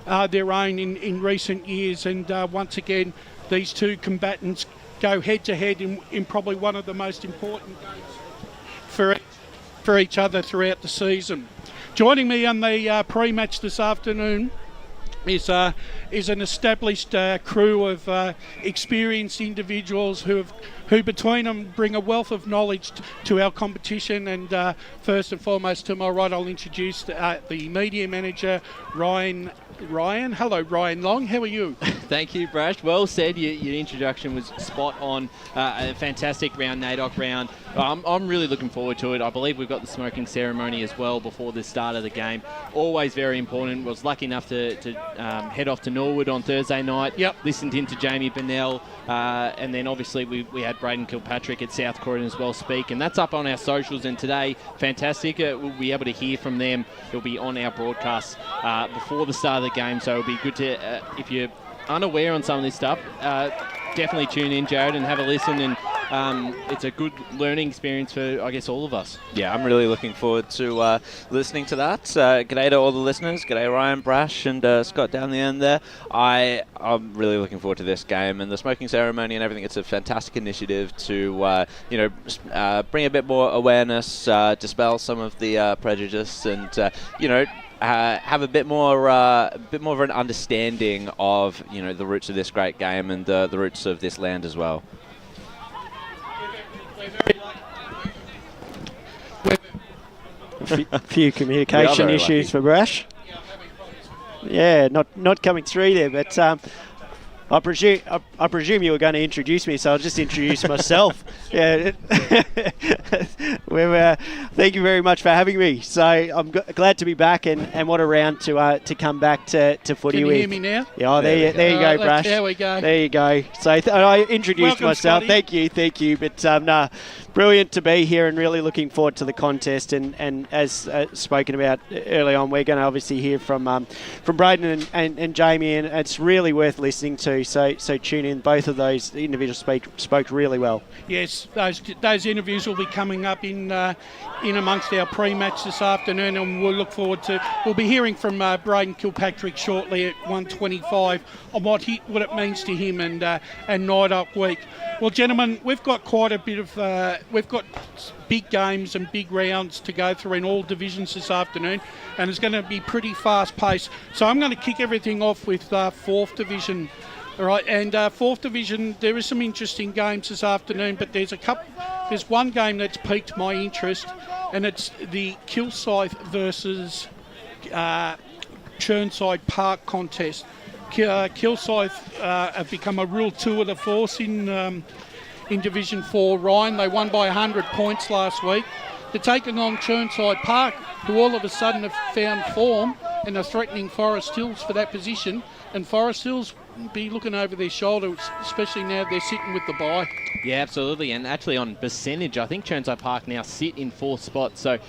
their own in recent years. And once again, these two combatants go head-to-head in probably one of the most important games for each other throughout the season. Joining me on the pre-match this afternoon is an established crew of experienced individuals who between them bring a wealth of knowledge to our competition. And first and foremost, to my right, I'll introduce the media manager, Ryan. Hello, Ryan Long. How are you? Thank you, Brash. Well said. Your introduction was spot on. A fantastic round, NAIDOC round. I'm really looking forward to it. I believe we've got the smoking ceremony as well before the start of the game. Always very important. Was lucky enough to head off to Norwood on Thursday night. Yep. Listened in to Jamie Bennell. And then obviously we had Braden Kilpatrick at South Croydon as well speak. And that's up on our socials. And today, fantastic. We'll be able to hear from them. It'll be on our broadcast before the start of the game. So it'll be good to, if you're unaware on some of this stuff, definitely tune in, Jared, and have a listen. And it's a good learning experience for, I guess, all of us. Yeah, I'm really looking forward to listening to that. G'day to all the listeners. G'day, Ryan, Brash, and Scott down the end there. I'm really looking forward to this game and the smoking ceremony and everything. It's a fantastic initiative to, bring a bit more awareness, dispel some of the prejudice, and, have a bit more of an understanding of the roots of this great game and the roots of this land as well. A few communication issues for Brash. Yeah, not coming through there, but I presume you were going to introduce me, so I'll just introduce myself. Yeah. Thank you very much for having me. So I'm glad to be back, and what a round to come back to footy with. Can you hear me now? Yeah, there you go, Brash. There we go. There you go. So I introduced myself. Scotty. Thank you. But brilliant to be here, and really looking forward to the contest. And as spoken about early on, we're going to obviously hear from Braden and Jamie, and it's really worth listening to. So tune in. Both of those individuals spoke really well. Yes, those interviews will be coming up in amongst our pre-match this afternoon, and we'll be hearing from Braden Kilpatrick shortly at 1:25 on what it means to him and NAIDOC week. Well, gentlemen, we've got quite a bit of we've got big games and big rounds to go through in all divisions this afternoon, and it's going to be pretty fast paced. So I'm going to kick everything off with 4th division. All right, and 4th division, there is some interesting games this afternoon, but there's one game that's piqued my interest, and it's the Kilsyth versus Chirnside Park contest. Kilsyth have become a real tour de force in Division 4. Ryan, they won by 100 points last week. They're taking on Chirnside Park, who all of a sudden have found form and are threatening Forest Hills for that position. And Forest Hills be looking over their shoulder, especially now they're sitting with the bye. Yeah, absolutely. And actually on percentage, I think Chirnside Park now sit in 4th spot. So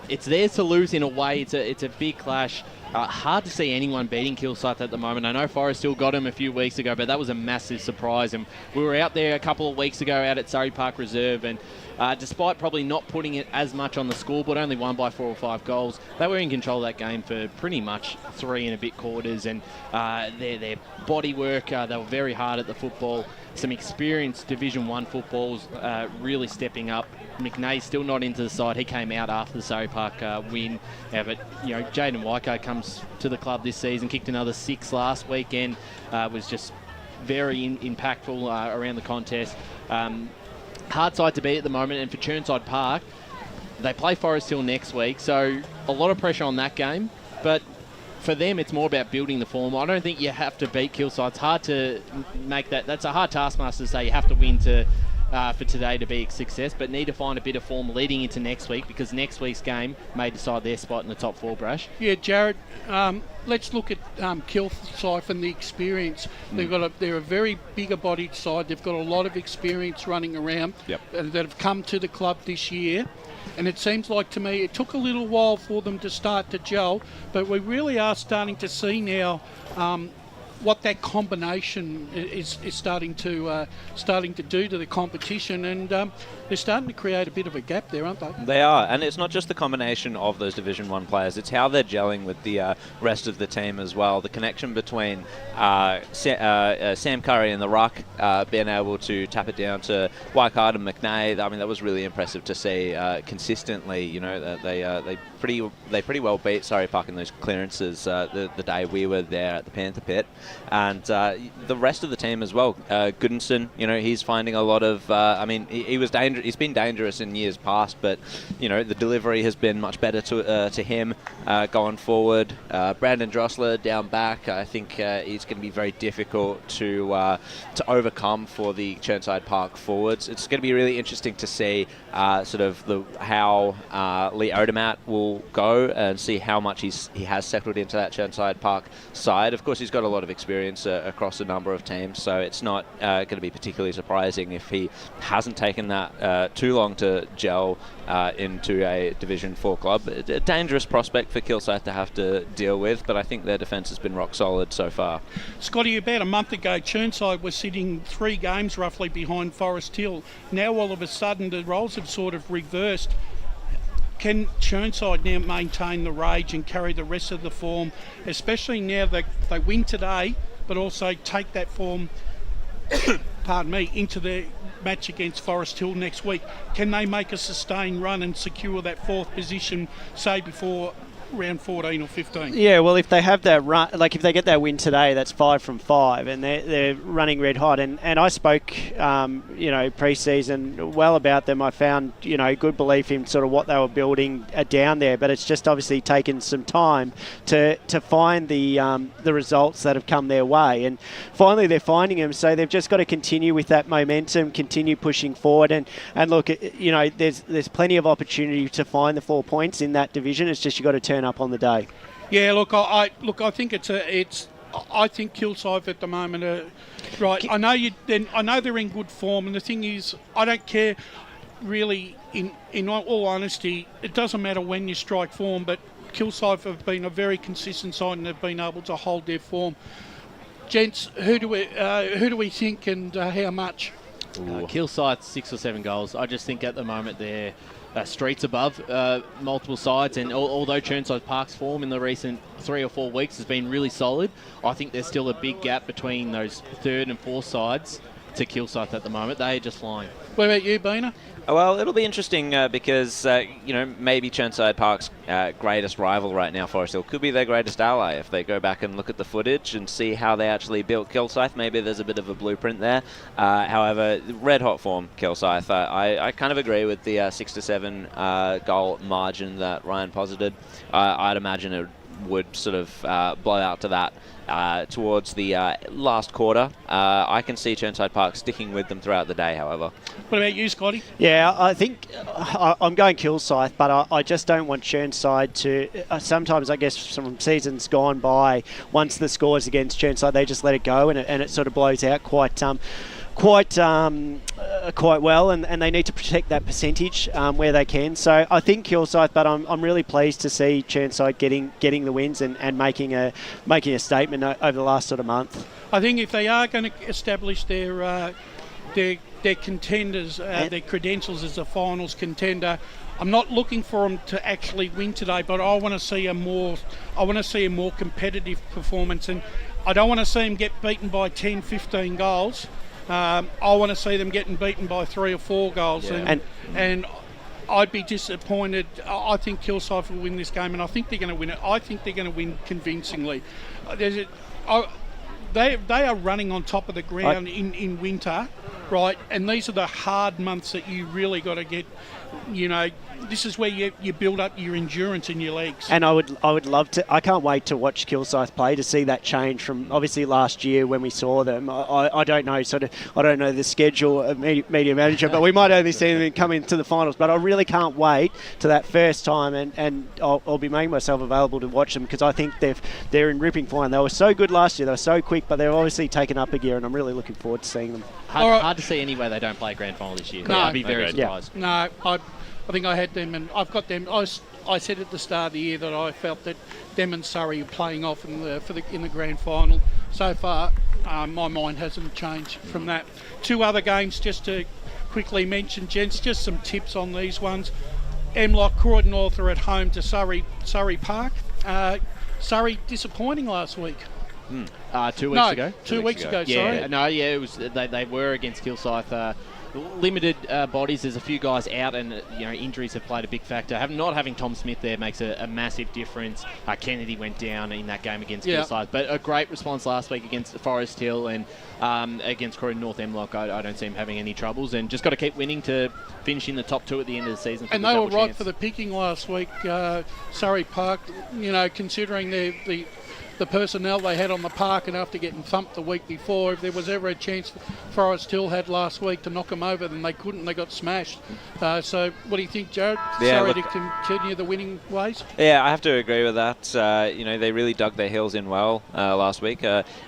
it's theirs to lose in a way. It's a big clash. Hard to see anyone beating Kilsyth at the moment. I know Forest still got him a few weeks ago, but that was a massive surprise. And we were out there a couple of weeks ago out at Surrey Park Reserve, and despite probably not putting it as much on the scoreboard, only won by 4 or 5 goals, they were in control of that game for pretty much 3 and a bit quarters. And their body work, they were very hard at the football. Some experienced Division 1 footballs really stepping up. McNay's still not into the side. He came out after the Surrey Park win. Yeah, but Jaden Waiko comes to the club this season, kicked another 6 last weekend. Was just very impactful around the contest. Hard side to beat at the moment, and for Chirnside Park, they play Forest Hill next week, so a lot of pressure on that game. But for them, it's more about building the form. I don't think you have to beat Kilsyth. It's hard to make that. That's a hard taskmaster to say you have to win for today to be a success, but need to find a bit of form leading into next week, because next week's game may decide their spot in the top 4, Brash. Yeah, Jared, let's look at Kilsyth and the experience. They're a very bigger-bodied side. They've got a lot of experience running around that have come to the club this year. And it seems like to me it took a little while for them to start to gel, but we really are starting to see now what that combination is starting to do to the competition, and they're starting to create a bit of a gap there, aren't they? They are, and it's not just the combination of those Division 1 players, it's how they're gelling with the rest of the team as well. The connection between Sam Curry and the ruck, being able to tap it down to Weikart and McNay, I mean, that was really impressive to see consistently. You know, that they pretty well beat Surrey Park in those clearances the day we were there at the Panther Pit, and the rest of the team as well. Goodinson, you know, he's finding a lot of. I mean, he was dangerous. He's been dangerous in years past, but you know, the delivery has been much better to him going forward. Brandon Drossler down back, I think he's going to be very difficult to overcome for the Chirnside Park forwards. It's going to be really interesting to see sort of how Lee Odermatt will go and see how much he has settled into that Chirnside Park side. Of course, he's got a lot of experience across a number of teams, so it's not going to be particularly surprising if he hasn't taken that too long to gel into a Division 4 club. A dangerous prospect for Kilsyth to have to deal with, but I think their defence has been rock solid so far. Scotty, about a month ago, Chirnside was sitting 3 games roughly behind Forest Hill. Now all of a sudden the roles have sort of reversed. Can Chirnside now maintain the rage and carry the rest of the form, especially now that they win today, but also take that form pardon me, into the match against Forest Hill next week? Can they make a sustained run and secure that 4th position, say, before round 14 or 15? Yeah, well, if they have that run, like if they get that win today, that's 5 from 5, and they're running red hot. And I spoke, pre-season well about them. I found, good belief in sort of what they were building down there, but it's just obviously taken some time to find the results that have come their way. And finally, they're finding them, so they've just got to continue with that momentum, continue pushing forward, and look, there's plenty of opportunity to find the 4 points in that division. It's just you've got to turn up on the day. Yeah, look, I think I think Kilsyth at the moment are right. I know they're in good form, and the thing is, I don't care really. In all honesty, it doesn't matter when you strike form, but Kilsyth have been a very consistent side, and they've been able to hold their form. Gents, who do we think, and how much? Kilsyth 6 or 7 goals. I just think at the moment they're streets above multiple sides, and although Chirnside Park's form in the recent 3 or 4 weeks has been really solid, I think there's still a big gap between those 3rd and 4th sides to Kilsyth at the moment. They are just flying. What about you, Beena? Well, it'll be interesting because, maybe Chirnside Park's greatest rival right now, Forest Hill, could be their greatest ally if they go back and look at the footage and see how they actually built Kilsyth. Maybe there's a bit of a blueprint there. However, red-hot form, Kilsyth. I kind of agree with the 6 to 7 goal margin that Ryan posited. I'd imagine it would sort of blow out to that towards the last quarter. I can see Chirnside Park sticking with them throughout the day, however. What about you, Scotty? Yeah, I think I'm going Kilsyth, but I just don't want Chirnside to... sometimes, I guess, from seasons gone by, once the score's against Chirnside, they just let it go, and it sort of blows out quite well, and they need to protect that percentage where they can. So I think Kilsyth, but I'm really pleased to see Chirnside getting the wins and making a statement over the last sort of month. I think if they are going to establish their contenders, their credentials as a finals contender, I'm not looking for them to actually win today, but I want to see a more competitive performance, and I don't want to see them get beaten by 10, 15 goals. I want to see them getting beaten by 3 or 4 goals, and I'd be disappointed. I think Kilsyth will win this game, and I think they're going to win it. I think they're going to win convincingly. They are running on top of the ground in winter, right? And these are the hard months that you really got to get. This is where you build up your endurance in your legs. And I would love to. I can't wait to watch Kilsyth play, to see that change from obviously last year when we saw them. I don't know. I don't know the schedule of media manager, but we might only see them come into the finals. But I really can't wait to that first time, and I'll be making myself available to watch them, because I think they're in ripping form. They were so good last year. They were so quick, but they're obviously taken up a gear, and I'm really looking forward to seeing them. Hard to see any way they don't play a grand final this year. No, I'd be very surprised. No, I think I had them, and I've got them. I I said at the start of the year that I felt that them and Surrey are playing off in the grand final. So far, my mind hasn't changed from that. 2 other games just to quickly mention, gents, just some tips on these ones. MLOC Croydon North are at home to Surrey Park. Surrey disappointing last week. 2 weeks ago. 2 weeks ago. Yeah, sorry. no, yeah, it was. They were against Kilsyth. Limited bodies. There's a few guys out, and injuries have played a big factor. Not having Tom Smith there makes a massive difference. Kennedy went down in that game against Kilsyth, but a great response last week against Forest Hill and against Croydon North MLOC. I don't see him having any troubles, and just got to keep winning to finish in the top 2 at the end of the season. And they were right for the picking last week. Surrey Park, considering the personnel they had on the park, and after getting thumped the week before, if there was ever a chance Forest Hill had last week to knock them over, then they couldn't. They got smashed. So what do you think, Jared? Surrey to continue the winning ways? Yeah, I have to agree with that. They really dug their heels in well last week.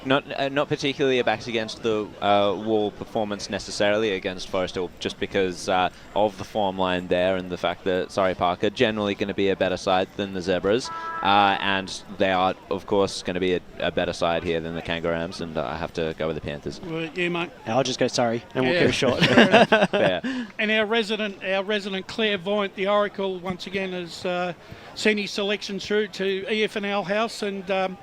Not particularly a backs against the wall performance necessarily against Forest Hill, just because of the form line there and the fact that Surrey Park are generally going to be a better side than the Zebras, and they are, of course, going to be a better side here than the Kangaroos, and I have to go with the Panthers. Well, yeah, mate. I'll just go Surrey, and we'll keep it short. Fair. And our resident clairvoyant, the Oracle, once again has sent his selection through to EFNL House, and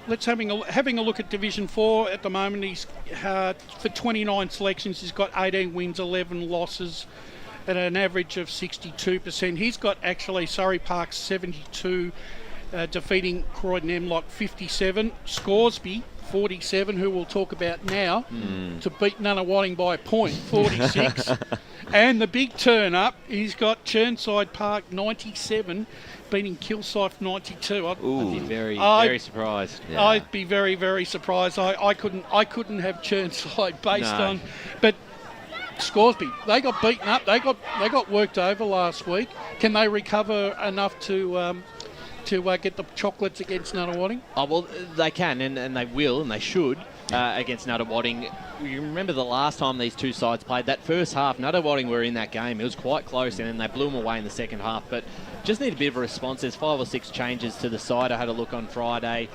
let's having a look at Division 4 at the moment. He's for 29 selections, he's got 18 wins, 11 losses, at an average of 62%. He's got actually Surrey Park 72. Defeating Croydon MLOC 57. Scoresby 47, who we'll talk about now, to beat Nunawading by a point, 46. And the big turn up, he's got Chirnside Park 97, beating Kilsyth 92. I'd be very surprised. Yeah. I'd be very, very surprised. I couldn't have Chirnside based on, but Scoresby, they got beaten up. They got worked over last week. Can they recover enough to get the chocolates against Nunawading? Oh, well, they can, and they will, and they should, against Nunawading. You remember the last time these two sides played, that first half, Nunawading were in that game. It was quite close, and then they blew them away in the second half. But just need a bit of a response. There's 5 or 6 changes to the side. I had a look on Friday.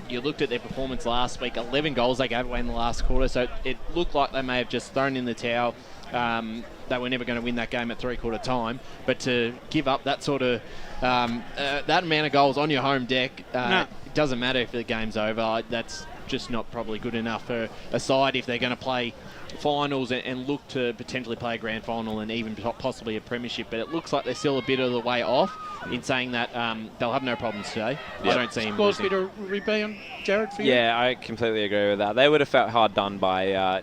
You looked at their performance last week, 11 goals they gave away in the last quarter, so it looked like they may have just thrown in the towel. They were never going to win that game at three-quarter time, but to give up that sort of that amount of goals on your home deck, it doesn't matter if the game's over. That's just not probably good enough for a side if they're going to play finals and look to potentially play a grand final and even possibly a premiership. But it looks like they're still a bit of the way off in saying that they'll have no problems today. Yep. I don't see him. Scores a bit of rebound, Jared, for you? Yeah, I completely agree with that. They would have felt hard done by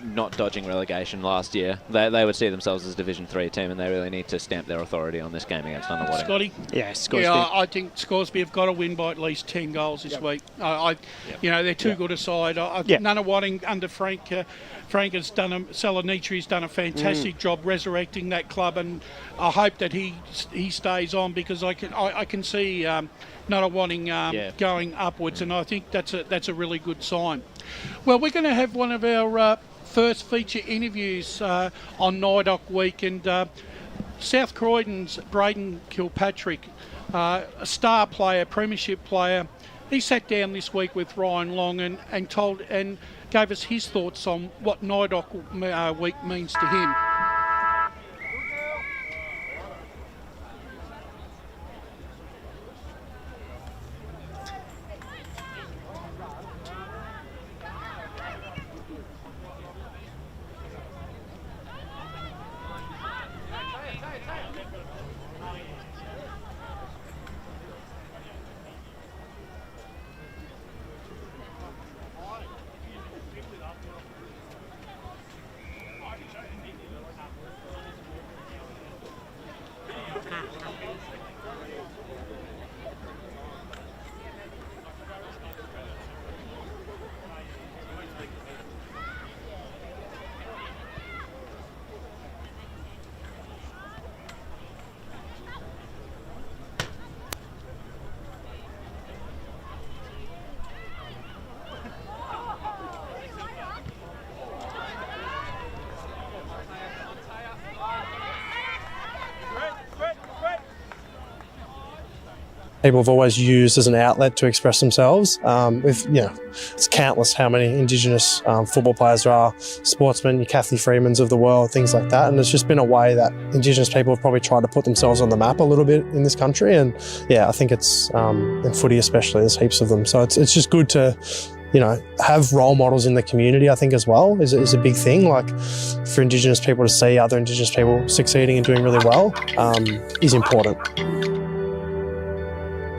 not dodging relegation last year. They would see themselves as a Division 3 team, and they really need to stamp their authority on this game against Nunawading. Scotty? Yeah, Scoresby. Yeah, I think Scoresby have got to win by at least 10 goals this week. They're too good a side. Nunawading under Frank has done Salonitri's done a fantastic job resurrecting that club, and I hope that he stays on, because I can see Nunawading going upwards, and I think that's a really good sign. Well, we're going to have one of our first feature interviews on NAIDOC week, and South Croydon's Braden Kilpatrick, a star player, premiership player. He sat down this week with Ryan Long and gave us his thoughts on what NAIDOC week means to him. people have always used as an outlet to express themselves. It's countless how many Indigenous football players there are, sportsmen, your Kathy Freemans of the world, things like that. And it's just been a way that Indigenous people have probably tried to put themselves on the map a little bit in this country. And yeah, I think it's, in footy especially, there's heaps of them. So it's just good to, have role models in the community, I think, as well, is a big thing. Like, for Indigenous people to see other Indigenous people succeeding and doing really well is important.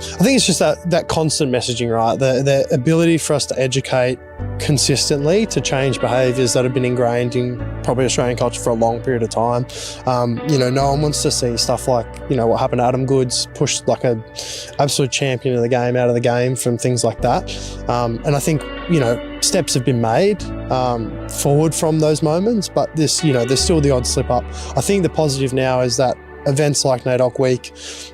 I think it's just that constant messaging, right? The ability for us to educate consistently to change behaviours that have been ingrained in probably Australian culture for a long period of time. No one wants to see stuff like, what happened to Adam Goods, pushed like a absolute champion of the game out of the game from things like that. And I think, steps have been made forward from those moments, but there's still the odd slip up. I think the positive now is that events like NAIDOC Week,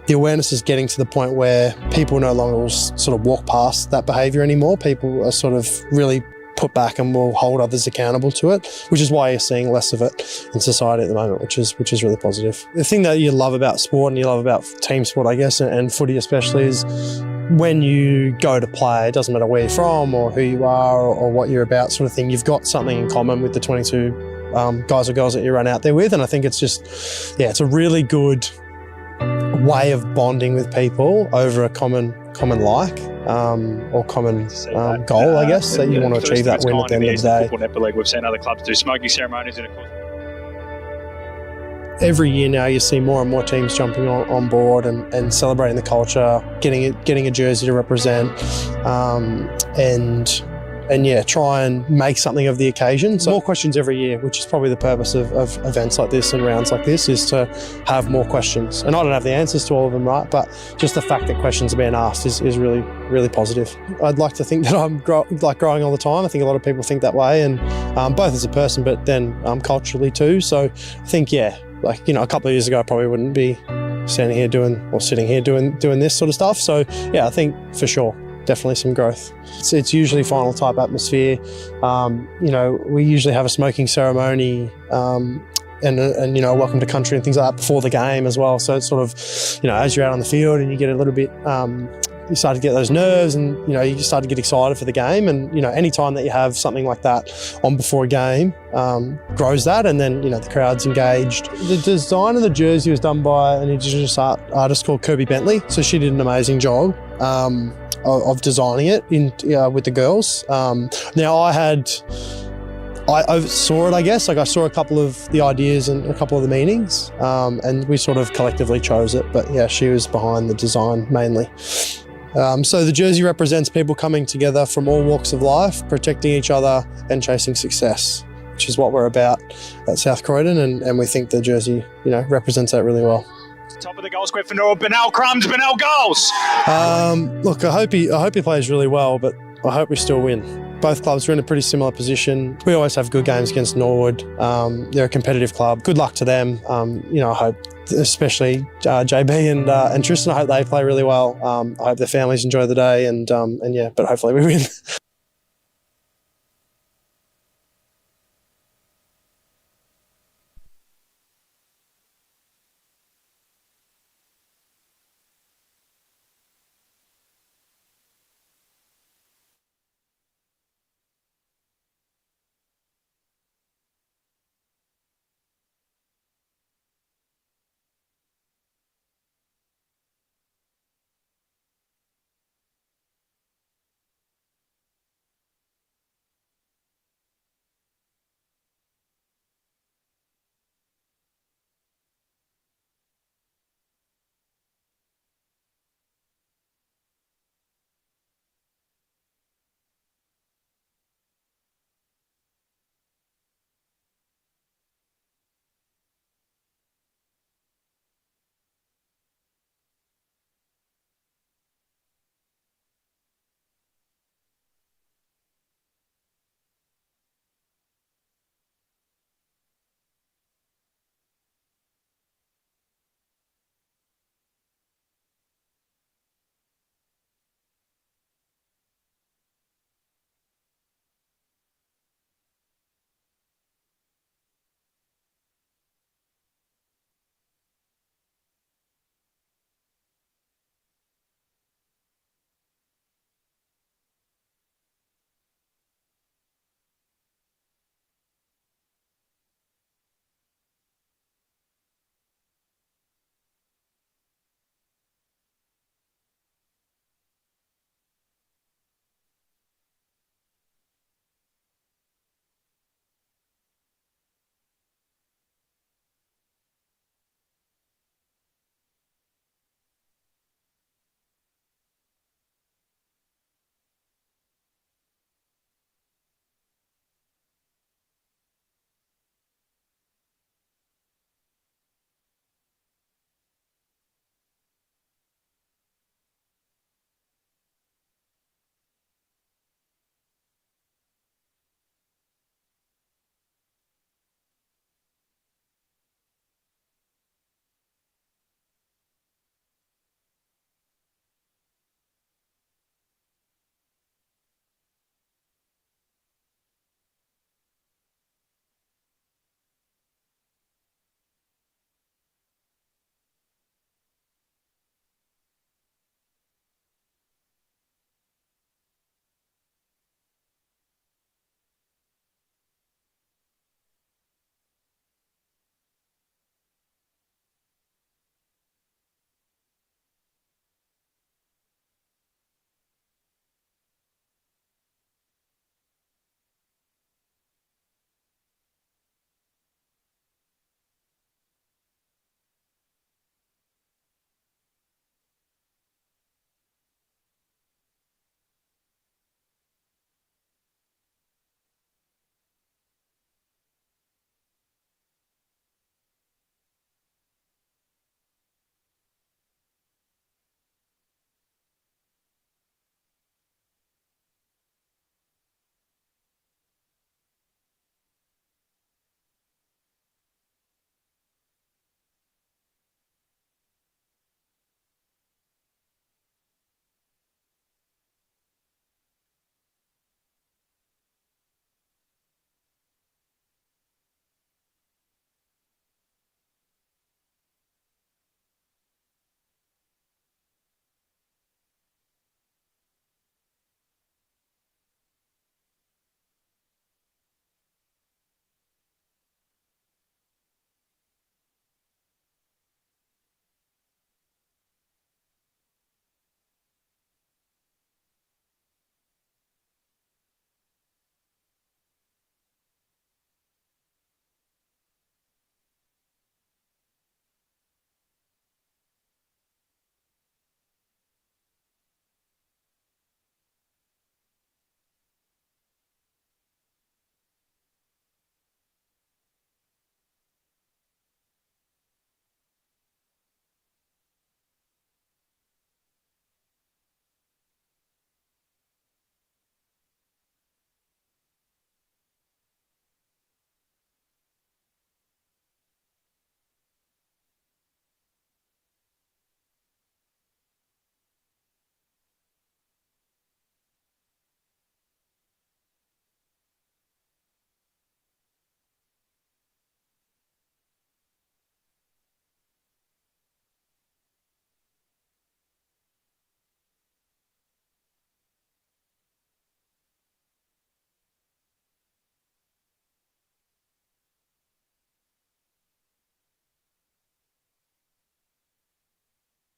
the awareness is getting to the point where people no longer will sort of walk past that behaviour anymore. People are sort of really put back and will hold others accountable to it, which is why you're seeing less of it in society at the moment, which is really positive. The thing that you love about sport and you love about team sport, I guess, and footy especially, is when you go to play, it doesn't matter where you're from or who you are or what you're about, sort of thing, you've got something in common with the 22 guys or girls that you run out there with. And I think it's just, it's a really good way of bonding with people over a common like or common goal, I guess, that you want to achieve that win at the end of the day. Football Netball League, we've seen other clubs do smoking ceremonies, and of course every year now you see more and more teams jumping on board and celebrating the culture, getting a jersey to represent, and try and make something of the occasion. So more questions every year, which is probably the purpose of events like this and rounds like this, is to have more questions. And I don't have the answers to all of them, right? But just the fact that questions are being asked is really, really positive. I'd like to think that I'm growing all the time. I think a lot of people think that way, and both as a person, but then culturally too. So I think, a couple of years ago, I probably wouldn't be sitting here doing this sort of stuff. So I think for sure, definitely some growth. It's usually final type atmosphere. We usually have a smoking ceremony and welcome to country and things like that before the game as well. So it's sort of, as you're out on the field and you get a little bit, you start to get those nerves and, you start to get excited for the game. And, any time that you have something like that on before a game grows that. And then, the crowd's engaged. The design of the jersey was done by an Indigenous artist called Kirby Bentley. So she did an amazing job of designing it with the girls. Now I saw it, I guess. Like, I saw a couple of the ideas and a couple of the meanings, and we sort of collectively chose it. But she was behind the design mainly. So the jersey represents people coming together from all walks of life, protecting each other and chasing success, which is what we're about at South Croydon, and we think the jersey, represents that really well. top of the goal square for Norwood. Benell crumbs, Benell goals. Look, I hope he plays really well, but I hope we still win. Both clubs are in a pretty similar position. We always have good games against Norwood. They're a competitive club. Good luck to them. I hope, especially JB and Tristan, I hope they play really well. I hope their families enjoy the day, but hopefully we win.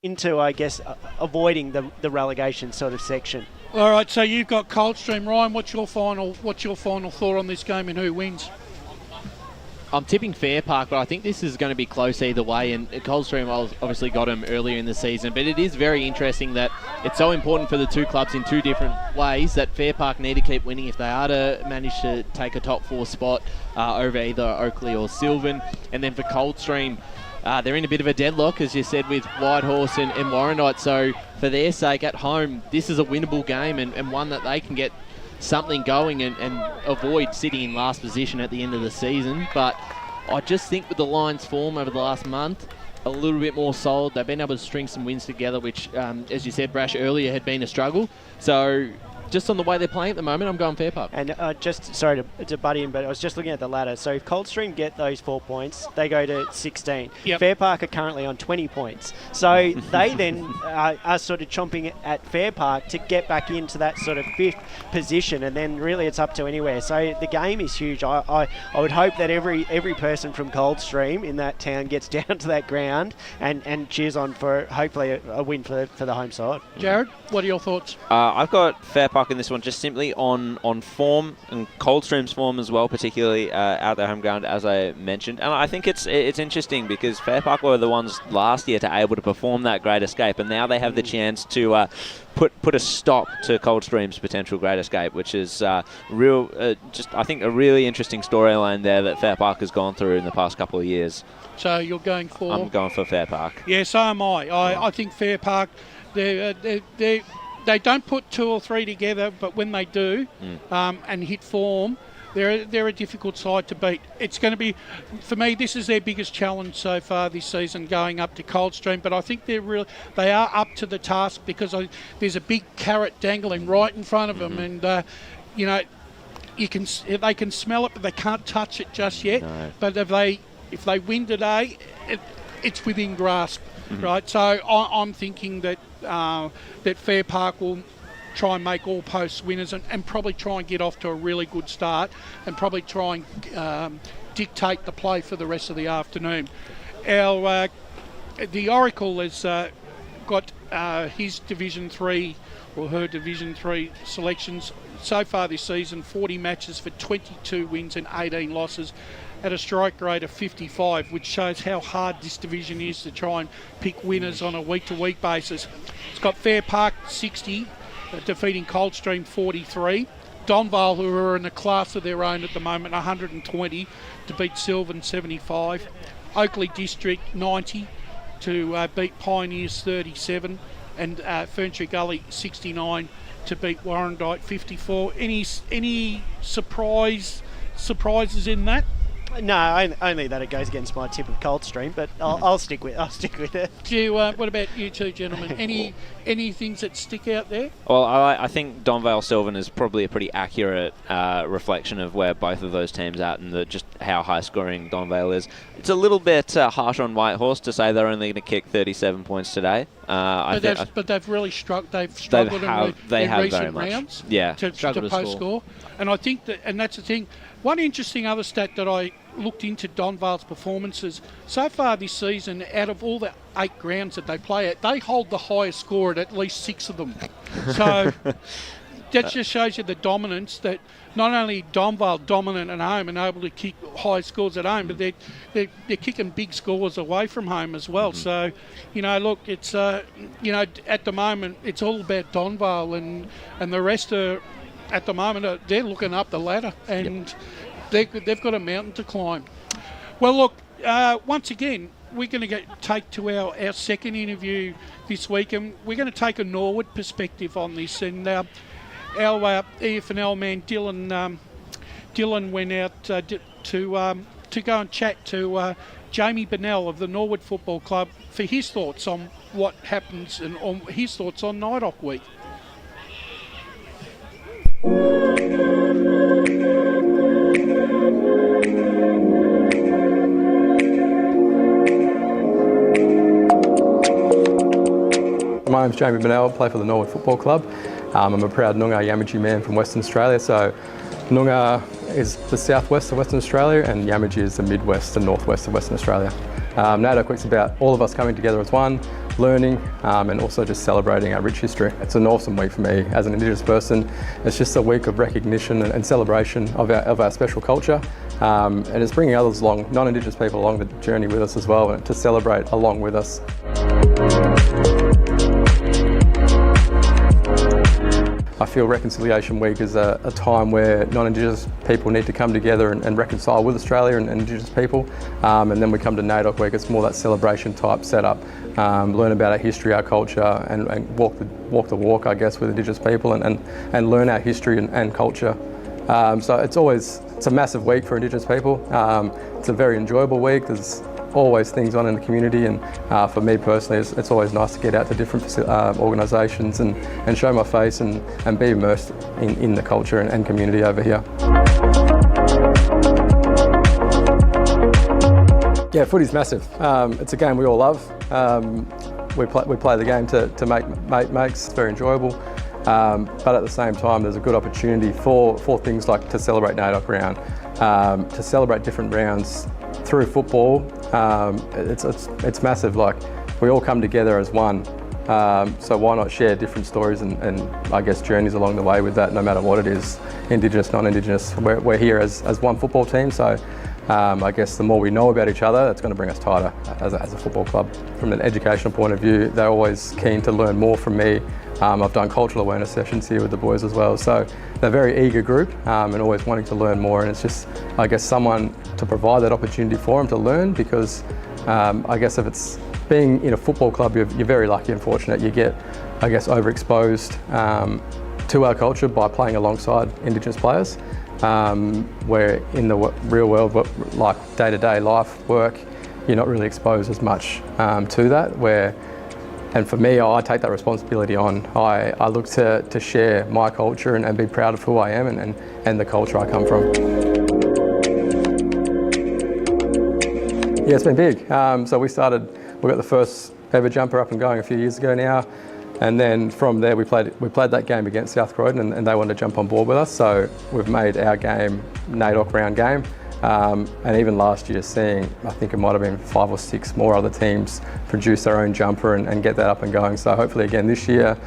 into, I guess, avoiding the relegation sort of section. All right, so you've got Coldstream. Ryan, what's your final thought on this game and who wins? I'm tipping Fair Park, but I think this is going to be close either way. And Coldstream obviously got him earlier in the season, but it is very interesting that it's so important for the two clubs in two different ways that Fair Park need to keep winning if they are to manage to take a top 4 spot over either Oakley or Sylvan. And then for Coldstream, they're in a bit of a deadlock, as you said, with Whitehorse and Warrandyte. So for their sake at home, this is a winnable game and one that they can get something going and avoid sitting in last position at the end of the season. But I just think with the Lions' form over the last month, a little bit more solid. They've been able to string some wins together, which, as you said, Brash, earlier had been a struggle. So just on the way they're playing at the moment, I'm going Fair Park. And just, sorry to butt in, but I was just looking at the ladder. So if Coldstream get those 4 points, they go to 16. Yep. Fair Park are currently on 20 points. So they then are sort of chomping at Fair Park to get back into that sort of 5th position, and then really it's up to anywhere. So the game is huge. I would hope that every person from Coldstream in that town gets down to that ground and cheers on for hopefully a win for the home side. Jared, what are your thoughts? I've got Fair Park in this one just simply on form and Coldstream's form as well, particularly out their home ground, as I mentioned. And I think it's interesting because Fair Park were the ones last year to able to perform that Great Escape, and now they have the chance to put a stop to Coldstream's potential Great Escape, which is I think a really interesting storyline there that Fair Park has gone through in the past couple of years. So you're going for? I'm going for Fair Park. Yeah, so am I. I think Fair Park, they don't put 2 or 3 together, but when they do and hit form, they're a difficult side to beat. It's going to be, for me, this is their biggest challenge so far this season, going up to Coldstream. But I think they are up to the task because there's a big carrot dangling right in front of them, and they can smell it, but they can't touch it just yet. No. But if they win today, it's within grasp. Right, so I'm thinking that Fair Park will try and make all posts winners and probably try and get off to a really good start and probably try and dictate the play for the rest of the afternoon. The Oracle has got his Division 3 or her Division 3 selections so far this season, 40 matches for 22 wins and 18 losses, at a strike rate of 55, which shows how hard this division is to try and pick winners on a week-to-week basis. It's got Fair Park 60, defeating Coldstream 43. Donvale, who are in a class of their own at the moment, 120 to beat Sylvan 75. Oakley District 90 to beat Pioneers 37. And Furniture Gully 69 to beat Warrandyte 54. Any surprises in that? No, only that it goes against my tip of Coldstream, but I'll stick with it. Do you, what about you two gentlemen? Any things that stick out there? Well, I think Donvale Sylvan is probably a pretty accurate reflection of where both of those teams are at and just how high scoring Donvale is. It's a little bit harsh on Whitehorse to say they're only going to kick 37 points today. But they've really struggled. They've struggled in recent rounds. Yeah, to post score. And I think that's the thing. One interesting other stat that I looked into Donvale's performances so far this season, out of all the 8 grounds that they play at, they hold the highest score at least 6 of them. So that just shows you the dominance that not only Donvale dominant at home and able to kick high scores at home, but they're kicking big scores away from home as well. So, look, it's at the moment it's all about Donvale and the rest are. At the moment, they're looking up the ladder and they've got a mountain to climb. Well, look, once again, we're going to take to our second interview this week, and we're going to take a Norwood perspective on this. And our EFNL man, Dylan went out to go and chat to Jamie Bennell of the Norwood Football Club for his thoughts on what happens and on his thoughts on NAIDOC week. My name's Jamie Bennell, play for the Norwood Football Club. I'm a proud Noongar Yamaji man from Western Australia, so Noongar is the southwest of Western Australia and Yamaji is the midwest and northwest of Western Australia. NAIDOC Week's about all of us coming together as one, learning, and also just celebrating our rich history. It's an awesome week for me as an Indigenous person. It's just a week of recognition and celebration of our special culture, and it's bringing others along, non-Indigenous people along the journey with us as well, and to celebrate along with us. I feel Reconciliation Week is a time where non-Indigenous people need to come together and reconcile with Australia and Indigenous people. And then we come to NAIDOC Week, it's more that celebration type setup. Learn about our history, our culture, and walk the walk, I guess, with Indigenous people and learn our history and culture. So it's a massive week for Indigenous people. It's a very enjoyable week. There's always things on in the community, and for me personally it's always nice to get out to different organisations and show my face and be immersed in the culture and community over here. Yeah, footy's massive. It's a game we all love. We play the game to make mates. It's very enjoyable. But at the same time, there's a good opportunity for things like to celebrate NAIDOC round, to celebrate different rounds through football. It's massive. Like, we all come together as one. So why not share different stories and I guess journeys along the way with that, no matter what it is, Indigenous, non-Indigenous. We're here as one football team, so I guess the more we know about each other, that's going to bring us tighter as a football club. From an educational point of view, they're always keen to learn more from me. I've done cultural awareness sessions here with the boys as well, so they're a very eager group and always wanting to learn more, and it's just, I guess, someone to provide that opportunity for them to learn, because I guess if it's being in a football club, you're very lucky and fortunate. You get, I guess, overexposed to our culture by playing alongside Indigenous players, where in the real world, like day-to-day life, work, you're not really exposed as much to that. And for me, I take that responsibility on. I look to share my culture and be proud of who I am and the culture I come from. Yeah, it's been big. So we got the first ever jumper up and going a few years ago now. And then from there, we played that game against South Croydon, and they wanted to jump on board with us. So we've made our game NAIDOC round game. And even last year, seeing, I think it might have been 5 or 6 more other teams produce their own jumper and get that up and going. So hopefully again this year,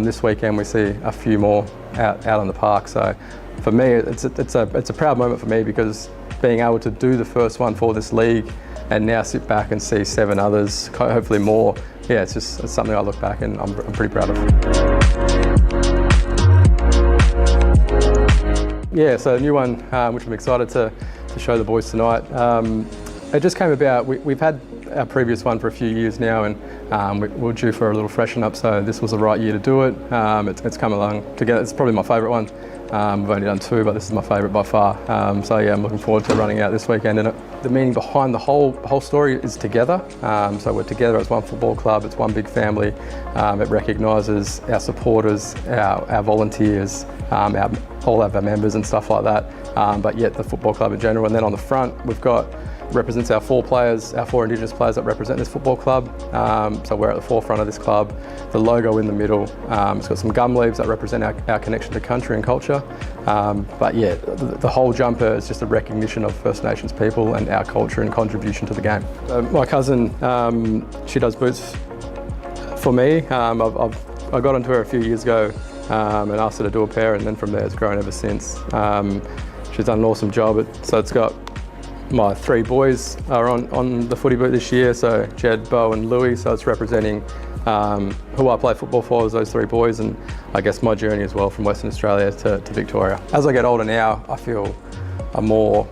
this weekend, we see a few more out on the park. So for me, it's a proud moment for me, because being able to do the first one for this league and now sit back and see 7 others, hopefully more. Yeah, it's something I look back and I'm pretty proud of. Yeah, so a new one, which I'm excited to show the boys tonight. It just came about, we've had our previous one for a few years now, and we're due for a little freshen up, so this was the right year to do it. It's come along together. It's probably my favourite one. We've only done 2, but this is my favourite by far. So yeah, I'm looking forward to running out this weekend. And the meaning behind the whole story is together. So we're together as one football club. It's one big family. It recognises our supporters, our volunteers, all of our members and stuff like that. But yet the football club in general. And then on the front, we've got represents our 4 players, our 4 Indigenous players that represent this football club. So we're at the forefront of this club. The logo in the middle, it's got some gum leaves that represent our connection to country and culture. But yeah, the whole jumper is just a recognition of First Nations people and our culture and contribution to the game. My cousin, she does boots for me. I got onto her a few years ago and asked her to do a pair, and then from there it's grown ever since. She's done an awesome job. So it's got my 3 boys are on the footy boot this year, so Jed, Bo and Louis, so it's representing who I play football for, is those 3 boys, and I guess my journey as well from Western Australia to Victoria. As I get older now, I feel I'm more,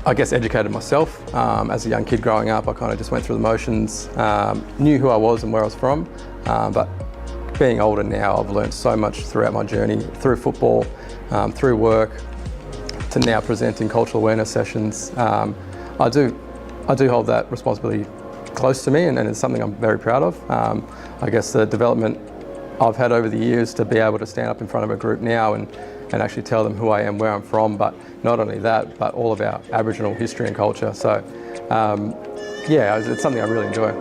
I guess, educated myself. As a young kid growing up, I kind of just went through the motions, knew who I was and where I was from, but being older now, I've learned so much throughout my journey, through football, through work, to now presenting cultural awareness sessions. I do hold that responsibility close to me, and it's something I'm very proud of. I guess the development I've had over the years to be able to stand up in front of a group now and actually tell them who I am, where I'm from, but not only that, but all of our Aboriginal history and culture. So yeah, it's something I really enjoy.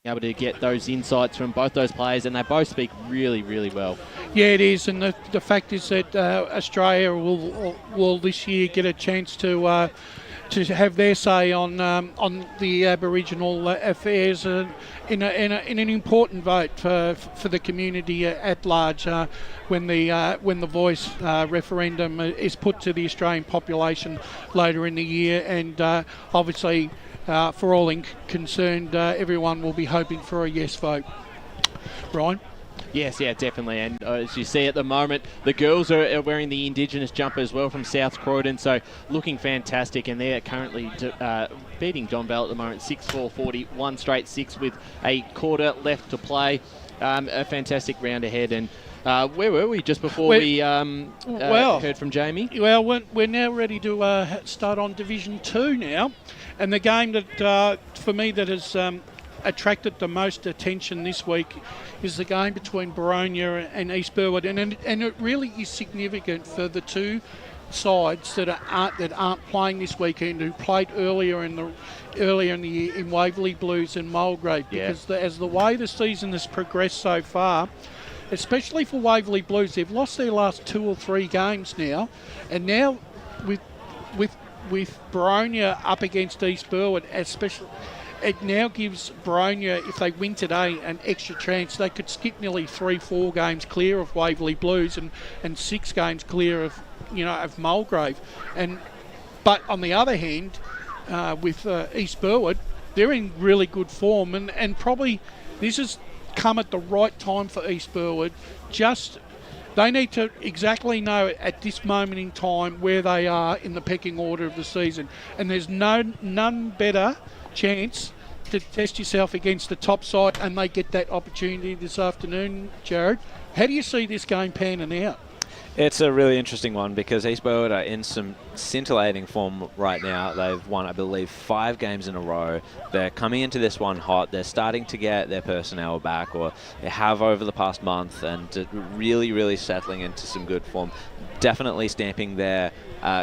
able to get those insights from both those players, and they both speak really, really well. Yeah, it is, and the fact is that Australia will this year get a chance to have their say on the Aboriginal affairs in an important vote for the community at large when the Voice referendum is put to the Australian population later in the year, and obviously for all concerned, everyone will be hoping for a yes vote. Ryan? Yes, yeah, definitely. And as you see at the moment, the girls are wearing the Indigenous jumper as well from South Croydon, so looking fantastic. And they're currently beating Don Bell at the moment, 6-4-40, one straight 6 with a quarter left to play. A fantastic round ahead. And where were we just before we heard from Jamie? Well, we're now ready to start on Division 2 now. And the game that, for me, that has attracted the most attention this week is the game between Boronia and East Burwood, and it really is significant for the two sides that aren't playing this weekend, who played earlier in the year in Waverley Blues and Mulgrave, because as the way the season has progressed so far, especially for Waverley Blues, they've lost their last 2 or 3 games now, and now with Boronia up against East Burwood, especially. It now gives Boronia, if they win today, an extra chance. They could skip nearly 3-4 games clear of Waverley Blues and 6 games clear of Mulgrave. But on the other hand, with East Burwood, they're in really good form, and probably this has come at the right time for East Burwood. They need to exactly know at this moment in time where they are in the pecking order of the season, and there's none better chance to test yourself against the top side, and they get that opportunity this afternoon. Jared, how do you see this game panning out? It's a really interesting one because East Burwood are in some scintillating form right now. They've won, I believe, 5 games in a row. They're coming into this one hot. They're starting to get their personnel back, or they have over the past month, and really, really settling into some good form. Definitely stamping their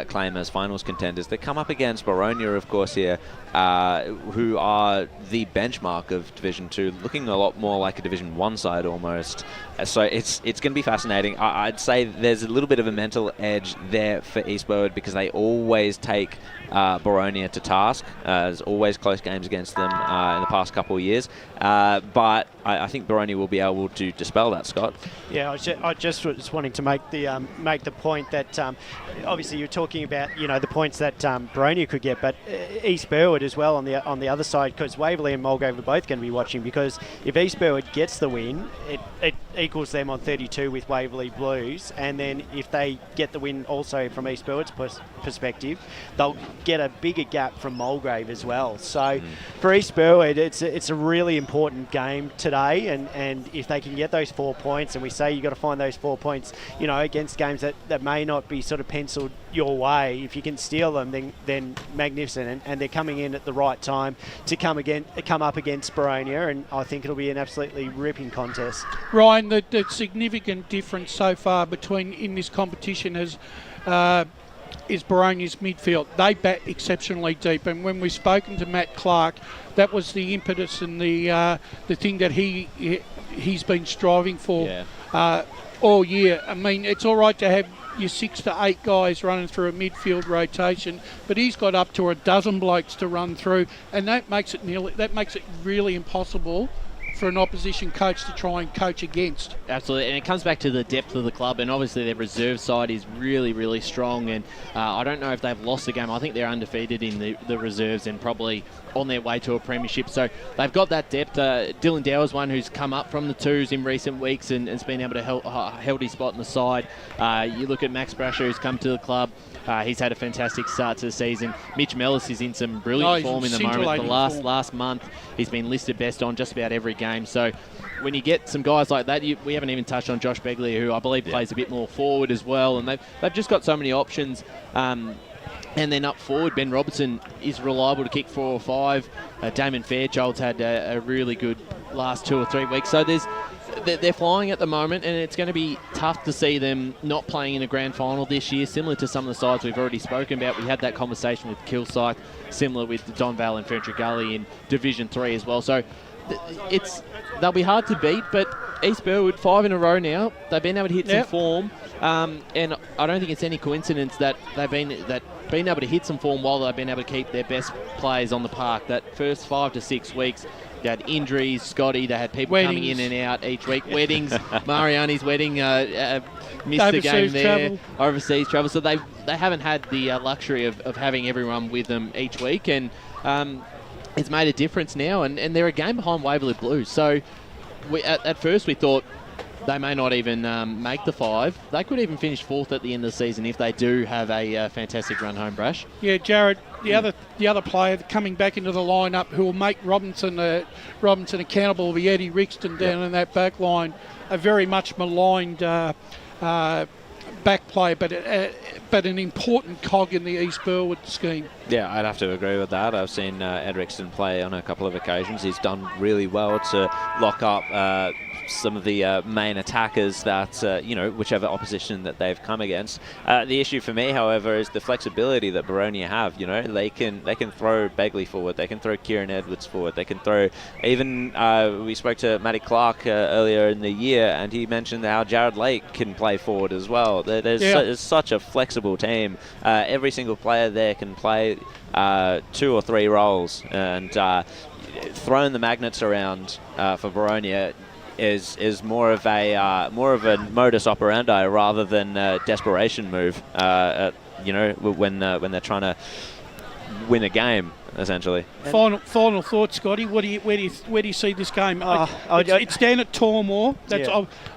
claim as finals contenders. They come up against Boronia, of course, here, who are the benchmark of Division 2, looking a lot more like a Division 1 side almost. So it's going to be fascinating. I'd say there's a little bit of a mental edge there for East Burwood because they always take Boronia to task. There's always close games against them in the past couple of years. But I think Boronia will be able to dispel that, Scott. Yeah, I just was wanting to make the point that obviously you're talking about the points that Boronia could get, but East Burwood as well on the other side, because Waverley and Mulgrave are both going to be watching, because if East Burwood gets the win, it equals them on 32 with Waverley Blues, and then if they get the win also from East Burwood's perspective, they'll get a bigger gap from Mulgrave as well. So for East Burwood, it's a really important game today, and if they can get those 4 points, and we say you've got to find those 4 points, against games that may not be sort of penciled your way, if you can steal them, then magnificent, and they're coming in at the right time to come up against Boronia, and I think it'll be an absolutely ripping contest. Ryan, the significant difference so far in this competition is Boronia's midfield. They bat exceptionally deep, and when we've spoken to Matt Clark, that was the impetus and the thing that he's been striving for all year. I mean, it's all right to have your 6 to 8 guys running through a midfield rotation, but he's got up to a dozen blokes to run through, and that makes it really impossible for an opposition coach to try and coach against. Absolutely, and it comes back to the depth of the club, and obviously their reserve side is really, really strong, and I don't know if they've lost a game. I think they're undefeated in the reserves and probably on their way to a premiership, so they've got that depth. Dylan Dower's one who's come up from the twos in recent weeks and has been able to held his spot in the side. You look at Max Brasher, who's come to the club. He's had a fantastic start to the season. Mitch Mellis is in some brilliant form in the moment. The last month, he's been listed best on just about every game. So when you get some guys like that, we haven't even touched on Josh Begley, who I believe plays a bit more forward as well. And they've just got so many options. And then up forward, Ben Robertson is reliable to kick 4 or 5. Damon Fairchild's had a really good last 2 or 3 weeks. So they're flying at the moment, and it's going to be tough to see them not playing in a grand final this year, similar to some of the sides we've already spoken about. We had that conversation with Kilsyth, similar with Don Val and Ferntree Gully in Division 3 as well. So they'll be hard to beat, but East Burwood 5 in a row now. They've been able to hit some form, and I don't think it's any coincidence that they've been able to hit some form while they've been able to keep their best players on the park. That first 5 to 6 weeks, they had injuries, Scotty. They had people coming in and out each week. Weddings, Mariani's wedding, missed overseas the game there. travel. Overseas travel. So they haven't had the luxury of having everyone with them each week, and it's made a difference now. And they're a game behind Waverley Blues. So at first we thought they may not even make the 5. They could even finish 4th at the end of the season if they do have a fantastic run home, Brash. Yeah, Jared, the other player coming back into the lineup who will make Robinson accountable will be Eddie Rixton down in that back line. A very much maligned back player, but an important cog in the East Burwood scheme. Yeah, I'd have to agree with that. I've seen Ed Rixton play on a couple of occasions. He's done really well to lock up some of the main attackers that, whichever opposition that they've come against. The issue for me, however, is the flexibility that Baronia have. They can throw Begley forward, they can throw Kieran Edwards forward, they can throw even, we spoke to Matty Clark earlier in the year, and he mentioned how Jared Lake can play forward as well. There's such a flexible team. Every single player there can play 2 or 3 roles, and throwing the magnets around for Baronia is more of a modus operandi rather than a desperation move. When they're trying to win a game, essentially. Final thoughts, Scotty. Where do you see this game? It's down at Tormore. That's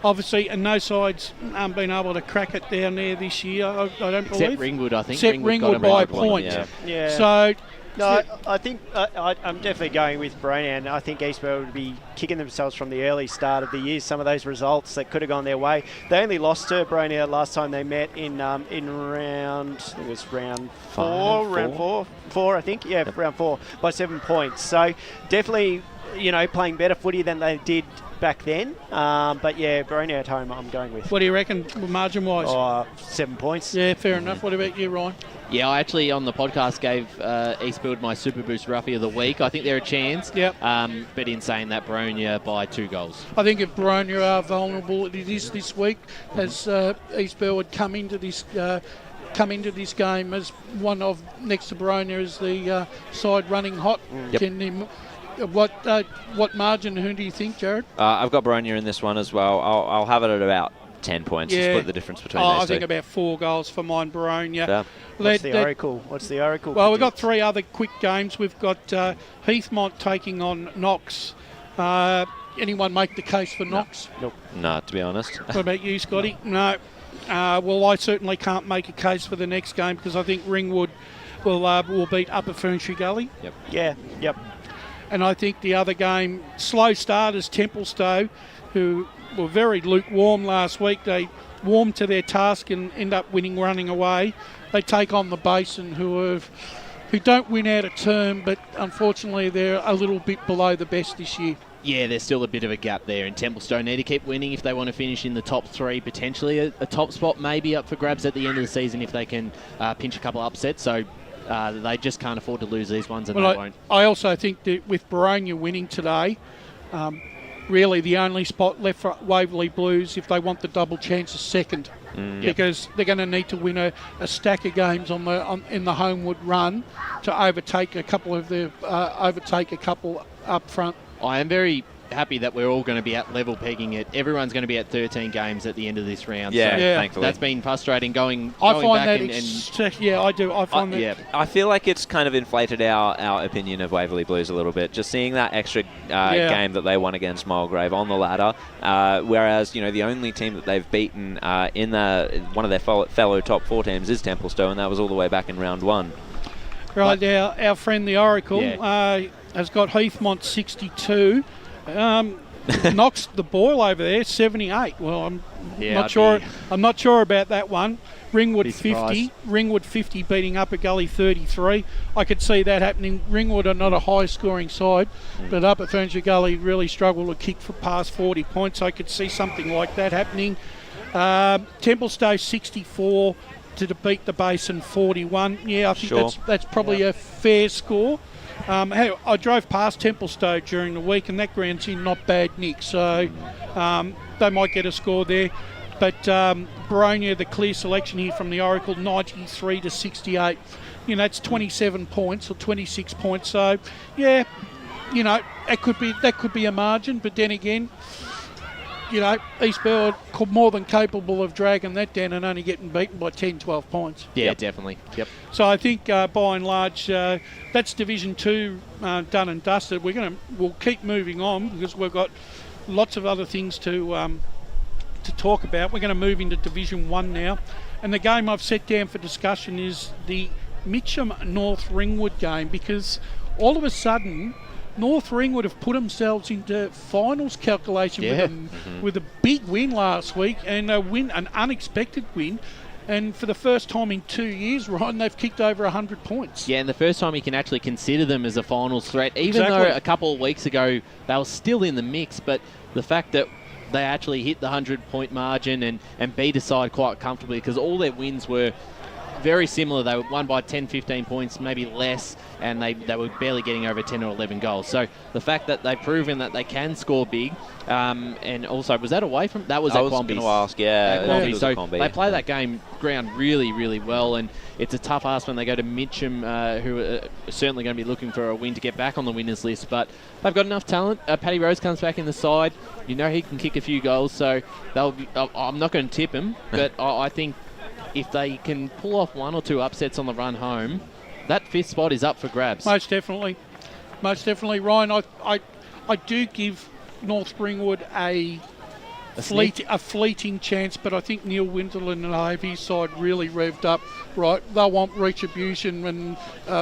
obviously, and no sides been able to crack it down there this year. I don't believe. Except Ringwood, I think. Except Ringwood by a point. Yeah. So. No, I think I'm definitely going with Baronia, and I think East Burwood would be kicking themselves from the early start of the year. Some of those results that could have gone their way. They only lost to Baronia last time they met in round, I think it was round 4, round 4 by 7 points. So definitely, playing better footy than they did back then. But yeah, Baronia at home I'm going with. What do you reckon, margin-wise? 7 points. Yeah, fair enough. What about you, Ryan? Yeah, I actually on the podcast gave East Burwood my Super Boost Roughie of the week. I think they're a chance. Yep. But in saying that, Baronia by 2 goals. I think if Baronia are vulnerable, it is this week as East Burwood come into this game as one of next to Baronia as the side running hot. Yep. What margin? Who do you think, Jared? I've got Baronia in this one as well. I'll have it at about 10 points to split the difference between those two. I think about 4 goals for mine, Baronia. Yeah. What's the Oracle? Well, we've got 3 other quick games. We've got Heathmont taking on Knox. Anyone make the case for Knox? Nope. No, to be honest. What about you, Scotty? No. Well, I certainly can't make a case for the next game because I think Ringwood will beat Upper Ferntree Gully. Yep. Yeah. Yep. And I think the other game, slow starters, Templestowe, who were very lukewarm last week. They warmed to their task and end up running away. They take on the Basin, who don't win out of term, but unfortunately they're a little bit below the best this year. Yeah, there's still a bit of a gap there, and Templestowe need to keep winning if they want to finish in the top 3, potentially a top spot maybe up for grabs at the end of the season if they can pinch a couple upsets. So they just can't afford to lose these ones, and they won't. I also think that with Baronia winning today, really the only spot left for Waverley Blues if they want the double chance is second. Because they're going to need to win a stack of games in the Homewood run to overtake a couple up front. I am very happy that we're all going to be at level pegging it. Everyone's going to be at 13 games at the end of this round. Yeah, so thankfully. That's been frustrating going I find back that yeah, I do. I find that. Yeah, I feel like it's kind of inflated our opinion of Waverley Blues a little bit. Just seeing that extra game that they won against Mulgrave on the ladder, whereas the only team that they've beaten in one of their fellow top 4 teams is Templestowe, and that was all the way back in round 1. Right, our friend the Oracle has got Heathmont 62. Knocks the Boyle over there 78. Well, I'm not sure about that one. Ringwood 50. Ringwood 50 beating Upper Gully 33. I could see that happening. Ringwood are not a high scoring side, but Upper Ferntree Gully really struggle to kick for past 40 points. I could see something like that happening. Templestowe 64 to beat the Basin 41. Yeah, I think that's probably a fair score. Hey, I drove past Templestowe during the week, and that ground's in not bad nick, so they might get a score there. But Baronia, the clear selection here from the Oracle, 93 to 68. You know, that's 27 points or 26 points. So, yeah, you know, that could be a margin. But then again, you know, East Bell are more than capable of dragging that down and only getting beaten by 10, 12 points. Yeah, definitely. Yep. So I think by and large, that's Division 2 done and dusted. We'll keep moving on because we've got lots of other things to talk about. We're going to move into Division 1 now. And the game I've set down for discussion is the Mitcham North Ringwood game, because all of a sudden North Ringwood have put themselves into finals calculation with a big win last week, and an unexpected win. And for the first time in 2 years, Ryan, they've kicked over 100 points. Yeah, and the first time you can actually consider them as a finals threat, even though a couple of weeks ago they were still in the mix. But the fact that they actually hit the 100-point margin and beat a side quite comfortably, because all their wins were very similar. They were won by 10, 15 points, maybe less, and they were barely getting over 10 or 11 goals. So the fact that they've proven that they can score big, and also, was that away from? That was at Quamby. I was going to ask, yeah. So they play that ground really, really well, and it's a tough ask when they go to Mitcham, who are certainly going to be looking for a win to get back on the winners list. But they've got enough talent. Paddy Rose comes back in the side. You know he can kick a few goals, so I'm not going to tip him, but I think if they can pull off one or two upsets on the run home, that fifth spot is up for grabs. Most definitely. Ryan, I do give North Ringwood a fleeting chance, but I think Neil Winterland and Ivy's side really revved up. Right, they'll want retribution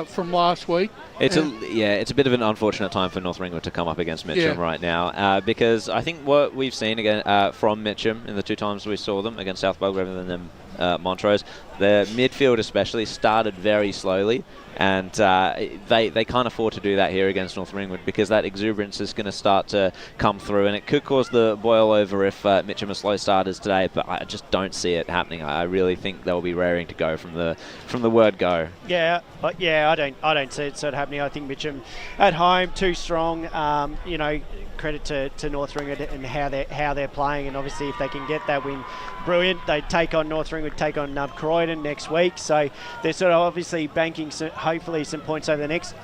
from last week. It's a bit of an unfortunate time for North Ringwood to come up against Mitcham right now, because I think what we've seen again from Mitcham in the two times we saw them against South Bulga rather than Montrose, the midfield especially started very slowly, and they can't afford to do that here against North Ringwood, because that exuberance is going to start to come through, and it could cause the boil over if Mitcham are slow starters today. But I just don't see it happening. I really think they'll be raring to go from the word go. Yeah, I don't see it sort of happening. I think Mitcham at home too strong. Credit to North Ringwood and how they're playing, and obviously if they can get that win, brilliant. They take on North Ringwood, take on Croydon next week, so they're sort of obviously banking hopefully some points over the next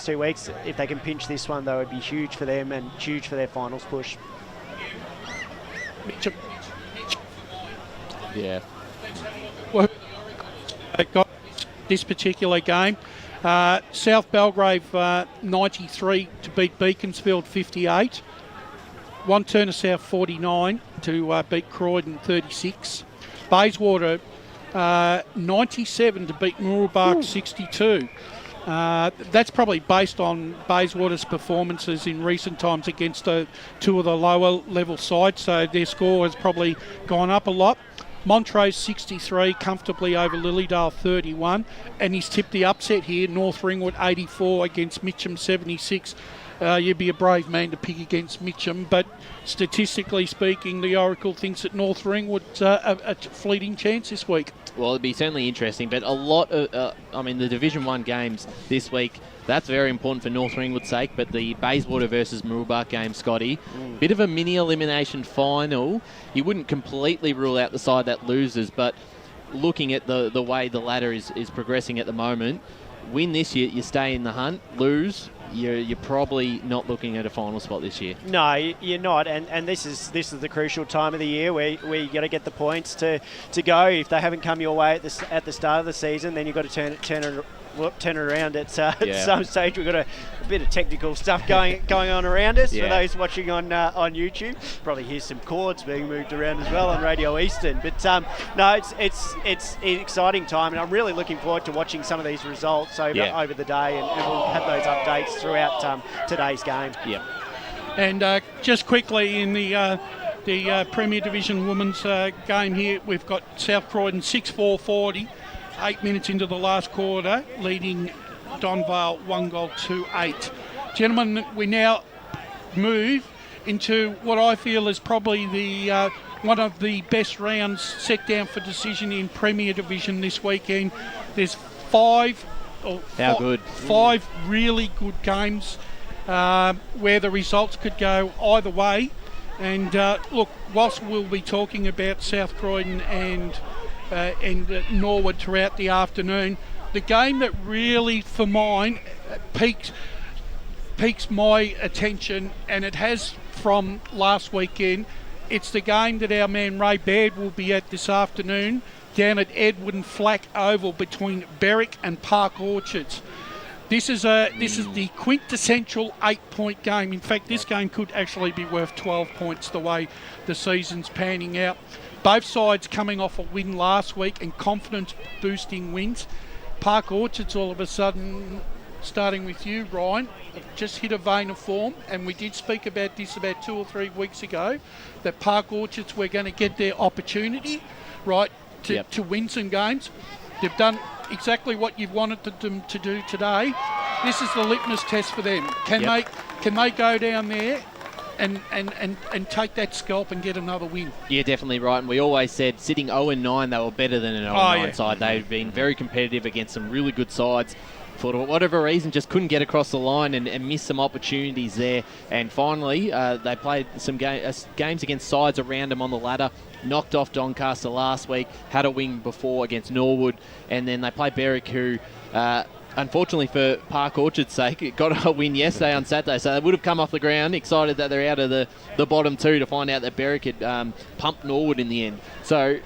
2 weeks. If they can pinch this one, though, it'd be huge for them and huge for their finals push. Yeah. Well, they got this particular game. South Belgrave 93 to beat Beaconsfield 58. One Turner South 49 to beat Croydon 36. Bayswater 97 to beat Mooroolbark 62. That's probably based on Bayswater's performances in recent times against two of the lower level sides, so their score has probably gone up a lot. Montrose 63, comfortably over Lilydale 31, and he's tipped the upset here, North Ringwood 84 against Mitcham 76. You'd be a brave man to pick against Mitcham, but statistically speaking, the Oracle thinks that North Ringwood's a fleeting chance this week. Well, it'd be certainly interesting, but a lot of, the Division 1 games this week, that's very important for North Ringwood's sake, but the Bayswater versus Mooroolbark game, Scotty, bit of a mini elimination final. You wouldn't completely rule out the side that loses, but looking at the way the ladder is progressing at the moment, win this year, you stay in the hunt. Lose, you're probably not looking at a final spot this year. No, you're not, and this is the crucial time of the year where you got to get the points to go. If they haven't come your way at the start of the season, then you've got to turn it around at some stage. We've got a bit of technical stuff going on around us. For those watching on YouTube, probably hear some chords being moved around as well on Radio Eastern. But no, it's an exciting time, and I'm really looking forward to watching some of these results over the day, and we'll have those updates throughout today's game. Yeah. And just quickly in the Premier Division Women's game here, we've got South Croydon 6-4-40. 8 minutes into the last quarter, leading Donvale 1-8. Gentlemen, we now move into what I feel is probably the one of the best rounds set down for decision in Premier Division this weekend. There's 5 five really good games where the results could go either way. And look, whilst we'll be talking about South Croydon and Norwood throughout the afternoon, the game that really, for mine, piques my attention, and it has from last weekend, it's the game that our man Ray Baird will be at this afternoon down at Edward and Flack Oval between Berwick and Park Orchards. This is the quintessential 8-point game. In fact, this game could actually be worth 12 points the way the season's panning out. Both sides coming off a win last week and confidence-boosting wins. Park Orchards all of a sudden, starting with you, Ryan, just hit a vein of form, and we did speak about this about 2 or 3 weeks ago, that Park Orchards were going to get their opportunity, right, to win some games. They've done exactly what you've wanted them to do today. This is the litmus test for them. Can they go down there and take that scalp and get another win? Yeah, definitely right. And we always said sitting 0-9, they were better than an 0-9 side. They've been very competitive against some really good sides. For whatever reason, just couldn't get across the line and missed some opportunities there. And finally, they played some games against sides around them on the ladder. Knocked off Doncaster last week, had a win before against Norwood, and then they played Berwick, who, unfortunately for Park Orchard's sake, got a win yesterday on Saturday. So they would have come off the ground, excited that they're out of the bottom two, to find out that Berwick had pumped Norwood in the end. So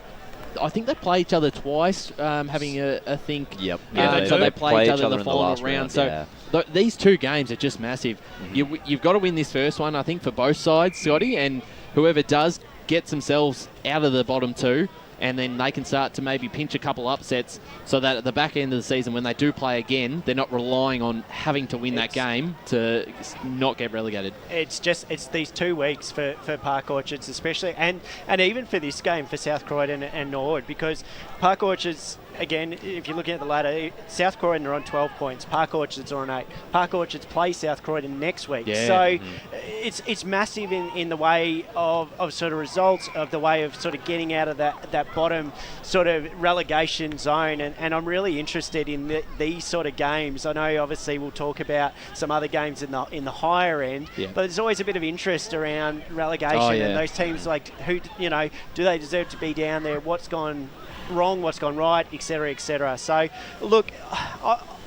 I think they play each other twice, having a think. Yep. So they play each other in the final round. round. So these two games are just massive. You've got to win this first one, I think, for both sides, Scotty, and whoever does gets themselves out of the bottom two, and then they can start to maybe pinch a couple upsets, so that at the back end of the season, when they do play again, they're not relying on having to win that game to not get relegated. It's these 2 weeks for Park Orchards especially, and even for this game for South Croydon and Norwood, because Park Orchards, again, if you're looking at the ladder, South Croydon are on 12 points, Park Orchards are on 8. Park Orchards play South Croydon next week. Yeah. So it's massive in the way of sort of results, of the way of sort of getting out of that bottom sort of relegation zone. And I'm really interested in these sort of games. I know obviously we'll talk about some other games in the higher end, but there's always a bit of interest around relegation and those teams, like, who, do they deserve to be down there? What's gone wrong, what's gone right, etc., etc. So, look,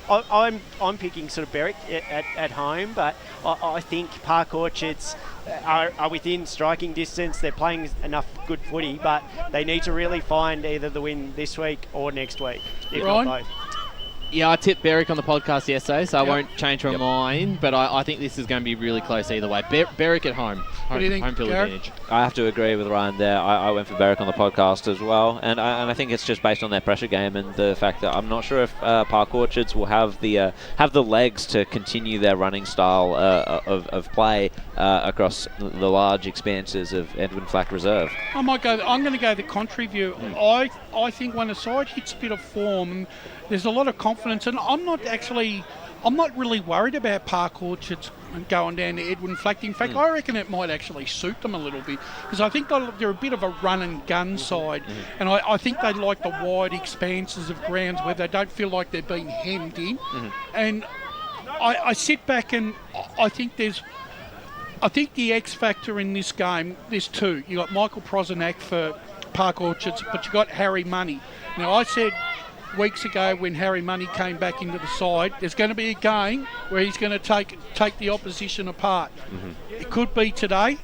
I'm picking sort of Berwick at home, but I think Park Orchards are within striking distance. They're playing enough good footy, but they need to really find either the win this week or next week, if not both. Yeah, I tipped Berwick on the podcast yesterday, so I won't change my mind, but I think this is going to be really close either way. Berwick at home. What do you think, home field advantage. I have to agree with Ryan there. I went for Berwick on the podcast as well, and I think it's just based on their pressure game and the fact that I'm not sure if Park Orchards will have the legs to continue their running style of play across the large expanses of Edwin Flack Reserve. I'm going to go the contrary view. I think when a side hits a bit of form, there's a lot of confidence, and I'm not really worried about Park Orchards going down to Edwin Flack. In fact, I reckon it might actually suit them a little bit, because I think they're a bit of a run and gun side, and I think they like the wide expanses of grounds where they don't feel like they're being hemmed in. And I sit back and I think the X factor in this game, there's two. You got Michael Prozenak for Park Orchards, but you got Harry Money. Now, I said weeks ago when Harry Money came back into the side, there's going to be a game where he's going to take the opposition apart. It could be today,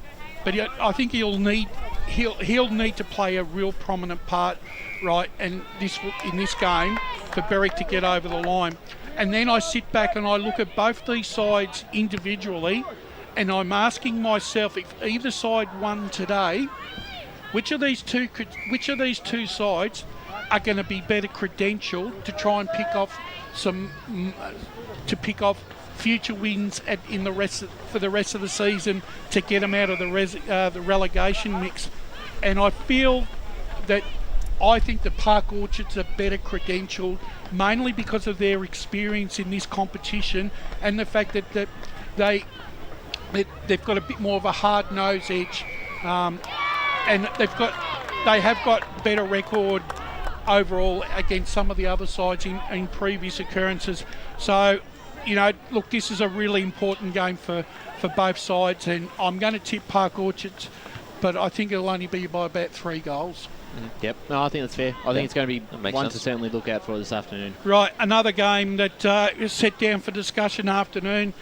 but I think he'll need to play a real prominent part, right? And in this game for Berwick to get over the line. And then I sit back and I look at both these sides individually, and I'm asking myself, if either side won today, which of these two sides are going to be better credentialed to try and pick off future wins for the rest of the season to get them out of the relegation mix. And I feel that I think the Park Orchards are better credentialed, mainly because of their experience in this competition and the fact that they've got a bit more of a hard-nosed edge, and they have got better record overall against some of the other sides in previous occurrences. So, look, this is a really important game for both sides, and I'm going to tip Park Orchards, but I think it'll only be by about 3 goals. Yep, no, I think that's fair. I think it's going to be one sense. to certainly look out for this afternoon. Right, another game that is set down for discussion afternoon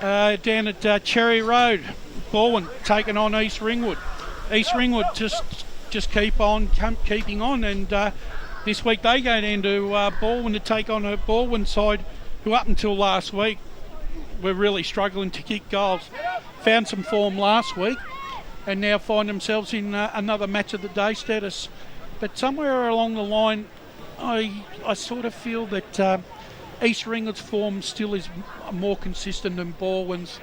down at Cherry Road. Balwyn taking on East Ringwood. East Ringwood just keeping on, and this week they go down to Balwyn to take on a Balwyn side who up until last week were really struggling to kick goals. Found some form last week and now find themselves in another match of the day status. But somewhere along the line, I sort of feel that East Ringwood's form still is more consistent than Balwyn's,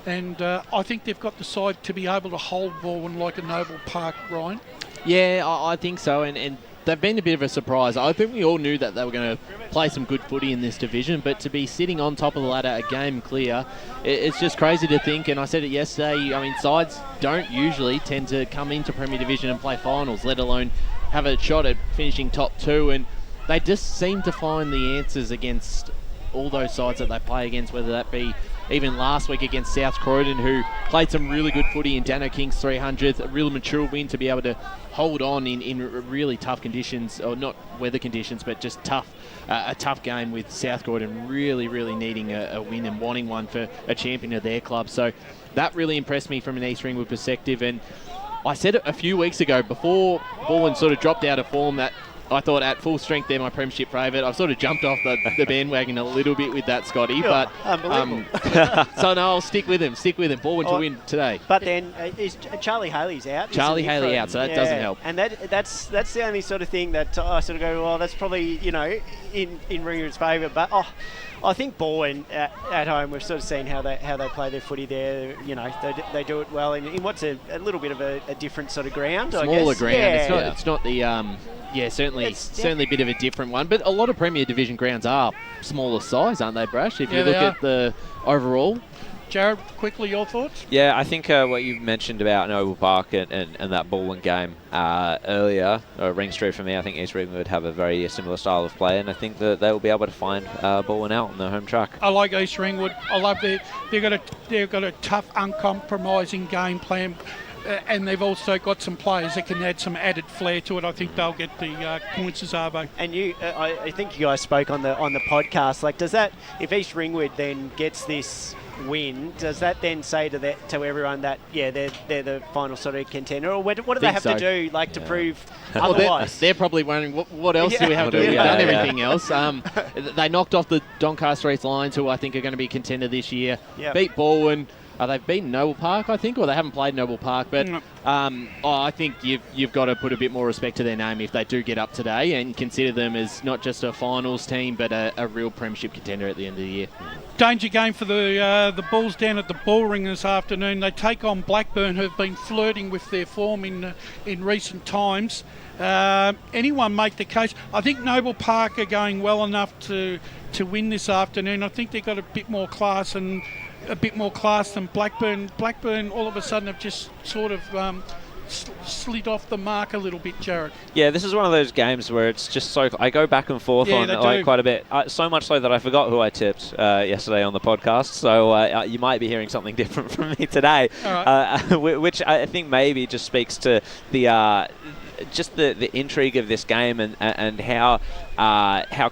and I think they've got the side to be able to hold Balwyn like a Noble Park, Ryan. Yeah, I think so, and they've been a bit of a surprise. I think we all knew that they were going to play some good footy in this division, but to be sitting on top of the ladder, a game clear, it's just crazy to think, and I said it yesterday, I mean, sides don't usually tend to come into Premier Division and play finals, let alone have a shot at finishing top 2, and they just seem to find the answers against all those sides that they play against, whether that be even last week against South Croydon, who played some really good footy in Dano King's 300th, a real mature win to be able to hold on in really tough conditions, or not weather conditions, but just a tough game with South Croydon really, really needing a win and wanting one for a champion of their club. So that really impressed me from an East Ringwood perspective, and I said it a few weeks ago, before Balwyn sort of dropped out of form, that I thought at full strength they're my premiership favourite. I've sort of jumped off the bandwagon a little bit with that, Scotty. But so no, I'll stick with him. Balwyn to win today. But then is Charlie Haley's out? Charlie Haley out, so that doesn't help. And that's the only sort of thing that I sort of go, well, that's probably in Ringwood's favour. But I think Balwyn at home, we've sort of seen how they play their footy there. They do it well in what's a little bit of a different sort of ground. Smaller I guess. ground. Yeah. It's not the certainly a bit of a different one. But a lot of Premier Division grounds are smaller size, aren't they, Brash? If you look at the overall. Jared, quickly, your thoughts? Yeah, I think what you mentioned about Noble Park and that Balwyn game earlier, ring true for me. I think East Ringwood would have a very similar style of play, and I think that they will be able to find Balwyn out on the home track. I like East Ringwood. I love they've got a tough, uncompromising game plan. And they've also got some players that can add some added flair to it. I think they'll get the points as Arvo. And I think you guys spoke on the podcast. Like, does that, if East Ringwood then gets this win, does that then say to everyone that they're the final sort of contender, or what do they have to do to prove otherwise? They're probably wondering what else do we have to do? We've done everything else. They knocked off the Doncaster East Lions, who I think are going to be a contender this year. Yep. Beat Balwyn. They've beaten Noble Park, I think, or they haven't played Noble Park. But I think you've got to put a bit more respect to their name if they do get up today and consider them as not just a finals team, but a real premiership contender at the end of the year. Danger game for the Bulls down at the Bullring this afternoon. They take on Blackburn, who have been flirting with their form in recent times. Anyone make the case? I think Noble Park are going well enough to win this afternoon. I think they've got a bit more class than Blackburn. Blackburn all of a sudden have just sort of slid off the mark a little bit, Jared. Yeah, this is one of those games where it's just so... I go back and forth on quite a bit. So much so that I forgot who I tipped yesterday on the podcast. So you might be hearing something different from me today, which I think maybe just speaks to the just the intrigue of this game and how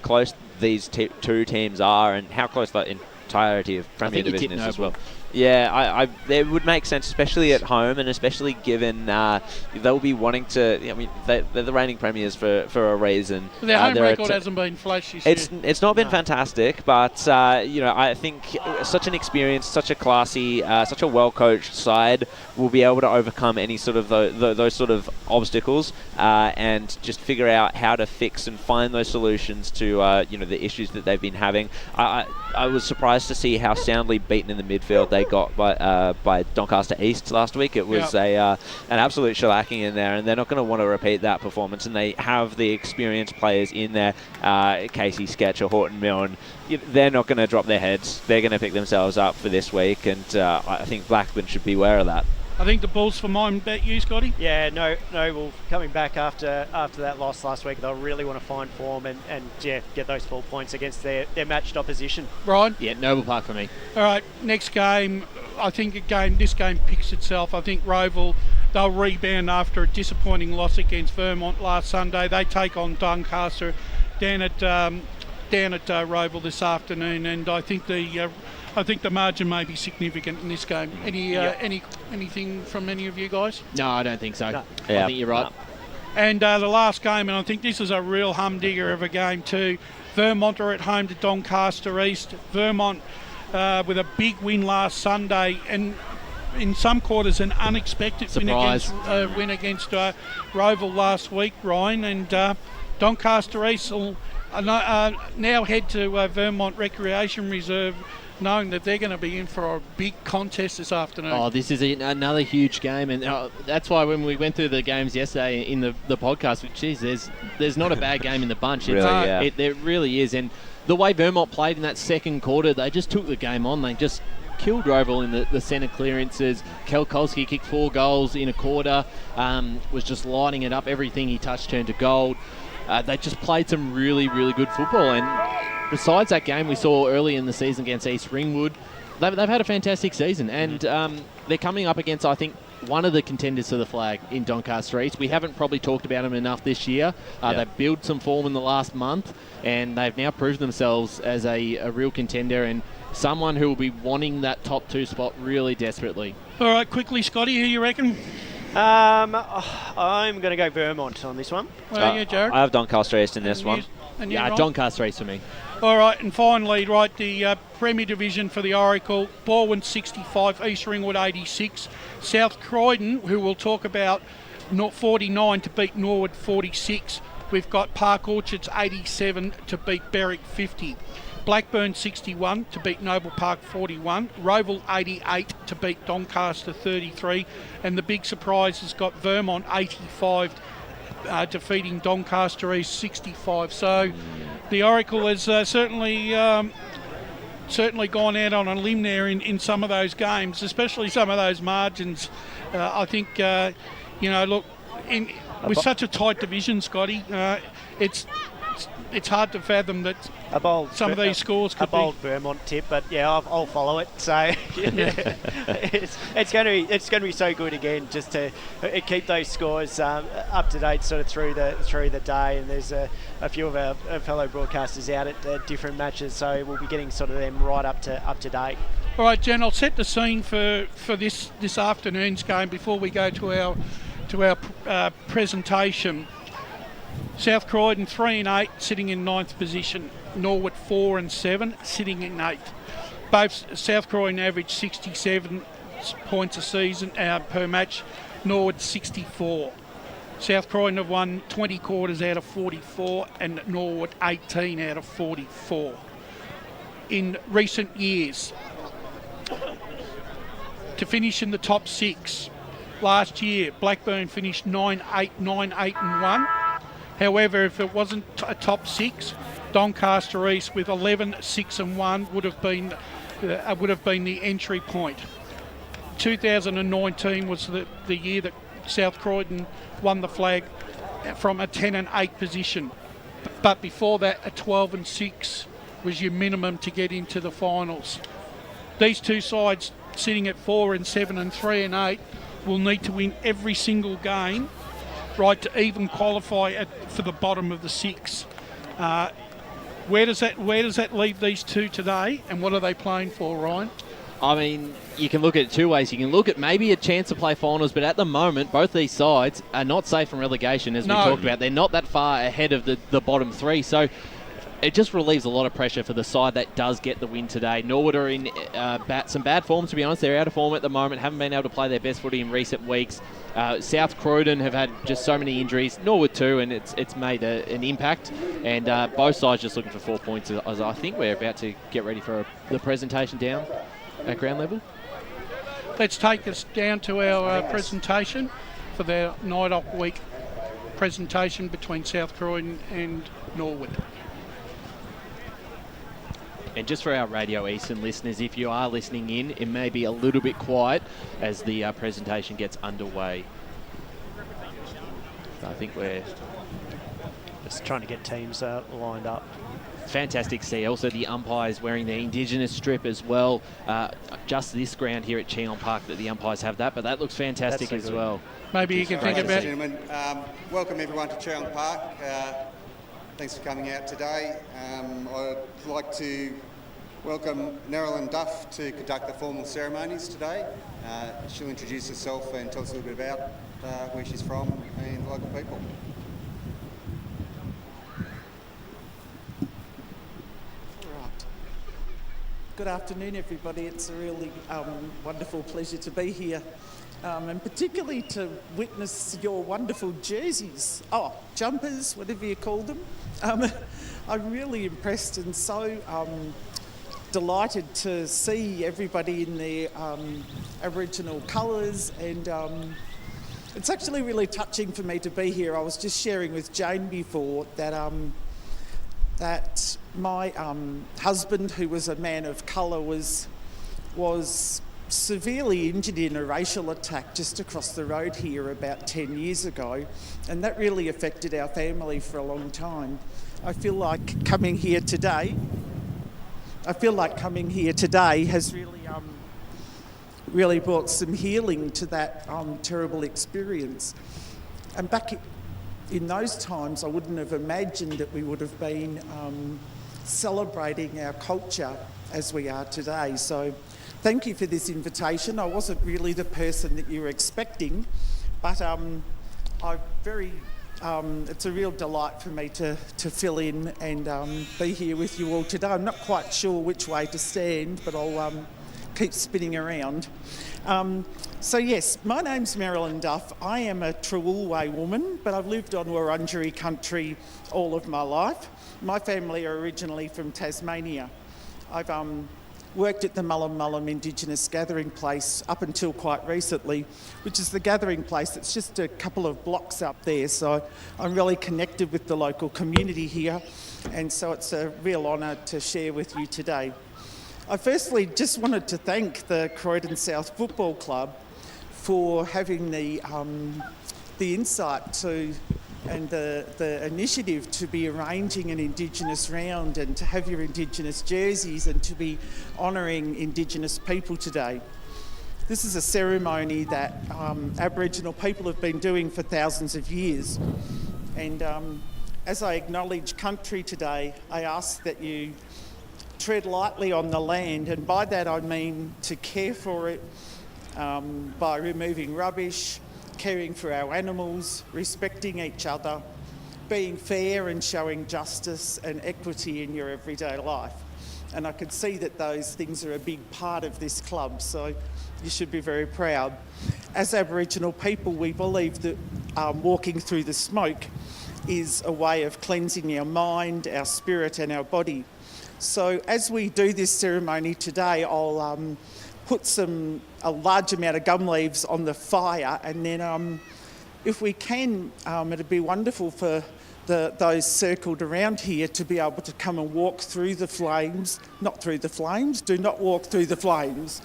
close these two teams are, and how close the entirety of Premier Division is as well. Yeah, it would make sense, especially at home, and especially given they'll be wanting to. I mean, they're the reigning premiers for a reason. Their home record hasn't been flashy. It's not been fantastic, but I think such an experienced, such a classy, such a well-coached side will be able to overcome any sort of those sort of obstacles and just figure out how to fix and find those solutions to the issues that they've been having. I was surprised to see how soundly beaten in the midfield they got by Doncaster East last week. It was an absolute shellacking in there, and they're not going to want to repeat that performance. And they have the experienced players in there, Casey Sketcher, Horton Milne. They're not going to drop their heads. They're going to pick themselves up for this week, and I think Blackburn should be aware of that. I think the Bulls for mine. Bet you, Scotty? Yeah, no. Well, coming back after that loss last week, they'll really want to find form and get those 4 points against their matched opposition. Brian? Yeah, Noble Park for me. All right, next game. I think this game picks itself. I think Roval, they'll rebound after a disappointing loss against Vermont last Sunday. They take on Doncaster down at Roval this afternoon, and I think the margin may be significant in this game. Anything from any of you guys? No, I don't think so. No. I think you're right. And the last game, and I think this is a real humdinger of a game too. Vermont are at home to Doncaster East. Vermont with a big win last Sunday, and in some quarters an unexpected win against Roval last week, Ryan. And Doncaster East will now head to Vermont Recreation Reserve, knowing that they're going to be in for a big contest this afternoon. Oh, this is another huge game, and that's why when we went through the games yesterday in the podcast, geez, there's not a bad game in the bunch. There really is, and the way Vermont played in that second quarter, they just took the game on. They just killed Roval in the centre clearances. Kelkolski kicked 4 goals in a quarter, was just lighting it up. Everything he touched turned to gold. They just played some really, really good football, and besides that game we saw early in the season against East Ringwood, they've had a fantastic season, and they're coming up against, I think, one of the contenders to the flag in Doncaster East. We haven't probably talked about them enough this year. They've built some form in the last month, and they've now proved themselves as a real contender and someone who will be wanting that top 2 spot really desperately. All right, quickly, Scotty, who you reckon? I'm going to go Vermont on this one. Well, yeah, Jared. I have Doncaster East in this one. And you, Yeah, Ron? Doncaster East for me. All right, and finally, the Premier Division for the Oracle, Balwyn 65, East Ringwood 86. South Croydon, who we'll talk about, 49 to beat Norwood 46. We've got Park Orchards 87 to beat Berwick 50. Blackburn 61 to beat Noble Park 41. Roval 88 to beat Doncaster 33. And the big surprise has got Vermont 85 defeating Doncaster East 65. So the Oracle has certainly gone out on a limb there in some of those games, especially some of those margins. I think, look, with such a tight division, Scotty, it's hard to fathom that some of these scores could be. A bold Vermont tip, but yeah, I'll follow it. So it's going to be so good again, just to keep those scores up to date sort of through the day. And there's a few of our fellow broadcasters out at different matches, so we'll be getting sort of them right up to date. All right, Jen, I'll set the scene for this afternoon's game before we go to our presentation. South Croydon 3-8, sitting in 9th position. Norwood 4-7, sitting in 8th. Both South Croydon average 67 points a season per match. Norwood 64. South Croydon have won 20 quarters out of 44, and Norwood 18 out of 44. In recent years, to finish in the top 6, last year Blackburn finished 9-8, 9-8-1. However, if it wasn't a top 6, Doncaster East with 11-6-1 would have been the entry point. 2019 was the year that South Croydon won the flag from a 10-8 position, but before that, a 12-6 was your minimum to get into the finals. These two sides sitting at 4-7 and 3-8 will need to win every single game, right, to even qualify for the bottom of the 6. Where does that leave these two today, and what are they playing for, Ryan? I mean, you can look at it 2 ways. You can look at maybe a chance to play finals, but at the moment, both these sides are not safe from relegation, as we talked about. They're not that far ahead of the bottom 3, so it just relieves a lot of pressure for the side that does get the win today. Norwood are in some bad form, to be honest. They're out of form at the moment, haven't been able to play their best footy in recent weeks. South Croydon have had just so many injuries. Norwood too, and it's made an impact. And both sides just looking for 4 points, as I think we're about to get ready for the presentation down at ground level. Let's take us down to our presentation for the NAIDOC week presentation between South Croydon and Norwood. And just for our Radio Eastern listeners, if you are listening in, it may be a little bit quiet as the presentation gets underway. So I think we're just trying to get teams lined up. Fantastic to see. Also, the umpires wearing their Indigenous strip as well. Just this ground here at Cheon Park that the umpires have that, but that looks fantastic as well. Maybe you can think about... Gentlemen, welcome everyone to Cheon Park. Thanks for coming out today. I'd like to welcome Nerylyn Duff to conduct the formal ceremonies today. She'll introduce herself and tell us a little bit about where she's from and the local people. Good afternoon, everybody. It's a really wonderful pleasure to be here, and particularly to witness your wonderful jerseys. Jumpers, whatever you call them. I'm really impressed and so delighted to see everybody in their Aboriginal colours, and it's actually really touching for me to be here. I was just sharing with Jane before that my husband, who was a man of colour, was severely injured in a racial attack just across the road here about 10 years ago, and that really affected our family for a long time. I feel like coming here today has really brought some healing to that terrible experience. And back in those times, I wouldn't have imagined that we would have been celebrating our culture as we are today. So thank you for this invitation. I wasn't really the person that you were expecting, but it's a real delight for me to fill in and be here with you all today. I'm not quite sure which way to stand, but I'll keep spinning around. So yes, my name's Nerylyn Duff. I am a Trawulway woman, but I've lived on Wurundjeri country all of my life. My family are originally from Tasmania. I've worked at the Mullumbulum Indigenous Gathering Place up until quite recently, which is the gathering place that's just a couple of blocks up there. So I'm really connected with the local community here, and so it's a real honour to share with you today. I firstly just wanted to thank the Croydon South Football Club for having the insight to and the initiative to be arranging an Indigenous round and to have your Indigenous jerseys and to be honouring Indigenous people today. This is a ceremony that Aboriginal people have been doing for thousands of years. And as I acknowledge country today, I ask that you tread lightly on the land, and by that I mean to care for it by removing rubbish, caring for our animals, respecting each other, being fair and showing justice and equity in your everyday life. And I can see that those things are a big part of this club, so you should be very proud. As Aboriginal people, we believe that walking through the smoke is a way of cleansing our mind, our spirit and our body. So as we do this ceremony today, I'll put a large amount of gum leaves on the fire, and then if we can, it'd be wonderful for those circled around here to be able to come and walk through the flames, not through the flames, do not walk through the flames,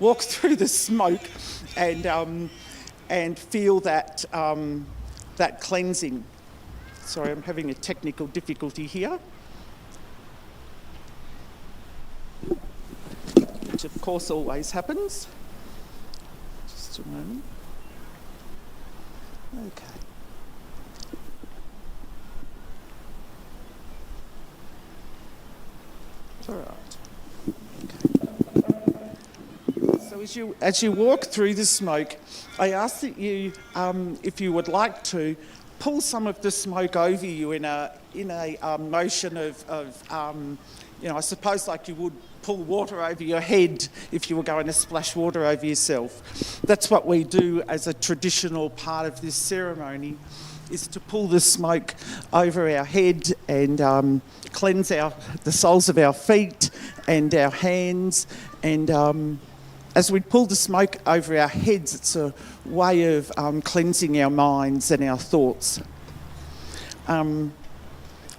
walk through the smoke and feel that cleansing. Sorry, I'm having a technical difficulty here. Which of course always happens. Just a moment. Okay. All right. Okay. So as you walk through the smoke, I ask that you, if you would like to, pull some of the smoke over you in a motion of I suppose like you would pull water over your head if you were going to splash water over yourself. That's what we do as a traditional part of this ceremony, is to pull the smoke over our head and cleanse the soles of our feet and our hands. And as we pull the smoke over our heads, it's a way of cleansing our minds and our thoughts.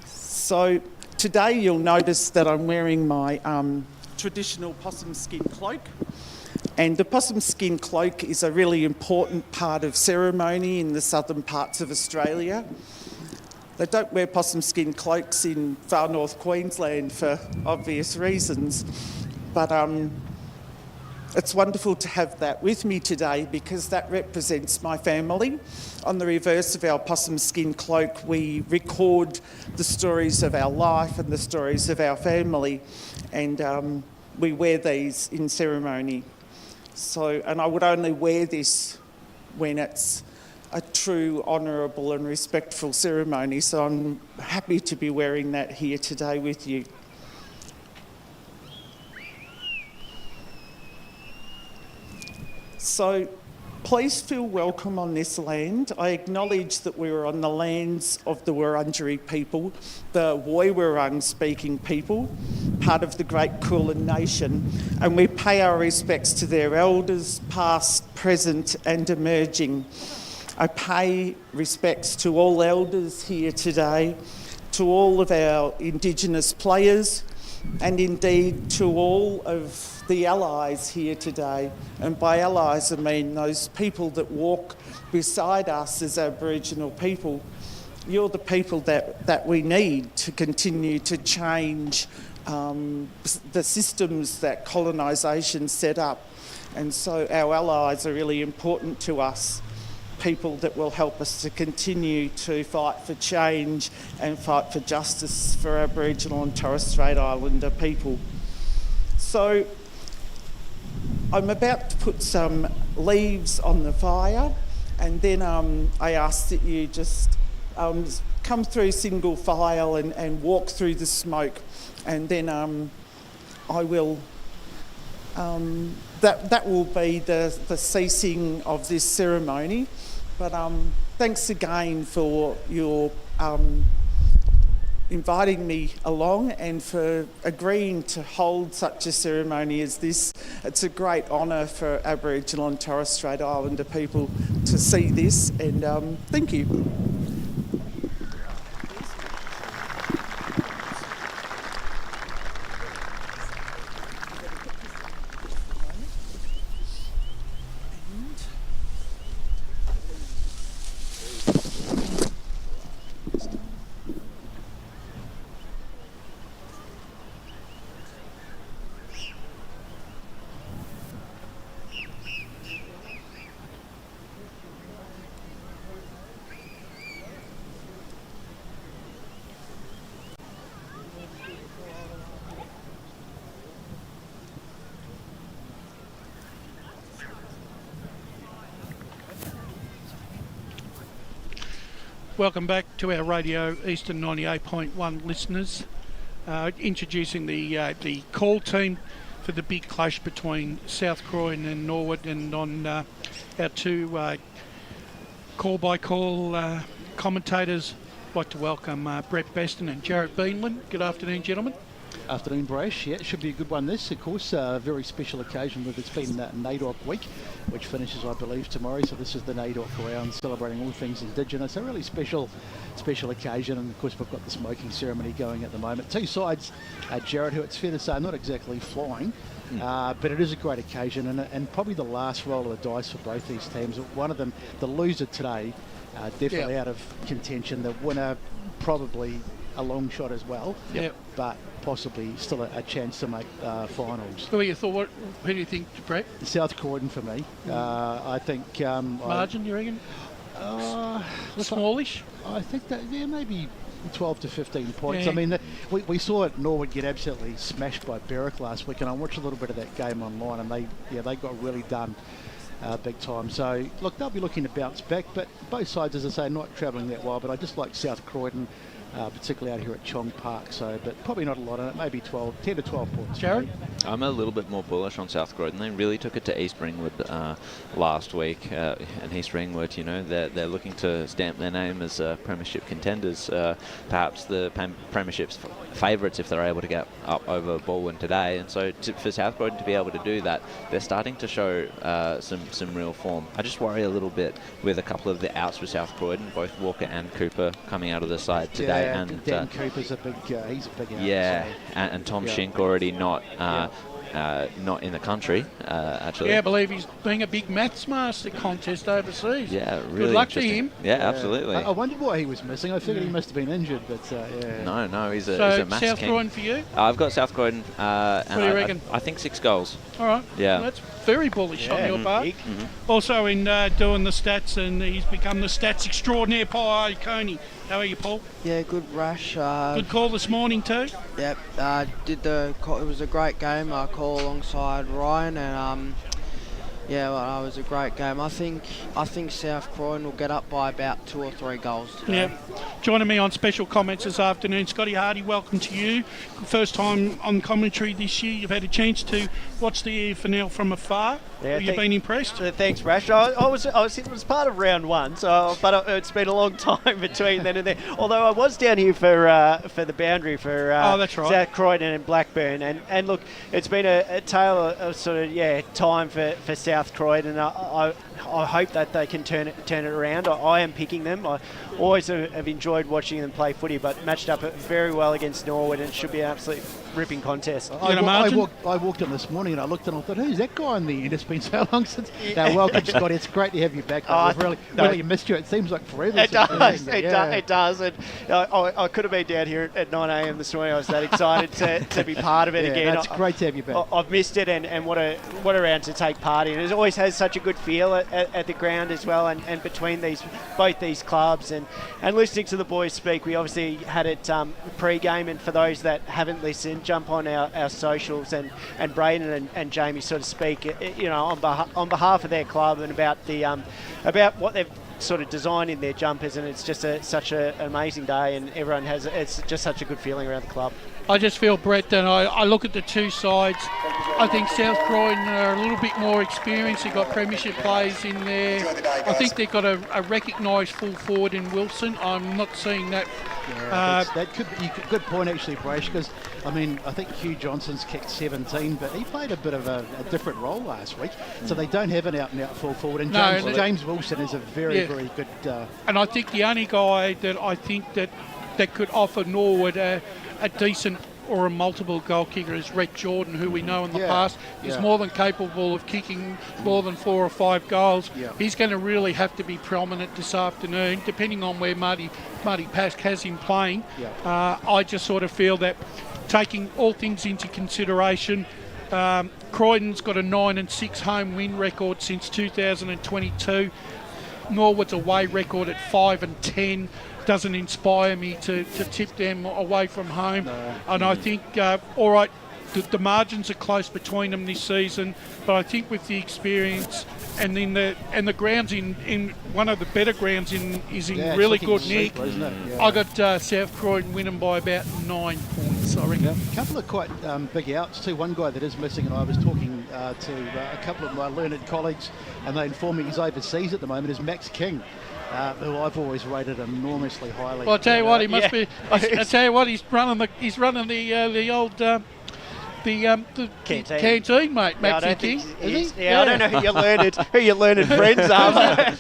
So Today you'll notice that I'm wearing my traditional possum skin cloak. And the possum skin cloak is a really important part of ceremony in the southern parts of Australia. They don't wear possum skin cloaks in far north Queensland for obvious reasons, but it's wonderful to have that with me today because that represents my family. On the reverse of our possum skin cloak, we record the stories of our life and the stories of our family, and we wear these in ceremony. And I would only wear this when it's a true, honourable and respectful ceremony, so I'm happy to be wearing that here today with you. So please feel welcome on this land. I acknowledge that we are on the lands of the Wurundjeri people, the Woiwurrung speaking people, part of the Great Kulin Nation, and we pay our respects to their elders, past, present and emerging. I pay respects to all elders here today, to all of our Indigenous players, and indeed to all of the allies here today. And by allies I mean those people that walk beside us as Aboriginal people. You're the people that we need to continue to change the systems that colonisation set up. And so our allies are really important to us, people that will help us to continue to fight for change and fight for justice for Aboriginal and Torres Strait Islander people. So I'm about to put some leaves on the fire, and then I ask that you just come through single file and walk through the smoke, and then I will that will be the ceasing of this ceremony. But thanks again for your inviting me along and for agreeing to hold such a ceremony as this. It's a great honour for Aboriginal and Torres Strait Islander people to see this, and thank you. Welcome back to our radio Eastern 98.1 listeners. Introducing the call team for the big clash between South Croydon and Norwood, and on our two call-by-call commentators, I'd like to welcome Brett Beston and Jarrett Beanland. Good afternoon, gentlemen. Afternoon, Brash. Yeah, it should be a good one this. Of course, a very special occasion with it's been NAIDOC week, which finishes, I believe, tomorrow. So this is the NAIDOC round, celebrating all things Indigenous. A really special occasion. And of course, we've got the smoking ceremony going at the moment. Two sides, Jarrett, who it's fair to say are not exactly flying, but it is a great occasion, and probably the last roll of the dice for both these teams. One of them, the loser today, definitely out of contention. The winner, probably a long shot as well, but possibly still a chance to make finals. Who you thought? Who do you think, Brett? South Croydon for me. I think margin. You reckon? Smallish. I think that maybe 12 to 15 points. Yeah. I mean, we saw Norwood get absolutely smashed by Berwick last week, and I watched a little bit of that game online, and they got really done. Big time. So, look, they'll be looking to bounce back, but both sides, as I say, not travelling that well, but I just like South Croydon, particularly out here at Chong Park, but probably not a lot in it, maybe 10 to 12 points. Jared? I'm a little bit more bullish on South Croydon. They really took it to East Ringwood last week, and East Ringwood, they're looking to stamp their name as premiership contenders, perhaps the premiership's favourites if they're able to get up over Baldwin today. And so for South Croydon to be able to do that, they're starting to show some real form. I just worry a little bit with a couple of the outs for South Croydon, both Walker and Cooper coming out of the side today. and Dan Cooper's a big, he's a big out. yeah, So. and Tom Schenk already not in the country, actually. Yeah, I believe he's being a big maths master contest overseas. Yeah, really Good luck to interesting. him. Yeah, absolutely. I wondered why he was missing. I figured he must have been injured, but yeah. No, he's a maths South king. Croydon for you? I've got South Croydon, and What do you reckon? I think 6 goals. All right. Yeah. Well, that's very bullish on your part. Also in doing the stats, and he's become the stats extraordinaire, Paul Coney. How are you, Paul? Yeah, good rush. Good call this morning too. Yep. It was a great game. I call alongside Ryan, and it was a great game. I think South Croydon will get up by about 2 or 3 goals today. Yeah. Joining me on special comments this afternoon, Scotty Hardy, welcome to you. First time on commentary this year. You've had a chance to watch the EFNL from afar. Yeah, Have you been impressed? Thanks, Rash. It was part of round 1, but it's been a long time between then and there. Although I was down here for the boundary for that's right. South Croydon and Blackburn, and look, it's been a tale of sort of time for South Croydon. I hope that they can turn it around. I am picking them. I always have enjoyed watching them play footy, but matched up very well against Norwood, and it should be an absolute ripping contest. I walked in this morning and I looked and I thought, who's that guy on the end? It's been so long since. No, welcome, Scotty. It's great to have you back. We've really missed you. It seems like forever. It does. And I could have been down here at 9 a.m. this morning. I was that excited to be part of it again. It's great to have you back. I've missed it, and what a round to take part in. It always has such a good feel at the ground as well, and between both these clubs. And listening to the boys speak, we obviously had it pre-game, and for those that haven't listened, jump on our socials and Braden and Jamie sort of speak, on behalf of their club and about about what they've sort of designed in their jumpers, and it's just such an amazing day, and everyone it's just such a good feeling around the club. I just feel, Brett, that I look at the two sides. I think South Croydon are a little bit more experienced. They've got premiership players in there. I think they've got a recognised full forward in Wilson. I'm not seeing that. That could be a good point, actually, Brash, because, I think Hugh Johnson's kicked 17, but he played a bit of a different role last week. So they don't have an out-and-out full forward. And James Wilson is a very good... And I think the only guy that I think that could offer Norwood a decent or a multiple goal kicker is Rhett Jordan, who we know in the past is more than capable of kicking more than 4 or 5 goals. He's going to really have to be prominent this afternoon, depending on where Marty Pask has him playing. I just sort of feel that, taking all things into consideration, Croydon's got a 9-6 home win record since 2022. Norwood's away record at 5-10. Doesn't inspire me to tip them away from home. And I think, all right, the margins are close between them this season, but I think with the experience and the grounds in one of the better grounds is in really good nick. I got South Croydon winning by about 9 points, I reckon. A couple of quite big outs too. One guy that is missing, and I was talking to a couple of my learned colleagues, and they informed me he's overseas at the moment, is Max King. Who I've always rated enormously highly. Well, I tell you what, he must be. I tell you what, he's running the old canteen, mate. Max King. I don't know who your learned friends are.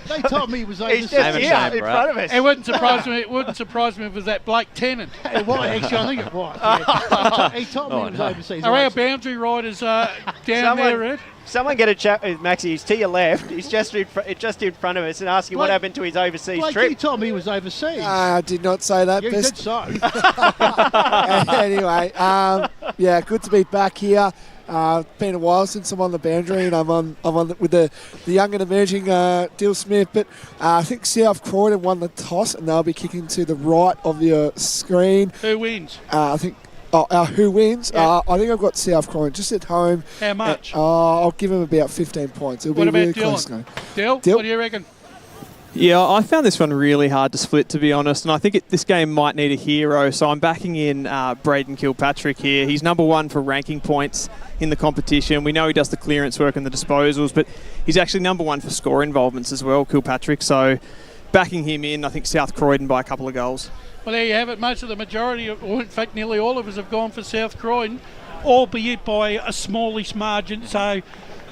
They told me he was overseas. He's just here in front of us. It wouldn't surprise me. It wouldn't surprise me if it was that Blake Tennant. It was, actually, I think it was. Yeah. He told me he was overseas. Are our boundary riders down there, Ed? Someone get a chat with Maxie. He's to your left. He's just in front of us and asking what happened to his overseas trip. You told me he was overseas. I did not say that. You did so. Anyway, good to be back here. Been a while since I'm on the boundary, and I'm on with the young and emerging Dill Smith. But I think South Croydon won the toss, and they'll be kicking to the right of your screen. Who wins? I think. Who wins? I think I've got South Croydon just at home. How much? I'll give him about 15 points. It'll be really close. Dill, what do you reckon? Yeah, I found this one really hard to split, to be honest, and I think this game might need a hero, so I'm backing in Braden Kilpatrick here. He's number 1 for ranking points in the competition. We know he does the clearance work and the disposals, but he's actually number 1 for score involvements as well, Kilpatrick, so backing him in, I think South Croydon by a couple of goals. Well, there you have it. Most of the majority, or in fact nearly all of us, have gone for South Croydon, albeit by a smallish margin. So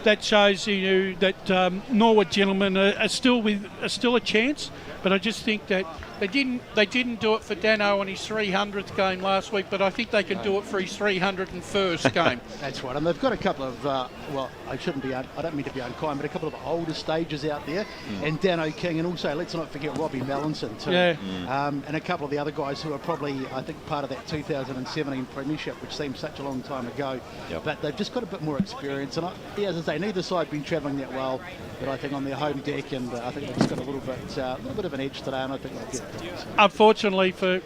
that shows you that Norwood gentlemen are still a chance. But I just think that they didn't do it for Dano on his 300th game last week, but I think they can do it for his 301st game. That's right, and they've got a couple of I don't mean to be unkind, but a couple of older stages out there, and Dano King, and also let's not forget Robbie Mallinson too, and a couple of the other guys who are probably, I think, part of that 2017 premiership, which seems such a long time ago. But they've just got a bit more experience, and as I say, neither side been travelling that well, but I think on their home deck, and I think they've just got a little bit of an edge today, and I think they'll get it. Unfortunately for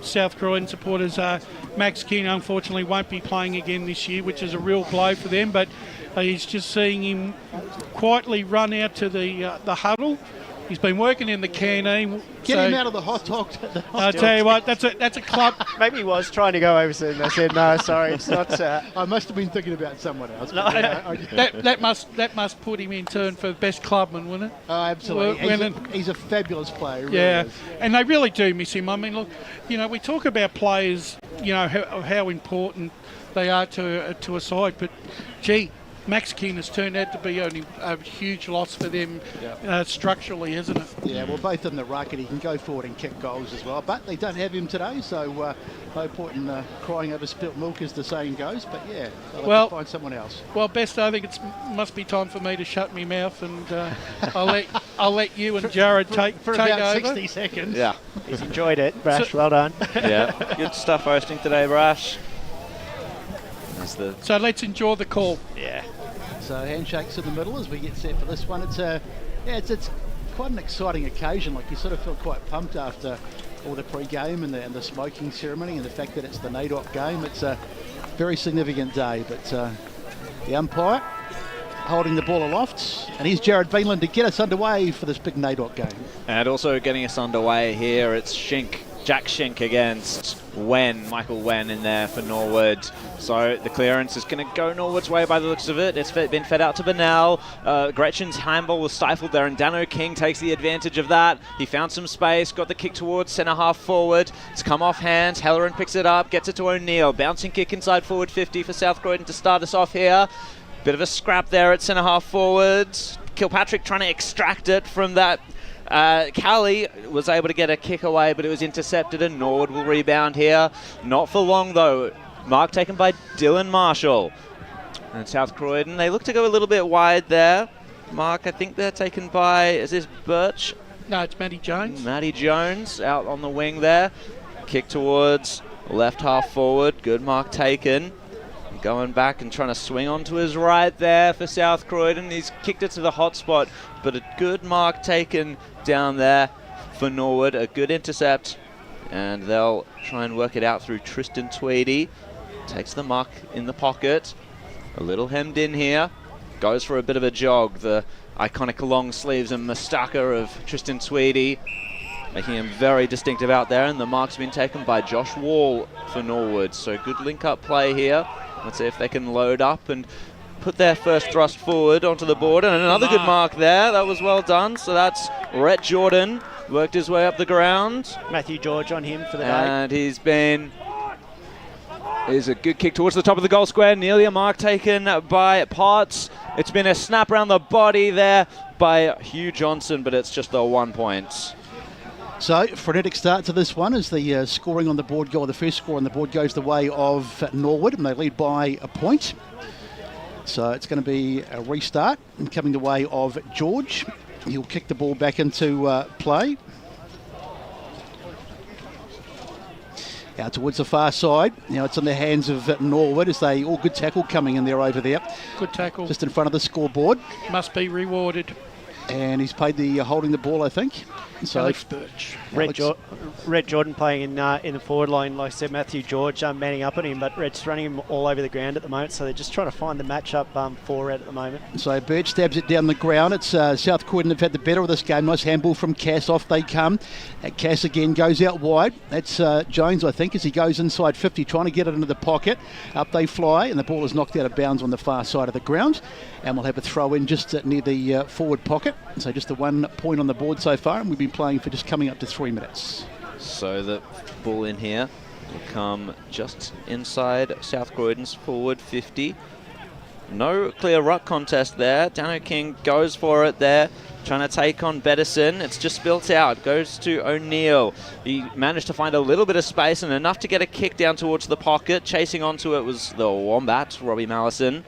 South Croydon supporters, Max King unfortunately won't be playing again this year, which is a real blow for them. But he's just seeing him quietly run out to the huddle. He's been working in the canteen. Get him out of the hot dog. I'll tell you what, that's a club. Maybe he was trying to go over soon. I said, no, sorry, it's not. I must have been thinking about someone else. No, that must put him in turn for best clubman, wouldn't it? Oh, absolutely. He's a fabulous player. Really is. And they really do miss him. I mean, look, we talk about players, how important they are to a side, but gee, Max King has turned out to be only a huge loss for them structurally, isn't it? Yeah, well, both in the ruck, and he can go forward and kick goals as well. But they don't have him today, so no point in crying over spilt milk, as the saying goes. But yeah, they'll have to find someone else. Well, Best, I think it must be time for me to shut my mouth, and I'll let you and Jared take about over. 60 seconds. Yeah, he's enjoyed it, Brash. Well done. Yeah, good stuff hosting today, Brash. So let's enjoy the call. Yeah. So handshakes in the middle as we get set for this one. It's quite an exciting occasion. Like, you sort of feel quite pumped after all the pre-game and the smoking ceremony, and the fact that it's the NAIDOC game. It's a very significant day. But the umpire holding the ball aloft, and here's Jared Beanland to get us underway for this big NAIDOC game. And also getting us underway here, it's Jack Schenk against Michael Wen in there for Norwood. So the clearance is going to go Norwood's way by the looks of it. It's been fed out to Bernal. Gretchen's handball was stifled there, and Dano King takes the advantage of that. He found some space, got the kick towards centre half forward. It's come off hands. Halloran picks it up, gets it to O'Neill. Bouncing kick inside forward 50 for South Croydon to start us off here. Bit of a scrap there at centre half forward. Kilpatrick trying to extract it from that. Callie was able to get a kick away, but it was intercepted, and Norwood will rebound here. Not for long, though. Mark taken by Dylan Marshall. And South Croydon, they look to go a little bit wide there. Mark, I think they're taken by, is this Birch? No, it's Matty Jones. Matty Jones out on the wing there. Kick towards left half forward. Good mark taken. Going back and trying to swing onto his right there for South Croydon. He's kicked it to the hot spot, but a good mark taken down there for Norwood. A good intercept, and they'll try and work it out through Tristan Tweedy. Takes the mark in the pocket. A little hemmed in here. Goes for a bit of a jog. The iconic long sleeves and moustache of Tristan Tweedy, making him very distinctive out there, and the mark's been taken by Josh Wall for Norwood. So good link-up play here. Let's see if they can load up and put their first thrust forward onto the board. And another good mark there. That was well done. So that's Rhett Jordan. Worked his way up the ground. Matthew George on him for the day. And he's a good kick towards the top of the goal square. Nearly a mark taken by Potts. It's been a snap around the body there by Hugh Johnson, but it's just the 1 point. So, frenetic start to this one as the scoring on the board the first score on the board goes the way of Norwood, and they lead by a point. So it's going to be a restart, and coming the way of George. He'll kick the ball back into play. Out towards the far side. Now it's in the hands of Norwood as good tackle coming in there over there. Good tackle. Just in front of the scoreboard. Must be rewarded. And he's paid the holding the ball, I think. So Alex Birch. Rhett Jordan playing in the forward line, like I said, Matthew George manning up on him, but Rhett's running him all over the ground at the moment, so they're just trying to find the matchup for Rhett at the moment. So Birch stabs it down the ground. It's South Croydon have had the better of this game. Nice handball from Cass. Off they come. Cass again goes out wide. That's Jones, I think, as he goes inside 50, trying to get it into the pocket. Up they fly, and the ball is knocked out of bounds on the far side of the ground. And we'll have a throw in just near the forward pocket. So just the 1 point on the board so far, and we've been playing for just coming up to 3 minutes. So the ball in here will come just inside South Croydon's forward 50. No clear ruck contest there. Dano King goes for it there, trying to take on Bettison. It's just built out. Goes to O'Neill. He managed to find a little bit of space and enough to get a kick down towards the pocket. Chasing onto it was the Wombat, Robbie Mallison.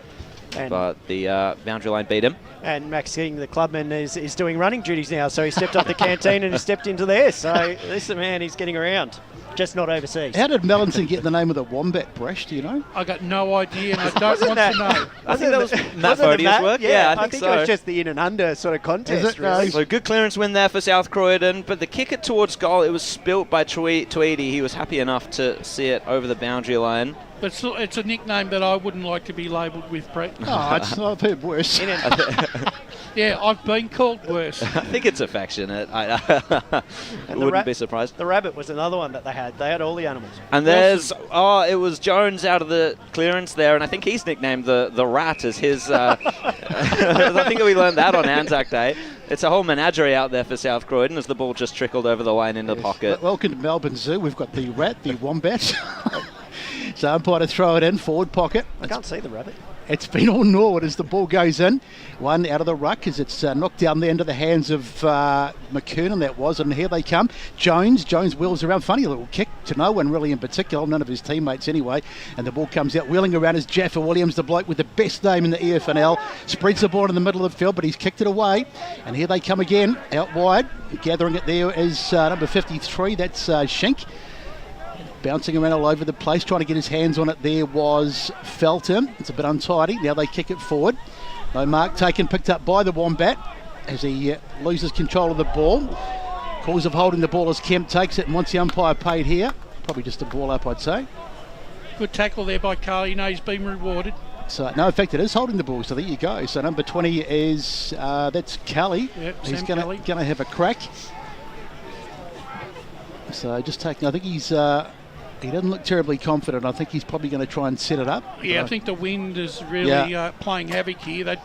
But the boundary line beat him. And Max King, the clubman, is doing running duties now. So he stepped off the canteen and he stepped into there. So this man, he's getting around, just not overseas. How did Mellinson get the name of the Wombat, Bresh? Do you know? I got no idea, and I don't want to know. I think that was Matt Fodia's work. Yeah, I think so. It was just the in and under sort of contest. Really. So good clearance win there for South Croydon, but the kick it towards goal, it was spilt by Tweedy. He was happy enough to see it over the boundary line. But it's a nickname that I wouldn't like to be labelled with, Brett. Oh, it's not a bit worse. Yeah, I've been called worse. I think it's affectionate. I wouldn't be surprised. The rabbit was another one that they had. They had all the animals. And there's, it was Jones out of the clearance there, and I think he's nicknamed the Rat as his, I think we learned that on Anzac Day. It's a whole menagerie out there for South Croydon as the ball just trickled over the line into the pocket. Welcome to Melbourne Zoo. We've got the Rat, the Wombat. So umpire to throw it in, forward pocket. I can't see the rabbit. It's been all Norwood as the ball goes in. One out of the ruck as it's knocked down the end of the hands of McKernan, that was, and here they come. Jones wheels around. Funny little kick to no one really in particular, none of his teammates anyway. And the ball comes out wheeling around as Jaffa Williams, the bloke with the best name in the EFNL, spreads the ball in the middle of the field, but he's kicked it away. And here they come again, out wide. Gathering it there is number 53, that's Shink. Bouncing around all over the place, trying to get his hands on it there was Felton. It's a bit untidy. Now they kick it forward. No mark taken, picked up by the Wombat as he loses control of the ball. Cause of holding the ball as Kemp takes it, and once the umpire paid here, probably just a ball up, I'd say. Good tackle there by Carl. You know he's been rewarded. So, no, in fact, it is holding the ball, so there you go. So number 20 is, that's Kelly. Yep, he's going to have a crack. So just taking, I think he's... he doesn't look terribly confident. I think he's probably going to try and set it up. Yeah, I think the wind is really playing havoc here. That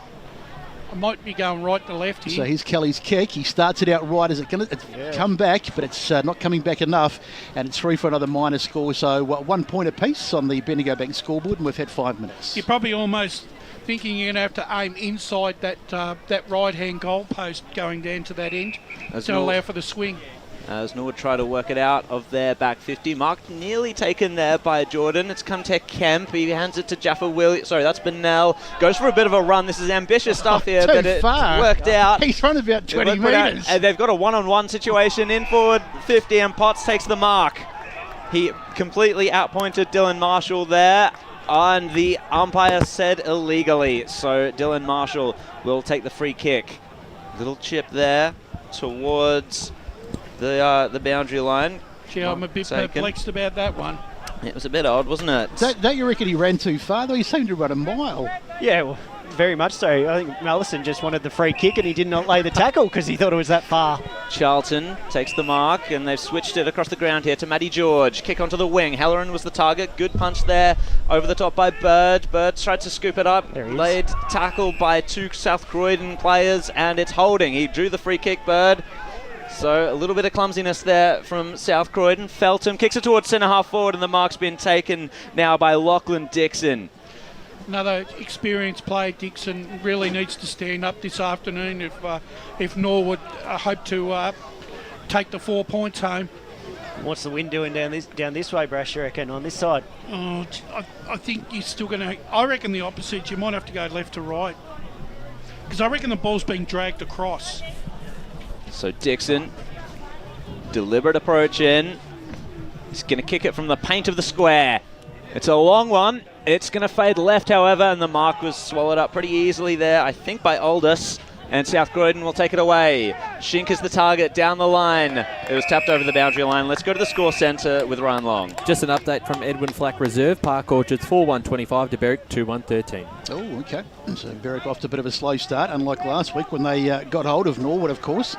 might be going right to left here. So here's Kelly's kick. He starts it out right. Is it going to come back? But it's not coming back enough. And it's free for another minor score. So 1 point apiece on the Bendigo Bank scoreboard. And we've had 5 minutes. You're probably almost thinking you're going to have to aim inside that right-hand goal post going down to that end to allow for the swing. As Norwood try to work it out of their back 50. Mark nearly taken there by Jordan. It's come to Kemp. He hands it to Jaffa Williams. Sorry, that's Bennell. Goes for a bit of a run. This is ambitious stuff here, but it worked out. He's run about 20 metres. And they've got a one-on-one situation in forward 50, and Potts takes the mark. He completely outpointed Dylan Marshall there, and the umpire said illegally. So Dylan Marshall will take the free kick. Little chip there towards the boundary line. Gee, I'm a bit perplexed about that one. It was a bit odd, wasn't it? Don't you reckon he ran too far, though? He seemed to run a mile. Yeah, well, very much so. I think Mallison just wanted the free kick and he did not lay the tackle because he thought it was that far. Charlton takes the mark, and they've switched it across the ground here to Matty George. Kick onto the wing. Halloran was the target. Good punch there over the top by Bird. Bird tried to scoop it up. Laid tackle by 2 South Croydon players, and it's holding. He drew the free kick, Bird. So a little bit of clumsiness there from South Croydon. Feltham kicks it towards centre half forward, and the mark's been taken now by Lachlan Dixon. Another experienced player, Dixon, really needs to stand up this afternoon if Norwood hope to take the 4 points home. What's the wind doing down this way, Brash, you reckon, on this side? Oh, I think you're still going to... I reckon the opposite. You might have to go left to right. Because I reckon the ball's being dragged across. So Dixon, deliberate approach in. He's going to kick it from the paint of the square. It's a long one. It's going to fade left, however, and the mark was swallowed up pretty easily there, I think, by Aldous. And South Croydon will take it away. Shink is the target down the line. It was tapped over the boundary line. Let's go to the score centre with Ryan Long. Just an update from Edwin Flack Reserve. Park Orchards 4-1-25 to Berwick 2-1-13. Oh, okay. So Berwick off to a bit of a slow start, unlike last week when they got hold of Norwood, of course.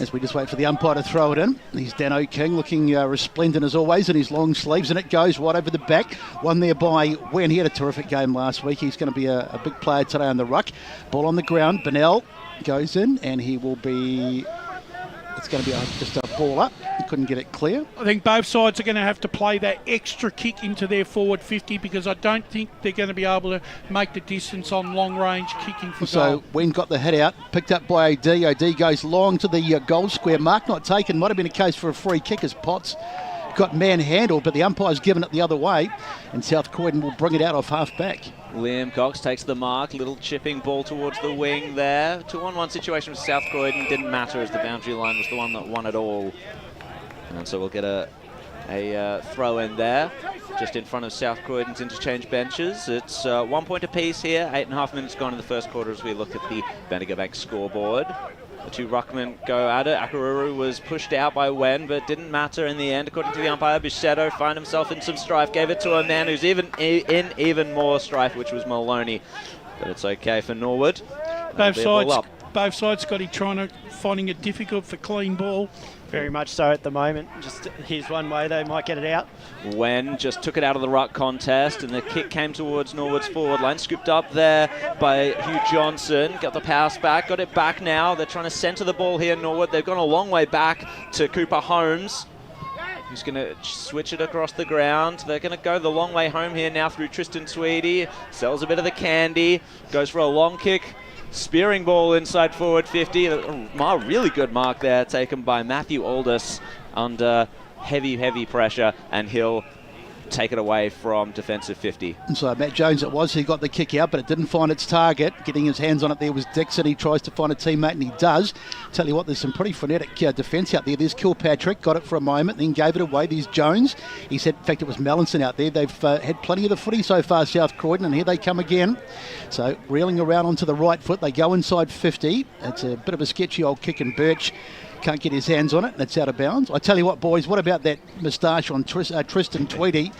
As we just wait for the umpire to throw it in. He's Dano King looking resplendent as always in his long sleeves, and it goes right over the back. One there by Wen. He had a terrific game last week. He's going to be a big player today on the ruck. Ball on the ground. Bennell goes in, and he will be... It's going to be just up ball up. He couldn't get it clear. I think both sides are going to have to play that extra kick into their forward 50 because I don't think they're going to be able to make the distance on long-range kicking for So goal. Wen got the head out, picked up by AD. AD goes long to the goal square. Mark not taken. Might have been a case for a free kick as Potts got manhandled, but the umpire's given it the other way, and South Croydon will bring it out off half-back. Liam Cox takes the mark, little chipping ball towards the wing there. 2-on-1 situation with South Croydon, didn't matter as the boundary line was the one that won it all. And so we'll get a throw in there, just in front of South Croydon's interchange benches. It's 1 point apiece here, 8.5 minutes gone in the first quarter as we look at the Bendigo Bank scoreboard. The two ruckmen go at it. Akaruru was pushed out by Wen, but didn't matter in the end. According to the umpire, Bichetti found himself in some strife, gave it to a man who's even more strife, which was Maloney. But it's okay for Norwood. Both sides, Scotty, finding it difficult for clean ball. Very much so at the moment. Just here's one way they might get it out. Wen just took it out of the ruck contest, and the kick came towards Norwood's forward line. Scooped up there by Hugh Johnson. Got the pass back, got it back now. They're trying to centre the ball here, Norwood. They've gone a long way back to Cooper Holmes, who's going to switch it across the ground. They're going to go the long way home here now through Tristan Tweedy. Sells a bit of the candy. Goes for a long kick. Spearing ball inside forward 50. Really good mark there taken by Matthew Aldous under heavy pressure, and he'll take it away from defensive 50. So Matt Jones it was, he got the kick out, but it didn't find its target. Getting his hands on it there was Dixon. He tries to find a teammate, and he does. Tell you what, there's some pretty frenetic defence out there. There's Kilpatrick, got it for a moment, then gave it away. There's Jones. He said, in fact, it was Mallinson out there. They've had plenty of the footy so far, South Croydon, and here they come again. So reeling around onto the right foot, they go inside 50. It's a bit of a sketchy old kick, and Birch can't get his hands on it, and it's out of bounds. I tell you what, boys, what about that moustache on Tristan Tweedy?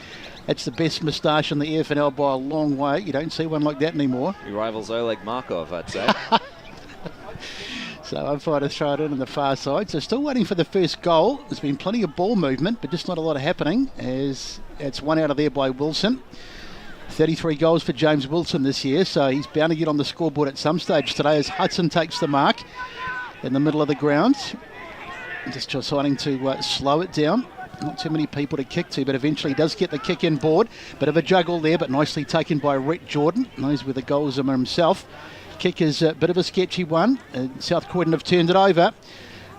That's the best moustache in the EFNL by a long way. You don't see one like that anymore. He rivals Oleg Markov, I'd say. So umpire to throw it in on the far side. So still waiting for the first goal. There's been plenty of ball movement, but just not a lot of happening, as it's one out of there by Wilson. 33 goals for James Wilson this year, so he's bound to get on the scoreboard at some stage today as Hudson takes the mark in the middle of the ground. Just deciding to slow it down. Not too many people to kick to, but eventually he does get the kick in board. Bit of a juggle there, but nicely taken by Rhett Jordan. Knows where the goals are himself. Kick is a bit of a sketchy one. South Croydon have turned it over.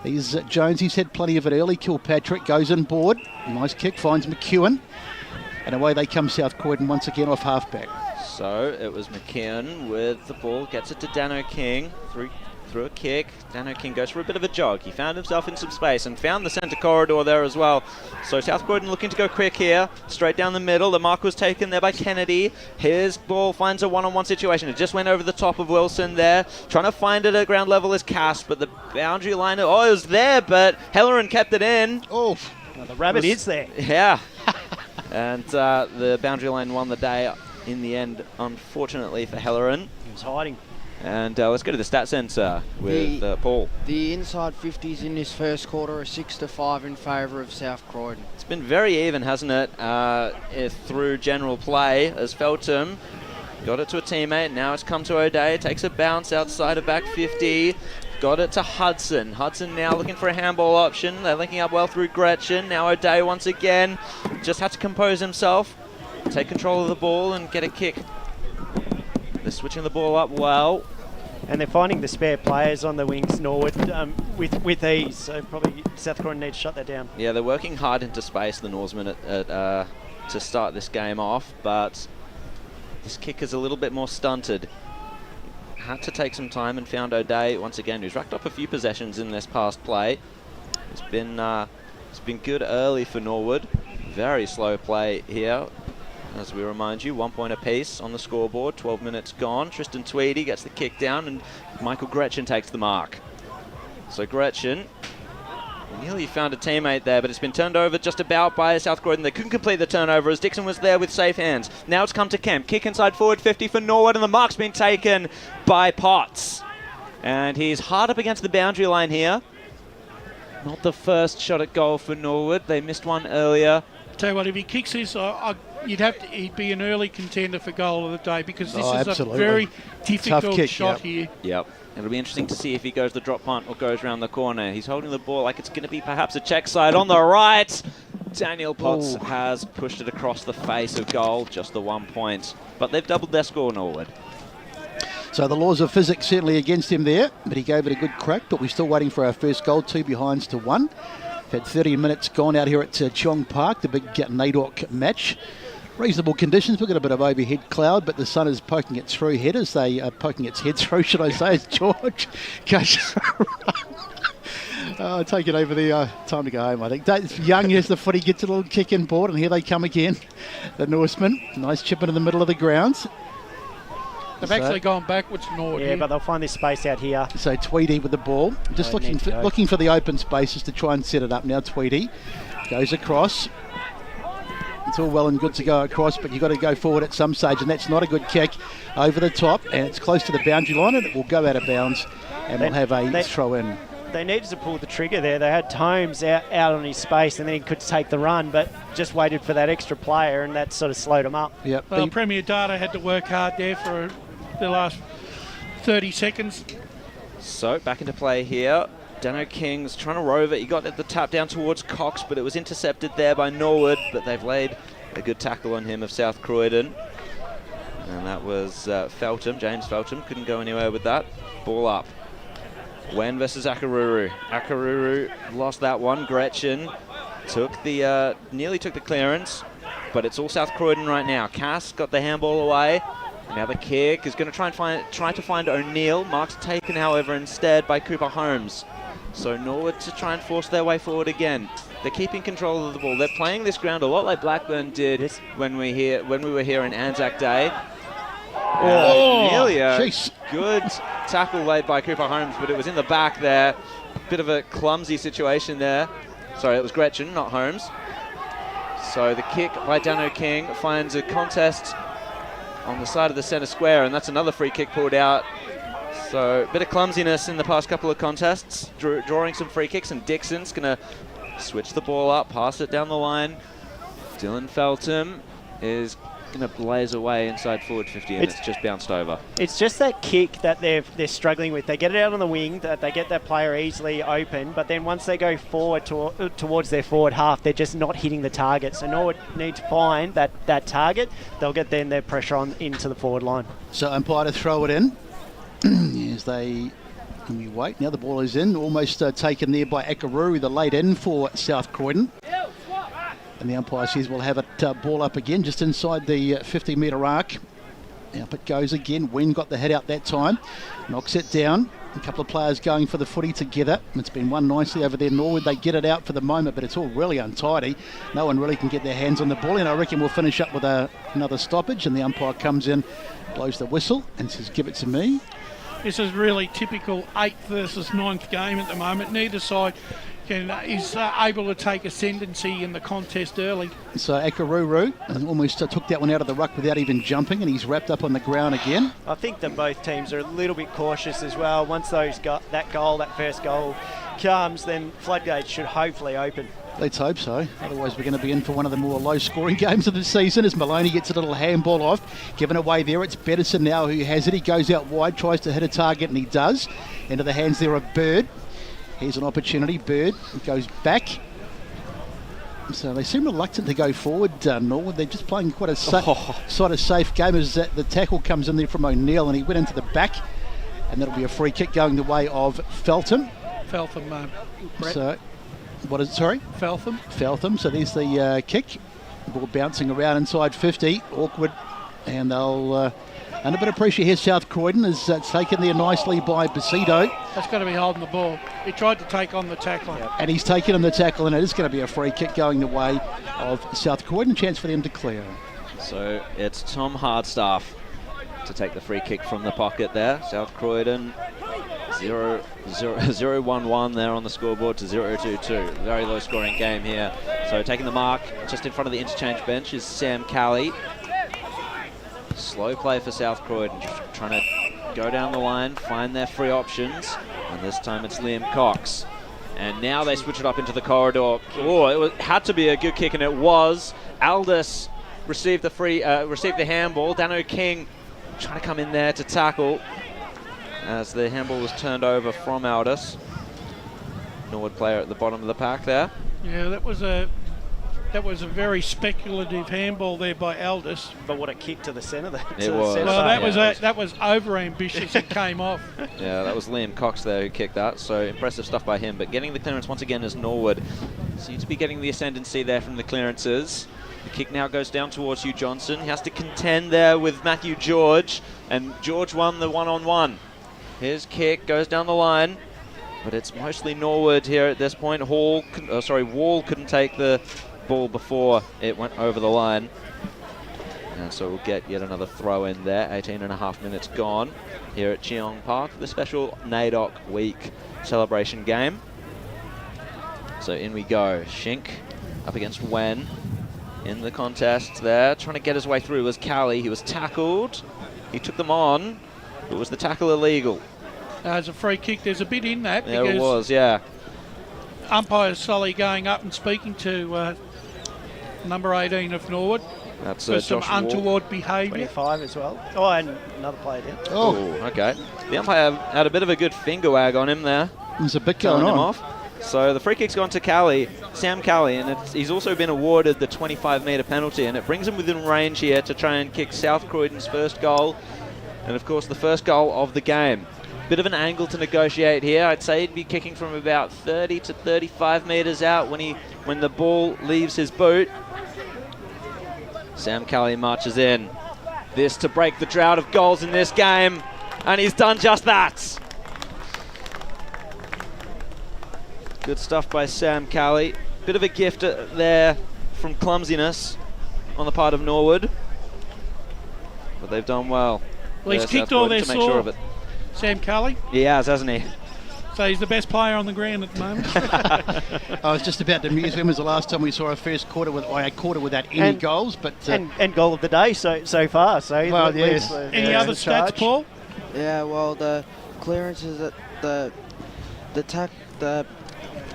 He's Jones, he's had plenty of it early. Kilpatrick goes in board. Nice kick, finds McEwen. And away they come, South Croydon, once again off halfback. So it was McKeon with the ball, gets it to Dano King through a kick. Dano King goes for a bit of a jog. He found himself in some space and found the centre corridor there as well. So South Croydon looking to go quick here, straight down the middle. The mark was taken there by Kennedy. His ball finds a one-on-one situation. It just went over the top of Wilson there. Trying to find it at ground level is Cass, but the boundary line, it was there, but Helleran kept it in. Oh, well, the rabbit is there. Yeah. And the boundary line won the day in the end, unfortunately for Helleran. He was hiding. And let's go to the stat centre with Paul. The inside 50s in this first quarter are 6-5 in favour of South Croydon. It's been very even, hasn't it, through general play, as Feltham got it to a teammate. Now it's come to O'Day, takes a bounce outside of back 50. Got it to Hudson. Hudson now looking for a handball option. They're linking up well through Gretchen. Now O'Day once again. Just had to compose himself, take control of the ball and get a kick. They're switching the ball up well. And they're finding the spare players on the wings, Norwood, with ease. So probably South Croydon need to shut that down. Yeah, they're working hard into space, the Norsemen, to start this game off. But this kick is a little bit more stunted. Had to take some time and found O'Day once again, who's racked up a few possessions in this past play. It's been good early for Norwood. Very slow play here. As we remind you, 1 point apiece on the scoreboard, 12 minutes gone. Tristan Tweedy gets the kick down and Michael Gretchen takes the mark. So Gretchen nearly found a teammate there, but it's been turned over just about by South Croydon. They couldn't complete the turnover as Dixon was there with safe hands. Now it's come to Kemp. Kick inside forward 50 for Norwood, and the mark's been taken by Potts. And he's hard up against the boundary line here. Not the first shot at goal for Norwood. They missed one earlier. Tell you what, if he kicks this, I he'd be an early contender for goal of the day because this is absolutely. a very difficult Tough kick, shot here. Yep. It'll be interesting to see if he goes the drop punt or goes around the corner. He's holding the ball like it's going to be perhaps a check side on the right. Daniel Potts has pushed it across the face of goal, just the 1 point. But they've doubled their score, Norwood. So the laws of physics certainly against him there, but he gave it a good crack. But we're still waiting for our first goal, 2 behinds to 1. We've had 30 minutes gone out here at Cheong Park, the big NAIDOC match. Reasonable conditions. We've got a bit of overhead cloud, but the sun is poking its through head as they are poking its head through, should I say, as George goes. Take it over the time to go home, I think. Young as the footy gets a little kick in board, and here they come again. The Norsemen. Nice chip into the middle of the grounds. They've actually gone backwards, Norwood. Yeah, but they'll find this space out here. So Tweedy with the ball. Just looking for the open spaces to try and set it up now. Tweedy goes across. It's all well and good to go across, but you've got to go forward at some stage, and that's not a good kick over the top, and it's close to the boundary line, and it will go out of bounds, and we'll have a throw in. They needed to pull the trigger there. They had Holmes out on his space, and then he could take the run, but just waited for that extra player, and that sort of slowed him up. Yep. Well, Premier Data had to work hard there for the last 30 seconds. So back into play here. Dano King's trying to rove it. He got the tap down towards Cox, but it was intercepted there by Norwood. But they've laid a good tackle on him of South Croydon. And that was Feltham, James Feltham. Couldn't go anywhere with that. Ball up. Wen versus Akaruru. Akaruru lost that one. Gretchen nearly took the clearance, but it's all South Croydon right now. Cass got the handball away. Now the kick is going to try to find O'Neill. Mark's taken, however, instead by Cooper Holmes. So Norwood to try and force their way forward again. They're keeping control of the ball. They're playing this ground a lot like Blackburn did when we were here in Anzac Day. Nearly a good tackle laid by Cooper Holmes, but it was in the back there. Bit of a clumsy situation there. Sorry, it was Gretchen, not Holmes. So the kick by Dano King finds a contest on the side of the centre square, and that's another free kick pulled out. So a bit of clumsiness in the past couple of contests, drawing some free kicks, and Dixon's going to switch the ball up, pass it down the line. Dylan Feltham is going to blaze away inside forward 50, and it's just bounced over. It's just that kick that they're struggling with. They get it out on the wing, that they get that player easily open, but then once they go forward towards their forward half, they're just not hitting the target. So Norwood need to find that target. They'll get then their pressure on into the forward line. So umpire to throw it in. As we wait. Now the ball is in, almost taken there by Akaruru, the late in for South Croydon. And the umpire says we'll have it ball up again, just inside the 50-metre arc. Up it goes again. Wen got the head out that time. Knocks it down. A couple of players going for the footy together. It's been won nicely over there. Norwood, they get it out for the moment, but it's all really untidy. No one really can get their hands on the ball, and I reckon we'll finish up with another stoppage, and the umpire comes in, blows the whistle, and says, give it to me. This is really typical 8th versus 9th game at the moment. Neither side is able to take ascendancy in the contest early. So Akaruru almost took that one out of the ruck without even jumping, and he's wrapped up on the ground again. I think that both teams are a little bit cautious as well. Once that first goal comes, then floodgates should hopefully open. Let's hope so. Otherwise, we're going to be in for one of the more low-scoring games of the season as Maloney gets a little handball off. Given away there, it's Bettison now who has it. He goes out wide, tries to hit a target, and he does. Into the hands there of Bird. Here's an opportunity. Bird goes back. So they seem reluctant to go forward, Norwood. They're just playing quite a sort of safe game as the tackle comes in there from O'Neill, and he went into the back. And that'll be a free kick going the way of Feltham. Feltham, Brett. So, what is it, sorry? Feltham. Feltham. So there's the kick. Ball bouncing around inside 50. Awkward. And they'll... under a bit of pressure here, South Croydon is taken there nicely by Basido. That's got to be holding the ball. He tried to take on the tackle. Yep. And he's taken on the tackle, and it is going to be a free kick going the way of South Croydon. Chance for them to clear. So it's Tom Hardstaff to take the free kick from the pocket there. South Croydon 0-1-1 there on the scoreboard to 0-2-2. Very low scoring game here. So taking the mark just in front of the interchange bench is Sam Calley. Slow play for South Croydon, trying to go down the line, find their free options, and this time it's Liam Cox. And now they switch it up into the corridor. Oh, it had to be a good kick, and it was. Aldous received the handball. Dano King trying to come in there to tackle as the handball was turned over from Aldous. Norwood player at the bottom of the pack there. Yeah, that was a very speculative handball there by Aldous. But what a kick to the centre there. It was. Well, that was over ambitious. It came off. Yeah, that was Liam Cox there who kicked that. So impressive stuff by him. But getting the clearance once again is Norwood. Seems to be getting the ascendancy there from the clearances. The kick now goes down towards Hugh Johnson. He has to contend there with Matthew George, and George won the one-on-one. His kick goes down the line, but it's mostly Norwood here at this point. Wall couldn't take the ball before it went over the line. And so we'll get yet another throw in there. 18.5 minutes gone here at Cheong Park, the special NAIDOC week celebration game. So in we go. Shink up against Wen in the contest there. Trying to get his way through was Callie. He was tackled. He took them on. But was the tackle illegal? There's a free kick. There's a bit in that. There it was, yeah. Umpire Sully going up and speaking to number 18 of Norwood. That's for some Josh untoward behaviour. 25 as well. Oh, and another player down. Oh, okay. The umpire had a bit of a good finger wag on him there. There's a bit going him on. Off. So the free kick's gone to Sam Callie, and he's also been awarded the 25-metre penalty, and it brings him within range here to try and kick South Croydon's first goal, and of course the first goal of the game. Bit of an angle to negotiate here. I'd say he'd be kicking from about 30 to 35 metres out when the ball leaves his boot. Sam Callie marches in. This to break the drought of goals in this game, and he's done just that. Good stuff by Sam Callie. Bit of a gift there from clumsiness on the part of Norwood, but they've done well. Well, he's kicked all their sure of it. Sam Callie. He has, hasn't he? So he's the best player on the ground at the moment. I was just about to muse when was the last time we saw a quarter without any goals, but and goal of the day so far. So well, yes. Any other stats, Paul? Yeah, well, the clearances at the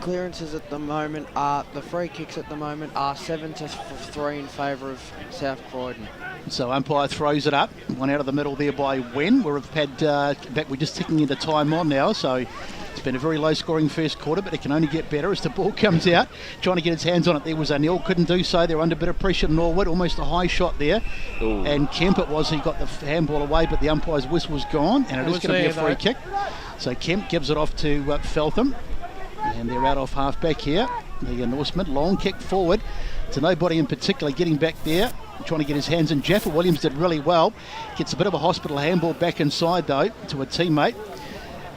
clearances at the moment are the free kicks at the moment are 7-3 in favour of South Croydon. So umpire throws it up, one out of the middle there by Wen. We're just ticking into time on now, so it's been a very low-scoring first quarter, but it can only get better as the ball comes out. Trying to get his hands on it there was O'Neill, couldn't do so. They're under a bit of pressure. Norwood, almost a high shot there. Ooh. And Kemp he got the handball away, but the umpire's whistle was gone, and it is going to be a free kick. So Kemp gives it off to Feltham, and they're out off half-back here. The Norseman, long kick forward to nobody in particular, getting back there, trying to get his hands in. Jaffa Williams did really well. Gets a bit of a hospital handball back inside, though, to a teammate.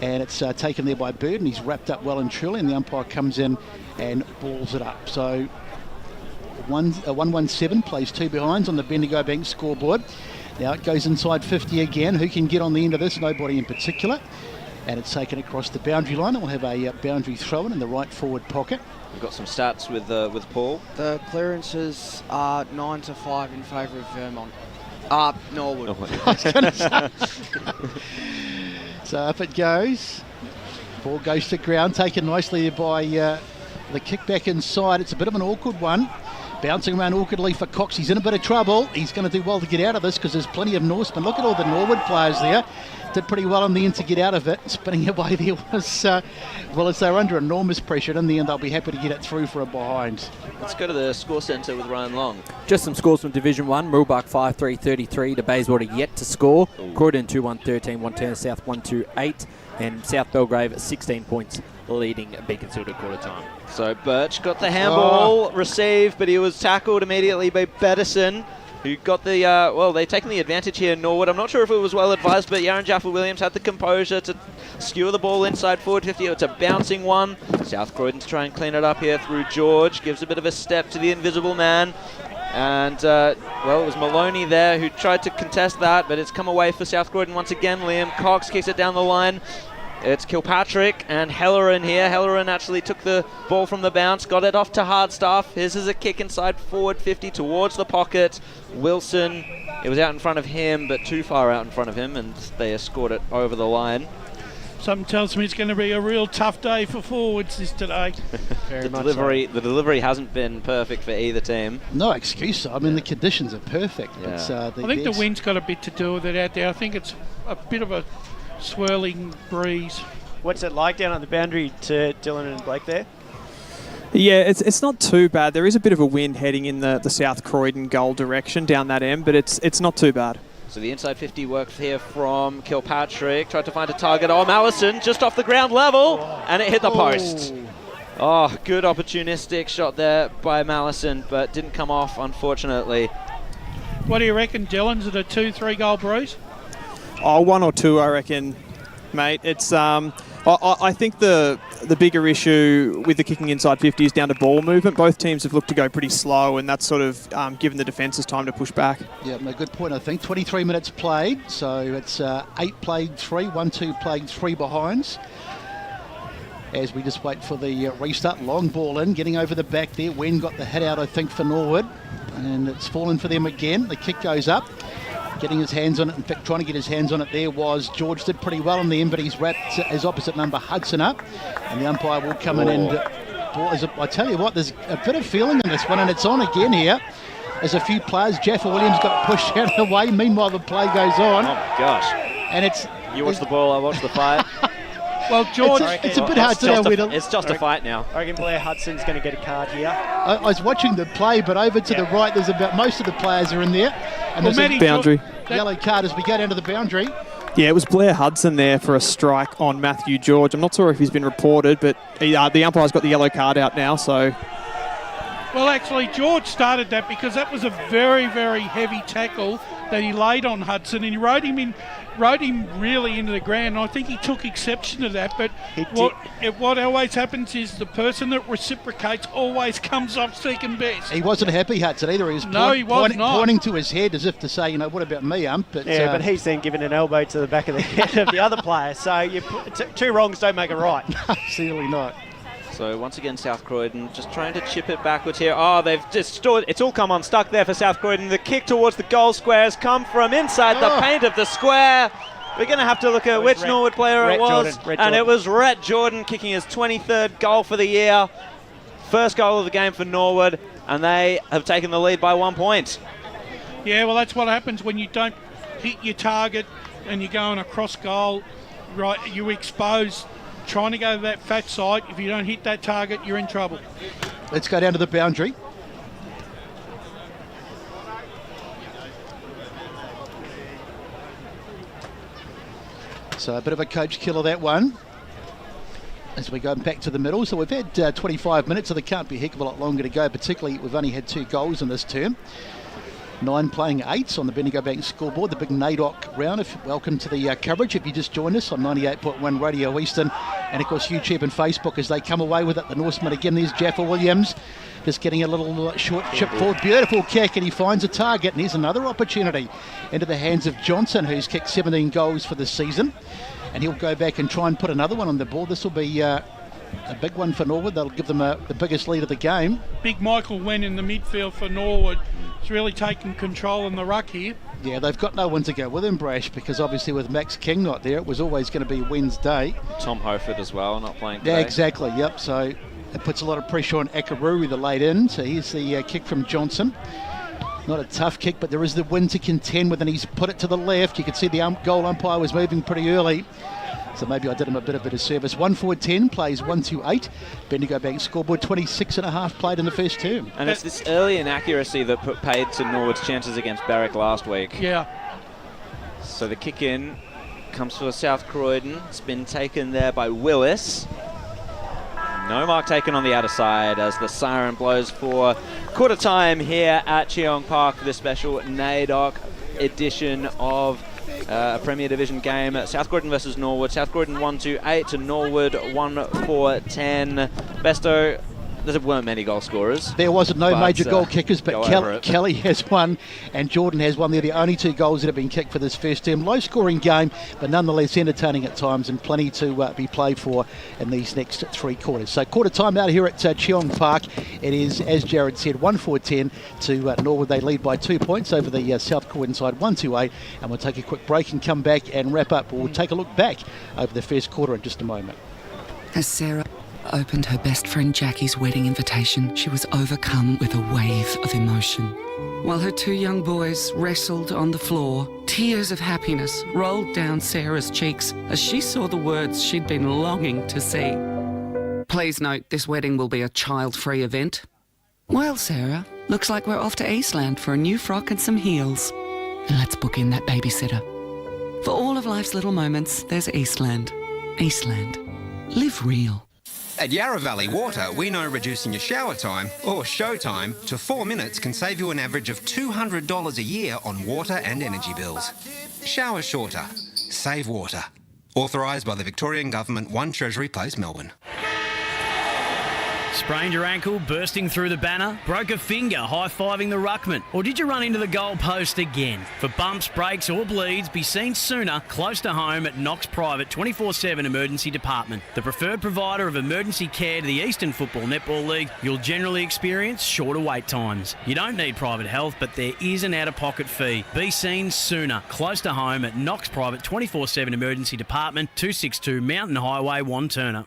And it's taken there by Bird, and he's wrapped up well and truly, and the umpire comes in and balls it up. So 1-1-7, plays two behinds on the Bendigo Bank scoreboard. Now it goes inside 50 again. Who can get on the end of this? Nobody in particular. And it's taken across the boundary line, and we'll have a boundary throw-in in the right forward pocket. We've got some stats with Paul. The clearances are 9-5 in favour of Vermont. Norwood. So up it goes. Ball goes to ground, taken nicely by the kick back inside. It's a bit of an awkward one. Bouncing around awkwardly for Cox. He's in a bit of trouble. He's going to do well to get out of this because there's plenty of Norsemen. Look at all the Norwood players there. Did pretty well in the end to get out of it. Spinning away there was, as they're under enormous pressure. In the end, they'll be happy to get it through for a behind. Let's go to the score centre with Ryan Long. Just some scores from Division 1. Moolbark 5-3-33 to Bayswater yet to score. Croydon 2-1-13, 1-10, South 1-2-8, and South Belgrave 16 points leading Beaconsfield at quarter time. So Birch got the handball received, but he was tackled immediately by Bedison, who got the, they've taken the advantage here in Norwood. I'm not sure if it was well advised, but Yaron Jaffa-Williams had the composure to skewer the ball inside forward 50. It's a bouncing one. South Croydon to try and clean it up here through George. Gives a bit of a step to the invisible man. And, it was Maloney there who tried to contest that, but it's come away for South Croydon once again. Liam Cox kicks it down the line. It's Kilpatrick and Helleran here. Helleran actually took the ball from the bounce, got it off to Hardstaff. His is a kick inside forward 50 towards the pocket. Wilson, it was out in front of him, but too far out in front of him, and they escort it over the line. Something tells me it's going to be a real tough day for forwards this today. The delivery hasn't been perfect for either team. No excuse. I mean, the conditions are perfect. Yeah. I think the wind's got a bit to do with it out there. I think it's a bit of a swirling breeze. What's it like down at the boundary to Dylan and Blake there? Yeah, it's not too bad. There is a bit of a wind heading in the South Croydon goal direction down that end, but it's not too bad. So the inside 50 worked here from Kilpatrick. Tried to find a target. Oh, Mallison just off the ground level. And it hit the post. Oh, good opportunistic shot there by Mallison, but didn't come off, unfortunately. What do you reckon, Dylan? Is it a 2-3 goal breeze? Oh, 1 or 2, I reckon, mate. It's I think the bigger issue with the kicking inside 50 is down to ball movement. Both teams have looked to go pretty slow, and that's sort of given the defences time to push back. Yeah, no, good point, I think. 23 minutes played, so it's 8 played 3, 1-2 played 3 behinds. As we just wait for the restart. Long ball in, getting over the back there. Wen got the hit out, I think, for Norwood. And it's fallen for them again. The kick goes up. Getting his hands on it, in fact, trying to get his hands on it there was George. Did pretty well in the end, but he's wrapped his opposite number Hudson up. And the umpire will come in and... I tell you what, there's a bit of feeling in this one, and it's on again here. There's a few players. Jaffa Williams got pushed out of the way. Meanwhile, the play goes on. Oh, my gosh. And it's... You watch the ball, I watch the fight. Well, George... It's a bit hard to know where to... It's just a fight now. I reckon Blair Hudson's going to get a card here. I was watching the play, but over to the right, there's about... Most of the players are in there. And there's a boundary. Yellow card as we go down to the boundary. Yeah, it was Blair Hudson there for a strike on Matthew George. I'm not sure if he's been reported, but the umpire's got the yellow card out now, so... Well, actually, George started that because that was a very, very heavy tackle that he laid on Hudson, and he rode him really into the ground. And I think he took exception to that, but what always happens is the person that reciprocates always comes off second best. He wasn't happy, Hudson, either. He was pointing to his head as if to say, what about me, ump? But, but he's then given an elbow to the back of the head of the other player. So two wrongs don't make it right. Absolutely not. So once again, South Croydon just trying to chip it backwards here. Oh, they've just it's all come unstuck there for South Croydon. The kick towards the goal square has come from inside the paint of the square. We're going to have to look at which Norwood player it was. And it was Rhett Jordan kicking his 23rd goal for the year. First goal of the game for Norwood, and they have taken the lead by 1 point. Yeah, well, that's what happens when you don't hit your target and you go on a cross goal. Right, you expose trying to go to that fat side. If you don't hit that target, you're in trouble. Let's go down to the boundary. So a bit of a coach killer, that one. As we go back to the middle. So we've had 25 minutes, so there can't be a heck of a lot longer to go, particularly we've only had 2 goals in this term. 9 playing 8s on the Bendigo Bank scoreboard, the big NAIDOC round. Welcome to the coverage if you just joined us on 98.1 Radio Eastern, and of course YouTube and Facebook as they come away with it. The Norseman again, there's Jaffa Williams just getting a little short chip forward. Beautiful kick, and he finds a target, and here's another opportunity into the hands of Johnson, who's kicked 17 goals for the season, and he'll go back and try and put another one on the board. This will be a big one for Norwood. That'll give them the biggest lead of the game. Big Michael Wen in the midfield for Norwood. He's really taken control in the ruck here. Yeah, they've got no one to go with him, Brash, because obviously with Max King not there, it was always going to be Wednesday. Tom Hoford as well, not playing today. Yeah, exactly, yep. So it puts a lot of pressure on Akaruri, the late in. So here's the kick from Johnson. Not a tough kick, but there is the wind to contend with, and he's put it to the left. You can see the goal umpire was moving pretty early. So maybe I did him a bit of a disservice. 1-4-10 plays 1-2-8. Bendigo Bank scoreboard 26.5 played in the first term. And it's this early inaccuracy that put paid to Norwood's chances against Berwick last week. Yeah. So the kick in comes for South Croydon. It's been taken there by Willis. No mark taken on the outer side as the siren blows for quarter time here at Cheong Park for this special NAIDOC edition of a Premier Division game. South Croydon versus Norwood. South Croydon 1-2-8 to Norwood 1-4-10. Besto, there weren't many goal scorers. There wasn't no major goal kickers, but go over it. Kelly has one and Jordan has one. They're the only 2 goals that have been kicked for this first term. Low scoring game, but nonetheless entertaining at times and plenty to be played for in these next 3 quarters. So quarter time out here at Cheong Park. It is, as Jared said, 1-4-10 to Norwood. They lead by 2 points over the South Croydon side, 1-2-8. And we'll take a quick break and come back and wrap up. We'll take a look back over the first quarter in just a moment. As Sarah opened her best friend Jackie's wedding invitation, she was overcome with a wave of emotion. While her 2 young boys wrestled on the floor, tears of happiness rolled down Sarah's cheeks as she saw the words she'd been longing to see. Please note, this wedding will be a child-free event. Well, Sarah, looks like we're off to Eastland for a new frock and some heels. And let's book in that babysitter. For all of life's little moments, there's Eastland. Eastland. Live real. At Yarra Valley Water, we know reducing your shower time, or show time, to 4 minutes can save you an average of $200 a year on water and energy bills. Shower shorter. Save water. Authorised by the Victorian Government, 1 Treasury Place, Melbourne. Sprained your ankle, bursting through the banner? Broke a finger, high-fiving the ruckman? Or did you run into the goal post again? For bumps, breaks or bleeds, be seen sooner, close to home at Knox Private 24/7 Emergency Department. The preferred provider of emergency care to the Eastern Football Netball League, you'll generally experience shorter wait times. You don't need private health, but there is an out-of-pocket fee. Be seen sooner, close to home at Knox Private 24/7 Emergency Department, 262 Mountain Highway, Wanturna.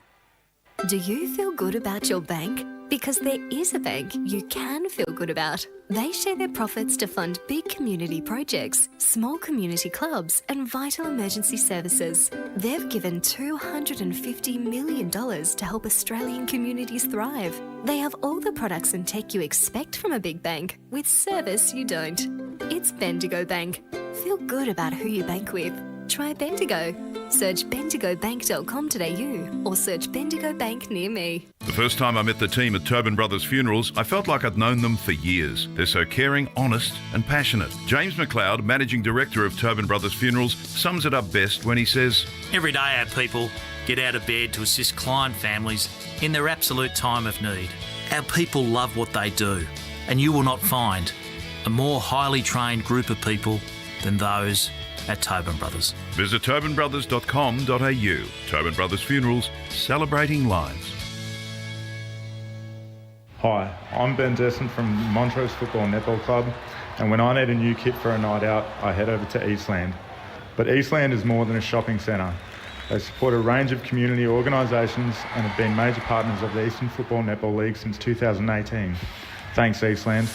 Do you feel good about your bank? Because there is a bank you can feel good about. They share their profits to fund big community projects, small community clubs and vital emergency services. They've given $250 million to help Australian communities thrive. They have all the products and tech you expect from a big bank, with service you don't. It's Bendigo Bank. Feel good about who you bank with. Try Bendigo. Search bendigobank.com.au or search Bendigo Bank near me. The first time I met the team at Tobin Brothers Funerals, I felt like I'd known them for years. They're so caring, honest and passionate. James McLeod, Managing Director of Tobin Brothers Funerals, sums it up best when he says, "Every day our people get out of bed to assist client families in their absolute time of need. Our people love what they do, and you will not find a more highly trained group of people than those at Tobin Brothers." Visit tobinbrothers.com.au. Tobin Brothers Funerals, celebrating lives. Hi, I'm Ben Desson from Montrose Football Netball Club, and when I need a new kit for a night out, I head over to Eastland. But Eastland is more than a shopping centre. They support a range of community organisations and have been major partners of the Eastern Football Netball League since 2018. Thanks, Eastland.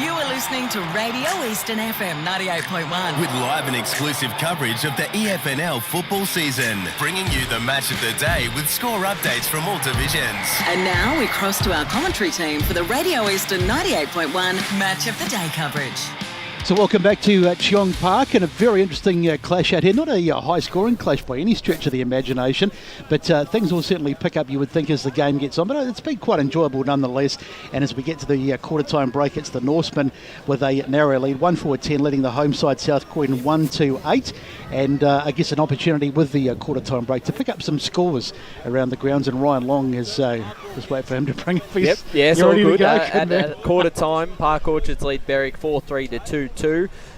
You are listening to Radio Eastern FM 98.1. With live and exclusive coverage of the EFNL football season. Bringing you the match of the day with score updates from all divisions. And now we cross to our commentary team for the Radio Eastern 98.1 Match of the Day coverage. So welcome back to Cheong Park, and a very interesting clash out here. Not a high-scoring clash by any stretch of the imagination, but things will certainly pick up, you would think, as the game gets on. But it's been quite enjoyable nonetheless. And as we get to the quarter-time break, it's the Norsemen with a narrow lead, 1-4-10, leading the home side, South Croydon, 1-2-8. And I guess an opportunity with the quarter-time break to pick up some scores around the grounds. And Ryan Long is just wait for him to bring up his... Yep, yeah, it's all good. At quarter-time, Park Orchards lead Berwick 4-3 to 2-2.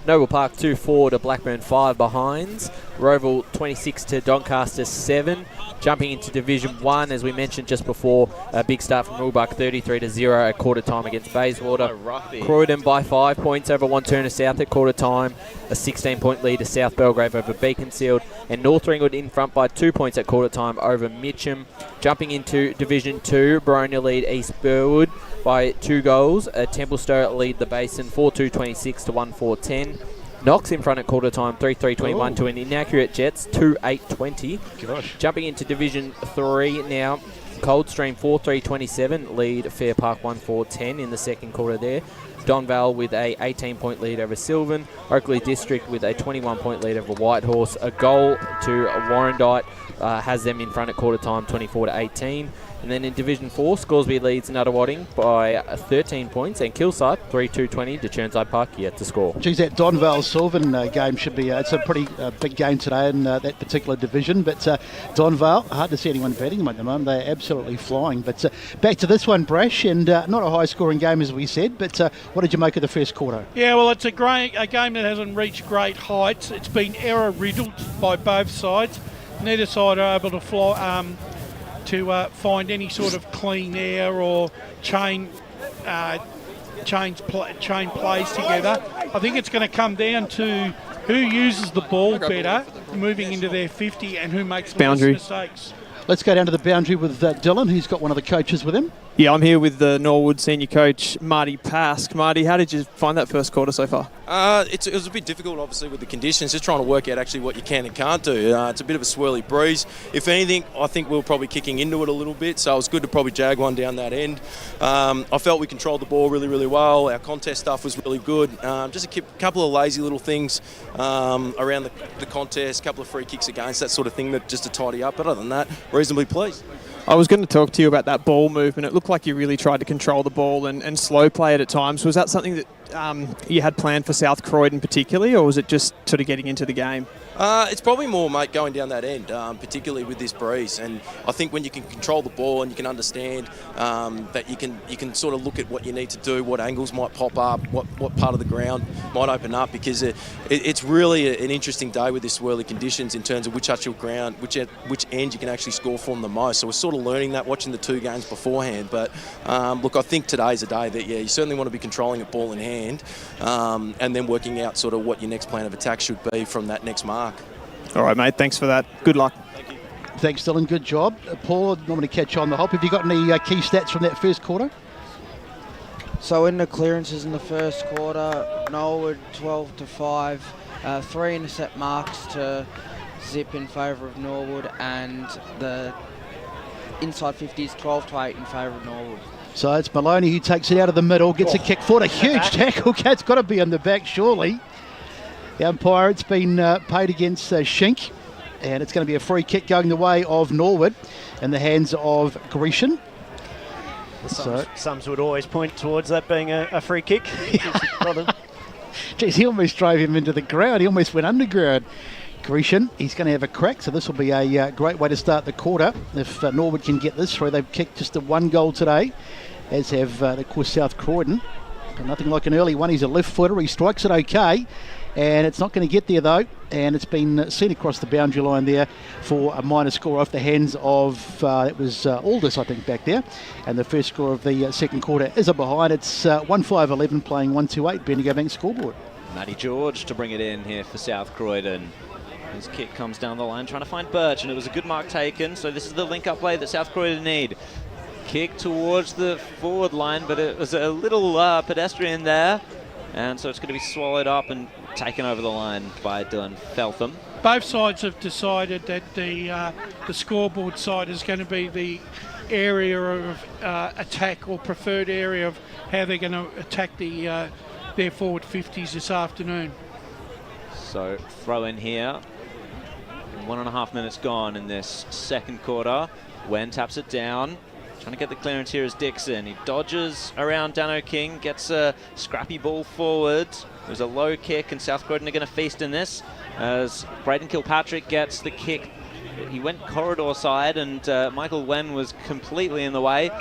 Noble Park 2-4 to Blackburn 5 behinds. Roval 26 to Doncaster 7. Jumping into Division 1, as we mentioned just before, a big start from Roebuck 33-0 at quarter time against Bayswater. Croydon by 5 points over Wanturna South at quarter time. A 16-point lead to South Belgrave over Beaconsfield. And North Ringwood in front by 2 points at quarter time over Mitcham. Jumping into Division 2, Boronia lead East Burwood by 2 goals. Templestowe lead the Basin 4-2-26 to 1-4-10. Knox in front at quarter time 3-3-21 to an inaccurate Jets 2-8-20. Gosh. Jumping into Division 3 now, Coldstream 4-3-27 lead Fair Park 1-4-10 in the second quarter there. Donvale with a 18-point lead over Sylvan. Oakley District with a 21-point lead over Whitehorse. A goal to Warrandyte has them in front at quarter time, 24-18. And then in Division 4, Scoresby leads Nuttawading by 13 points, and Kilsyth 3-2-20 to Churnside Park yet to score. Geez, that Donvale-Sylvan game should be, it's a pretty big game today in that particular division, but Donvale, hard to see anyone beating them at the moment. They're absolutely flying. But back to this one, Brash, and not a high-scoring game as we said, but what did you make of the first quarter? Yeah, well, it's a game that hasn't reached great heights. It's been error-riddled by both sides. Neither side are able to find any sort of clean air or chain plays together. I think it's going to come down to who uses the ball better moving into their 50 and who makes the less mistakes. Let's go down to the boundary with Dylan, who's got one of the coaches with him. Yeah, I'm here with the Norwood senior coach, Marty Pask. Marty, how did you find that first quarter so far? It was a bit difficult, obviously, with the conditions, just trying to work out actually what you can and can't do. It's a bit of a swirly breeze. If anything, I think we were probably kicking into it a little bit, so it was good to probably jag one down that end. I felt we controlled the ball really, really well. Our contest stuff was really good. Just a couple of lazy little things around the contest, a couple of free kicks against, that sort of thing, just to tidy up. But other than that, reasonably pleased. I was going to talk to you about that ball movement. It looked like you really tried to control the ball and slow play it at times. Was that something that you had planned for South Croydon particularly, or was it just sort of getting into the game? It's probably more, mate, going down that end, particularly with this breeze. And I think when you can control the ball and you can understand that you can sort of look at what you need to do, what angles might pop up, what part of the ground might open up, because it's really an interesting day with this swirly conditions in terms of which actual ground, which end you can actually score from the most. So we're sort of learning that watching the two games beforehand. But look, I think today's a day that, yeah, you certainly want to be controlling it ball in hand and then working out sort of what your next plan of attack should be from that next mark. All right, mate. Thanks for that. Good luck. Thank you. Thanks, Dylan. Good job. Paul, normally catch on the hop. Have you got any key stats from that first quarter? So in the clearances in the first quarter, Norwood 12-5, 3 intercept marks to zip in favour of Norwood, and the inside 50s 12-8 in favour of Norwood. So it's Maloney who takes it out of the middle, gets a kick forward, a huge tackle. Cat's got to be on the back, surely. The umpire, it's been paid against Shink, and it's going to be a free kick going the way of Norwood in the hands of Grecian. Sums would always point towards that being a free kick. Geez, he almost drove him into the ground. He almost went underground. Grecian, he's going to have a crack, so this will be a great way to start the quarter. If Norwood can get this through, they've kicked just the one goal today, as have, of course, South Croydon. But nothing like an early one. He's a left footer. He strikes it okay, and it's not going to get there, though. And it's been seen across the boundary line there for a minor score off the hands of, it was Aldous, I think, back there. And the first score of the second quarter is a behind. It's 1-5-11 playing 1-2-8, Bendigo Bank scoreboard. Matty George to bring it in here for South Croydon. His kick comes down the line, trying to find Birch, and it was a good mark taken. So this is the link-up play that South Croydon need. Kick towards the forward line, but it was a little pedestrian there. And so it's going to be swallowed up and taken over the line by Dylan Feltham. Both sides have decided that the scoreboard side is going to be the area of attack, or preferred area of how they're going to attack their forward 50s this afternoon. So throw in here. 1.5 minutes gone in this second quarter. Wen taps it down. Trying to get the clearance here is Dixon. He dodges around Dano King, gets a scrappy ball forward. There's a low kick, and South Croydon are going to feast in this as Braden Kilpatrick gets the kick. He went corridor side, and Michael Wen was completely in the way.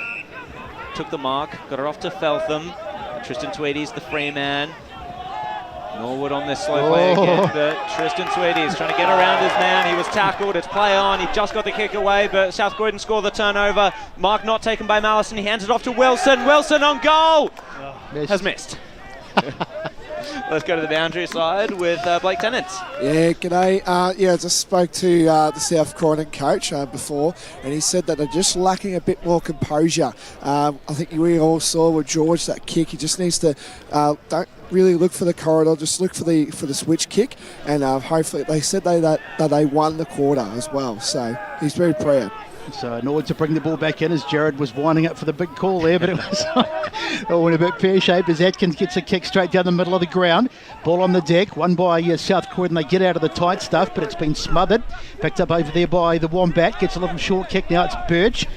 Took the mark, got it off to Feltham. Tristan Tweedy's the free man. Norwood on this slow play again, but Tristan Tweedy is trying to get around his man. He was tackled, it's play on, he just got the kick away, but South Croydon score the turnover. Mark not taken by Mallison, he hands it off to Wilson. Wilson on goal! Has missed. Let's go to the boundary side with Blake Tennant. Yeah, g'day. I just spoke to the South Croydon coach before, and he said that they're just lacking a bit more composure. I think we all saw with George that kick. He just needs to don't really look for the corridor, just look for the switch kick, and hopefully they said that they won the quarter as well. So he's very proud. So Norwood to bring the ball back in as Jared was winding up for the big call there, but it was all in a bit pear-shaped as Atkins gets a kick straight down the middle of the ground. Ball on the deck, won by South Croydon. They get out of the tight stuff, but it's been smothered. Picked up over there by the Wombat. Gets a little short kick. Now it's Birch.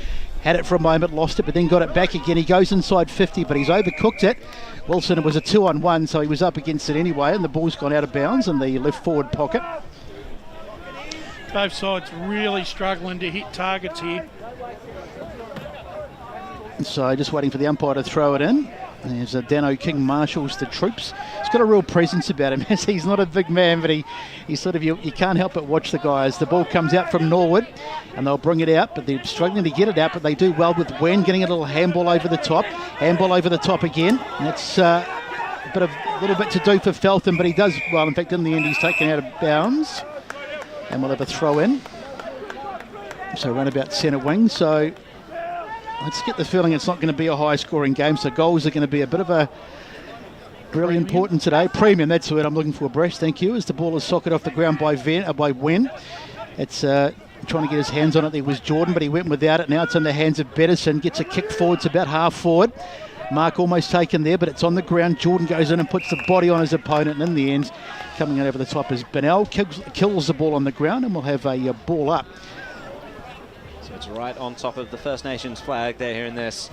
Had it for a moment, lost it, but then got it back again. He goes inside 50, but he's overcooked it. Wilson, it was a 2-on-1, so he was up against it anyway, and the ball's gone out of bounds in the left forward pocket. Both sides really struggling to hit targets here. So just waiting for the umpire to throw it in. There's Dano King marshals the troops. He's got a real presence about him. He's not a big man, but he sort of, you can't help but watch the guys. The ball comes out from Norwood, and they'll bring it out, but they're struggling to get it out, but they do well with Wen getting a little handball over the top. Handball over the top again. And that's a little bit to do for Feltham, but he does well. In fact, in the end, he's taken out of bounds. And we'll have a throw in. So run about centre wing. So let's get the feeling it's not going to be a high scoring game. So goals are going to be a bit of a really important today. Premium, that's the word I'm looking for, Bresh. Thank you. As the ball is socket off the ground by Wen. It's trying to get his hands on it. There was Jordan, but he went without it. Now it's in the hands of Bettison. Gets a kick forward. It's about half forward. Mark almost taken there, but it's on the ground. Jordan goes in and puts the body on his opponent, and in the end, coming out over the top is Bennell. Kills the ball on the ground, and we'll have a ball up. So it's right on top of the First Nations flag there here in this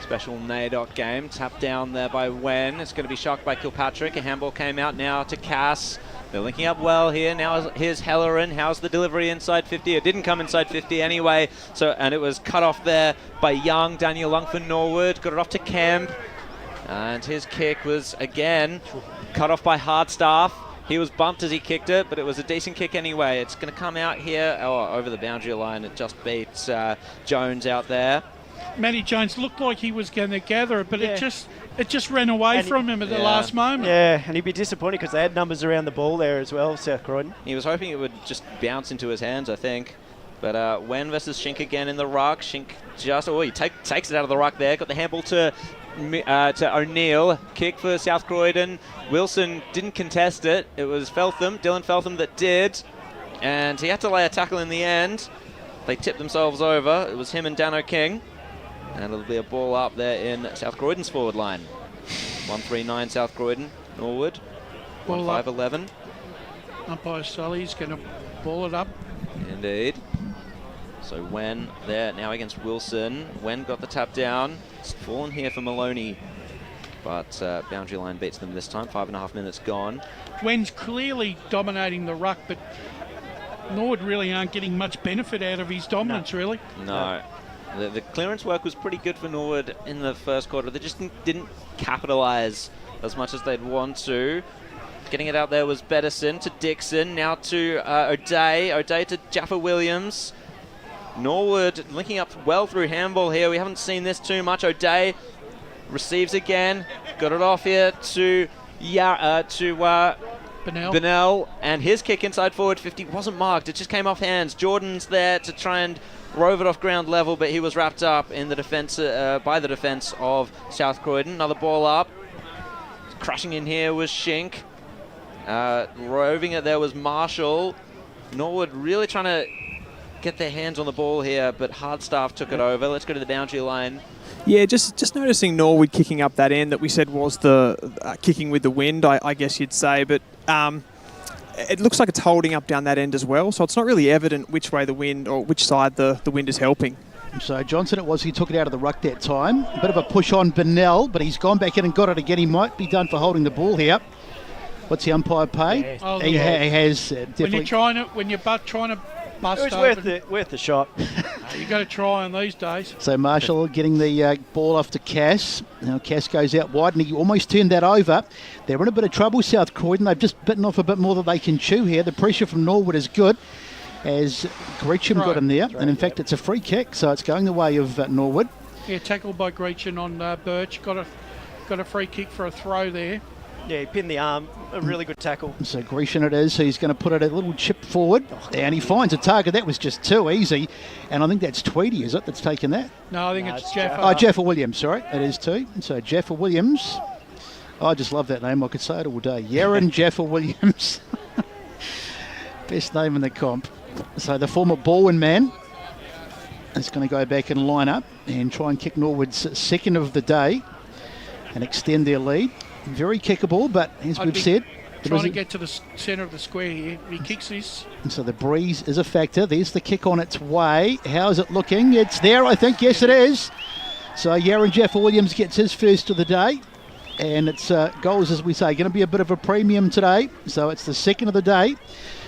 special NAIDOC game. Tapped down there by Wen. It's going to be shocked by Kilpatrick. A handball came out now to Cass. They're linking up well here. Now here's Hellerin. How's the delivery inside 50? It didn't come inside 50 anyway. And it was cut off there by Young. Daniel Young for Norwood. Got it off to Kemp. And his kick was, again, cut off by Hardstaff. He was bumped as he kicked it, but it was a decent kick anyway. It's going to come out here. Oh, over the boundary line. It just beats Jones out there. Matty Jones looked like he was going to gather it, but it just ran away from him at the last moment. Yeah, and he'd be disappointed because they had numbers around the ball there as well, South Croydon. He was hoping it would just bounce into his hands, I think. But Wen versus Shink again in the ruck. Shink just, he takes it out of the ruck there. Got the handball to O'Neill. Kick for South Croydon. Wilson didn't contest it. It was Dylan Feltham that did. And he had to lay a tackle in the end. They tipped themselves over. It was him and Dano King. And it'll be a ball up there in South Croydon's forward line. 139 South Croydon. Norwood. 1-5-11. Umpire Sully's going to ball it up. Indeed. So Wen there now against Wilson. Wen got the tap down. It's fallen here for Maloney. But boundary line beats them this time. 5.5 minutes gone. Wen's clearly dominating the ruck, but Norwood really aren't getting much benefit out of his dominance, really. No. The clearance work was pretty good for Norwood in the first quarter. They just didn't capitalise as much as they'd want to. Getting it out there was Bettison to Dixon. Now to O'Day. O'Day to Jaffa Williams. Norwood linking up well through handball here. We haven't seen this too much. O'Day receives again. Got it off here to Bennell. And his kick inside forward 50 wasn't marked. It just came off hands. Jordan's there to try and rove it off ground level, but he was wrapped up in the defense by the defense of South Croydon. Another ball up. Crushing in here was Shink. Roving it there was Marshall. Norwood really trying to get their hands on the ball here, but Hardstaff took it over. Let's go to the boundary line. Yeah, just noticing Norwood kicking up that end that we said was the kicking with the wind, I guess you'd say, but it looks like it's holding up down that end as well, so it's not really evident which way the wind or which side the wind is helping. So Johnson he took it out of the ruck that time. A bit of a push on Bennell, but he's gone back in and got it again. He might be done for holding the ball here. What's the umpire pay? Oh, he has definitely. When you're trying to bust it was open, worth the shot. You got to try on these days. So Marshall getting the ball off to Cass. Now Cass goes out wide and he almost turned that over. They're in a bit of trouble, South Croydon. They've just bitten off a bit more than they can chew here. The pressure from Norwood is good as Gresham got in there. And in fact, it's a free kick, so it's going the way of Norwood. Yeah, tackled by Gresham on Birch. Got a free kick for a throw there. Yeah, he pinned the arm. A really good tackle. So Grecian it is. He's going to put it a little chip forward. And he finds a target. That was just too easy. And I think that's Tweedy, is it, that's taken that? No, I think it's Jaffa. Oh, Jaffa Williams, sorry. It is too. So Jaffa Williams. I just love that name. I could say it all day. Yaron Jaffa Williams. Best name in the comp. So the former Baldwin man is going to go back and line up and try and kick Norwood's second of the day and extend their lead. Very kickable, but as we've said, trying to get to the centre of the square here. He kicks this. And so the breeze is a factor. There's the kick on its way. How is it looking? It's there, I think. Yes, it is. So Yaron Jaffa Williams gets his first of the day. And it's goals, as we say, going to be a bit of a premium today. So it's the second of the day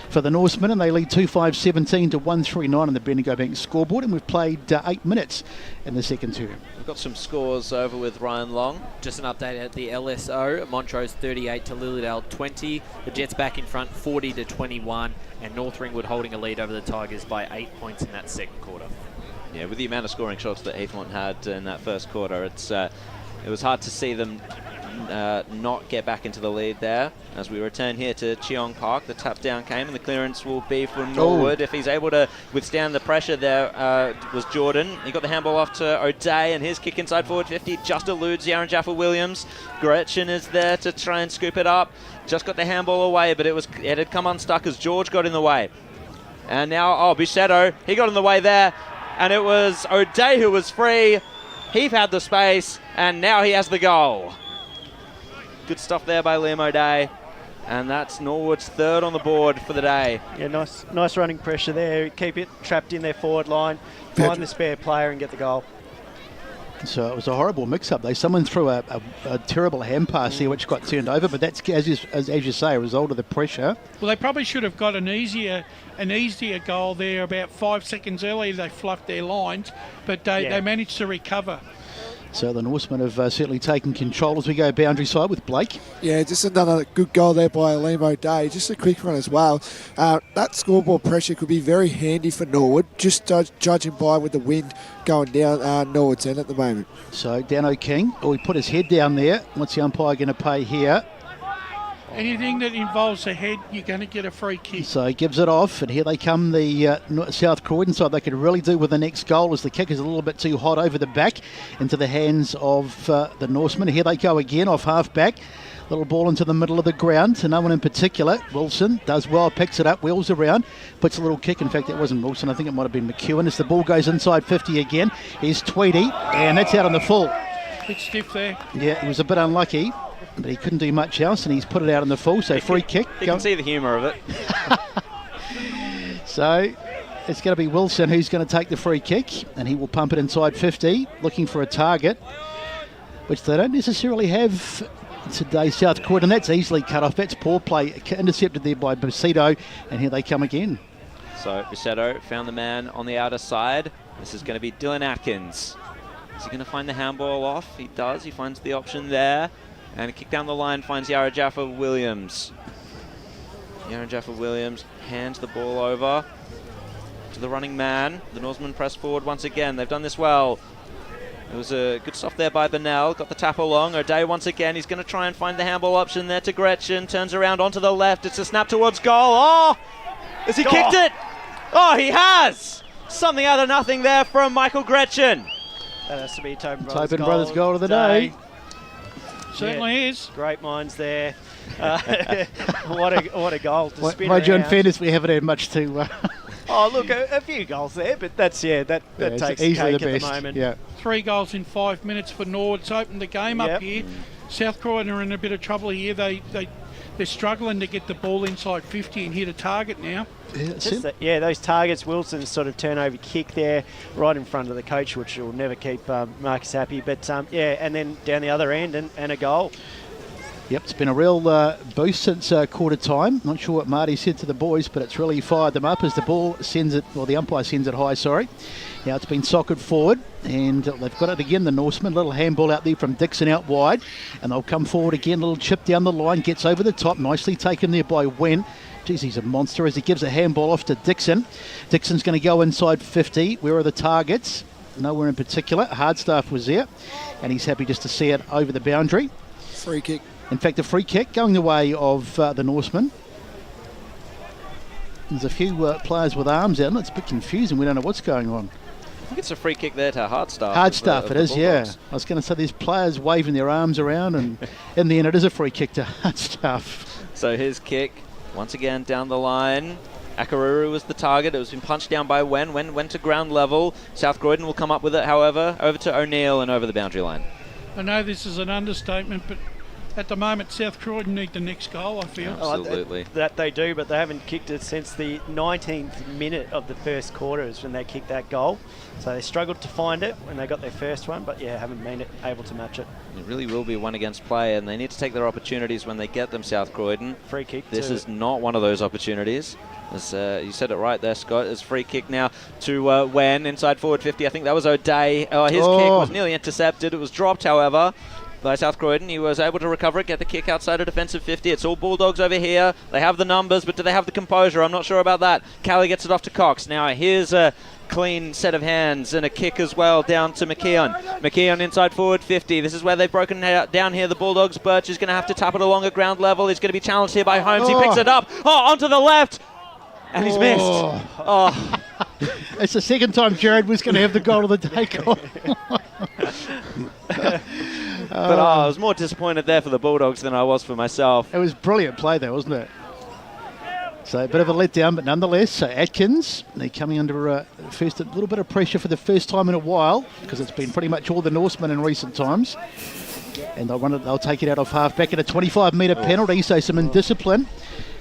for the Norsemen, and they lead 2-5-17 to 1-3-9 on the Bendigo Bank scoreboard. And we've played 8 minutes in the second term. We've got some scores over with Ryan Long. Just an update at the LSO. Montrose 38 to Lilydale 20. The Jets back in front 40 to 21. And North Ringwood holding a lead over the Tigers by 8 points in that second quarter. Yeah, with the amount of scoring shots that Heathmont had in that first quarter, it was hard to see them not get back into the lead there. As we return here to Cheong Park, the tap down came and the clearance will be for Norwood. If he's able to withstand the pressure there, was Jordan. He got the handball off to O'Day, and his kick inside forward 50 just eludes Yaron Jaffa Williams. Gretchen is there to try and scoop it up. Just got the handball away, but it had come unstuck as George got in the way. And now, Bichetti, he got in the way there, and it was O'Day who was free. Heath had the space, and now he has the goal. Good stuff there by Liam O'Day, and that's Norwood's third on the board for the day. Yeah, nice running pressure there. Keep it trapped in their forward line, find the spare player and get the goal. So it was a horrible mix-up. Someone threw a terrible hand pass here, which got turned over, but that's, as you say, a result of the pressure. Well, they probably should have got an easier goal there about 5 seconds earlier. They fluffed their lines, but they managed to recover. So the Norsemen have certainly taken control as we go boundary side with Blake. Yeah, just another good goal there by Liam O'Day. Just a quick one as well. That scoreboard pressure could be very handy for Norwood, just judging by with the wind going down Norwood's end at the moment. So Dano King, he put his head down there. What's the umpire going to pay here? Anything that involves the head, you're going to get a free kick. So he gives it off, and here they come, the South Croydon side. They could really do with the next goal as the kick is a little bit too hot over the back into the hands of the Norsemen. Here they go again off half back. Little ball into the middle of the ground to no one in particular. Wilson does well, picks it up, wheels around, puts a little kick. In fact, it wasn't Wilson. I think it might have been McEwen as the ball goes inside 50 again. Here's Tweedy, and that's out on the full. Bit stiff there. Yeah, he was a bit unlucky, but he couldn't do much else, and he's put it out on the full, so free kick. You can see the humour of it. So it's going to be Wilson who's going to take the free kick, and he will pump it inside 50, looking for a target, which they don't necessarily have today, South Croydon. That's easily cut off. That's poor play, intercepted there by Bichetti, and here they come again. So Bichetti found the man on the outer side. This is going to be Dylan Atkins. Is he going to find the handball off? He does. He finds the option there. And a kick down the line finds Yaron Jaffa Williams. Yaron Jaffa Williams hands the ball over to the running man. The Norsemen press forward once again. They've done this well. It was a good stuff there by Bennell. Got the tap along. O'Day once again. He's going to try and find the handball option there to Gretchen. Turns around onto the left. It's a snap towards goal. Oh! Has he kicked it? Oh, he has! Something out of nothing there from Michael Gretchen. That has to be Tobin Brothers' goal of the day. Certainly is. Great minds there. What a goal to spin Roger, in around. fairness, we haven't had much to... Oh, look, a few goals there, but that takes easily the the cake best. at the moment. Yeah. 3 goals in 5 minutes for Norwood. It's opened the game up here. South Croydon are in a bit of trouble here. They're struggling to get the ball inside 50 and hit a target now. Those targets. Wilson's sort of turnover kick there right in front of the coach, which will never keep Marcus happy. But and then down the other end and a goal. Yep, it's been a real boost since quarter time. Not sure what Marty said to the boys, but it's really fired them up as the ball sends it, or the umpire sends it high, sorry. Now it's been socketed forward, and they've got it again, the Norsemen. Little handball out there from Dixon out wide, and they'll come forward again. Little chip down the line, gets over the top, nicely taken there by Wen. Geez, he's a monster as he gives a handball off to Dixon. Dixon's going to go inside 50. Where are the targets? Nowhere in particular. Hardstaff was there, and he's happy just to see it over the boundary. Free kick. In fact, a free kick going the way of the Norsemen. There's a few players with arms out, and it's a bit confusing. We don't know what's going on. I think it's a free kick there to Hardstaff. Hardstaff, it is, yeah. I was going to say there's players waving their arms around, and in the end, it is a free kick to Hardstaff. So his kick, once again down the line. Akaruru was the target. It was been punched down by Wen. Wen went to ground level. South Croydon will come up with it, however. Over to O'Neill and over the boundary line. I know this is an understatement, but at the moment, South Croydon need the next goal, I feel. Absolutely. That they do, but they haven't kicked it since the 19th minute of the first quarter is when they kicked that goal. So they struggled to find it when they got their first one, but yeah, haven't been able to match it. It really will be one against play, and they need to take their opportunities when they get them, South Croydon. Free kick. This is not one of those opportunities. As, you said it right there, Scott. It's free kick now to Wen inside forward 50. I think that was O'Day. His kick was nearly intercepted. It was dropped, however, by South Croydon. He was able to recover it, get the kick outside a defensive 50. It's all Bulldogs over here. They have the numbers, but do they have the composure? I'm not sure about that. Callie gets it off to Cox. Now here's a clean set of hands and a kick as well down to McKeon. McKeon inside forward 50. This is where they've broken down here, the Bulldogs. Birch is going to have to tap it along at ground level. He's going to be challenged here by Holmes. He picks it up. Onto the left. And he's missed. It's the second time Jared was going to have the goal of the day. But I was more disappointed there for the Bulldogs than I was for myself. It was brilliant play there, wasn't it? So a bit of a letdown, but nonetheless, so Atkins, they're coming under a little bit of pressure for the first time in a while, because it's been pretty much all the Norsemen in recent times. And they'll take it out of half back at a 25-metre penalty, so some indiscipline.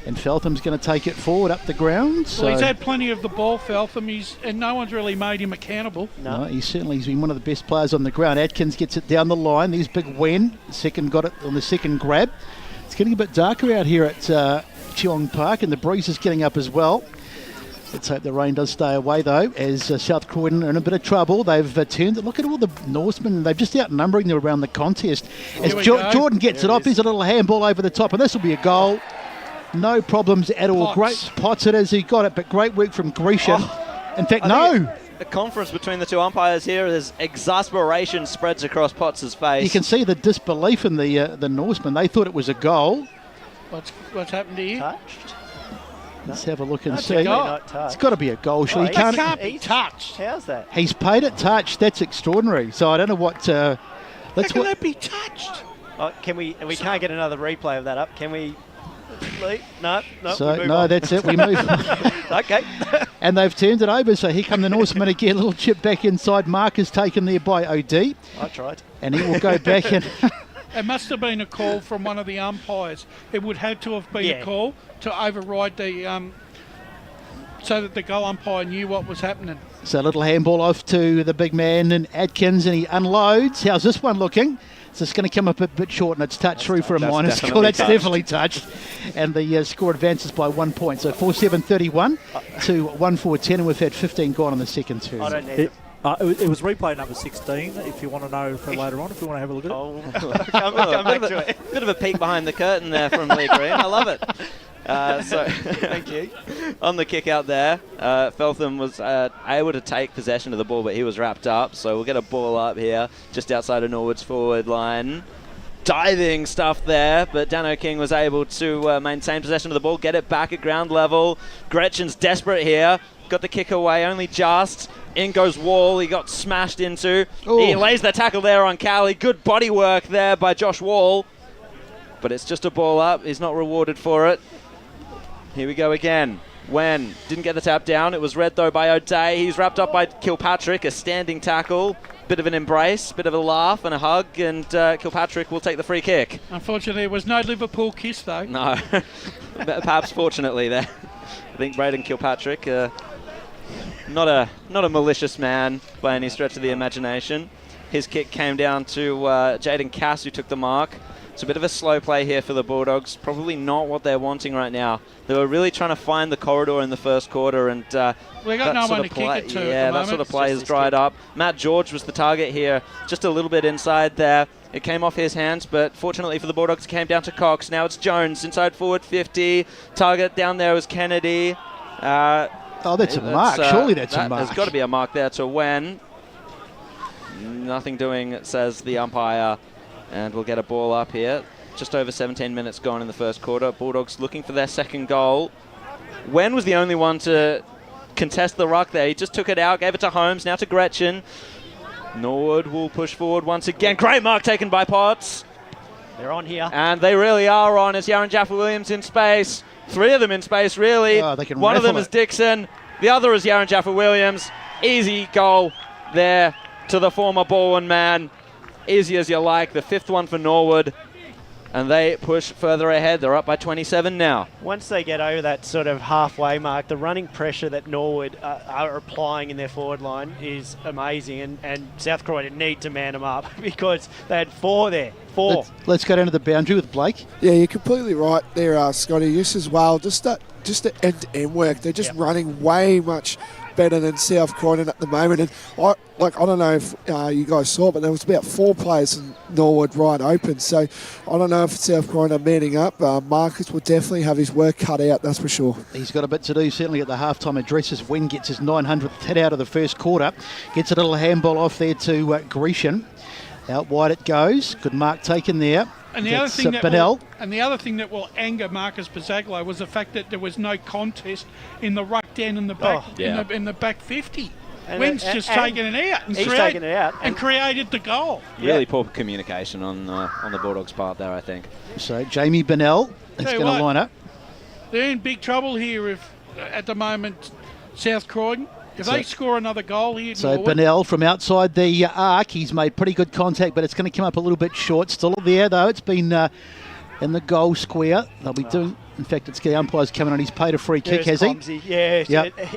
And Feltham's going to take it forward up the ground. So Well, he's had plenty of the ball, Feltham, and no one's really made him accountable. No, he's been one of the best players on the ground. Atkins gets it down the line. There's Big Wen. Got it on the second grab. It's getting a bit darker out here at Cheong Park, and the breeze is getting up as well. Let's hope the rain does stay away, though, as South Croydon are in a bit of trouble. They've turned. Look at all the Norsemen. They've just outnumbering them around the contest. As Jordan gets it off, here's a little handball over the top, and this will be a goal. No problems at all. Great Potts it is. He got it, but great work from Gresham. In fact, The conference between the two umpires here is exasperation spreads across Potts' face. You can see the disbelief in the Norsemen. They thought it was a goal. What's happened here? Touched? Let's have a look and That's see. a goal. It's got to be a goal. It can't be touched. How's that? He's paid it touched. That's extraordinary. So I don't know what. How can that be touched? Can we? We can't get another replay of that up. Can we? No. So no, that's it. We move. Okay. And they've turned it over. So here come the Norsemen again. A little chip back inside. Mark is taken there by OD. I tried. And he will go back and. It must have been a call from one of the umpires. It would have to have been a call to override the so that the goal umpire knew what was happening. So a little handball off to the big man and Atkins, and he unloads. How's this one looking? So it's going to come up a bit short, and it's touched through for a minor score. That's definitely touched. And the score advances by 1 point. So 4-7-31 to 1-4-10, and we've had 15 gone on the second term. I don't need it. It was replay number 16, if you want to know for later on, if you want to have a look at it. Come back to it. Bit of a peek behind the curtain there from Lee Green. I love it. Thank you. On the kick out there, Feltham was able to take possession of the ball, but he was wrapped up. So we'll get a ball up here, just outside of Norwood's forward line. Diving stuff there, but Dano King was able to maintain possession of the ball, get it back at ground level. Gretchen's desperate here. Got the kick away, only just. In goes Wall. He got smashed into. Ooh. He lays the tackle there on Callie. Good body work there by Josh Wall. But it's just a ball up. He's not rewarded for it. Here we go again. Wen didn't get the tap down. It was read, though, by O'Day. He's wrapped up by Kilpatrick. A standing tackle. Bit of an embrace, bit of a laugh and a hug, and Kilpatrick will take the free kick. Unfortunately, there was no Liverpool kiss, though. No. Perhaps fortunately there. I think Braden Kilpatrick, not a malicious man by any stretch of the imagination. His kick came down to Jaden Cass, who took the mark. It's a bit of a slow play here for the Bulldogs. Probably not what they're wanting right now. They were really trying to find the corridor in the first quarter, and we got no one to kick it to. Yeah, that sort of play has dried up. Matt George was the target here, just a little bit inside there. It came off his hands, but fortunately for the Bulldogs, it came down to Cox. Now it's Jones inside forward 50. Target down there was Kennedy. That's a mark. Surely that's a mark. There's got to be a mark there to Wen. Nothing doing, says the umpire. And we'll get a ball up here. Just over 17 minutes gone in the first quarter. Bulldogs looking for their second goal. Wen was the only one to contest the ruck there. He just took it out, gave it to Holmes, now to Gretchen. Norwood will push forward once again. Great mark taken by Potts. They're on here. And they really are on as Yaron Jaffa-Williams in space. 3 of them in space, really. Oh, they can One of them raffle is it. Dixon. The other is Yaron Jaffa-Williams. Easy goal there to the former Baldwin man. Easy as you like. The 5th one for Norwood. And they push further ahead. They're up by 27 now. Once they get over that sort of halfway mark, the running pressure that Norwood are applying in their forward line is amazing, and South Croydon need to man them up because they had 4 there. 4. Let's go down to the boundary with Blake. Yeah, you're completely right there, Scotty. Just as well, just the end-to-end work. They're just running way much better than South Croydon at the moment. And I don't know if you guys saw, but there was about 4 players in Norwood right open. So I don't know if South Croydon are manning up. Marcus will definitely have his work cut out, that's for sure. He's got a bit to do, certainly at the halftime address, as Wen gets his 900th hit out of the first quarter. Gets a little handball off there to Grecian. Out wide it goes. Good mark taken there. And the other thing that will anger Marcus Pizzaglo was the fact that there was no contest in the ruck down in the back in the back 50. Wen's just taken it out and created the goal. Really poor communication on the Bulldogs' part there, I think. So Jamie Bennell is going to line up. They're in big trouble here if at the moment South Croydon. If they score another goal here, so Bennell from outside the arc, he's made pretty good contact, but it's going to come up a little bit short. Still there though. It's been in the goal square. They'll be doing. In fact, it's the umpire's coming on. He's paid a free kick, has he? Yeah,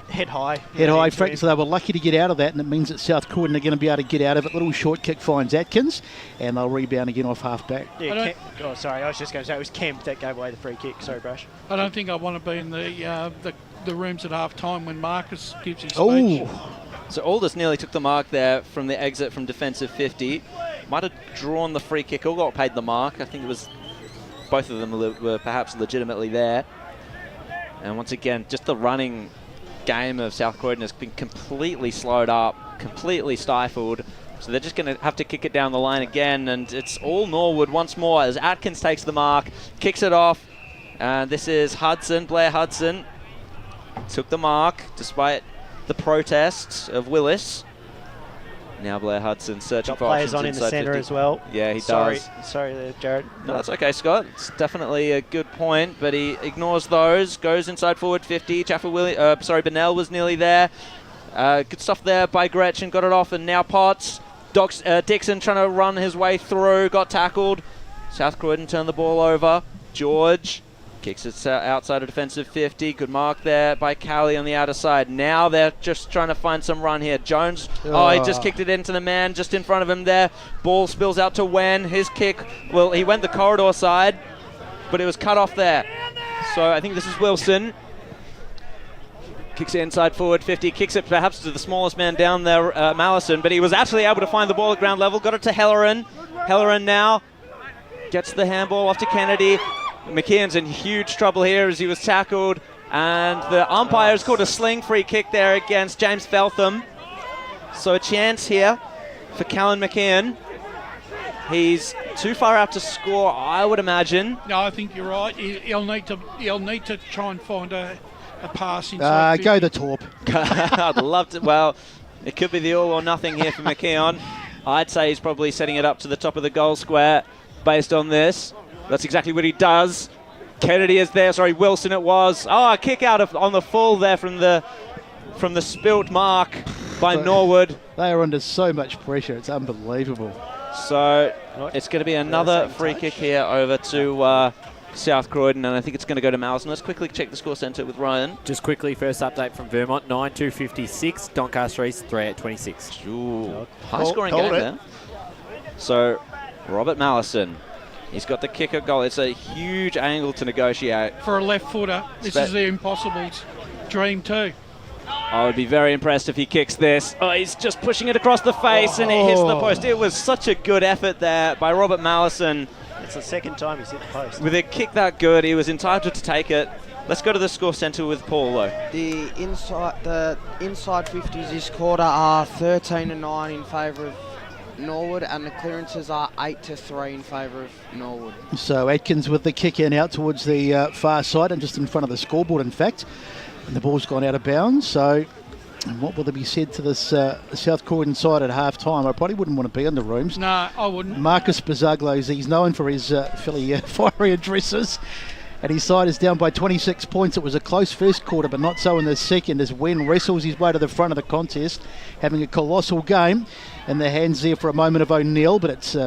head high. Head high. So they were lucky to get out of that, and it means that South Croydon are going to be able to get out of it. Little short kick finds Atkins, and they'll rebound again off half back. Yeah, sorry, I was just going to say it was Kemp that gave away the free kick. Sorry, Brash. I don't think I want to be in the rooms at half time when Marcus gives his speech. So Aldous nearly took the mark there from the exit from defensive 50. Might have drawn the free kick or got paid the mark. I think it was both of them were perhaps legitimately there. And once again, just the running game of South Croydon has been completely slowed up, completely stifled. So they're just going to have to kick it down the line again. And it's all Norwood once more as Atkins takes the mark, kicks it off. And this is Hudson, Blair Hudson. Took the mark despite the protests of Willis. Now Blair Hudson searching for players options on in the centre 50. as well. Yeah, he Sorry does. Jared. No, that's okay, Scott. It's definitely a good point, but he ignores those. Goes inside forward 50. Bennell was nearly there. Good stuff there by Gretchen. Got it off, and now Potts. Dixon trying to run his way through. Got tackled. South Croydon turned the ball over. George kicks it outside of defensive 50. Good mark there by Callie on the outer side. Now they're just trying to find some run here. Jones, he just kicked it into the man just in front of him there. Ball spills out to Wen. His kick, well, he went the corridor side, but it was cut off there. So I think this is Wilson. Kicks it inside forward 50. Kicks it perhaps to the smallest man down there, Mallison, but he was actually able to find the ball at ground level. Got it to Helleran. Helleran now gets the handball off to Kennedy. McKeon's in huge trouble here as he was tackled, and the umpire's called a sling free kick there against James Feltham. So a chance here for Callan McKeon. He's too far out to score, I would imagine. No, I think you're right. He'll need to try and find a pass inside. Go the Torp. I'd love to. Well, it could be the all or nothing here for McKeon. I'd say he's probably setting it up to the top of the goal square based on this. That's exactly what he does. Kennedy is there. Sorry, Wilson it was. A kick out on the full there from the spilt mark by Norwood. They are under so much pressure. It's unbelievable. So it's going to be another free kick here over to South Croydon, and I think it's going to go to Mallison. Let's quickly check the score centre with Ryan. Just quickly, first update from Vermont, 9-2-56. Doncaster East, 3-26. Ooh, high-scoring game there. So Robert Mallison. He's got the kicker goal. It's a huge angle to negotiate. For a left footer, this is the impossible's dream too. I would be very impressed if he kicks this. Oh, he's just pushing it across the face and it hits the post. It was such a good effort there by Robert Mallison. It's the second time he's hit the post. With a kick that good, he was entitled to take it. Let's go to the score centre with Paul, though. The inside 50s this quarter are 13-9 in favour of Norwood, and the clearances are 8-3 in favour of Norwood. So Atkins with the kick in out towards the far side and just in front of the scoreboard, in fact. And the ball's gone out of bounds, so And what will there be said to this South Croydon side at half-time? I probably wouldn't want to be in the rooms. No, I wouldn't. Marcus Bazaglos, he's known for his fairly fiery addresses. And his side is down by 26 points. It was a close first quarter, but not so in the second, as Wen wrestles his way to the front of the contest, having a colossal game in the hands there for a moment of O'Neill, but it's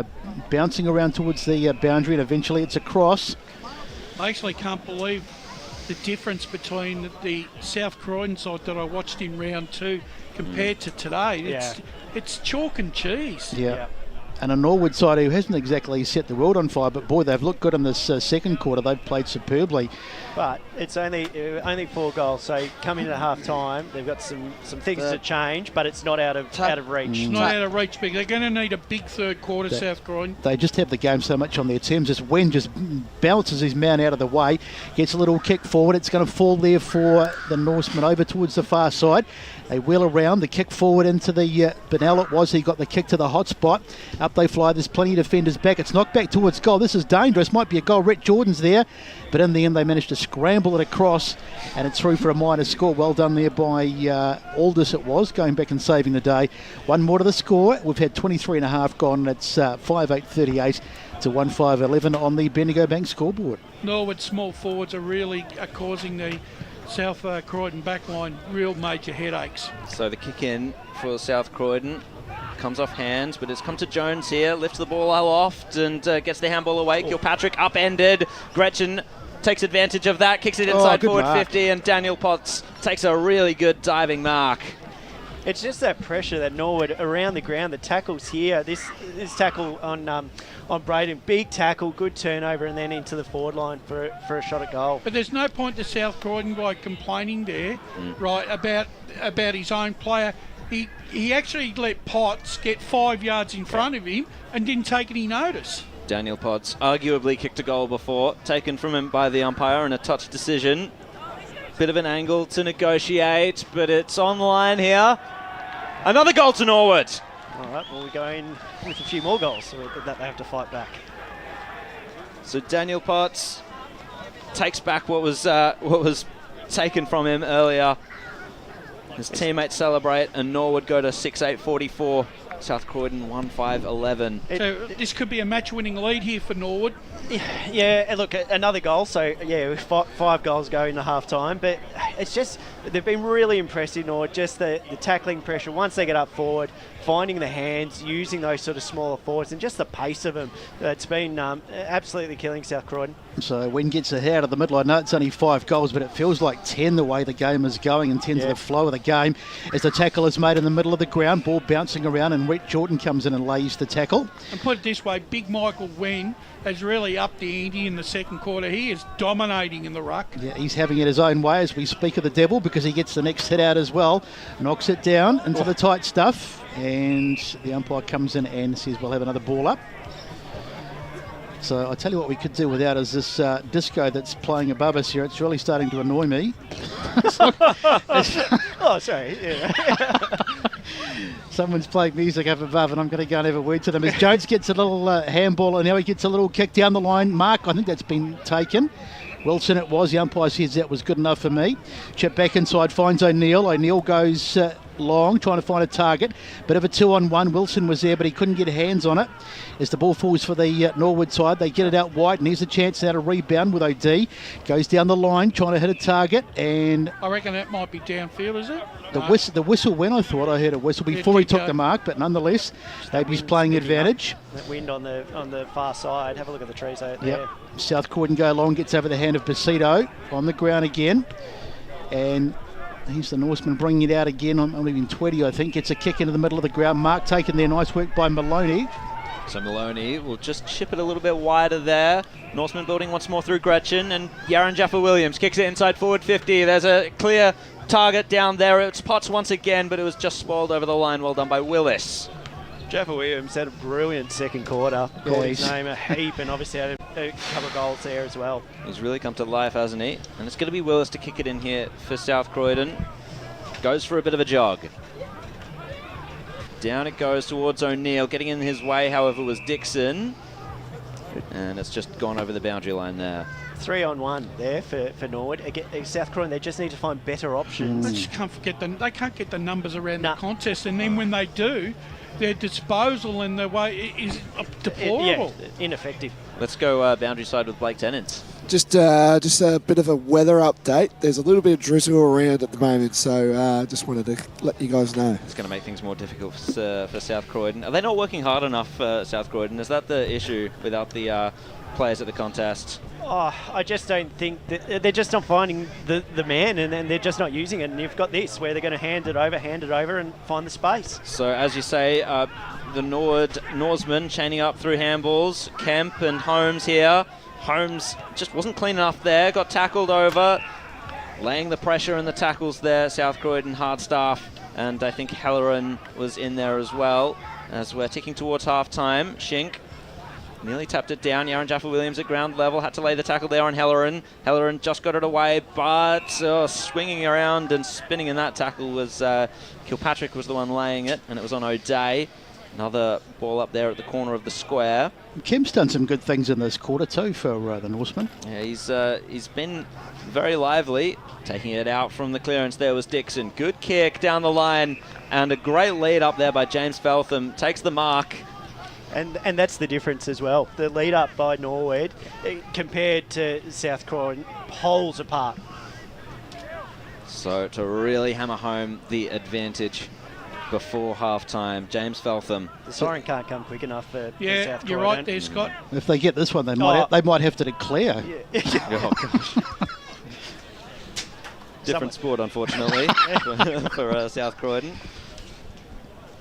bouncing around towards the boundary, and eventually it's across. I actually can't believe the difference between the South Croydon side that I watched in round 2 compared to today. It's chalk and cheese. Yeah. And a Norwood side who hasn't exactly set the world on fire, but boy, they've looked good in this second quarter. They've played superbly. But it's only 4 goals, so coming to half time, they've got some things to change, but it's not out of reach. It's not out of reach, but they're going to need a big third quarter, South Croydon. They just have the game so much on their terms. As Wen just bounces his man out of the way, gets a little kick forward. It's going to fall there for the Norseman over towards the far side. They wheel around, the kick forward into the Benell it was. He got the kick to the hot spot. Up they fly. There's plenty of defenders back. It's knocked back towards goal. This is dangerous. Might be a goal. Rhett Jordan's there. But in the end, they managed to scramble it across, and it's through for a minor score. Well done there by Aldous it was, going back and saving the day. One more to the score. We've had 23.5 gone, and it's 5-8-38 to 1-5-11 on the Bendigo Bank scoreboard. Norwood small forwards are causing the South Croydon backline real major headaches. So the kick in for South Croydon comes off hands, but it's come to Jones here, lifts the ball aloft and gets the handball away. Kilpatrick upended. Gretchen takes advantage of that, kicks it inside forward mark. 50, and Daniel Potts takes a really good diving mark. It's just that pressure that Norwood around the ground, the tackles here. This tackle on Braden, big tackle, good turnover, and then into the forward line for a shot at goal. But there's no point to South Croydon by complaining there, right, about his own player. He actually let Potts get 5 yards in front of him and didn't take any notice. Daniel Potts arguably kicked a goal before, taken from him by the umpire in a touch decision. Bit of an angle to negotiate, but it's on line here. Another goal to Norwood. All right, well, we're going with a few more goals, so that they have to fight back. So Daniel Potts takes back what was taken from him earlier. His teammates celebrate, and Norwood go to 6-8-44. South Croydon 1-5-11. So this could be a match-winning lead here for Norwood. Yeah, look, another goal. So, yeah, 5 goals going to half-time. But it's just, they've been really impressive, Norwood. Just the tackling pressure, once they get up forward, finding the hands, using those sort of smaller forwards, and just the pace of them. It's been absolutely killing South Croydon. So Wen gets it out of the middle. I know it's only 5 goals, but it feels like 10 the way the game is going in terms of the flow of the game. As the tackle is made in the middle of the ground, ball bouncing around, and Rhett Jordan comes in and lays the tackle. And put it this way, Big Michael Wen has really upped the ante in the second quarter. He is dominating in the ruck. Yeah, he's having it his own way as we speak of the devil, because he gets the next hit out as well. Knocks it down into the tight stuff, and the umpire comes in and says we'll have another ball up. So I tell you what we could do without is this disco that's playing above us here. It's really starting to annoy me. Oh, sorry. Yeah. Someone's playing music up above, and I'm going to go and have a word to them. As Jones gets a little handball, and now he gets a little kick down the line. Mark, I think that's been taken. Wilson it was. The umpire says that was good enough for me. Chip back inside, finds O'Neill. O'Neill goes long, trying to find a target. Bit of a 2-on-1. Wilson was there, but he couldn't get hands on it. As the ball falls for the Norwood side, they get it out wide, and here's a chance now to rebound with OD. Goes down the line, trying to hit a target, and I reckon that might be downfield, is it? The whistle went. I thought I heard a whistle before he took the mark, but nonetheless, maybe he's playing advantage. That wind on the far side. Have a look at the trees out there. Yep. South Croydon go long, gets over the hand of Basito on the ground again, and here's the Norseman bringing it out again on even 20, I think. Gets a kick into the middle of the ground. Mark taken there. Nice work by Maloney. So Maloney will just chip it a little bit wider there. Norseman building once more through Gretchen, and Yaron Jaffa-Williams kicks it inside forward 50. There's a clear target down there. It's Potts once again, but it was just spoiled over the line. Well done by Willis. Jaffa-Williams had a brilliant second quarter. Called his name a heap, and obviously had a couple of goals there as well. He's really come to life, hasn't he? And it's going to be Willis to kick it in here for South Croydon. Goes for a bit of a jog. Down it goes towards O'Neill. Getting in his way, however, was Dixon. And it's just gone over the boundary line there. 3-on-1 there for Norwood. Again, South Croydon, they just need to find better options. They just can't forget they can't get the numbers around the contest, and then when they do, their disposal and the way is deplorable. Ineffective. Let's go boundary side with Blake Tennant. Just a bit of a weather update. There's a little bit of drizzle around at the moment, so just wanted to let you guys know. It's going to make things more difficult for South Croydon. Are they not working hard enough, South Croydon? Is that the issue without the players at the contest? Oh, I just don't think that they're just not finding the man, and they're just not using it. And you've got this where they're going to hand it over, and find the space. So as you say, the Norsemen chaining up through handballs. Kemp and Holmes here. Holmes just wasn't clean enough there, got tackled over, laying the pressure in the tackles there, South Croydon hard staff, and I think Halloran was in there as well. As we're ticking towards half-time, Shink nearly tapped it down. Yaron Jaffa-Williams at ground level, had to lay the tackle there on Halloran. Halloran just got it away, but swinging around and spinning in that tackle was Kilpatrick was the one laying it, and it was on O'Day. Another ball up there at the corner of the square. Kim's done some good things in this quarter too for the Norsemen. Yeah, he's been very lively. Taking it out from the clearance there was Dixon. Good kick down the line, and a great lead up there by James Feltham. Takes the mark. And that's the difference as well. The lead up by Norwood compared to South Croydon, poles apart. So to really hammer home the advantage before half-time, James Feltham. The siren can't come quick enough for South Croydon. You're right there, Scott. If they get this one, they might have to declare. Oh, gosh. Different sport, unfortunately, for South Croydon.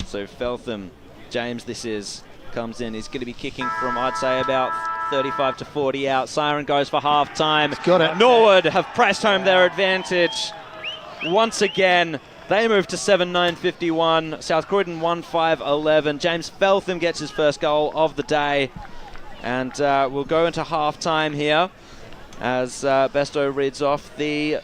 So Feltham, James, comes in. He's going to be kicking from, I'd say, about 35 to 40 out. Siren goes for half-time. Got it. Norwood have pressed home their advantage once again. They move to 7-9-51. South Croydon 1-5-11. James Feltham gets his first goal of the day. And we'll go into half-time here as Besto reads off the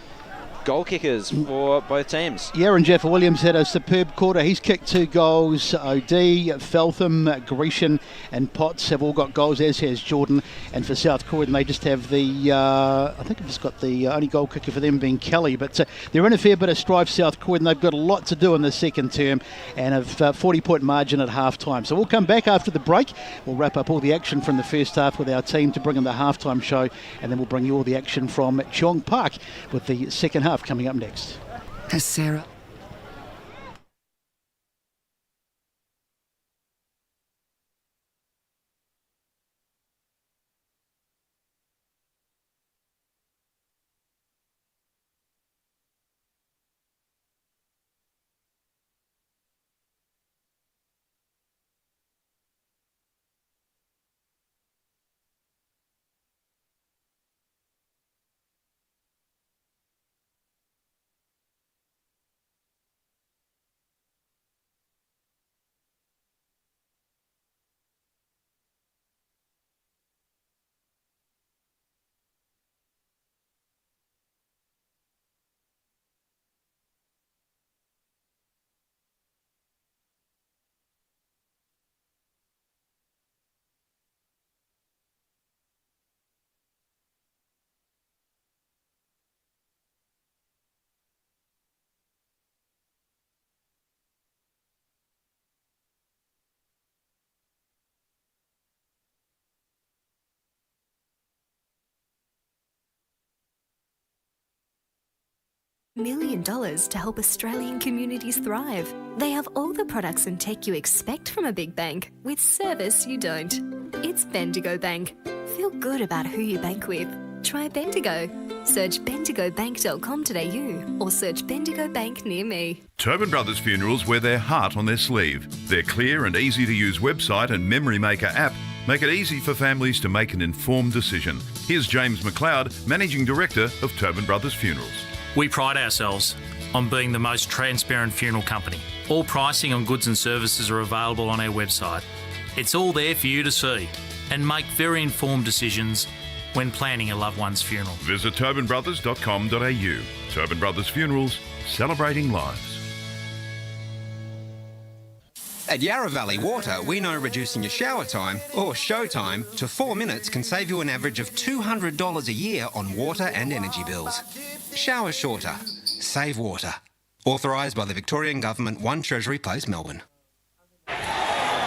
goal kickers for both teams. Yaron Jaffa-Williams had a superb quarter. He's kicked 2 goals. OD, Feltham, Grecian and Potts have all got goals, as has Jordan. And for South Croydon, they just have the, I think I've just got the only goal kicker for them being Kelly. But they're in a fair bit of strife, South Croydon. They've got a lot to do in the second term and a 40-point margin at half-time. So we'll come back after the break. We'll wrap up all the action from the first half with our team to bring in the half-time show. And then we'll bring you all the action from Cheong Park with the second half coming up next. Has Sarah... $1 million to help Australian communities thrive. They have all the products and tech you expect from a big bank, with service you don't. It's Bendigo Bank. Feel good about who you bank with. Try Bendigo. Search bendigobank.com.au or search Bendigo Bank near me. Tobin Brothers Funerals wear their heart on their sleeve. Their clear and easy-to-use website and Memory Maker app make it easy for families to make an informed decision. Here's James McLeod, Managing Director of Tobin Brothers Funerals. We pride ourselves on being the most transparent funeral company. All pricing on goods and services are available on our website. It's all there for you to see and make very informed decisions when planning a loved one's funeral. Visit tobinbrothers.com.au. Tobin Brothers Funerals, celebrating lives. At Yarra Valley Water, we know reducing your shower time, or show time, to 4 minutes can save you an average of $200 a year on water and energy bills. Shower shorter. Save water. Authorised by the Victorian Government, 1 Treasury Place, Melbourne.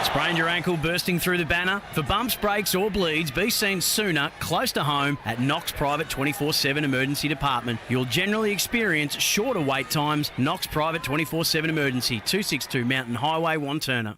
Sprained your ankle bursting through the banner? For bumps, breaks or bleeds, be seen sooner, close to home, at Knox Private 24/7 Emergency Department. You'll generally experience shorter wait times. Knox Private 24/7 Emergency, 262 Mountain Highway, Wanturna.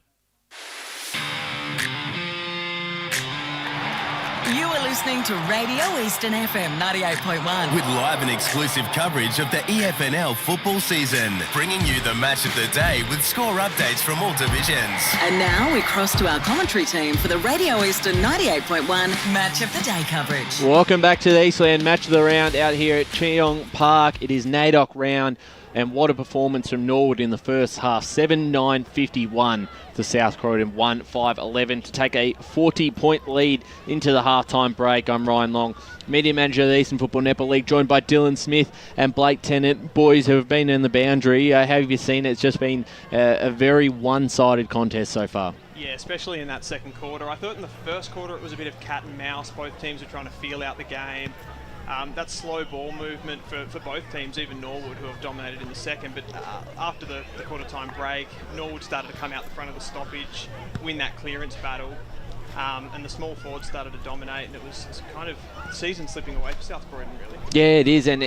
You are listening to Radio Eastern FM 98.1. With live and exclusive coverage of the EFNL football season, bringing you the match of the day with score updates from all divisions. And now we cross to our commentary team for the Radio Eastern 98.1 Match of the Day coverage. Welcome back to the Eastland Match of the Round out here at Cheong Park. It is NAIDOC round, and what a performance from Norwood in the first half. 7-9-51 to South Croydon, 1-5-11 to take a 40-point lead into the halftime break. I'm Ryan Long, Media Manager of the Eastern Football Netball League, joined by Dylan Smith and Blake Tennant. Boys who have been in the boundary, how have you seen it? It's just been a very one-sided contest so far. Yeah, especially in that second quarter. I thought in the first quarter it was a bit of cat and mouse. Both teams were trying to feel out the game. That slow ball movement for both teams, even Norwood, who have dominated in the second. But after the quarter-time break, Norwood started to come out the front of the stoppage, win that clearance battle, and the small forwards started to dominate, and it was kind of season slipping away for South Croydon, really. Yeah, it is, and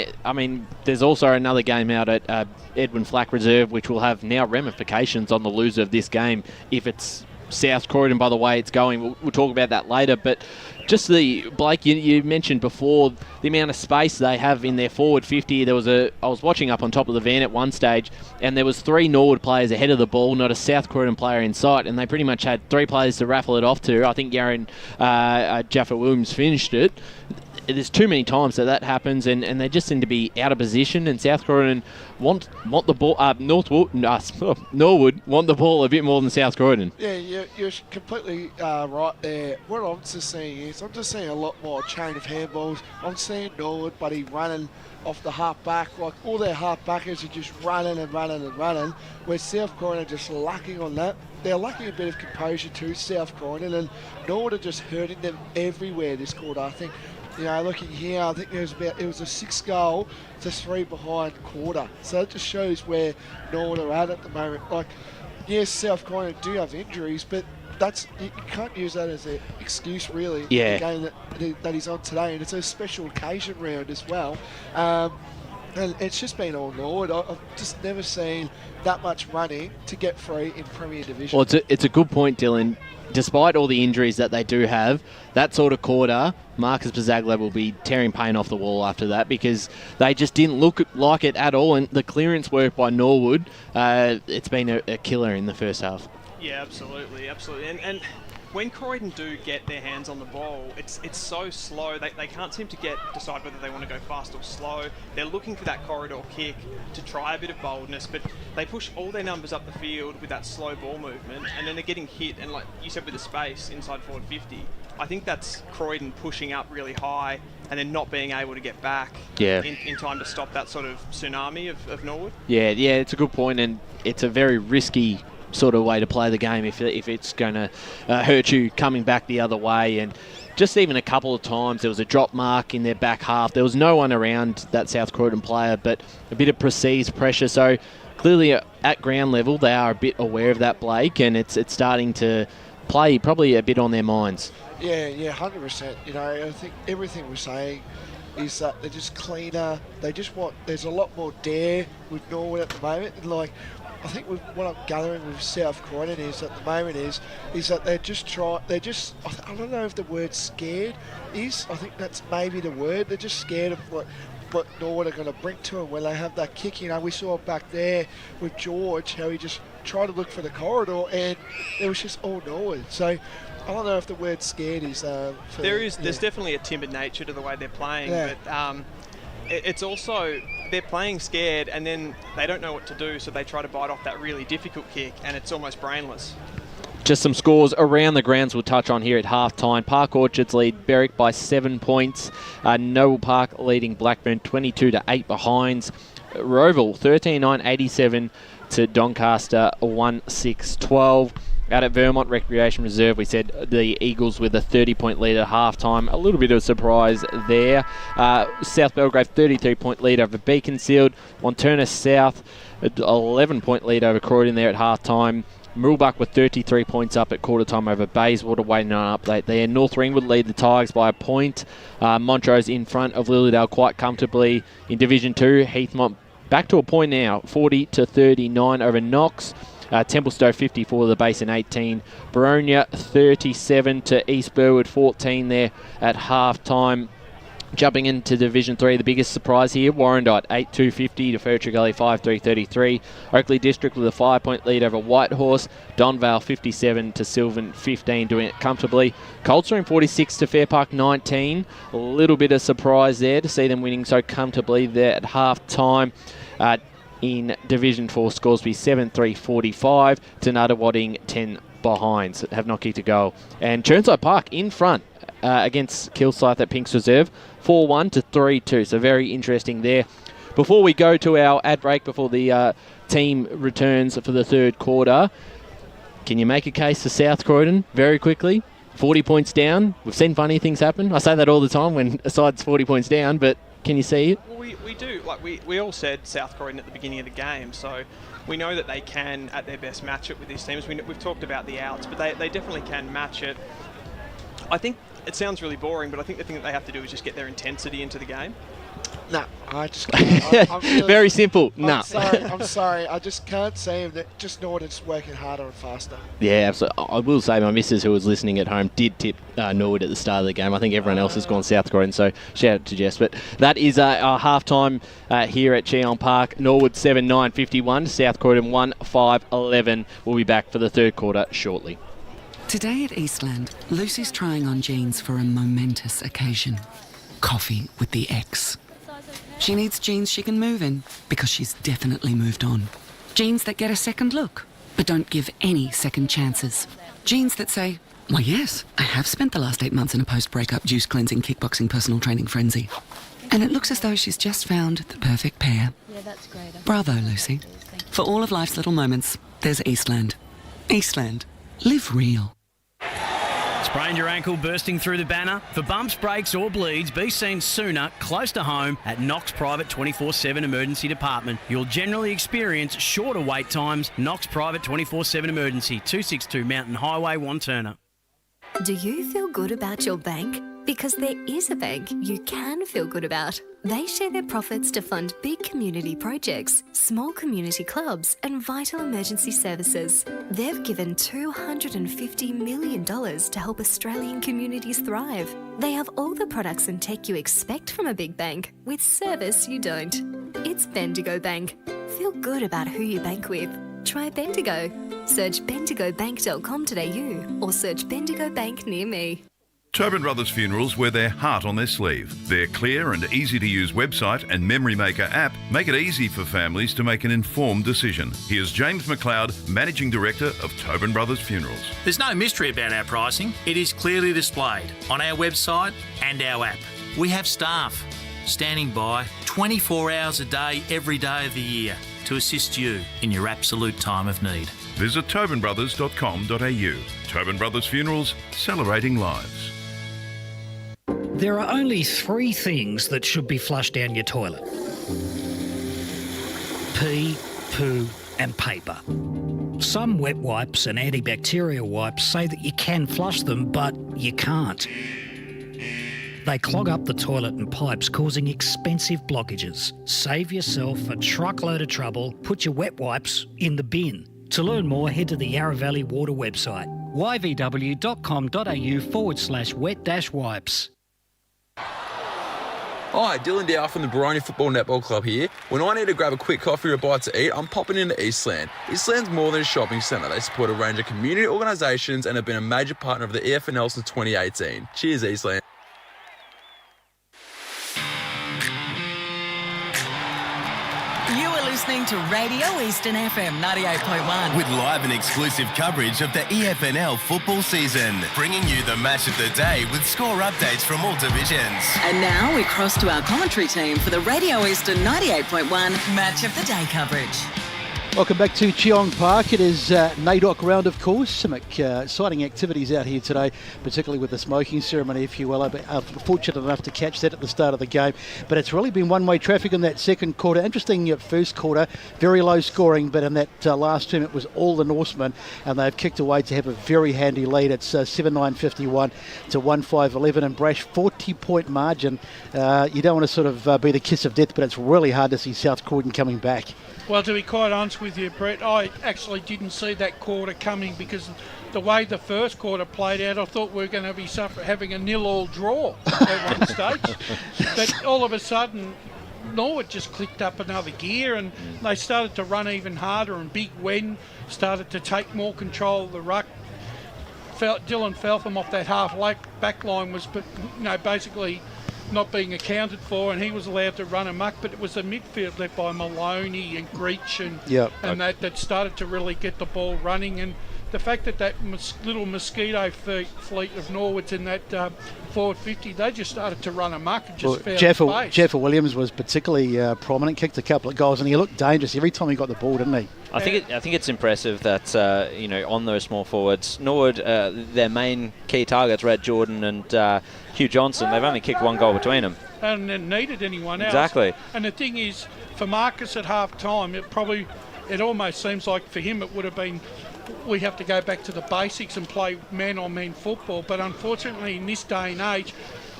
there's also another game out at Edwin Flack Reserve, which will have now ramifications on the loser of this game if it's South Croydon, by the way it's going. We'll talk about that later, but just Blake, you mentioned before the amount of space they have in their forward 50. I was watching up on top of the van at one stage, and there was 3 Norwood players ahead of the ball, not a South Croydon player in sight, and they pretty much had 3 players to raffle it off to. I think Yaron Jaffa Williams finished it. There's too many times that happens, and they just seem to be out of position, and South Croydon want the ball. Norwood want the ball a bit more than South Croydon. Yeah, you're completely right there. What I'm just seeing is I'm just seeing a lot more chain of handballs. I'm seeing Norwood, buddy, running off the half back. Like all their half backers are just running and running and running, where South Croydon are just lacking on that. They're lacking a bit of composure to South Croydon, and Norwood are just hurting them everywhere this quarter. I think, looking here, I think it was a 6-goal to 3 behind quarter. So it just shows where Norwood are at the moment. Like, yes, South Croydon do have injuries, but you can't use that as an excuse, really. Yeah. The game that he's on today, and it's a special occasion round as well. And it's just been all Norwood. I've just never seen that much running to get free in Premier Division. Well, it's a good point, Dylan. Despite all the injuries that they do have, that sort of quarter, Marcus Bazagla will be tearing paint off the wall after that, because they just didn't look like it at all. And the clearance work by Norwood, it's been a killer in the first half. Yeah, absolutely. And when Croydon do get their hands on the ball, it's so slow. They can't seem to decide whether they want to go fast or slow. They're looking for that corridor kick to try a bit of boldness, but they push all their numbers up the field with that slow ball movement, and then they're getting hit. And like you said, with the space inside forward 50, I think that's Croydon pushing up really high and then not being able to get back in time to stop that sort of tsunami of Norwood. Yeah, it's a good point, and it's a very risky sort of way to play the game if it's going to hurt you coming back the other way. And just even a couple of times there was a drop mark in their back half. There was no one around that South Croydon player, but a bit of perceived pressure. So clearly at ground level they are a bit aware of that, Blake, and it's starting to play probably a bit on their minds. Yeah, 100%. I think everything we're saying is that they're just cleaner. There's a lot more dare with Norwood at the moment. And I think what I'm gathering with South Croydon is at the moment is that they're just I don't know if the word scared is. I think that's maybe the word. They're just scared of what Norwood are going to bring to them when they have that kick. We saw it back there with George, how he just tried to look for the corridor, and it was just all Norwood. So I don't know if the word scared is. There's definitely a timid nature to the way they're playing, but it's also they're playing scared, and then they don't know what to do, so they try to bite off that really difficult kick, and it's almost brainless. Just some scores around the grounds we'll touch on here at half-time. Park Orchards lead Berwick by 7 points. Noble Park leading Blackburn 22-8 behinds. Roval 13-9-87 to Doncaster 1-6-12. Out at Vermont Recreation Reserve, we said the Eagles with a 30-point lead at halftime. A little bit of a surprise there. South Belgrave 33-point lead over Beaconsfield. Wanturna South 11-point lead over Croydon there at halftime. Moolbuck with 33 points up at quarter time over Bayswater, waiting on an update there. North Ringwood lead the Tigers by a point. Montrose in front of Lilydale quite comfortably in Division 2. Heathmont back to a point now, 40-39 over Knox. Templestowe 54 the Basin 18. Baronia 37 to East Burwood 14 there at half time. Jumping into Division 3, the biggest surprise here, Warrandyte 8-250 to Furtry Gully 5-3-33. Oakley District with a 5-point lead over Whitehorse. Donvale 57 to Sylvan 15, doing it comfortably. Coldstream 46 to Fair Park 19. A little bit of surprise there to see them winning so comfortably there at half time. In Division 4, Scoresby 7-3-45 to Nuttawading 10 behind. So have not kicked a goal. And Churnside Park in front against Kilsyth at Pinks Reserve, 4-1 to 3-2. So very interesting there. Before we go to our ad break, before the team returns for the third quarter, can you make a case for South Croydon very quickly? 40 points down. We've seen funny things happen. I say that all the time when a side's 40 points down, but can you see it? Well, we do. Like we all said South Croydon at the beginning of the game, so we know that they can, at their best, match it with these teams. We've talked about the outs, but they definitely can match it. I think it sounds really boring, but I think the thing that they have to do is just get their intensity into the game. No, I just can't. I'm really, very simple. I'm sorry. I just can't see him. Just Norwood is working harder and faster. Yeah, absolutely. I will say my missus who was listening at home did tip Norwood at the start of the game. I think everyone else has gone South Croydon, so shout out to Jess. But that is our halftime here at Cheon Park. Norwood 7-9-51, South Croydon 1-5-11. We'll be back for the third quarter shortly. Today at Eastland, Lucy's trying on jeans for a momentous occasion. Coffee with the ex. She needs jeans she can move in because she's definitely moved on. Jeans that get a second look, but don't give any second chances. Jeans that say, well, yes, I have spent the last 8 months in a post-breakup juice cleansing, kickboxing, personal training frenzy. And it looks as though she's just found the perfect pair. Yeah, that's great. Bravo, Lucy. For all of life's little moments, there's Eastland. Eastland. Live real. Sprained your ankle bursting through the banner? For bumps, breaks or bleeds, be seen sooner, close to home, at Knox Private 24/7 Emergency Department. You'll generally experience shorter wait times. Knox Private 24/7 Emergency, 262 Mountain Highway, Wanturna. Do you feel good about your bank? Because there is a bank you can feel good about. They share their profits to fund big community projects, small community clubs and vital emergency services. They've given $250 million to help Australian communities thrive. They have all the products and tech you expect from a big bank, with service you don't. It's Bendigo Bank. Feel good about who you bank with. Try Bendigo. Search bendigobank.com.au or search Bendigo Bank near me. Tobin Brothers Funerals wear their heart on their sleeve. Their clear and easy-to-use website and Memory Maker app make it easy for families to make an informed decision. Here's James McLeod, Managing Director of Tobin Brothers Funerals. There's no mystery about our pricing. It is clearly displayed on our website and our app. We have staff standing by 24 hours a day, every day of the year to assist you in your absolute time of need. Visit tobinbrothers.com.au. Tobin Brothers Funerals, celebrating lives. There are only 3 things that should be flushed down your toilet. Pee, poo and paper. Some wet wipes and antibacterial wipes say that you can flush them, but you can't. They clog up the toilet and pipes, causing expensive blockages. Save yourself a truckload of trouble. Put your wet wipes in the bin. To learn more, head to the Yarra Valley Water website, yvw.com.au/wet-wipes. Hi, Dylan Dow from the Baroni Football Netball Club here. When I need to grab a quick coffee or a bite to eat, I'm popping into Eastland. Eastland's more than a shopping centre. They support a range of community organisations and have been a major partner of the EFNL since 2018. Cheers, Eastland. You are listening to Radio Eastern FM 98.1. With live and exclusive coverage of the EFNL football season. Bringing you the match of the day with score updates from all divisions. And now we cross to our commentary team for the Radio Eastern 98.1 Match of the Day coverage. Welcome back to Cheong Park. It is NAIDOC round, of course. Some exciting activities out here today, particularly with the smoking ceremony, if you will. I've been fortunate enough to catch that at the start of the game. But it's really been one-way traffic in that second quarter. Interesting first quarter, very low scoring, but in that last term it was all the Norsemen, and they've kicked away to have a very handy lead. It's 7-9-51 to 1-5-11, and Brash 40-point margin. You don't want to sort of be the kiss of death, but it's really hard to see South Croydon coming back. Well, to be quite honest with you, Brett, I actually didn't see that quarter coming because the way the first quarter played out, I thought we were going to be having a 0-0 draw at one stage. But all of a sudden, Norwood just clicked up another gear and they started to run even harder, and Big Wen started to take more control of the ruck. Dylan Feltham off that back line was basically not being accounted for, and he was allowed to run amok, but it was a midfield led by Maloney and Greach and that started to really get the ball running. And the fact that little mosquito fleet of Norwoods in that forward 50, they just started to run amok and just found space. Jeffer Williams was particularly prominent, kicked a couple of goals, and he looked dangerous every time he got the ball, didn't he? I think it's impressive that on those small forwards, Norwood, their main key targets, Red Jordan and Hugh Johnson, they've only kicked one goal between them. And it needed anyone else. Exactly. And the thing is, for Marcus at half time, it almost seems like for him it would have been, we have to go back to the basics and play man-on-man football. But unfortunately, in this day and age,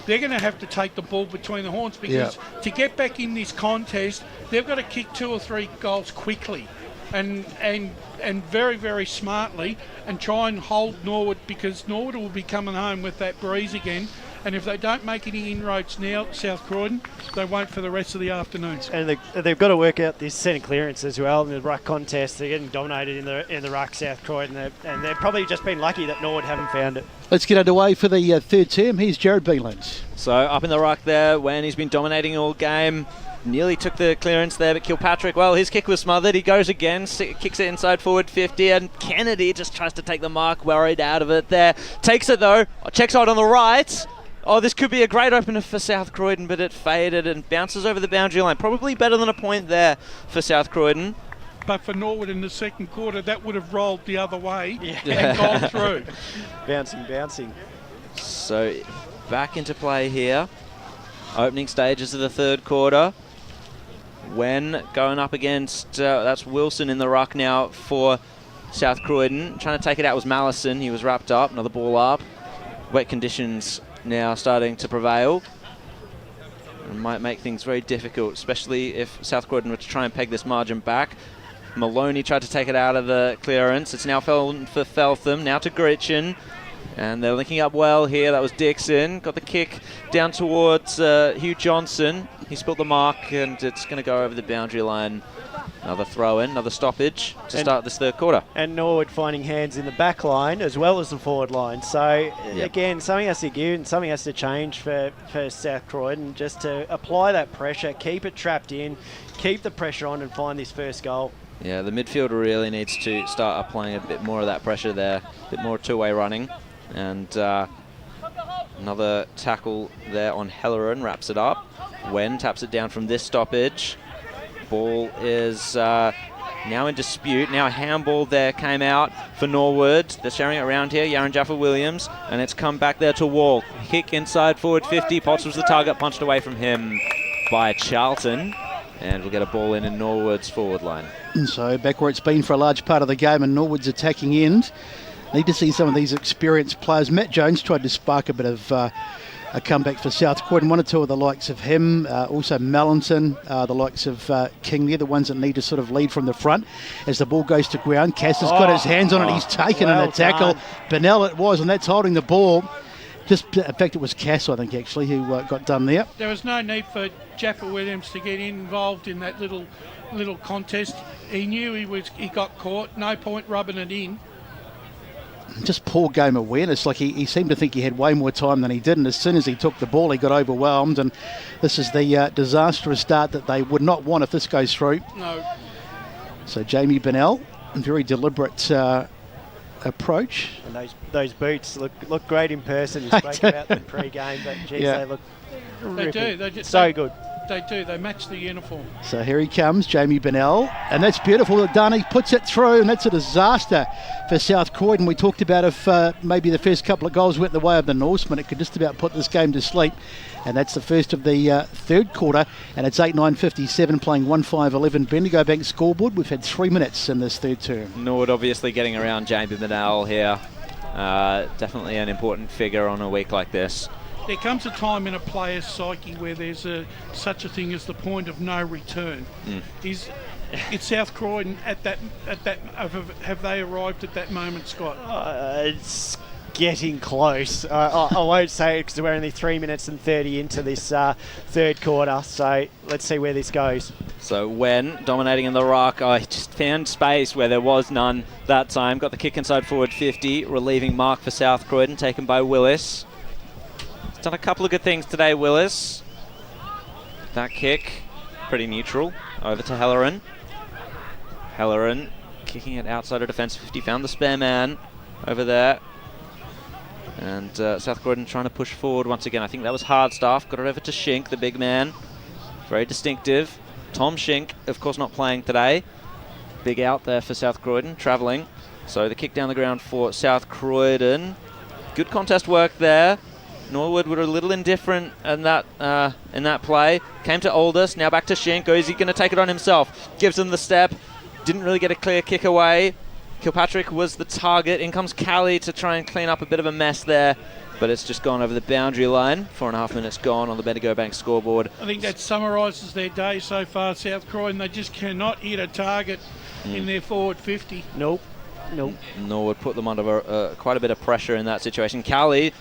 they're going to have to take the ball between the horns because to get back in this contest, they've got to kick 2 or 3 goals quickly and very, very smartly and try and hold Norwood, because Norwood will be coming home with that breeze again. And if they don't make any inroads now, South Croydon, they won't for the rest of the afternoon. And they've got to work out this centre clearance as well in the ruck contest. They're getting dominated in the ruck, South Croydon, and they've probably just been lucky that Norwood haven't found it. Let's get underway for the third term. Here's Jared Beelans. So up in the ruck there, when he's been dominating all game. Nearly took the clearance there, but Kilpatrick, well, his kick was smothered. He goes again, kicks it inside forward 50, and Kennedy just tries to take the mark, worried out of it there. Takes it though, checks out on the right. Oh, this could be a great opener for South Croydon, but it faded and bounces over the boundary line. Probably better than a point there for South Croydon. But for Norwood in the second quarter, that would have rolled the other way and gone through. Bouncing. So back into play here. Opening stages of the third quarter. When going up against, that's Wilson in the ruck now for South Croydon. Trying to take it out was Mallison. He was wrapped up. Another ball up. Wet conditions now starting to prevail. It might make things very difficult, especially if South Croydon were to try and peg this margin back. Maloney tried to take it out of the clearance. It's now fallen for Feltham. Now to Gritchen. And they're linking up well here. That was Dixon. Got the kick down towards Hugh Johnson. He spilt the mark, and it's going to go over the boundary line. Another throw-in, another stoppage to start this third quarter. And Norwood finding hands in the back line as well as the forward line. So, again, something has to give and something has to change for South Croydon, just to apply that pressure, keep it trapped in, keep the pressure on and find this first goal. Yeah, the midfielder really needs to start applying a bit more of that pressure there, a bit more two-way running. And another tackle there on Helleran, wraps it up. Wen taps it down from this stoppage. Ball is now in dispute. Now a handball there came out for Norwood. They're sharing it around here. Yaron Jaffa-Williams, and it's come back there to Wall. Kick inside forward 50. Potts was the target, punched away from him by Charlton. And we'll get a ball in Norwood's forward line. So back where it's been for a large part of the game, and Norwood's attacking end. Need to see some of these experienced players. Matt Jones tried to spark a bit of a comeback for South Croydon. 1 or 2 of the likes of him, also Mellinson, the likes of King. They're the ones that need to sort of lead from the front as the ball goes to ground. Cass has got his hands on it. He's taken in a tackle. Benell it was, and that's holding the ball. In fact, it was Cass, I think, actually, who got done there. There was no need for Jaffa Williams to get involved in that little contest. He knew he got caught. No point rubbing it in. Just poor game awareness. Like he seemed to think he had way more time than he did, and as soon as he took the ball, he got overwhelmed. And this is the disastrous start that they would not want if this goes through. No. So Jamie Benell, very deliberate approach. And those boots look great in person. You spoke about them pre-game, but geez, they look They do. so good. They do. They match the uniform. So here he comes, Jamie Bennell, and that's beautiful. He puts it through, and that's a disaster for South Croydon. We talked about if maybe the first couple of goals went the way of the Norsemen, it could just about put this game to sleep. And that's the first of the third quarter, and it's 8-9-57 playing 1-5-11 Bendigo Bank scoreboard. We've had 3 minutes in this third term. Norwood obviously getting around Jamie Bennell here. Definitely an important figure on a week like this. There comes a time in a player's psyche where there's such a thing as the point of no return. Is South Croydon at that have they arrived at that moment, Scott? It's getting close. I won't say it because we're only 3 minutes and 30 into this third quarter. So let's see where this goes. So Wen dominating in the ruck. I just found space where there was none that time. Got the kick inside forward 50, relieving mark for South Croydon, taken by Willis. He's done a couple of good things today, Willis. That kick, pretty neutral. Over to Helleran. Helleran kicking it outside of defence 50, found the spare man over there. And South Croydon trying to push forward once again. I think that was Hardstaff. Got it over to Shink, the big man. Very distinctive. Tom Shink, of course, not playing today. Big out there for South Croydon, travelling. So the kick down the ground for South Croydon. Good contest work there. Norwood were a little indifferent in that play. Came to Aldous, now back to Shink. Is he going to take it on himself? Gives him the step. Didn't really get a clear kick away. Kilpatrick was the target. In comes Callie to try and clean up a bit of a mess there. But it's just gone over the boundary line. 4.5 minutes gone on the Bendigo Bank scoreboard. I think that summarises their day so far, South Croydon. They just cannot hit a target in their forward 50. Nope. Norwood put them under quite a bit of pressure in that situation. Callie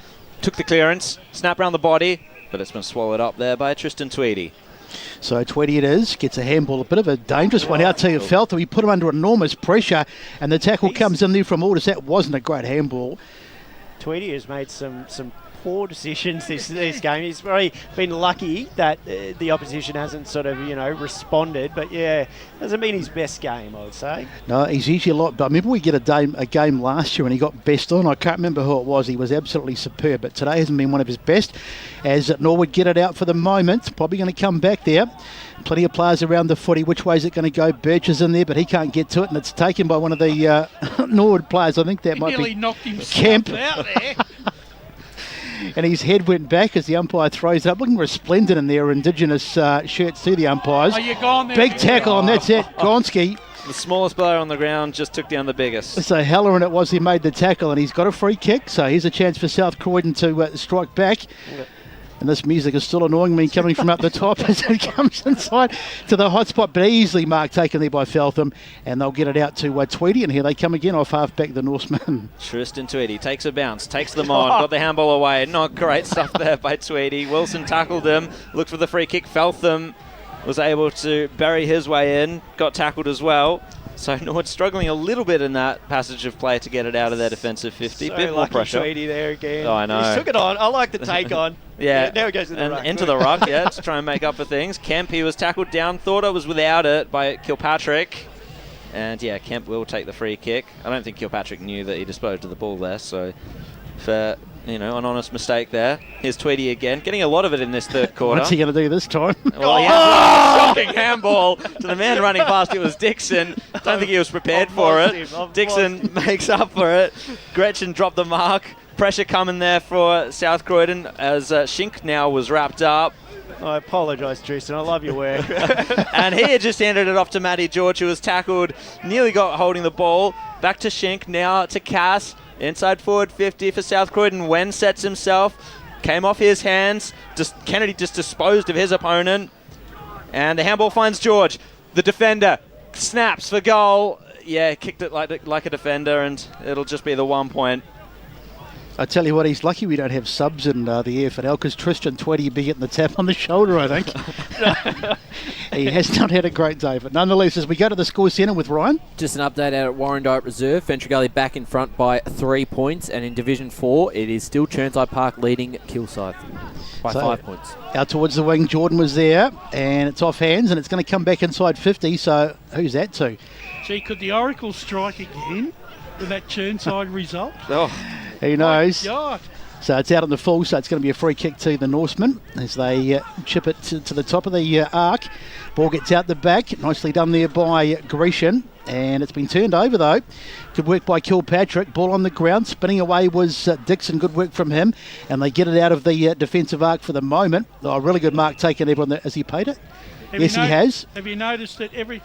took the clearance, snap around the body, but it's been swallowed up there by Tristan Tweedy. So Tweedy it is, gets a handball, a bit of a dangerous one out to Feltham. He put him under enormous pressure, and the tackle comes in there from Aldous. That wasn't a great handball. Tweedy has made some poor decisions this game. He's really been lucky that the opposition hasn't sort of, responded. But yeah, doesn't mean his best game, I would say. No, he's usually a lot. But I remember we get a game last year and he got best on. I can't remember who it was. He was absolutely superb. But today hasn't been one of his best. As Norwood get it out for the moment, probably going to come back there. Plenty of players around the footy. Which way is it going to go? Birch is in there, but he can't get to it, and it's taken by one of the Norwood players. I think that might nearly be knocked himself Kemp. out there. And his head went back as the umpire throws it up. Looking resplendent in their Indigenous shirts to the umpires. Oh, you're gone there. Big tackle, and that's it. Gonski. The smallest player on the ground just took down the biggest. So Halloran it was who made the tackle, and he's got a free kick. So here's a chance for South Croydon to strike back. And this music is still annoying me coming from up the top as it comes inside to the hot spot, but easily mark taken there by Feltham, and they'll get it out to Tweedy, and here they come again off half-back, the Norseman. Tristan Tweedy takes a bounce, takes them on, got the handball away. Not great stuff there by Tweedy. Wilson tackled him, looked for the free kick. Feltham was able to bury his way in, got tackled as well. So Norwood struggling a little bit in that passage of play to get it out of their defensive 50. So bit more pressure. Tweedy there again. Oh, I know. He took it on. I like the take on. Yeah. Now he goes into the ruck. Into the ruck, yeah, to try and make up for things. Kemp, he was tackled down. Thought it was without it by Kilpatrick. And yeah, Kemp will take the free kick. I don't think Kilpatrick knew that he disposed of the ball there, so for an honest mistake there. Here's Tweedy again, getting a lot of it in this third quarter. What's he going to do this time? Well, he had a shocking handball to the man running past. It was Dixon. Don't think he was prepared for it. Dixon makes up for it. Gretchen dropped the mark. Pressure coming there for South Croydon as Shink now was wrapped up. I apologise, Tristan. I love your work. And he had just handed it off to Matty George, who was tackled, nearly got holding the ball. Back to Shink, now to Cass. Inside forward 50 for South Croydon. Wen sets himself. Came off his hands. Kennedy just disposed of his opponent. And the handball finds George. The defender snaps for goal. Yeah, kicked it like a defender, and it'll just be the 1 point. I tell you what, he's lucky we don't have subs in the EFL, because Tristan Tweedy would be getting the tap on the shoulder, I think. He has not had a great day, but nonetheless, as we go to the score centre with Ryan. Just an update out at Warrandyte Reserve. Fentress Gully back in front by 3 points, and in Division 4, it is still Churnside Park leading Kilsyth by 5 points. Out towards the wing, Jordan was there, and it's off hands, and it's going to come back inside 50, so who's that to? Gee, could the Oracle strike again with that Churnside result? Oh, who knows? God. So it's out on the full, so it's going to be a free kick to the Norsemen as they chip it to the top of the arc. Ball gets out the back, nicely done there by Grecian, and it's been turned over though. Good work by Kilpatrick. Ball on the ground, spinning away was Dixon. Good work from him, and they get it out of the defensive arc for the moment. Oh, really good mark taken. Everyone, has he paid it? Yes, he has. Have you noticed that every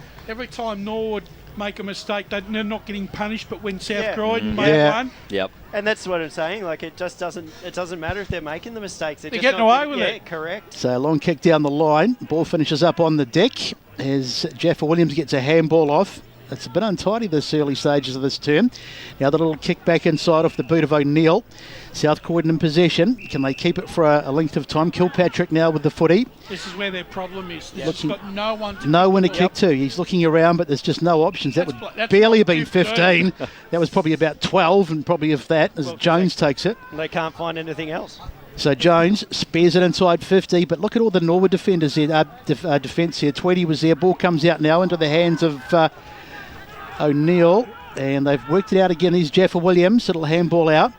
time Norwood make a mistake, they're not getting punished, but when South Croydon made one, Yep. And that's what I'm saying. Like, it just doesn't matter if they're making the mistakes. They're getting away with it. Yeah, correct. So long kick down the line. Ball finishes up on the deck as Jaffa Williams gets a handball off. It's a bit untidy this early stages of this term. Now the little kick back inside off the boot of O'Neill. South Croydon in possession. Can they keep it for a length of time? Kilpatrick now with the footy. this is where their problem is. He's got no one to kick to. He's looking around, but there's just no options. That would barely have been 15. That was probably about 12, and probably if that, as Jones takes it. They can't find anything else. So Jones spares it inside 50, but look at all the Norwood defenders here, defence here. Tweedy was there. Ball comes out now into the hands of O'Neill, and they've worked it out again. Here's Jaffa Williams. Little handball out,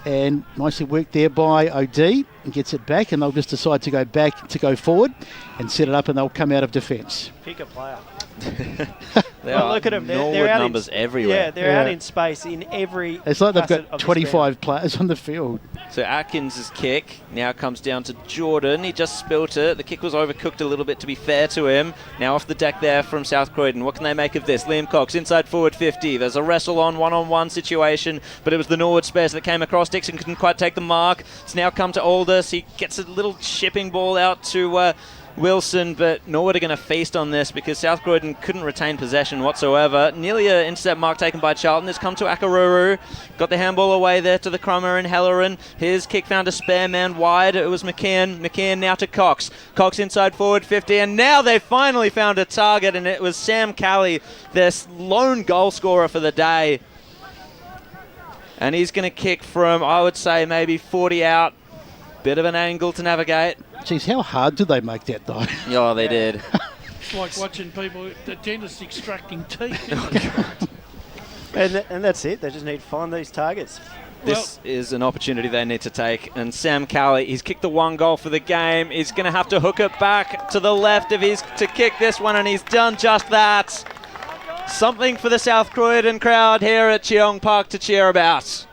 and nicely worked there by OD, and gets it back, and they'll just decide to go forward and set it up, and they'll come out of defence. Pick a player. Look at them. Norwood out numbers everywhere. Yeah, they're out in space in every. It's like they've got 25 players on the field. So Atkins' kick now comes down to Jordan. He just spilt it. The kick was overcooked a little bit, to be fair to him. Now off the deck there from South Croydon. What can they make of this? Liam Cox inside forward 50. There's a wrestle on one-on-one situation, but it was the Norwood spares that came across. Dixon couldn't quite take the mark. It's now come to Aldous. He gets a little shipping ball out to Wilson, but Norwood are going to feast on this because South Croydon couldn't retain possession whatsoever. Nearly an intercept mark taken by Charlton. It's come to Akaruru. Got the handball away there to the Crummer and Helleran. His kick found a spare man wide. It was McKeon. McKeon now to Cox. Cox inside forward 50, and now they finally found a target, and it was Sam Kelly, their lone goal scorer for the day. And he's going to kick from, I would say, maybe 40 out. Bit of an angle to navigate. Geez, how hard did they make that, though? Oh, they did. It's like watching people, the dentist extracting teeth. And that's it. They just need to find these targets. This is an opportunity they need to take. And Sam Cowley, he's kicked the one goal for the game. He's going to have to hook it back to the left if he's to kick this one, and he's done just that. Something for the South Croydon crowd here at Cheong Park to cheer about.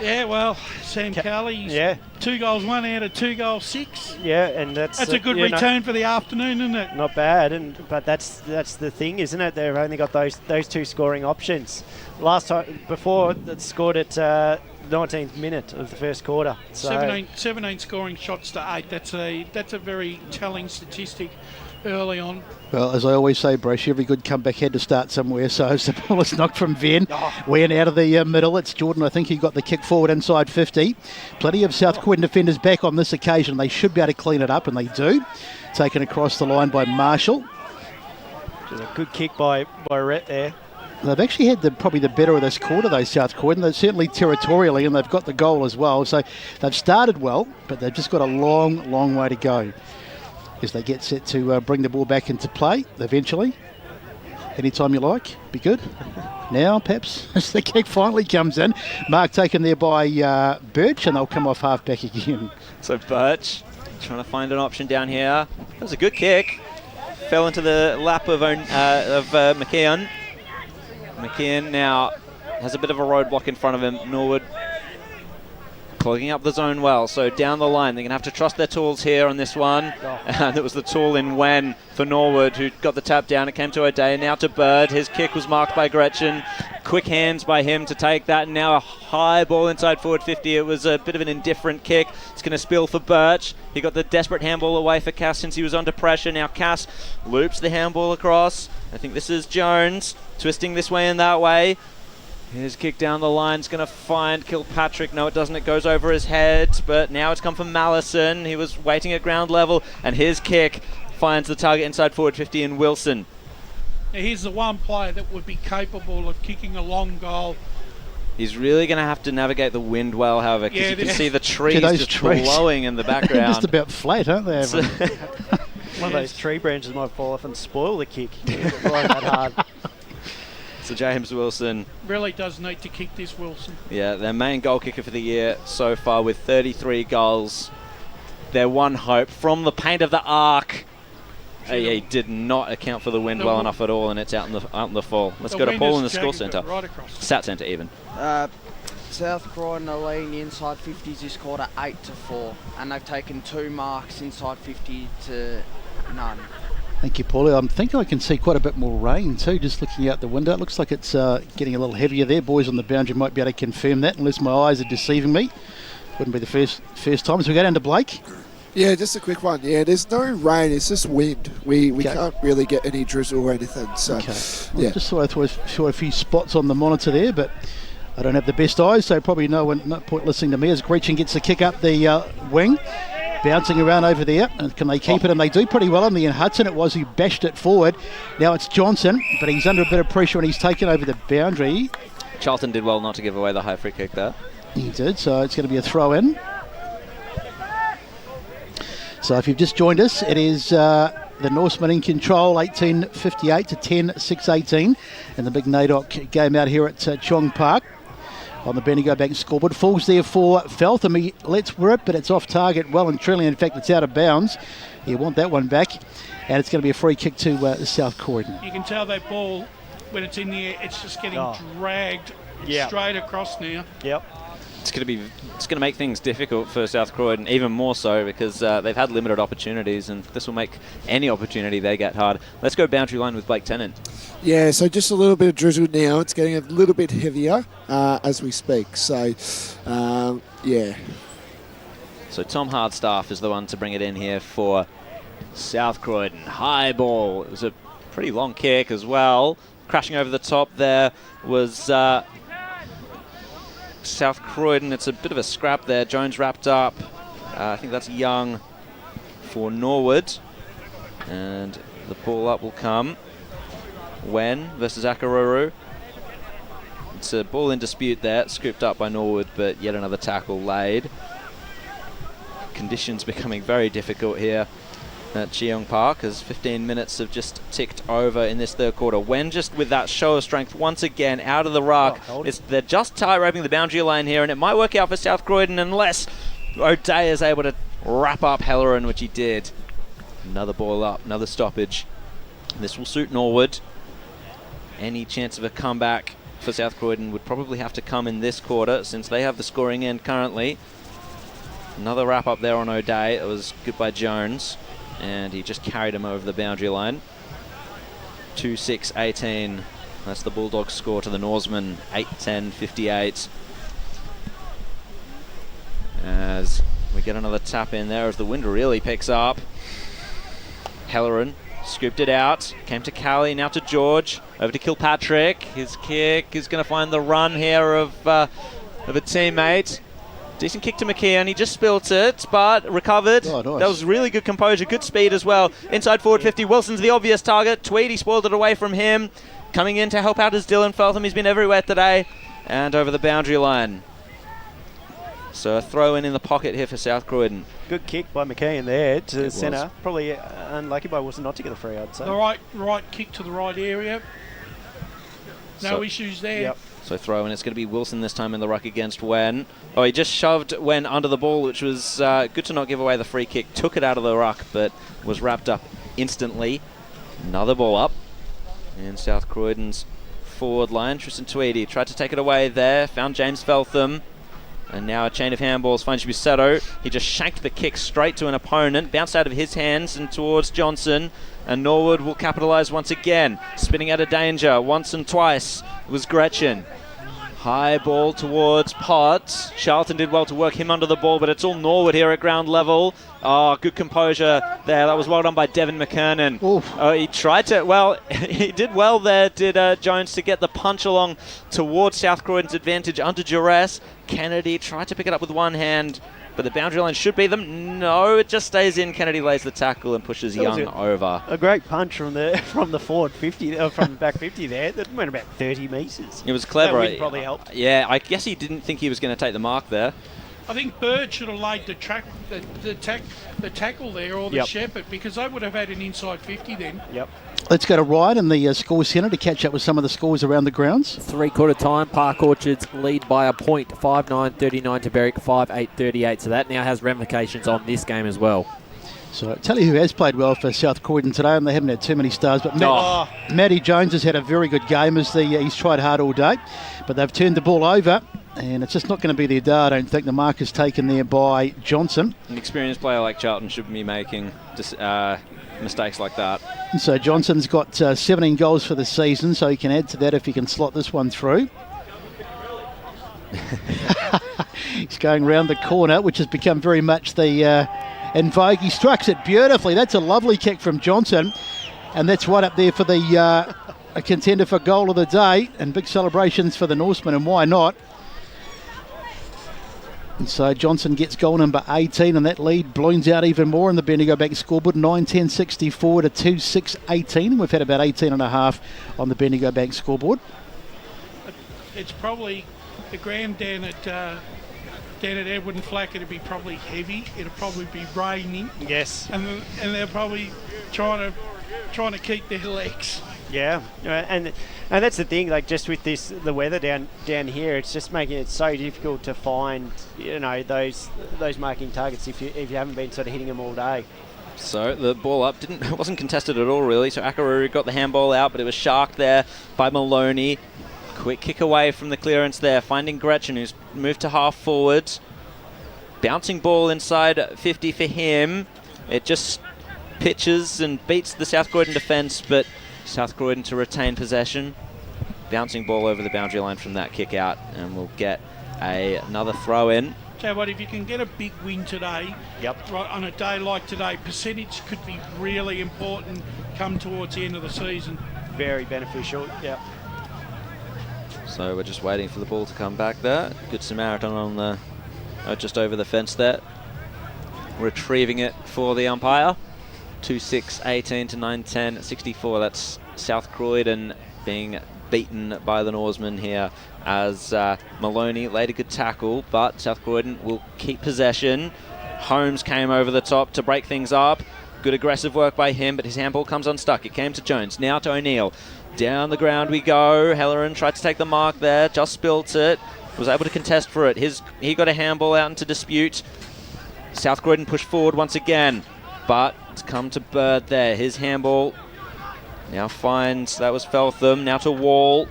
Yeah, well, Sam Kelly, 2 goals, 1 out of 2 goals, 6. Yeah, and that's a good return for the afternoon, isn't it? Not bad, but that's the thing, isn't it? They've only got those 2 scoring options. Last time before, that scored at 19th minute of the first quarter. So 17 scoring shots to 8. That's a very telling statistic early on. Well, as I always say, Brash, every good comeback had to start somewhere. So as the ball is knocked from Venn, went out of the middle. It's Jordan, I think, he got the kick forward inside 50. Plenty of South Croydon defenders back on this occasion. They should be able to clean it up, and they do. Taken across the line by Marshall. Which is a good kick by Rhett there. They've actually had probably the better of this quarter, though, South Croydon. They're certainly territorially, and they've got the goal as well. So they've started well, but they've just got a long, long way to go as they get set to bring the ball back into play eventually. Anytime you like, be good. Now, perhaps, as the kick finally comes in. Mark taken there by Birch, and they'll come off half-back again. So Birch trying to find an option down here. That was a good kick. Fell into the lap of McKeon. McKeon now has a bit of a roadblock in front of him. Norwood clogging up the zone well, so down the line they're going to have to trust their tools here on this one. And it was the tool in Wen for Norwood who got the tap down. It came to O'Day, now to Bird. His kick was marked by Gretchen. Quick hands by him to take that, and now a high ball inside forward 50. It was a bit of an indifferent kick. It's going to spill for Birch. He got the desperate handball away for Cass since he was under pressure. Now Cass loops the handball across. I think this is Jones twisting this way and that way. His kick down the line is going to find Kilpatrick. No, it doesn't. It goes over his head. But now it's come from Mallison. He was waiting at ground level. And his kick finds the target inside forward 50 in Wilson. Now, he's the one player that would be capable of kicking a long goal. He's really going to have to navigate the wind well, however, because you can see the trees just blowing in the background. They're just about flat, aren't they? One of those tree branches might fall off and spoil the kick. Blowing that hard. So James Wilson. Really does need to kick this, Wilson. Yeah, their main goal kicker for the year so far with 33 goals. Their one hope from the paint of the arc. He did not account for the wind well enough at all, and it's out in the fall. Let's go to Paul in the score centre. Right across. Stat centre even. South Croydon are leading the inside 50s this quarter 8-4, and they've taken 2 marks inside 50 to none. Thank you, Paulie. I'm thinking I can see quite a bit more rain too, just looking out the window. It looks like it's getting a little heavier there. Boys on the boundary might be able to confirm that, unless my eyes are deceiving me. Wouldn't be the first time. So we go down to Blake. Yeah, just a quick one. Yeah, there's no rain. It's just wind. We can't really get any drizzle or anything. So, Well, just thought I saw a few spots on the monitor there, but I don't have the best eyes, so probably no point listening to me as Greachin gets the kick up the wing. Bouncing around over there, and can they keep it? And they do pretty well on the end. Hudson it was who bashed it forward. Now it's Johnson, but he's under a bit of pressure and he's taken over the boundary. Charlton did well not to give away the high free kick there. He did, so it's going to be a throw in. So if you've just joined us, it is the Norsemen in control, 18:58 to 10:6:18, and the big NAIDOC game out here at Chong Park. On the Bendigo Bank scoreboard. Falls there for Feltham. He lets rip, but it's off target well and truly. In fact, it's out of bounds. You want that one back. And it's going to be a free kick to South Croydon. You can tell that ball, when it's in the air, it's just getting dragged straight across now. Yep. It's going to make things difficult for South Croydon, even more so because they've had limited opportunities, and this will make any opportunity they get hard. Let's go boundary line with Blake Tennant. Yeah, so just a little bit of drizzle now. It's getting a little bit heavier as we speak. So, yeah. So Tom Hardstaff is the one to bring it in here for South Croydon. High ball. It was a pretty long kick as well. Crashing over the top there was South Croydon. It's a bit of a scrap there. Jones wrapped up. I think that's Young for Norwood. And the ball up will come. Wen versus Akaruru. It's a ball in dispute there. Scooped up by Norwood, but yet another tackle laid. Conditions becoming very difficult here at Cheong Park as 15 minutes have just ticked over in this third quarter. Wen just with that show of strength once again out of the ruck. They're just tie-roping the boundary line here, and it might work out for South Croydon unless O'Day is able to wrap up Helleran, which he did. Another ball up, another stoppage. This will suit Norwood. Any chance of a comeback for South Croydon would probably have to come in this quarter since they have the scoring end currently. Another wrap up there on O'Day. It was good by Jones, and he just carried him over the boundary line. 2-6-18. That's the Bulldogs score to the Norsemen. 8-10-58. As we get another tap in there as the wind really picks up. Helleran scooped it out, came to Callie, now to George, over to Kilpatrick. His kick is going to find the run here of a teammate. Decent kick to McKeon, he just spilt it, but recovered. Oh, nice. That was really good composure, good speed as well. Inside forward 50, Wilson's the obvious target. Tweedy spoiled it away from him. Coming in to help out is Dylan Feltham, he's been everywhere today. And over the boundary line. So a throw in the pocket here for South Croydon. Good kick by McKeon there to It centre. was. Probably unlucky by Wilson not to get a free, I'd say. The right kick to the right area. No issues there. Yep. So throw in, it's going to be Wilson this time in the ruck against Wen. Oh, he just shoved Wen under the ball, which was good to not give away the free kick. Took it out of the ruck, but was wrapped up instantly. Another ball up. And South Croydon's forward line. Tristan Tweedy tried to take it away there. Found James Feltham. And now a chain of handballs finds Busetto. He just shanked the kick straight to an opponent. Bounced out of his hands and towards Johnson. And Norwood will capitalise once again. Spinning out of danger once and twice. It was Gretchen. High ball towards Potts. Charlton did well to work him under the ball, but it's all Norwood here at ground level. Oh, good composure there. That was well done by Devin McKernan. Oh, he tried to, well, he did well there, did Jones, to get the punch along towards South Croydon's advantage under duress. Kennedy tried to pick it up with one hand, but the boundary line should be them. No, it just stays in. Kennedy lays the tackle and pushes Young over. A great punch from the forward 50, from the back 50 there. That went about 30 metres. It was clever. That wind probably helped. Yeah, I guess he didn't think he was going to take the mark there. I think Bird should have laid the tackle there, or the shepherd, because they would have had an inside 50 then. Yep. Let's go to Ryan in the score centre to catch up with some of the scores around the grounds. Three-quarter time, Park Orchards lead by a point, 5-9-39 to Berwick, 5-8-38. So that now has ramifications on this game as well. So I'll tell you who has played well for South Croydon today, and they haven't had too many stars, but Matty Jones has had a very good game as he's tried hard all day, but they've turned the ball over, and it's just not going to be their day. I don't think the mark is taken there by Johnson. An experienced player like Charlton shouldn't be making mistakes like that. And so Johnson's got 17 goals for the season, so he can add to that if he can slot this one through. He's going round the corner, which has become very much the in vogue. He strikes it beautifully. That's a lovely kick from Johnson, and that's right up there for the a contender for goal of the day, and big celebrations for the Norsemen, and why not? And so Johnson gets goal number 18, and that lead balloons out even more in the Bendigo Bank scoreboard, 9-10-64 to 2-6-18. We've had about 18 and a half on the Bendigo Bank scoreboard. It's probably the ground down at Edward and Flack. It'll be probably heavy. It'll probably be raining. Yes. And they're probably trying to keep their legs. Yeah, and that's the thing. Like, just with the weather down here, it's just making it so difficult to find those marking targets if you haven't been sort of hitting them all day. So the ball up wasn't contested at all really. So Akaruru got the handball out, but it was sharked there by Maloney. Quick kick away from the clearance there, finding Gretchen, who's moved to half forward. Bouncing ball inside 50 for him. It just pitches and beats the South Croydon defence, but South Croydon to retain possession. Bouncing ball over the boundary line from that kick out, and we'll get another throw in. So what, if you can get a big win today, right on a day like today, percentage could be really important come towards the end of the season. Very beneficial, yeah. So we're just waiting for the ball to come back there. Good Samaritan on the just over the fence there. Retrieving it for the umpire. 2-6-18 to 9-10-64. That's South Croydon being beaten by the Norsemen here as Maloney laid a good tackle, but South Croydon will keep possession. Holmes came over the top to break things up. Good aggressive work by him, but his handball comes unstuck. It came to Jones, now to O'Neill. Down the ground we go. Helleran tried to take the mark there, just spilt it. Was able to contest for it. He got a handball out into dispute. South Croydon pushed forward once again, but it's come to Bird there. His handball now finds, that was Feltham, now to Wall.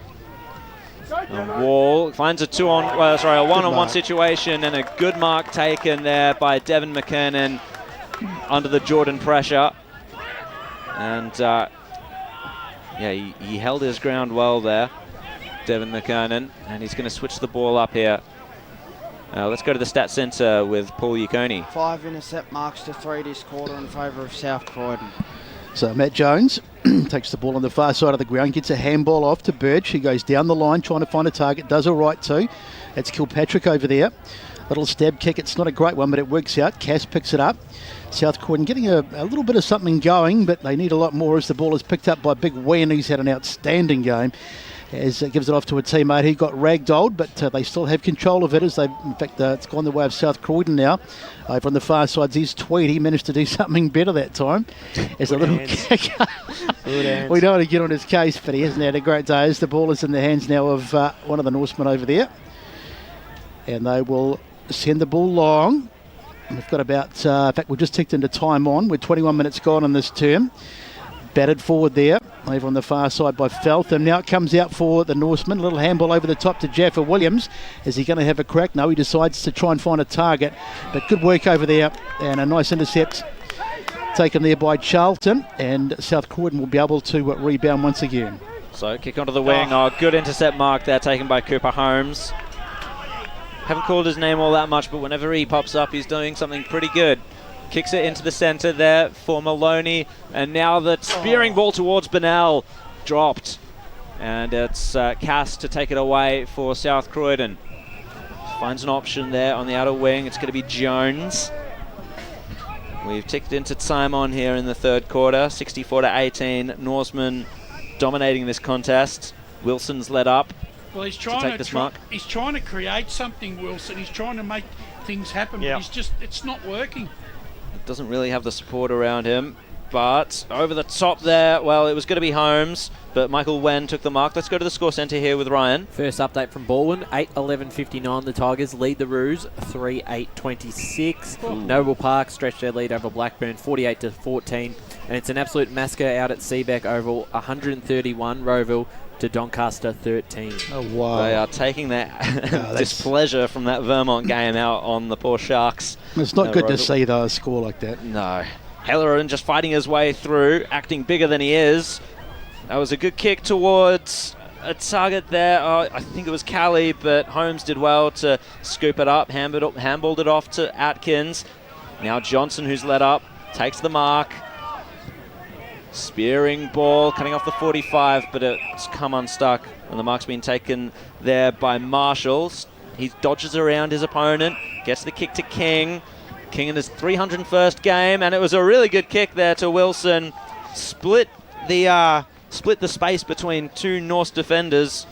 And Wall finds a one-on-one situation, and a good mark taken there by Devon McKernan under the Jordan pressure. And he held his ground well there, Devon McKernan, and he's going to switch the ball up here. Let's go to the stat centre with Paul Uconi. 5 intercept marks to 3 this quarter in favour of South Croydon. So Matt Jones takes the ball on the far side of the ground, gets a handball off to Birch. He goes down the line trying to find a target, does all right too. That's Kilpatrick over there. Little stab kick, it's not a great one, but it works out. Cass picks it up. South Croydon getting a little bit of something going, but they need a lot more as the ball is picked up by Big Wen, who's had an outstanding game. As it gives it off to a teammate who got ragdolled, but they still have control of it. It's gone the way of South Croydon now. Over on the far side is Tweed. He managed to do something better that time. As a little kick. We don't want to get on his case, but he hasn't had a great day. As the ball is in the hands now of one of the Norsemen over there. And they will send the ball long. And we've got about, in fact, we've just ticked into time on. We're 21 minutes gone on this term. Batted forward there, over on the far side by Feltham. Now it comes out for the Norseman. A little handball over the top to Jaffa Williams. Is he going to have a crack? No, he decides to try and find a target. But good work over there, and a nice intercept taken there by Charlton. And South Croydon will be able to rebound once again. So kick onto the wing. Good intercept mark there taken by Cooper Holmes. Haven't called his name all that much, but whenever he pops up, he's doing something pretty good. Kicks it into the centre there for Maloney. And now the spearing ball towards Bennell dropped. And it's Cass to take it away for South Croydon. Finds an option there on the outer wing. It's going to be Jones. We've ticked into time on here in the third quarter. 64-18. Norseman dominating this contest. Wilson's led up. Well, he's trying to create something, Wilson. He's trying to make things happen, Yeah. but it's not working. Doesn't really have the support around him. But over the top there, well, it was going to be Holmes, but Michael Wen took the mark. Let's go to the score centre here with Ryan. First update from Baldwin, 8-11-59. The Tigers lead the Roos, 3-8-26. Noble Park stretched their lead over Blackburn, 48-14. And it's an absolute massacre out at Seabeck Oval, 131. Roeville to Doncaster, 13. Oh, wow. They are taking their displeasure from that Vermont game out on the poor Sharks. It's not good to Roeville. see, though, a score like that. No. Halloran just fighting his way through, acting bigger than he is. That was a good kick towards a target there. I think it was Callie, but Holmes did well to scoop it up, handballed it off to Atkins. Now Johnson, who's led up, takes the mark. Spearing ball, cutting off the 45, but it's come unstuck. And the mark's been taken there by Marshall. He dodges around his opponent, gets the kick to King. King in his 301st game, and it was a really good kick there to Wilson. Split the space between two Norse defenders,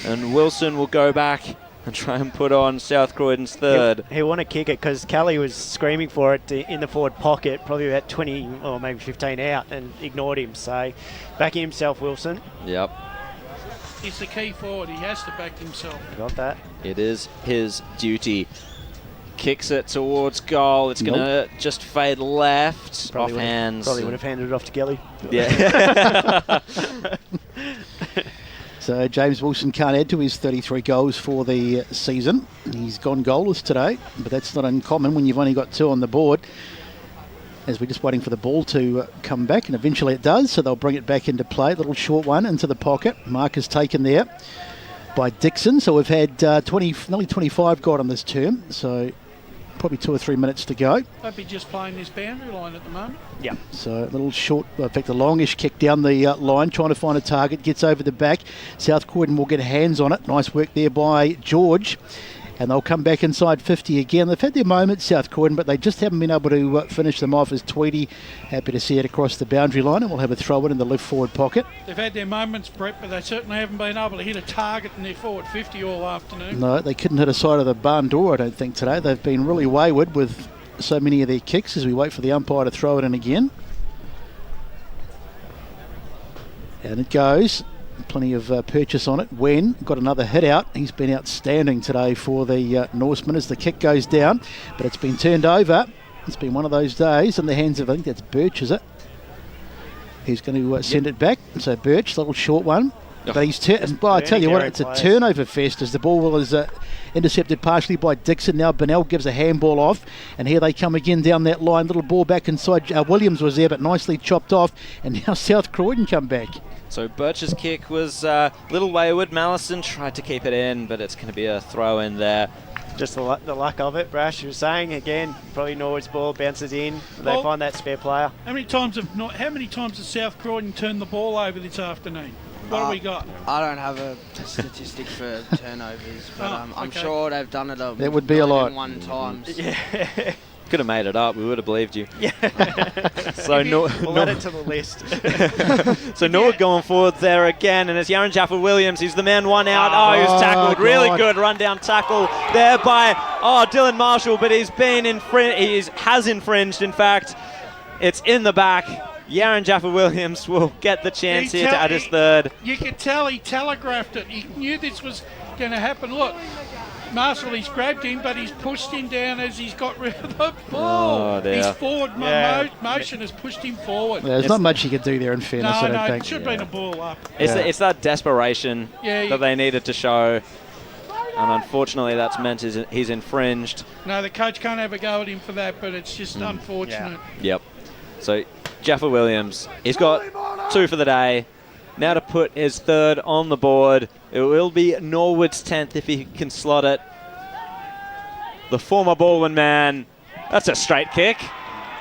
and Wilson will go back and try and put on South Croydon's third. He want to kick it because Kelly was screaming for it in the forward pocket, probably about 20 or maybe 15 out, and ignored him. So backing himself, Wilson. Yep. He's the key forward. He has to back himself. Got that. It is his duty. Kicks it towards goal. It's going to just fade left, off hands. Probably would have handed it off to Kelly. Yeah. So James Wilson can't add to his 33 goals for the season. He's gone goalless today, but that's not uncommon when you've only got 2 on the board. As we're just waiting for the ball to come back, and eventually it does, so they'll bring it back into play. Little short one into the pocket. Mark is taken there by Dixon. So we've had nearly 25 got on this term, so probably 2 or 3 minutes to go. I'd be just playing this boundary line at the moment. Yeah. So a little short, in fact a longish kick down the line, trying to find a target, gets over the back. South Croydon will get hands on it. Nice work there by George. And they'll come back inside 50 again. They've had their moments, South Croydon, but they just haven't been able to finish them off. As Tweedy happy to see it across the boundary line, and we'll have a throw in the left forward pocket. They've had their moments, Brett, but they certainly haven't been able to hit a target in their forward 50 all afternoon. No, they couldn't hit a side of the barn door, I don't think, today. They've been really wayward with so many of their kicks as we wait for the umpire to throw it in again. And it goes. Plenty of purchase on it. Wen got another hit out. He's been outstanding today for the Norsemen as the kick goes down, but it's been turned over. It's been one of those days in the hands of, I think that's Birch, is it? He's going to send it back. So Birch, little short one. But he's I tell you what, it's a turnover fest as the ball was intercepted partially by Dixon. Now Bennell gives a handball off, and here they come again down that line. Little ball back inside. Williams was there, but nicely chopped off, and now South Croydon come back. So Birch's kick was a little wayward. Mallison tried to keep it in, but it's going to be a throw in there. Just the luck of it, Brash. You were saying again, probably Norwood's ball bounces in. They find that spare player. How many times has South Croydon turned the ball over this afternoon? What have we got? I don't have a statistic for turnovers, but I'm sure they've done it That would be a lot. 1 times. Yeah. Could have made it up. We would have believed you. Yeah. So we'll add it to the list. So Norwood going forward there again, and it's Yaron Jaffa-Williams. He's the man one out. He was tackled. Really good run-down tackle there by Dylan Marshall, but he's been has infringed, in fact. It's in the back. Yaron Jaffa-Williams will get the chance here to add his third. You could tell he telegraphed it. He knew this was going to happen. Look, Marshall, he's grabbed him, but he's pushed him down as he's got rid of the ball. Oh, dear. His forward motion has pushed him forward. Yeah, there's not much you can do there in fairness, I don't think. It should have been a ball up. It's that desperation that they needed to show. And unfortunately, that's meant he's infringed. No, the coach can't have a go at him for that, but it's just unfortunate. Yep. So Jaffa-Williams, he's got 2 for the day. Now to put his third on the board. It will be Norwood's 10th if he can slot it. The former Baldwin man. That's a straight kick.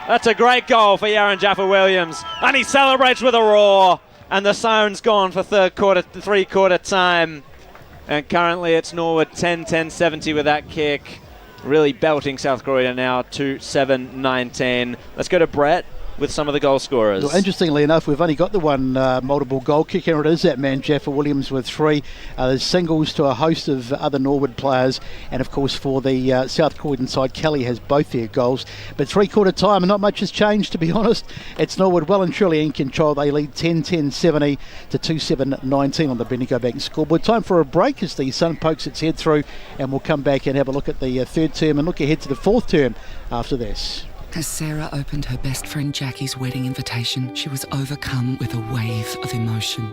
That's a great goal for Yaron Jaffa-Williams. And he celebrates with a roar. And the siren's gone for three-quarter time. And currently it's Norwood 10-10-70 with that kick. Really belting South Croydon now to 7-19. Let's go to Brett. with some of the goal scorers. Well, interestingly enough, we've only got the one multiple goal kicker, and it is that man, Jaffa Williams, with 3. There's singles to a host of other Norwood players, and of course for the South Croydon side, Kelly has both their goals. But three-quarter time, and not much has changed, to be honest. It's Norwood well and truly in control. They lead 10-10-70 to 2-7-19 on the Bendigo Bank scoreboard. Time for a break as the sun pokes its head through, and we'll come back and have a look at the third term and look ahead to the fourth term after this. As Sarah opened her best friend Jackie's wedding invitation, she was overcome with a wave of emotion.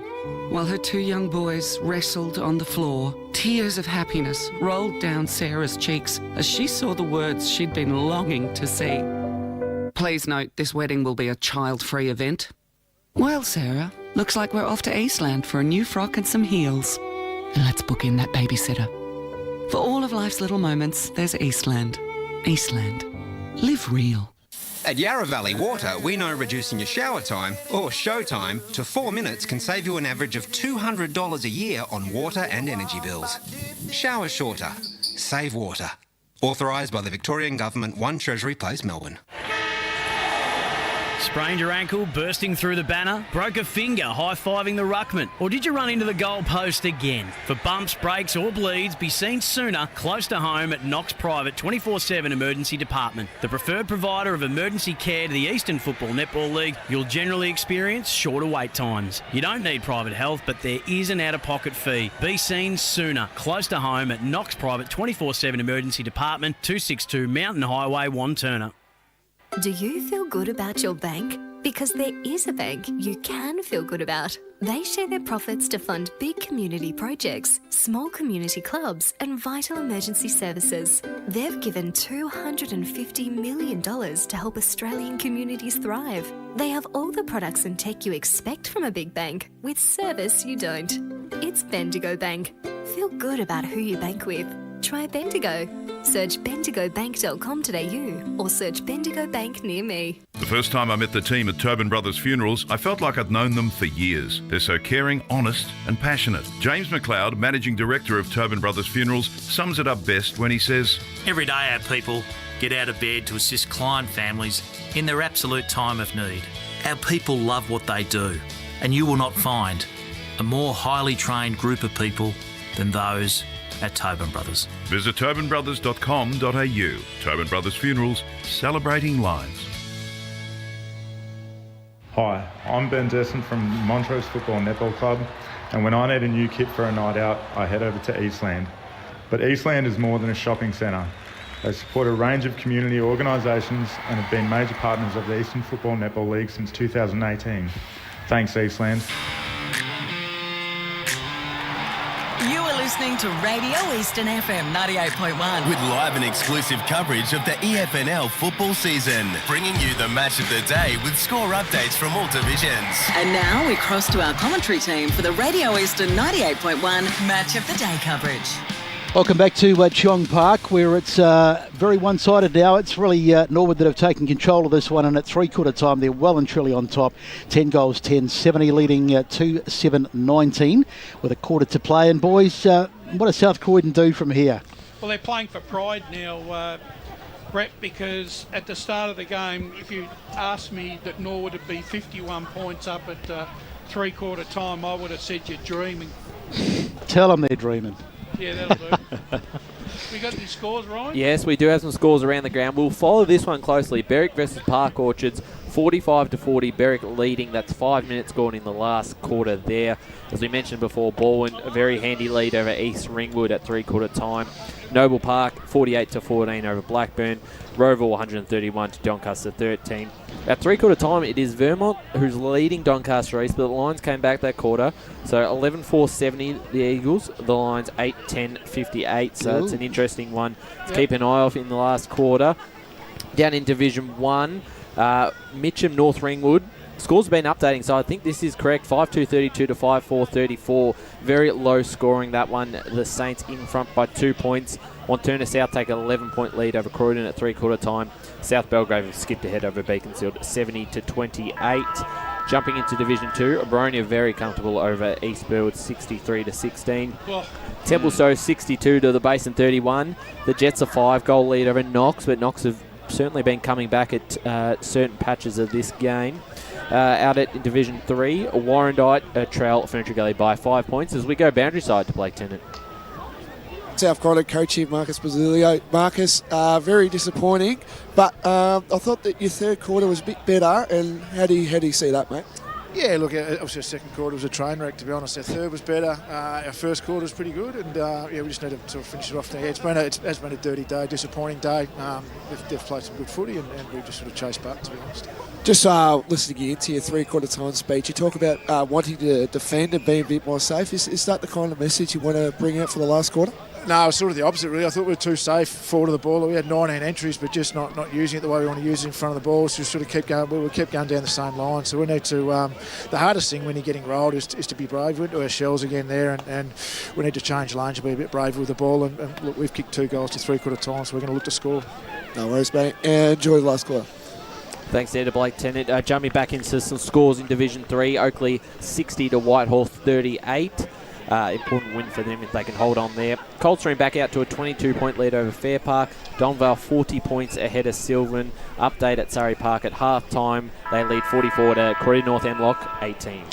While her 2 young boys wrestled on the floor, tears of happiness rolled down Sarah's cheeks as she saw the words she'd been longing to see. Please note, this wedding will be a child-free event. Well, Sarah, looks like we're off to Eastland for a new frock and some heels. And let's book in that babysitter. For all of life's little moments, there's Eastland. Eastland. Live real. At Yarra Valley Water, we know reducing your shower time, or show time, to 4 minutes can save you an average of $200 a year on water and energy bills. Shower shorter. Save water. Authorised by the Victorian Government, 1 Treasury Place, Melbourne. Sprained your ankle, bursting through the banner? Broke a finger, high-fiving the ruckman? Or did you run into the goal post again? For bumps, breaks or bleeds, be seen sooner, close to home at Knox Private 24/7 Emergency Department. The preferred provider of emergency care to the Eastern Football Netball League, you'll generally experience shorter wait times. You don't need private health, but there is an out-of-pocket fee. Be seen sooner, close to home at Knox Private 24/7 Emergency Department, 262 Mountain Highway, Wanturna. Do you feel good about your bank? Because there is a bank you can feel good about. They share their profits to fund big community projects, small community clubs and vital emergency services. They've given $250 million to help Australian communities thrive. They have all the products and tech you expect from a big bank, with service you don't. It's Bendigo Bank. Feel good about who you bank with. Try Bendigo. Search bendigobank.com.au or search Bendigo Bank near me. The first time I met the team at Tobin Brothers Funerals, I felt like I'd known them for years. They're so caring, honest and passionate. James McLeod, Managing Director of Tobin Brothers Funerals, sums it up best when he says, Every day our people get out of bed to assist client families in their absolute time of need. Our people love what they do, and you will not find a more highly trained group of people than those at Tobin Brothers. Visit tobinbrothers.com.au. Tobin Brothers Funerals, celebrating lives. Hi, I'm Ben Desson from Montrose Football Netball Club, and when I need a new kit for a night out, I head over to Eastland. But Eastland is more than a shopping centre. They support a range of community organisations and have been major partners of the Eastern Football Netball League since 2018. Thanks, Eastland. You are listening to Radio Eastern FM 98.1. With live and exclusive coverage of the EFNL football season. Bringing you the match of the day with score updates from all divisions. And now we cross to our commentary team for the Radio Eastern 98.1 Match of the Day coverage. Welcome back to Cheong Park, where it's very one-sided now. It's really Norwood that have taken control of this one, and at three-quarter time they're well and truly on top. 10 goals, 10-70, leading 2-7-19 with a quarter to play. And boys, what does South Croydon do from here? Well, they're playing for pride now, Brett, because at the start of the game, if you asked me that Norwood would be 51 points up at three-quarter time, I would have said you're dreaming. Tell them they're dreaming. Yeah, that'll do. We got any scores, Ryan? Yes, we do have some scores around the ground. We'll follow this one closely. Berwick versus Park Orchards, 45-40. Berwick leading. That's 5 minutes gone in the last quarter there. As we mentioned before, Baldwin, a very handy lead over East Ringwood at three-quarter time. Noble Park, 48-14 over Blackburn. Roval, 131 to Doncaster 13. At three-quarter time, it is Vermont who's leading Doncaster East, but the Lions came back that quarter. So 11-4-70, the Eagles. The Lions 8-10-58. So it's an interesting one to keep an eye off in the last quarter. Down in Division 1, Mitcham North Ringwood. Scores have been updating, so I think this is correct. 5-2-32 to 5-4-34. Very low scoring, that one. The Saints in front by 2 points. Wanturna South take an 11-point lead over Croydon at three-quarter time. South Belgrave have skipped ahead over Beaconsfield 70-28. Jumping into Division 2, Abronia very comfortable over East Burwood 63-16. Oh. Templestowe 62 to the Basin 31. The Jets a 5-goal lead over Knox, but Knox have certainly been coming back at certain patches of this game. Out at Division 3, Warrandyte trail Furniture Gully by 5 points as we go boundary side to Blake Tennant. South Croydon coach here, Marcus Basilio. Marcus, very disappointing, but I thought that your third quarter was a bit better, and how do you see that, mate? Yeah, look, obviously our second quarter was a train wreck, to be honest. Our third was better. Our first quarter was pretty good, and we just need to sort of finish it off now. Yeah, it has been a dirty day, disappointing day. They've played some good footy, and we've just sort of chased back, to be honest. Just listening into your three-quarter time speech, you talk about wanting to defend and be a bit more safe. Is that the kind of message you want to bring out for the last quarter? No, it's sort of the opposite, really. I thought we were too safe forward of the ball. We had 19 entries, but just not using it the way we want to use it in front of the ball. So we sort of kept going. We kept going down the same line. So we need to. The hardest thing when you're getting rolled is to be brave. We went to our shells again there, and we need to change lanes and be a bit braver with the ball. And look, we've kicked 2 goals to three-quarter time, so we're going to look to score. No worries, mate. And enjoy the last quarter. Thanks there to Blake Tennant. Jumping back into some scores in Division 3, Oakley 60 to Whitehall 38. Important win for them if they can hold on there. Coldstream back out to a 22-point lead over Fair Park. Donvale 40 points ahead of Sylvan. Update at Surrey Park at half-time. They lead 44 to Croydon North Hemlock 18.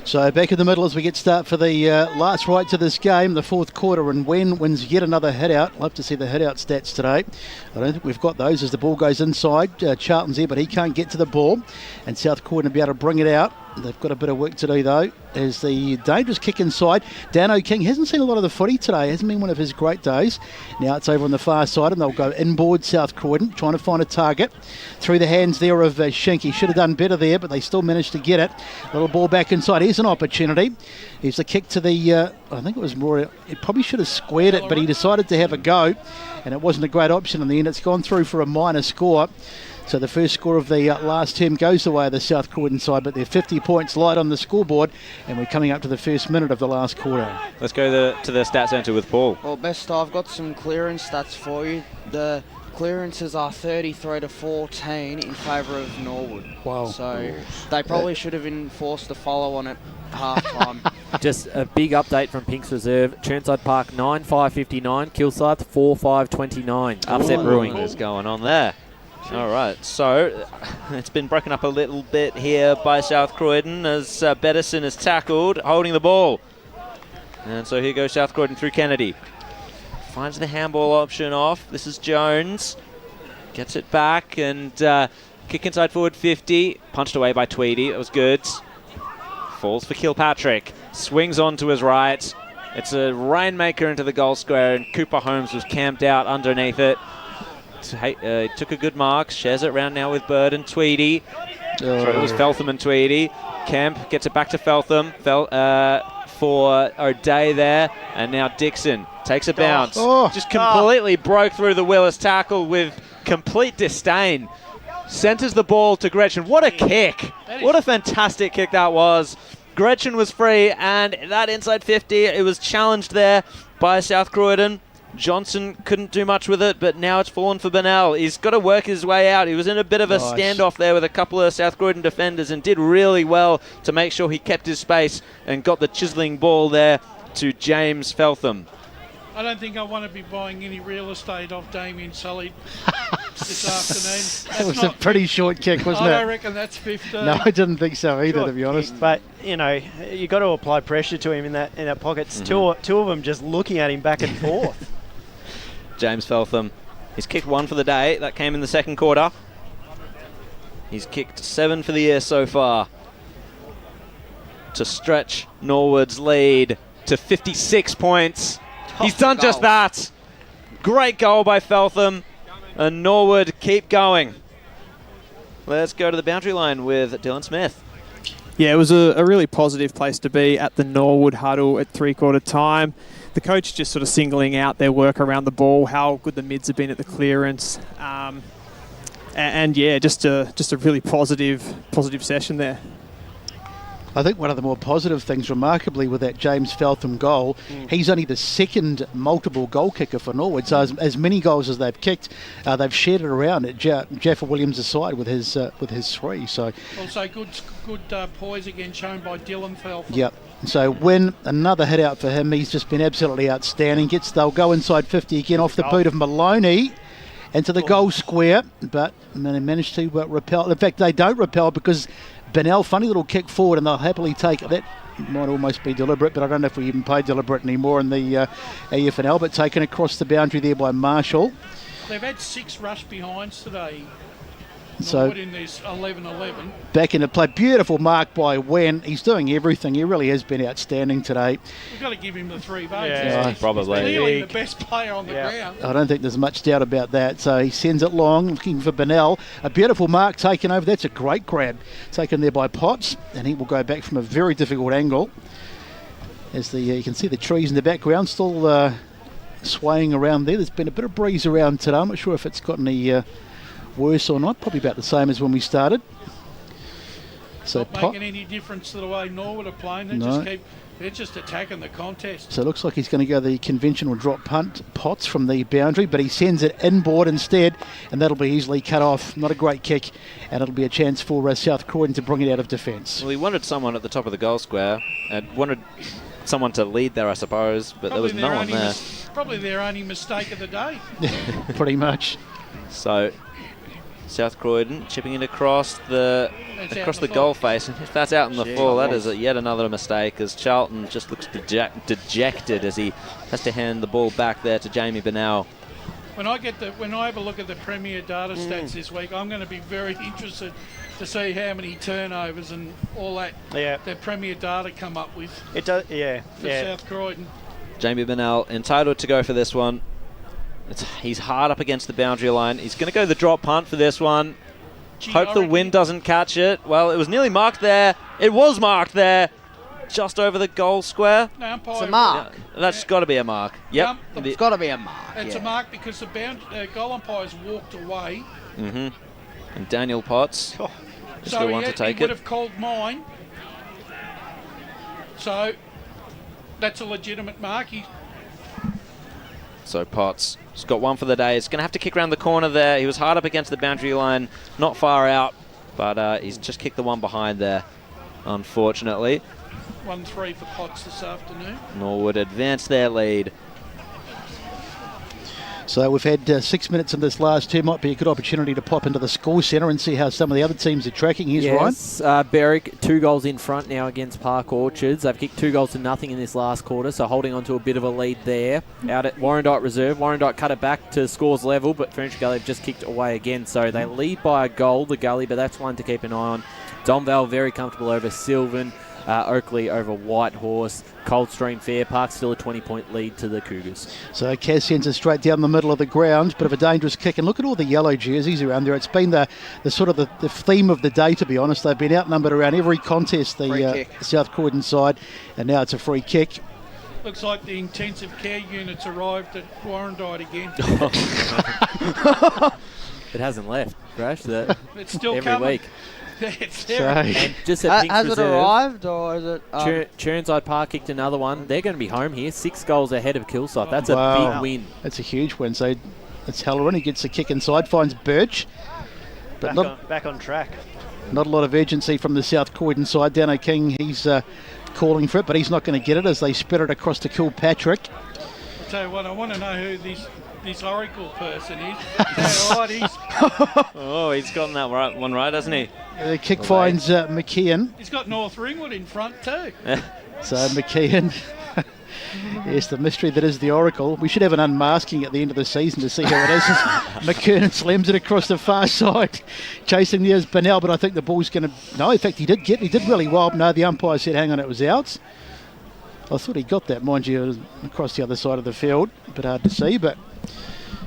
So back in the middle as we get start for the last rights of this game, the fourth quarter, and Wen wins yet another hit-out. Love to see the hit-out stats today. I don't think we've got those as the ball goes inside. Charlton's there, but he can't get to the ball, and South Croydon will be able to bring it out. They've got a bit of work to do, though, as the dangerous kick inside. Dan O'King hasn't seen a lot of the footy today. Hasn't been one of his great days. Now it's over on the far side, and they'll go inboard South Croydon, trying to find a target. Through the hands there of Shinky. Should have done better there, but they still managed to get it. Little ball back inside. Here's an opportunity. Here's the kick to the... I think it was more... He probably should have squared it, but he decided to have a go, and it wasn't a great option in the end. It's gone through for a minor score. So the first score of the last term goes the way of the South Croydon side, but they're 50 points light on the scoreboard, and we're coming up to the first minute of the last quarter. Let's go to the stat centre with Paul. Well, best, I've got some clearance stats for you. The clearances are 33 to 14 in favour of Norwood. Wow. So they probably should have enforced the follow on at half-time. Just a big update from Pink's Reserve. Churnside Park 9-5-59, Kilsyth 4-5-29. Upset brewing. What is going on there? All right, so it's been broken up a little bit here by South Croydon as Bettison is tackled, holding the ball. And so here goes South Croydon through Kennedy. Finds the handball option off. This is Jones. Gets it back and kick inside forward 50. Punched away by Tweedy. That was good. Falls for Kilpatrick. Swings on to his right. It's a rainmaker into the goal square, and Cooper Holmes was camped out underneath it. Took a good mark, shares it around now with Bird and Tweedy. Sorry, it was Feltham and Tweedy. Kemp gets it back to Feltham for O'Day there, and now Dixon takes a bounce. Just completely broke through the Willis tackle with complete disdain. Centres the ball to Gretchen. What a kick! What a fantastic kick that was. Gretchen was free, and that inside 50, it was challenged there by South Croydon. Johnson couldn't do much with it, but now it's fallen for Bennell. He's got to work his way out. He was in a bit of a standoff there with a couple of South Croydon defenders and did really well to make sure he kept his space and got the chiselling ball there to James Feltham. I don't think I want to be buying any real estate off Damien Sully this afternoon. That was a pretty short kick, wasn't it? I reckon that's 15. No, I didn't think so either, to be honest. But, you know, you got to apply pressure to him in that pocket. Mm-hmm. Two of them just looking at him back and forth. James Feltham. He's kicked 1 for the day. That came in the second quarter. He's kicked 7 for the year so far to stretch Norwood's lead to 56 points. He's done just that. Great goal by Feltham, and Norwood keep going. Let's go to the boundary line with Dylan Smith. Yeah, it was a really positive place to be at the Norwood huddle at three-quarter time. The coach just sort of singling out their work around the ball, how good the mids have been at the clearance. And yeah, just a really positive session there. I think one of the more positive things, remarkably, with that James Feltham goal, he's only the second multiple goal kicker for Norwood. So as many goals as they've kicked, they've shared it around at Jaffa Williams' side with his 3. So also good poise again shown by Dylan Feltham. Yep. So Win, another hit out for him. He's just been absolutely outstanding. They'll go inside 50 again off the boot of Maloney. into the goal square, but they managed to repel. In fact, they don't repel because Benell, funny little kick forward, and they'll happily take it. That might almost be deliberate, but I don't know if we even play deliberate anymore in the EFNL, but taken across the boundary there by Marshall. They've had 6 rush behinds today. So Norwood in this 11-11. back into play. Beautiful mark by Wen. He's doing everything. He really has been outstanding today. We've got to give him the 3 votes. Yeah, probably. He's clearly the best player on the ground. I don't think there's much doubt about that. So he sends it long, looking for Benell. A beautiful mark taken over. That's a great grab taken there by Potts, and he will go back from a very difficult angle. As you can see the trees in the background still swaying around there. There's been a bit of breeze around today. I'm not sure if it's got any worse or not. Probably about the same as when we started. So Not making any difference to the way Norwood are playing. They're just attacking the contest. So it looks like he's going to go the conventional drop punt, Potts from the boundary, but he sends it inboard instead, and that'll be easily cut off. Not a great kick, and it'll be a chance for South Croydon to bring it out of defence. Well, he wanted someone at the top of the goal square and wanted someone to lead there, I suppose, but there was no one there. Probably their only mistake of the day. Pretty much. So South Croydon chipping it across the goal face, and if that's out in the full, that is yet another mistake, as Charlton just looks dejected as he has to hand the ball back there to Jamie Benell. When I have a look at the Premier data stats this week, I'm going to be very interested to see how many turnovers and all that the Premier data come up with. It does, for South Croydon. Jamie Benell entitled to go for this one. He's hard up against the boundary line. He's going to go the drop punt for this one. Hope the wind doesn't catch it. Well, it was nearly marked there. It was marked there. Just over the goal square. No, it's a mark. Yeah, that's got to be a mark. Yep. It's got to be a mark. It's a mark because the goal umpire's walked away. And Daniel Potts is the one to take he would have called mine. So that's a legitimate mark. So Potts has got one for the day. He's going to have to kick around the corner there. He was hard up against the boundary line, not far out, but he's just kicked the one behind there, unfortunately. 1-3 for Potts this afternoon. Norwood advance their lead. So we've had 6 minutes in this last 2. Might be a good opportunity to pop into the score centre and see how some of the other teams are tracking. Here's Ryan. Berwick 2 goals in front now against Park Orchards. They've kicked 2 goals to nothing in this last quarter, so holding on to a bit of a lead there. Out at Warrandyte reserve. Warrandyte cut it back to scores level, but French Gully have just kicked away again. So they lead by a goal, the Gully, but that's one to keep an eye on. Domvale very comfortable over Sylvan. Oakley over Whitehorse. Coldstream Fair Park still a 20-point lead to the Cougars. So Kaz sends it straight down the middle of the ground. Bit of a dangerous kick. And look at all the yellow jerseys around there. It's been the sort of the theme of the day, to be honest. They've been outnumbered around every contest, the South Croydon side. And now it's a free kick. Looks like the intensive care units arrived at Warrandyte again. It hasn't left, Crash. It's still every coming. week. It's there. And just at Pink's has reserve, it arrived or is it? Churnside Park kicked another one. They're going to be home here. 6 goals ahead of Kilsyth. That's a big win. That's a huge win. So it's Halloran. He gets the kick inside, finds Birch. But back on track. Not a lot of urgency from the South Croydon side. Dano King, he's calling for it, but he's not going to get it as they spread it across to Kilpatrick. I'll tell you what, I want to know who this Oracle person is. He's gotten that one right, hasn't he? The kick finds McKeon. He's got North Ringwood in front too. So McKeon, yes, the mystery that is the Oracle. We should have an unmasking at the end of the season to see how it is. McKernan slams it across the far side, chasing there's Benell, but I think the ball's going to... No, in fact, he did really well. No, the umpire said, hang on, it was out. I thought he got that, mind you, across the other side of the field. A bit hard to see, but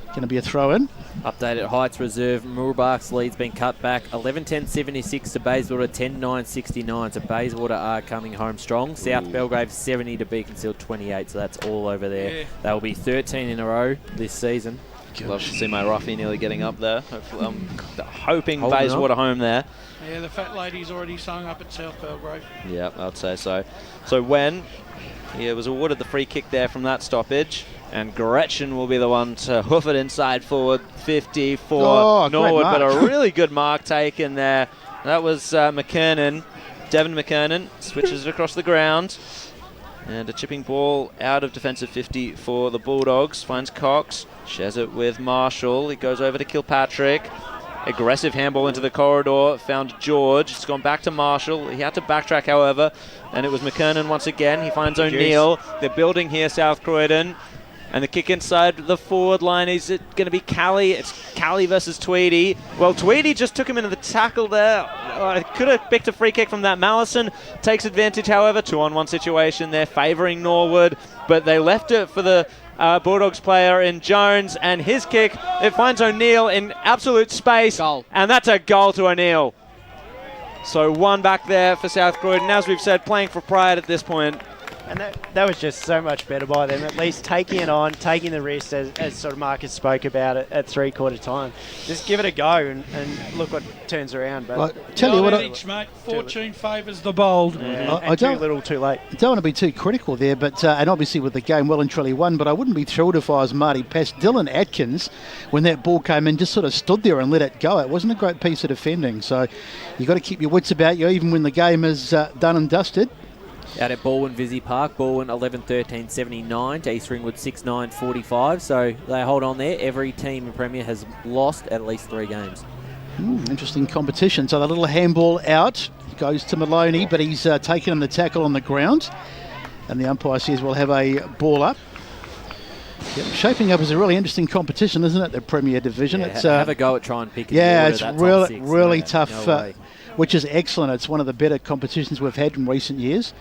going to be a throw-in. Updated Heights Reserve. Moorabah's lead's been cut back. 11-10-76 to Bayswater, 10-9-69. So Bayswater are coming home strong. South Belgrave 70 to Beaconsfield 28. So that's all over there. They will be 13 in a row this season. Love to see my Ruffy nearly getting up there. Hopefully, I'm hoping Bayswater home there. Yeah, the fat lady's already sung up at South Belgrave. Yeah, I'd say so. So when he was awarded the free kick there from that stoppage, and Gretchen will be the one to hoof it inside forward 50 for Norwood, but a really good mark taken there. That was McKernan. Devin McKernan switches it across the ground. And a chipping ball out of defensive 50 for the Bulldogs. Finds Cox, shares it with Marshall. He goes over to Kilpatrick. Aggressive handball into the corridor. Found George. It's gone back to Marshall. He had to backtrack, however. And it was McKernan once again. He finds O'Neill. They're building here, South Croydon. And the kick inside the forward line. Is it going to be Callie? It's Callie versus Tweedy. Well, Tweedy just took him into the tackle there. Could have picked a free kick from that. Mallison takes advantage, however. 2-on-1 situation there, favouring Norwood. But they left it for the Bulldogs player in Jones. And his kick, it finds O'Neill in absolute space. Goal. And that's a goal to O'Neill. So one back there for South Croydon. As we've said, playing for pride at this point. And that was just so much better by them, at least taking it on, taking the risk, as sort of Marcus spoke about it at three-quarter time. Just give it a go and look what turns around. But well, tell you what, mate, fortune favours the bold. Yeah, and too little, too late. I don't want to be too critical there, but and obviously with the game well and truly won, but I wouldn't be thrilled if I was Marty Pass. Dylan Atkins, when that ball came in, just sort of stood there and let it go. It wasn't a great piece of defending, so you've got to keep your wits about you, even when the game is done and dusted. Out at Baldwin Vizzy Park, Baldwin 11-13-79 to East Ringwood 6-9-45. So they hold on there. Every team in Premier has lost at least 3 games. Interesting competition. So the little handball out goes to Maloney, but he's taken the tackle on the ground. And the umpire says we'll have a ball up. Yep, shaping up as a really interesting competition, isn't it? The Premier Division. Yeah, it's have a go at trying picking. Yeah, the it's order. really tough. Which is excellent. It's one of the better competitions we've had in recent years.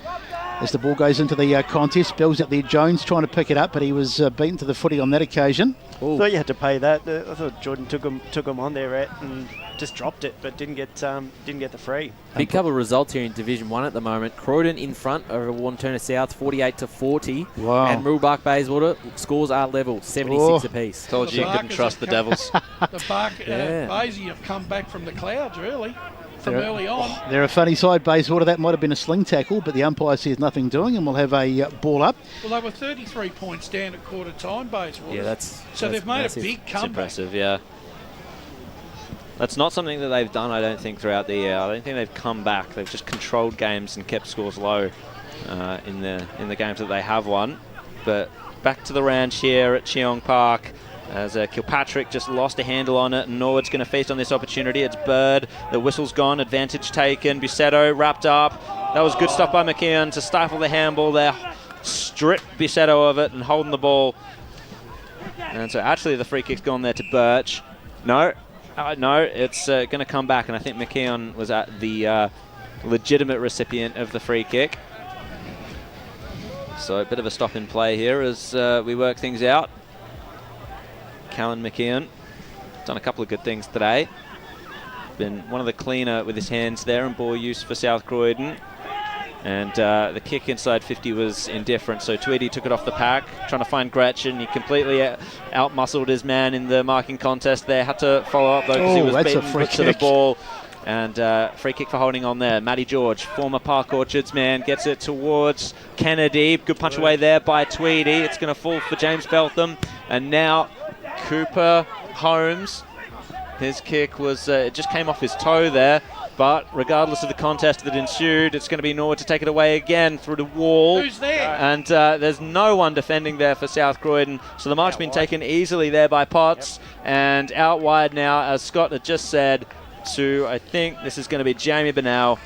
As the ball goes into the contest, Bill's out there, Jones trying to pick it up, but he was beaten to the footy on that occasion. I thought you had to pay that. I thought Jordan took him on there, Rhett, and just dropped it, but didn't get the free. Big couple of results here in Division 1 at the moment. Croydon in front over Warren-Turner South, 48-40. Wow. And Moolbark Bayswater, scores are level, 76 apiece. Told you couldn't trust the Devils. The Baysy have come back from the clouds, really. From early on. They're a funny side, Bayswater. That might have been a sling tackle, but the umpire says nothing doing, and we'll have a ball up. Well, they were 33 points down at quarter time, Bayswater. Yeah, they've made massive. a big comeback. It's impressive, yeah. That's not something that they've done, I don't think, throughout the year. I don't think they've come back. They've just controlled games and kept scores low in the games that they have won. But back to the ranch here at Cheong Park. As Kilpatrick just lost a handle on it, and Norwood's going to feast on this opportunity. It's Bird. The whistle's gone. Advantage taken. Busetto wrapped up. That was good stuff by McKeon to stifle the handball there. Strip Busetto of it and holding the ball. And so actually the free kick's gone there to Birch. No, it's going to come back, and I think McKeon was at the legitimate recipient of the free kick. So a bit of a stop in play here as we work things out. Callan McKeon done a couple of good things today. Been one of the cleaner with his hands there and ball use for South Croydon. And the kick inside 50 was indifferent, so Tweedy took it off the pack, trying to find Gretchen. He completely out-muscled his man in the marking contest there. Had to follow up, though, because he was beaten to the ball. And free kick for holding on there. Matty George, former Park Orchards man, gets it towards Kennedy. Good punch away there by Tweedy. It's going to fall for James Feltham. And now Cooper Holmes. His kick was, it just came off his toe there. But regardless of the contest that ensued, it's going to be Norwood to take it away again through the wall. Who's there? And there's no one defending there for South Croydon. So the mark's been taken easily there by Potts. Yep. And out wide now, as Scott had just said, to, I think this is going to be Jamie Bennell.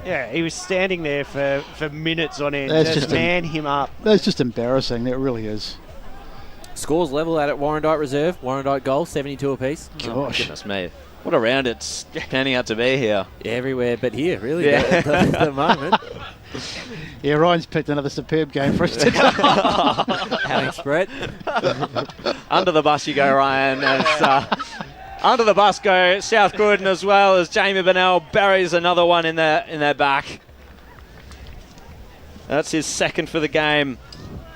Yeah, he was standing there for minutes on end. That's just man him up. That's just embarrassing. That really is. Scores level out at Warrandyte Reserve. Warrandyte goal, 72 apiece. Gosh. Oh, goodness me. What a round it's panning out to be here. Yeah, everywhere but here, really, yeah. at the moment. Yeah, Ryan's picked another superb game for us today. Thanks, Brett. Under the bus you go, Ryan. Under the bus go South Croydon as well, as Jamie Bennell buries another one in their back. That's his second for the game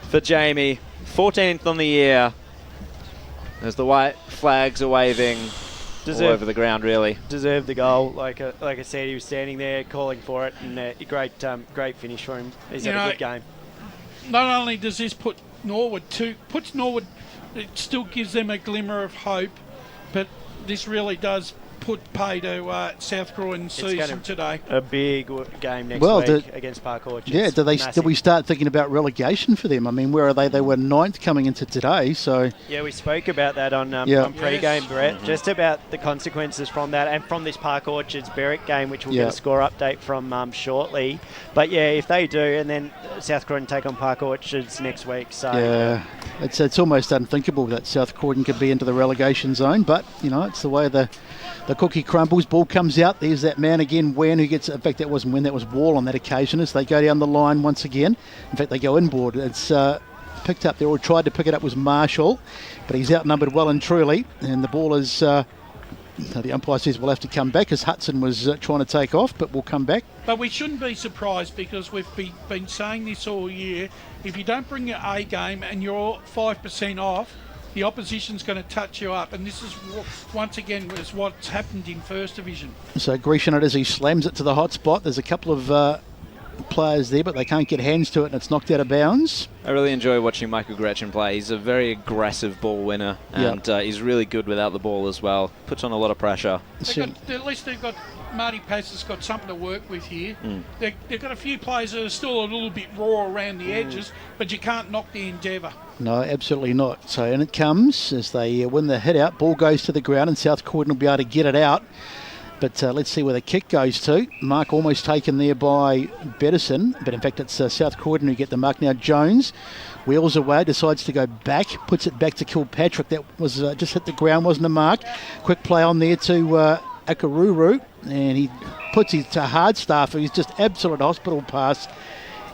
for Jamie. 14th on the year. As the white flags are waving all over the ground, really. Deserved the goal. Like I said, he was standing there calling for it, and great finish for him. He's had a good game. Not only does this put Norwood, it still gives them a glimmer of hope, but this really does put pay to South Croydon season today. A big game next week against Park Orchard. Yeah, do we start thinking about relegation for them? I mean, where are they? They were 9th coming into today, so... Yeah, we spoke about that on pre-game, Brett, just about the consequences from that and from this Park Orchards Berwick game, which we'll get a score update from shortly. But yeah, if they do, and then South Croydon take on Park Orchards next week. So yeah, it's almost unthinkable that South Croydon could be into the relegation zone, but, you know, it's the way the cookie crumbles. Ball comes out. There's that man again, Wen, who gets... In fact, that wasn't Wen, that was Wall on that occasion as they go down the line once again. In fact, they go inboard. It's picked up there, or tried to pick it up, was Marshall, but he's outnumbered well and truly, and the ball is... the umpire says we'll have to come back as Hudson was trying to take off, but we'll come back. But we shouldn't be surprised because we've been saying this all year. If you don't bring your A game and you're 5% off, the opposition's going to touch you up, and this is once again is what's happened in First Division. So Grecian it is, he slams it to the hot spot. There's a couple of players there, but they can't get hands to it, and it's knocked out of bounds. I really enjoy watching Michael Gretchen play. He's a very aggressive ball winner, and he's really good without the ball as well. Puts on a lot of pressure. At least they've got... Marty Paster's got something to work with here. They've got a few players that are still a little bit raw around the edges, but you can't knock the endeavour. No, absolutely not. So, and it comes as they win the hit out. Ball goes to the ground, and South Croydon will be able to get it out. But let's see where the kick goes to. Mark almost taken there by Bettison, but in fact it's South Croydon who get the mark now. Jones wheels away, decides to go back, puts it back to Kilpatrick. That was just hit the ground, wasn't a mark. Quick play on there to Akaruru, and he puts his Hardstaff, who's just absolute hospital pass,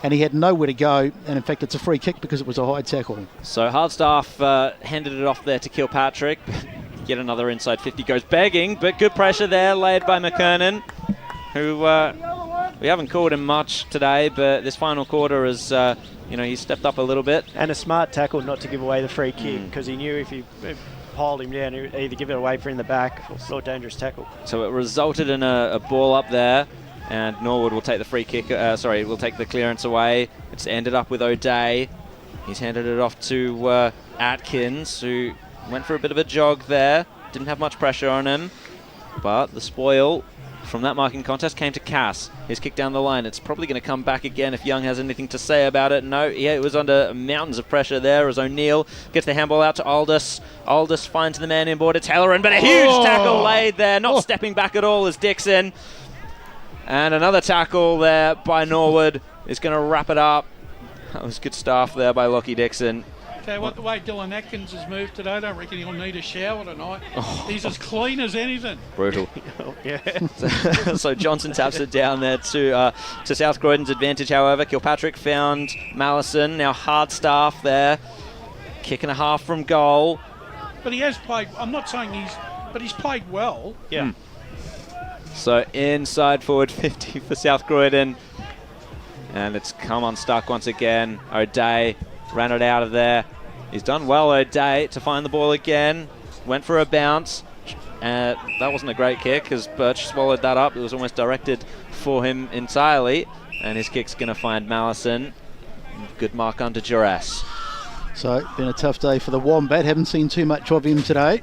and he had nowhere to go, and in fact it's a free kick because it was a high tackle. So Hardstaff handed it off there to Kilpatrick. Yet another inside 50 goes begging, but good pressure there laid by McKernan, who we haven't called him much today, but this final quarter is, he stepped up a little bit. And a smart tackle not to give away the free kick, because he knew if he piled him down, he'd either give it away for in the back or dangerous tackle. So it resulted in a ball up there, and Norwood will take the free kick, will take the clearance away. It's ended up with O'Day. He's handed it off to Atkins, who went for a bit of a jog there. Didn't have much pressure on him, but the spoil from that marking contest came to Cass. His kick down the line. It's probably going to come back again if Young has anything to say about it. No, it was under mountains of pressure there as O'Neill gets the handball out to Aldous. Aldous finds the man inboard. It's Halloran, but a huge tackle laid there. Not stepping back at all is Dixon. And another tackle there by Norwood is going to wrap it up. That was good stuff there by Lockie Dixon. Tell you what, the way Dylan Atkins has moved today, I don't reckon he'll need a shower tonight. He's as clean as anything. Brutal. Yeah. So Johnson taps it down there to South Croydon's advantage, however. Kilpatrick found Mallison. Now Hardstaff there. Kick and a half from goal. But he has played, I'm not saying he's played well. Yeah. So inside forward 50 for South Croydon. And it's come unstuck once again. O'Day ran it out of there. He's done well, O'Day, to find the ball again. Went for a bounce. That wasn't a great kick because Birch swallowed that up. It was almost directed for him entirely. And his kick's going to find Mallison. Good mark under duress. So, been a tough day for the Wombat. Haven't seen too much of him today.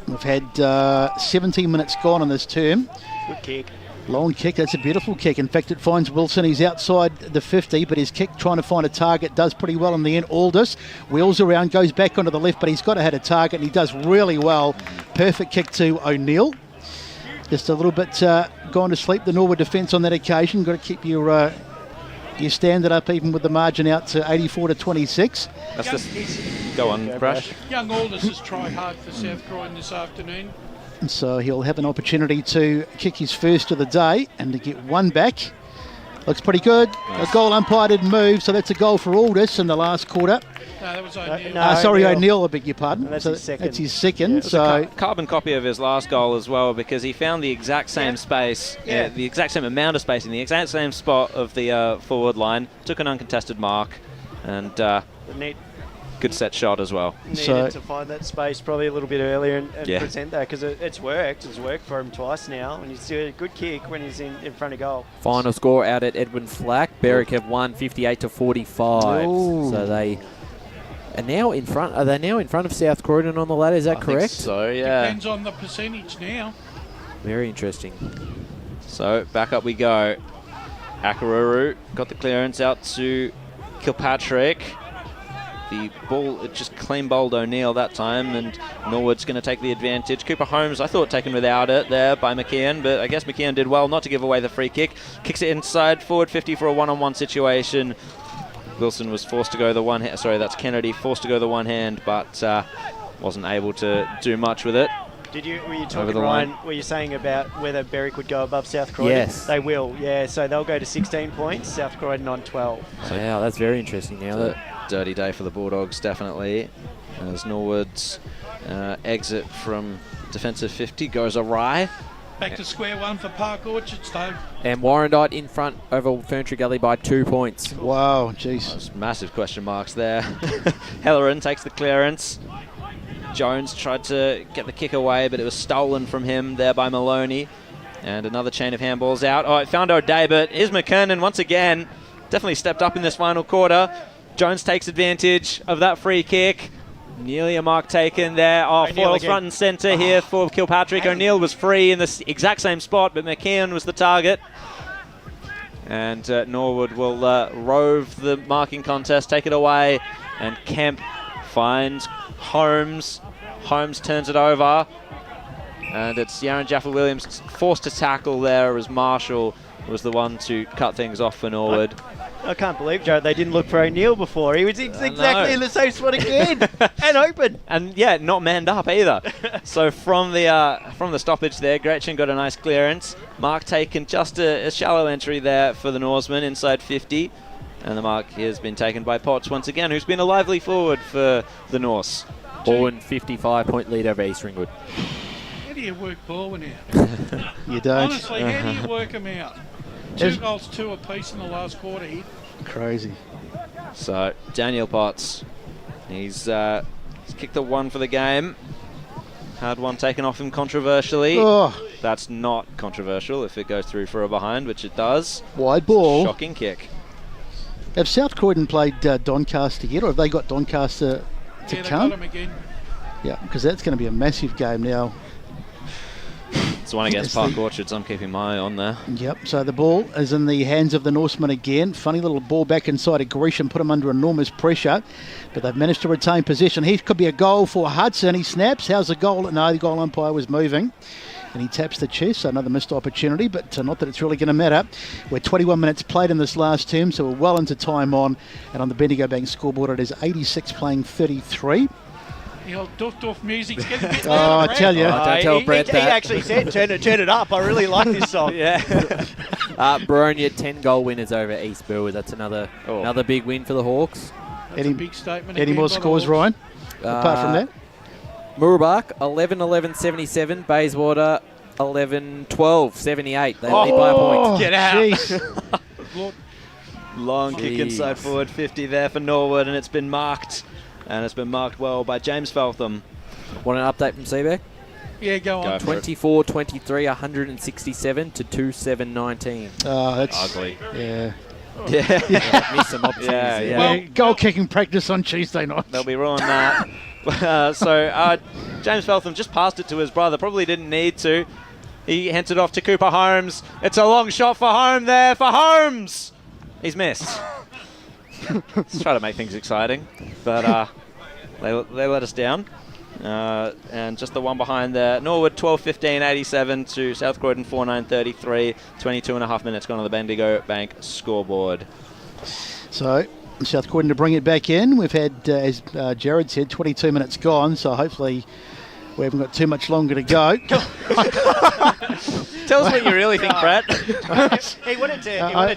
We've had 17 minutes gone on this term. Good kick. Long kick, that's a beautiful kick. In fact, it finds Wilson. He's outside the 50, but his kick trying to find a target does pretty well in the end. Aldous wheels around, goes back onto the left, but he's got to hit a target, and he does really well. Perfect kick to O'Neill. Just a little bit gone to sleep, the Norwood defence on that occasion. Got to keep your standard up even with the margin out to 84-26. Go on, Brash. Young Aldous has tried hard for South Croydon this afternoon. So he'll have an opportunity to kick his first of the day and to get one back. Looks pretty good. Nice. A goal umpire didn't move, so that's a goal for Aldous in the last quarter. No, that was O'Neill. O'Neill, I beg your pardon. And that's his second. That's his second. Yeah. So carbon copy of his last goal as well, because he found the exact same space, the exact same amount of space in the exact same spot of the forward line. Took an uncontested mark, and good set shot as well. Needed to find that space probably a little bit earlier and present that, because it's worked. It's worked for him twice now, and he's doing a good kick when he's in front of goal. Final score out at Edwin Flack. Berwick have won 58-45. So they are now in front. Are they now in front of South Croydon on the ladder? Is that I correct? think so, yeah. Depends on the percentage now. Very interesting. So back up we go. Akaruru got the clearance out to Kilpatrick. The ball, it just clean bowled O'Neill that time, and Norwood's going to take the advantage. Cooper Holmes, I thought, taken without it there by McKeon, but I guess McKeon did well not to give away the free kick. Kicks it inside, forward 50 for a one-on-one situation. Wilson was forced to go the one hand. Sorry, that's Kennedy, forced to go the one hand, but wasn't able to do much with it. Were you talking, Ryan, were you saying about whether Berwick would go above South Croydon? Yes. They will, yeah. So they'll go to 16 points, South Croydon on 12. Wow, that's very interesting now. That dirty day for the Bulldogs, definitely. As Norwood's exit from defensive 50 goes awry. Back to square one for Park Orchards, though. And Warrandyte in front over Ferntree Gully by 2 points. Wow, jeez. Those massive question marks there. Helleran takes the clearance. Jones tried to get the kick away, but it was stolen from him there by Maloney. And another chain of handballs out. Oh, it found O'Day, but here's McKernan once again. Definitely stepped up in this final quarter. Jones takes advantage of that free kick. Nearly a mark taken there. Oh, Foyle's front and centre here for Kilpatrick. O'Neill was free in the exact same spot, but McKeon was the target. And Norwood will rove the marking contest, take it away. And Kemp finds Holmes. Holmes turns it over. And it's Yaron Jaffa-Williams forced to tackle there as Marshall was the one to cut things off for Norwood. I can't believe, Joe, they didn't look for O'Neill before. He was exactly in the same spot again and open. And yeah, not manned up either. So from the stoppage there, Gretchen got a nice clearance. Mark taken just a shallow entry there for the Norseman inside 50. And the mark has been taken by Potts once again, who's been a lively forward for the Norse. Bowen 55-point lead over East Ringwood. How do you work Bowen out? You don't. Honestly, how do you work them out? 2 goals, 2 apiece in the last quarter here. Crazy. So Daniel Potts, he's kicked the one for the game. Had one taken off him controversially. Oh. That's not controversial if it goes through for a behind, which it does. Wide ball. Shocking kick. Have South Croydon played Doncaster yet, or have they got Doncaster to come? Got him again. Yeah, because that's going to be a massive game now. It's one against Park Orchards. I'm keeping my eye on there. Yep, so the ball is in the hands of the Norsemen again. Funny little ball back inside of Gresham, put him under enormous pressure, but they've managed to retain possession. Here could be a goal for Hudson. He snaps. How's the goal? No, the goal umpire was moving. And he taps the chest, so another missed opportunity, but not that it's really going to matter. We're 21 minutes played in this last term, so we're well into time on. And on the Bendigo Bank scoreboard, it is 86 playing 33. The old doof music's getting a bit I tell you. Don't tell Brett that. He actually said, turn it up. I really like this song. Yeah. Baronia 10-goal winners over East Burwood. That's another big win for the Hawks. That's a big statement. Any more scores, Ryan, apart from that? Murabak 11-11-77, Bayswater 11-12-78. They lead by a point. Get out. Lord. Long kick inside forward 50 there for Norwood, and it's been marked. And it's been marked well by James Feltham. Want an update from Seabeck? Yeah, go on. 24-23, 167 to 2-7-19. Oh, that's ugly. Yeah. Yeah. Missed some opportunities. Yeah. Well, goal kicking practice on Tuesday night. They'll be ruining that. So James Feltham just passed it to his brother. Probably didn't need to. He hands it off to Cooper Holmes. It's a long shot for home there for Holmes. He's missed. Let's try to make things exciting, but they let us down. And just the one behind there. Norwood 12-15-87 to South Croydon 4-9-33. 22.5 minutes gone on the Bendigo Bank scoreboard. So South Croydon to bring it back in. We've had, as Jared said, 22 minutes gone, so hopefully we haven't got too much longer to go. Tell us what you really think, Brett. He wanted to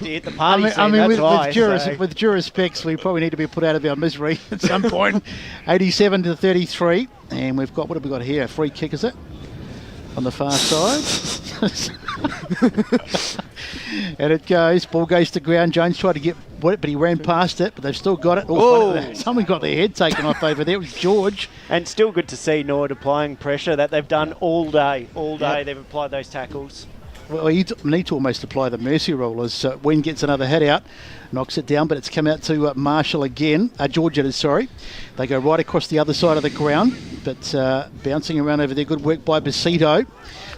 hit the party scene, with due respects, we probably need to be put out of our misery at some point. 87-33, and we've got, what have we got here? A free kick, is it? On the far side. And it goes, ball goes to ground. Jones tried to get it, but he ran past it, but they've still got it. Oh, someone got their head taken off over there. It was George. And still good to see Norwood applying pressure that they've done all day. All day they've applied those tackles. well, you need to almost apply the mercy rule as Wen gets another hit out, knocks it down, but it's come out to Marshall again. George it is, sorry. They go right across the other side of the ground, but bouncing around over there. Good work by Basito.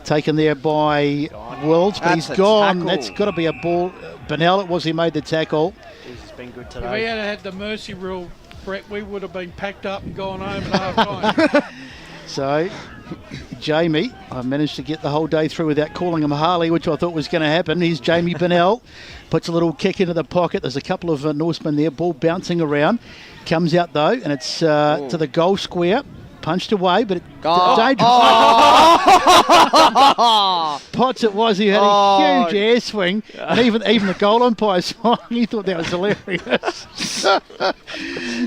Taken there by Wills, but he's gone. Tackle. That's got to be a ball. Bennell it was, he made the tackle. He's been good If we today. had the mercy rule, Brett, we would have been packed up and gone home at half time. So, Jamie, I managed to get the whole day through without calling him Harley, which I thought was going to happen. Here's Jamie Bennell, puts a little kick into the pocket. There's a couple of Norsemen there, ball bouncing around. Comes out though, and it's to the goal square. Punched away, but dangerous. Potts it was. He had a huge air swing, and even the goal umpire saw him. He thought that was hilarious.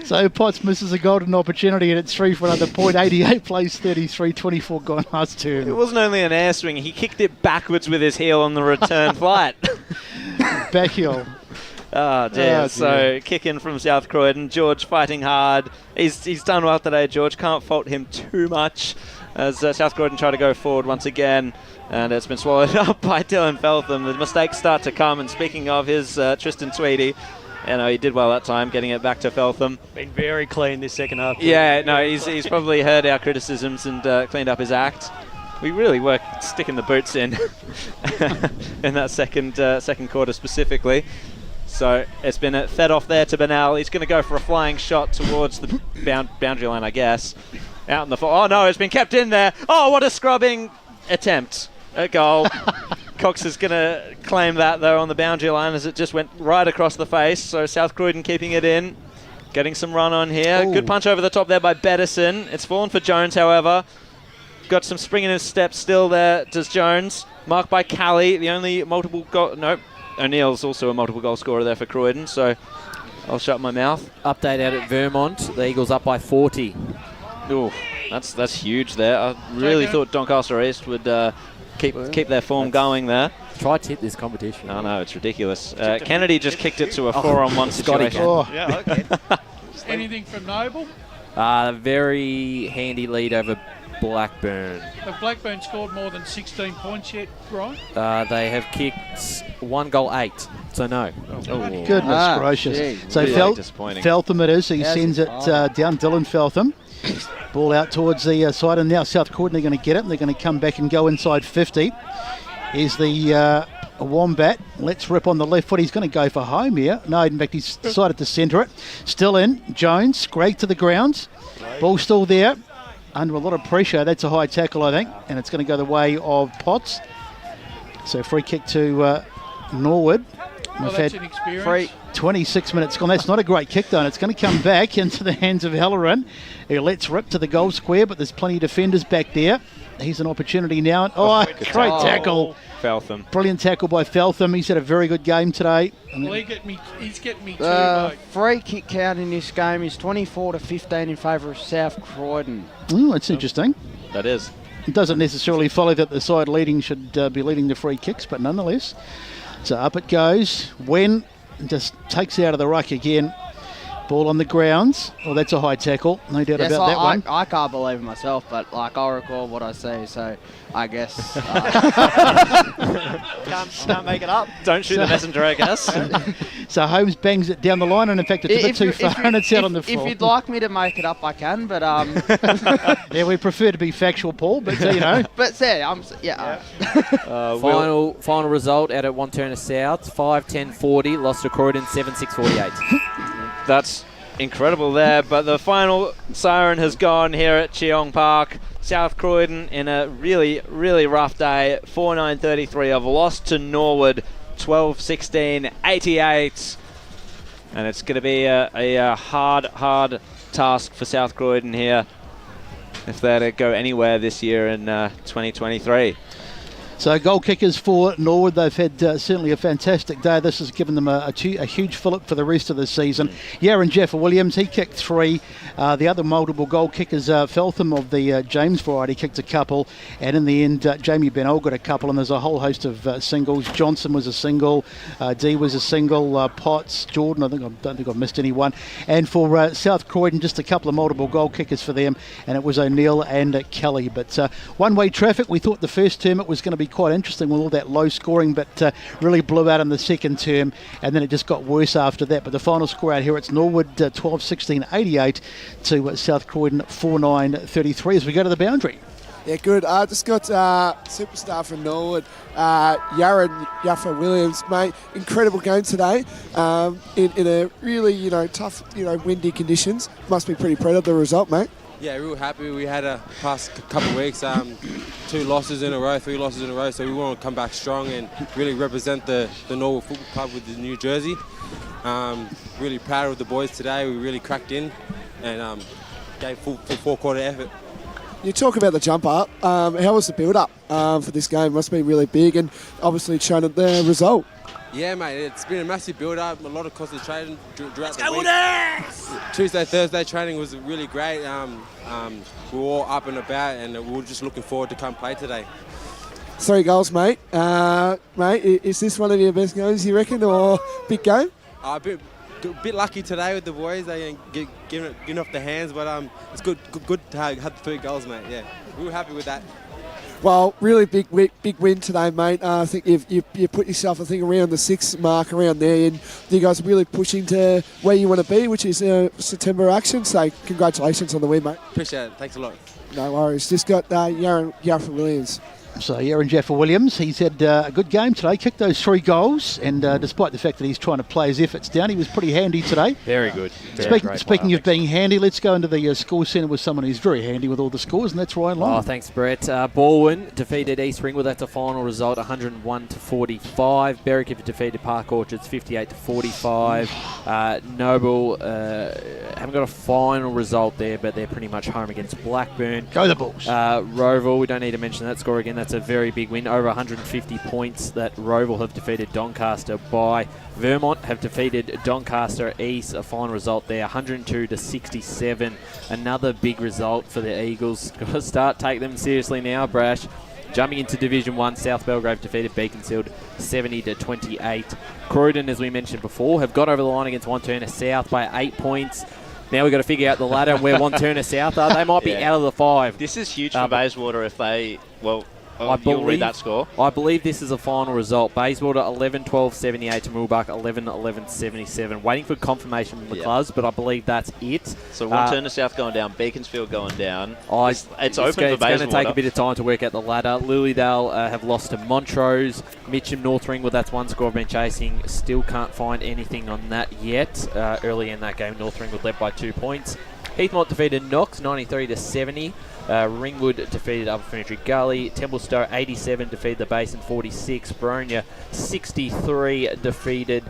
So Potts misses a golden opportunity, and it's 3 for another point. 88 plays 33, 24 gone last turn. It wasn't only an air swing; he kicked it backwards with his heel on the return flight. Back heel. Oh dear. So kick in from South Croydon. George fighting hard. He's done well today, George. Can't fault him too much as South Croydon try to go forward once again. And it's been swallowed up by Dylan Feltham. The mistakes start to come. And speaking of his Tristan Tweedy, he did well that time, getting it back to Feltham. Been very clean this second half. Yeah, no, he's probably heard our criticisms and cleaned up his act. We really were sticking the boots in in that second quarter specifically. So it's been fed off there to Bennell. He's going to go for a flying shot towards the boundary line, I guess. Out in the oh no, it's been kept in there. Oh, what a scrubbing attempt at goal. Cox is going to claim that though on the boundary line as it just went right across the face. So South Croydon keeping it in, getting some run on here. Ooh. Good punch over the top there by Bettison. It's fallen for Jones, however. Got some spring in his step still there, does Jones. Marked by Callie, the only multiple goal. Nope. O'Neill's also a multiple goal scorer there for Croydon, so I'll shut my mouth. Update out at Vermont. The Eagles up by 40. Ooh, that's huge there. I really thought Doncaster East would keep their form going there. Try to hit this competition. Oh no, it's ridiculous. Kennedy just kicked it to a 4-on-1 situation. Yeah, okay. Anything from Noble? Very handy lead over Blackburn. Have Blackburn scored more than 16 points yet, Brian? They have kicked 1 goal 8, so no. Goodness gracious. So really disappointing. Feltham it is. He sends it down, Dylan Feltham. Ball out towards the side, and now South Croydon are going to get it, and they're going to come back and go inside 50. Here's the Wombat. Let's rip on the left foot. He's going to go for home here. No, in fact, he's decided to centre it. Still in. Jones, Greg to the ground. Ball still there. Under a lot of pressure. That's a high tackle, I think, and it's going to go the way of Potts. So free kick to Norwood. Well, that's an experience. 26 minutes gone. That's not a great kick, though, and it's going to come back into the hands of Halloran, who lets rip to the goal square, but there's plenty of defenders back there. Here's an opportunity now. Great tackle. Feltham. Brilliant tackle by Feltham. He's had a very good game today. Well, he's getting me too, The mate. free kick count in this game is 24-15 in favour of South Croydon. Oh, that's interesting. That is. It doesn't necessarily follow that the side leading should be leading the free kicks, but nonetheless. So up it goes. Wen just takes it out of the ruck again. Ball on the grounds. Well, that's a high tackle. No doubt about that one. I can't believe it myself, but I'll recall what I see, so I guess. Can't make it up. Don't shoot the messenger, I guess. So Holmes bangs it down the line, and in fact, it's a bit too far, and it's out on the floor. If you'd like me to make it up, I can, but yeah, we prefer to be factual, Paul, but But Final result out at One Turner South, 5-10-40, lost to Croydon 7-6-48. That's incredible there, but the final siren has gone here at Cheong Park. South Croydon in a really, really rough day. 4-9-33 have lost to Norwood 12-16-88. And it's going to be a hard task for South Croydon here if they're to go anywhere this year in 2023. So goal kickers for Norwood, they've had certainly a fantastic day. This has given them a huge fillip for the rest of the season. Yaron Jeffer Williams, he kicked 3. The other multiple goal kickers, Feltham of the James variety, kicked a couple. And in the end, Jamie Bennell got a couple. And there's a whole host of singles. Johnson was a single. D was a single. Potts, Jordan, I don't think I've missed anyone. And for South Croydon, just a couple of multiple goal kickers for them. And it was O'Neill and Kelly. But one-way traffic, we thought the first term it was going to be be quite interesting with all that low scoring, but really blew out in the second term, and then it just got worse after that. But the final score out here, it's Norwood 12-16-88 to South Croydon 4-9-33 as we go to the boundary. Yeah, good. Just got superstar from Norwood, Yaffa Williams, mate. Incredible game today in a really, tough, windy conditions. Must be pretty proud of the result, mate. Yeah, we were happy. We had a past couple of weeks, 3 losses in a row, so we want to come back strong and really represent the Norwood Football Club with the new jersey. Really proud of the boys today. We really cracked in and gave full 4-quarter effort. You talk about the jump up. How was the build-up for this game? Must be really big and obviously shown at the result. Yeah, mate, it's been a massive build-up, a lot of concentration throughout the week. Tuesday, Thursday training was really great. We were all up and about and we were just looking forward to come play today. 3 goals, mate. Mate, is this one of your best games, you reckon, or big game? A bit lucky today with the boys. They ain't giving off the hands, but it's good to have the 3 goals, mate. Yeah, we were happy with that. Well, really big win today, mate. I think you put yourself, around the 6 mark around there, and you guys are really pushing to where you want to be, which is September action. So congratulations on the win, mate. Appreciate it. Thanks a lot. No worries. Just got Yaffa Williams. So Yaron Jaffa Williams, he's had a good game today, kicked those 3 goals, and despite the fact that he's trying to play his efforts down, he was pretty handy today. Very good. Speaking of being handy, let's go into the score centre with someone who's very handy with all the scores, and that's Ryan Long. Oh, thanks, Brett. Baldwin defeated East Ringwood. That's a final result, 101-45. Berwick have defeated Park Orchards, 58-45. Noble haven't got a final result there, but they're pretty much home against Blackburn. Go the Bulls. Roval, we don't need to mention that score again. That's a very big win, over 150 points that Roval have defeated Doncaster by. Vermont have defeated Doncaster East, a final result there, 102-67. Another big result for the Eagles. Got to start taking them seriously now, Brash. Jumping into Division 1, South Belgrave defeated Beaconsfield 70-28. Croydon, as we mentioned before, have got over the line against Wanturna South by 8 points. Now we've got to figure out the ladder and where Wanturna South are. They might be out of the 5. This is huge for Bayswater if they, you'll read that score. I believe this is a final result. Bayswater 11-12-78 to Moolbach 11-11-77. Waiting for confirmation from the clubs, but I believe that's it. So Wanturna South going down, Beaconsfield going down. It's open for Bayswater. It's going to take a bit of time to work out the ladder. Lilydale have lost to Montrose. Mitcham North Ringwood, that's one score I've been chasing. Still can't find anything on that yet. Early in that game, North Ringwood led by 2 points. Heathmont defeated Knox 93-70. Ringwood defeated Upper Ferntree Gully. Templestowe 87 defeated the Basin 46. Boronia 63 defeated.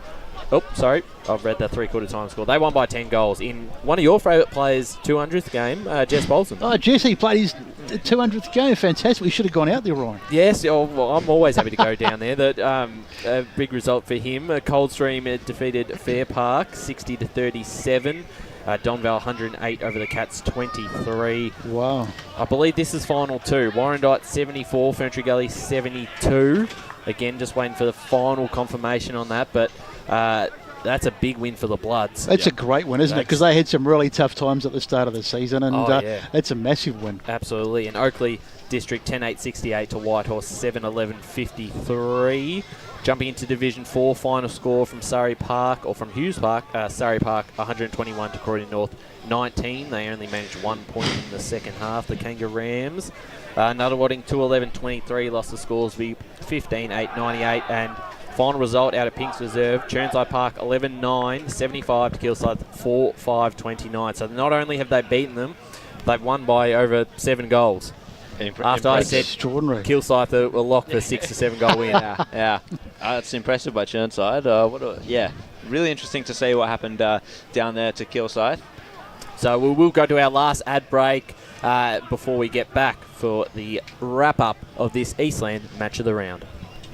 Oh, sorry, I've read that 3/4 time score. They won by 10 goals in one of your favourite players' 200th game, Jess Bolson. Oh, Jesse played his 200th game. Fantastic. We should have gone out there, Ryan. Yes, well, I'm always happy to go down there. That a big result for him. Coldstream defeated Fair Park 60-37. Donvale 108 over the Cats 23. Wow. I believe this is final 2. Warrandyte 74, Ferntree Gully 72. Again, just waiting for the final confirmation on that, but that's a big win for the Bloods. That's a great win, isn't it? Because they had some really tough times at the start of the season, and it's a massive win. Absolutely. And Oakley District 10-8-68 to Whitehorse 7-11-53. Jumping into Division 4, final score from Surrey Park, or from Hughes Park, Surrey Park 121 to Croydon North 19. They only managed 1 point in the second half, the Kangaroos. Nuttawatting 2-11-23, lost the scores be 15-8-98, and final result out of Pink's Reserve, Churnside Park 11-9, 75 to Kilsyth 4-5-29. So not only have they beaten them, they've won by over 7 goals. After I said Kilsyth will lock for 6 to 7 goal win. Yeah. It's impressive by Churnside. Really interesting to see what happened down there to Kilsyth. So we will go to our last ad break before we get back for the wrap-up of this Eastland Match of the Round.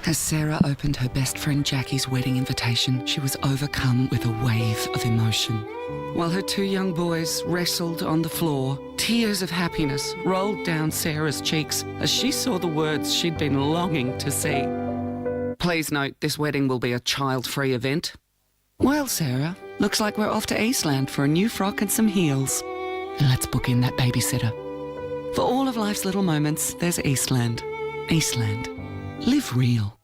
As Sarah opened her best friend Jackie's wedding invitation, she was overcome with a wave of emotion. While her 2 young boys wrestled on the floor, tears of happiness rolled down Sarah's cheeks as she saw the words she'd been longing to see. Please note, this wedding will be a child-free event. Well, Sarah, looks like we're off to Eastland for a new frock and some heels. And let's book in that babysitter. For all of life's little moments, there's Eastland. Eastland. Live real.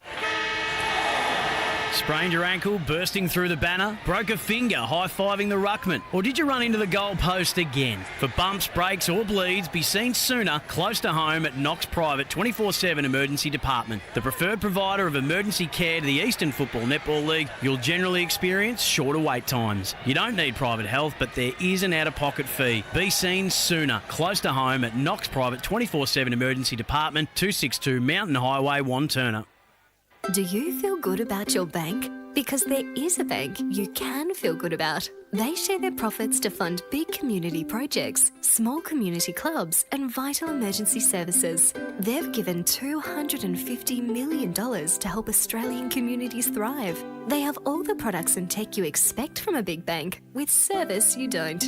Sprained your ankle, bursting through the banner? Broke a finger, high-fiving the ruckman? Or did you run into the goal post again? For bumps, breaks or bleeds, be seen sooner, close to home at Knox Private 24/7 Emergency Department. The preferred provider of emergency care to the Eastern Football Netball League, you'll generally experience shorter wait times. You don't need private health, but there is an out-of-pocket fee. Be seen sooner, close to home at Knox Private 24/7 Emergency Department, 262 Mountain Highway, Wantirna. Do you feel good about your bank? Because there is a bank you can feel good about. They share their profits to fund big community projects, small community clubs and vital emergency services. They've given $250 million to help Australian communities thrive. They have all the products and tech you expect from a big bank, with service you don't.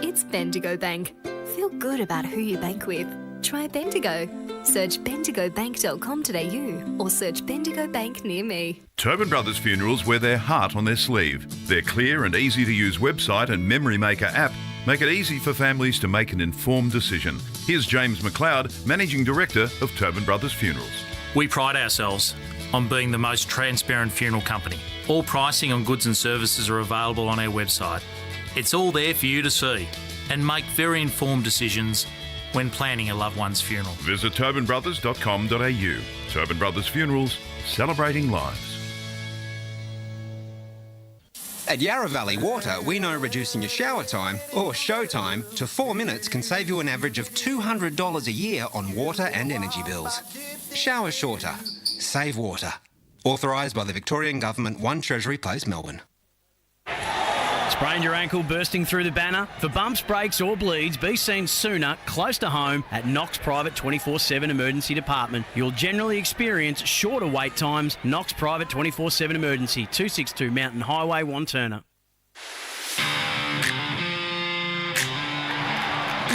It's Bendigo Bank. Feel good about who you bank with. Try Bendigo. Search bendigobank.com.au or search Bendigo Bank near me. Tobin Brothers Funerals wear their heart on their sleeve. Their clear and easy to use website and Memory Maker app make it easy for families to make an informed decision. Here's James McLeod, Managing Director of Tobin Brothers Funerals. We pride ourselves on being the most transparent funeral company. All pricing on goods and services are available on our website. It's all there for you to see and make very informed decisions when planning a loved one's funeral. Visit tobinbrothers.com.au. Tobin Brothers Funerals, celebrating lives. At Yarra Valley Water, we know reducing your shower time, or show time, to 4 minutes can save you an average of $200 a year on water and energy bills. Shower shorter. Save water. Authorised by the Victorian Government, 1 Treasury Place, Melbourne. Sprained your ankle, bursting through the banner? For bumps, breaks or bleeds, be seen sooner, close to home at Knox Private 24/7 Emergency Department. You'll generally experience shorter wait times. Knox Private 24/7 Emergency, 262 Mountain Highway, Wantirna.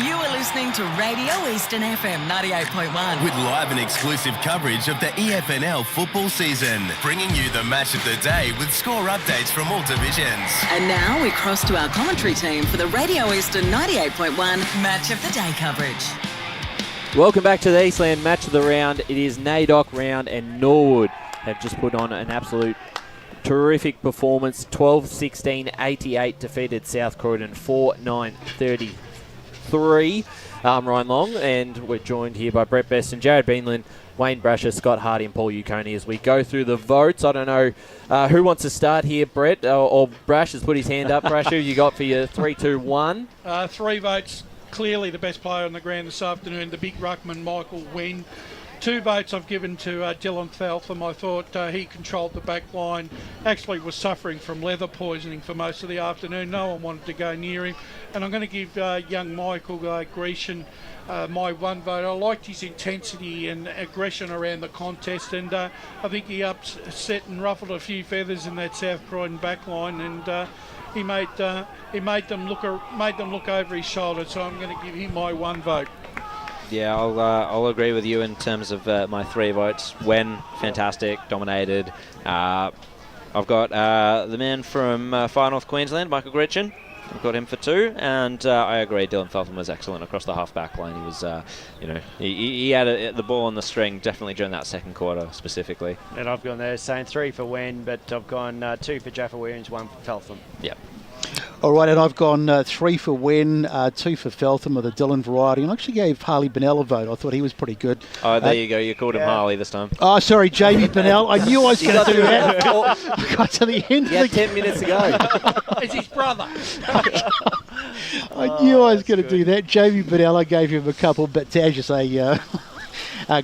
You are listening to Radio Eastern FM 98.1. With live and exclusive coverage of the EFNL football season, bringing you the match of the day with score updates from all divisions. And now we cross to our commentary team for the Radio Eastern 98.1 Match of the Day coverage. Welcome back to the Eastland Match of the round. It is NAIDOC round and Norwood have just put on an absolute terrific performance. 12-16-88 defeated South Croydon 4-9-33. I'm Ryan Long, and we're joined here by Brett Best and Jared Beanland, Wayne Brasher, Scott Hardy and Paul Uconi as we go through the votes. I don't know who wants to start here, Brett, or Brash has put his hand up. Brasher, you got for your 3-2-1? 3 votes. Clearly the best player on the ground this afternoon, the big ruckman, Michael Wen. 2 votes I've given to Dylan Feltham. I thought he controlled the back line, actually was suffering from leather poisoning for most of the afternoon. No one wanted to go near him. And I'm going to give young Michael Grecian my 1 vote. I liked his intensity and aggression around the contest, and I think he upset and ruffled a few feathers in that South Croydon back line, and he made them look over his shoulder. So I'm going to give him my 1 vote. Yeah, I'll agree with you in terms of my 3 votes. Wen, fantastic, dominated. I've got the man from Far North Queensland, Michael Gretchen. I've got him for 2, and I agree. Dylan Feltham was excellent across the half-back line. He was, he had the ball on the string definitely during that second quarter specifically. And I've gone there saying 3 for Wen, but I've gone 2 for Jaffa Williams, 1 for Feltham. Yep. All right, and I've gone 3 for Wen, 2 for Feltham of the Dylan variety, and I actually gave Harley Bennell a vote. I thought he was pretty good. Oh, there you go. You called him Harley this time. Oh, sorry, Jamie Bennell. I knew I was going to do that. I got to the end. Yeah, 10 minutes ago. It's his brother. I knew I was going to do that. Jamie Bennell, I gave him a couple, but as you say,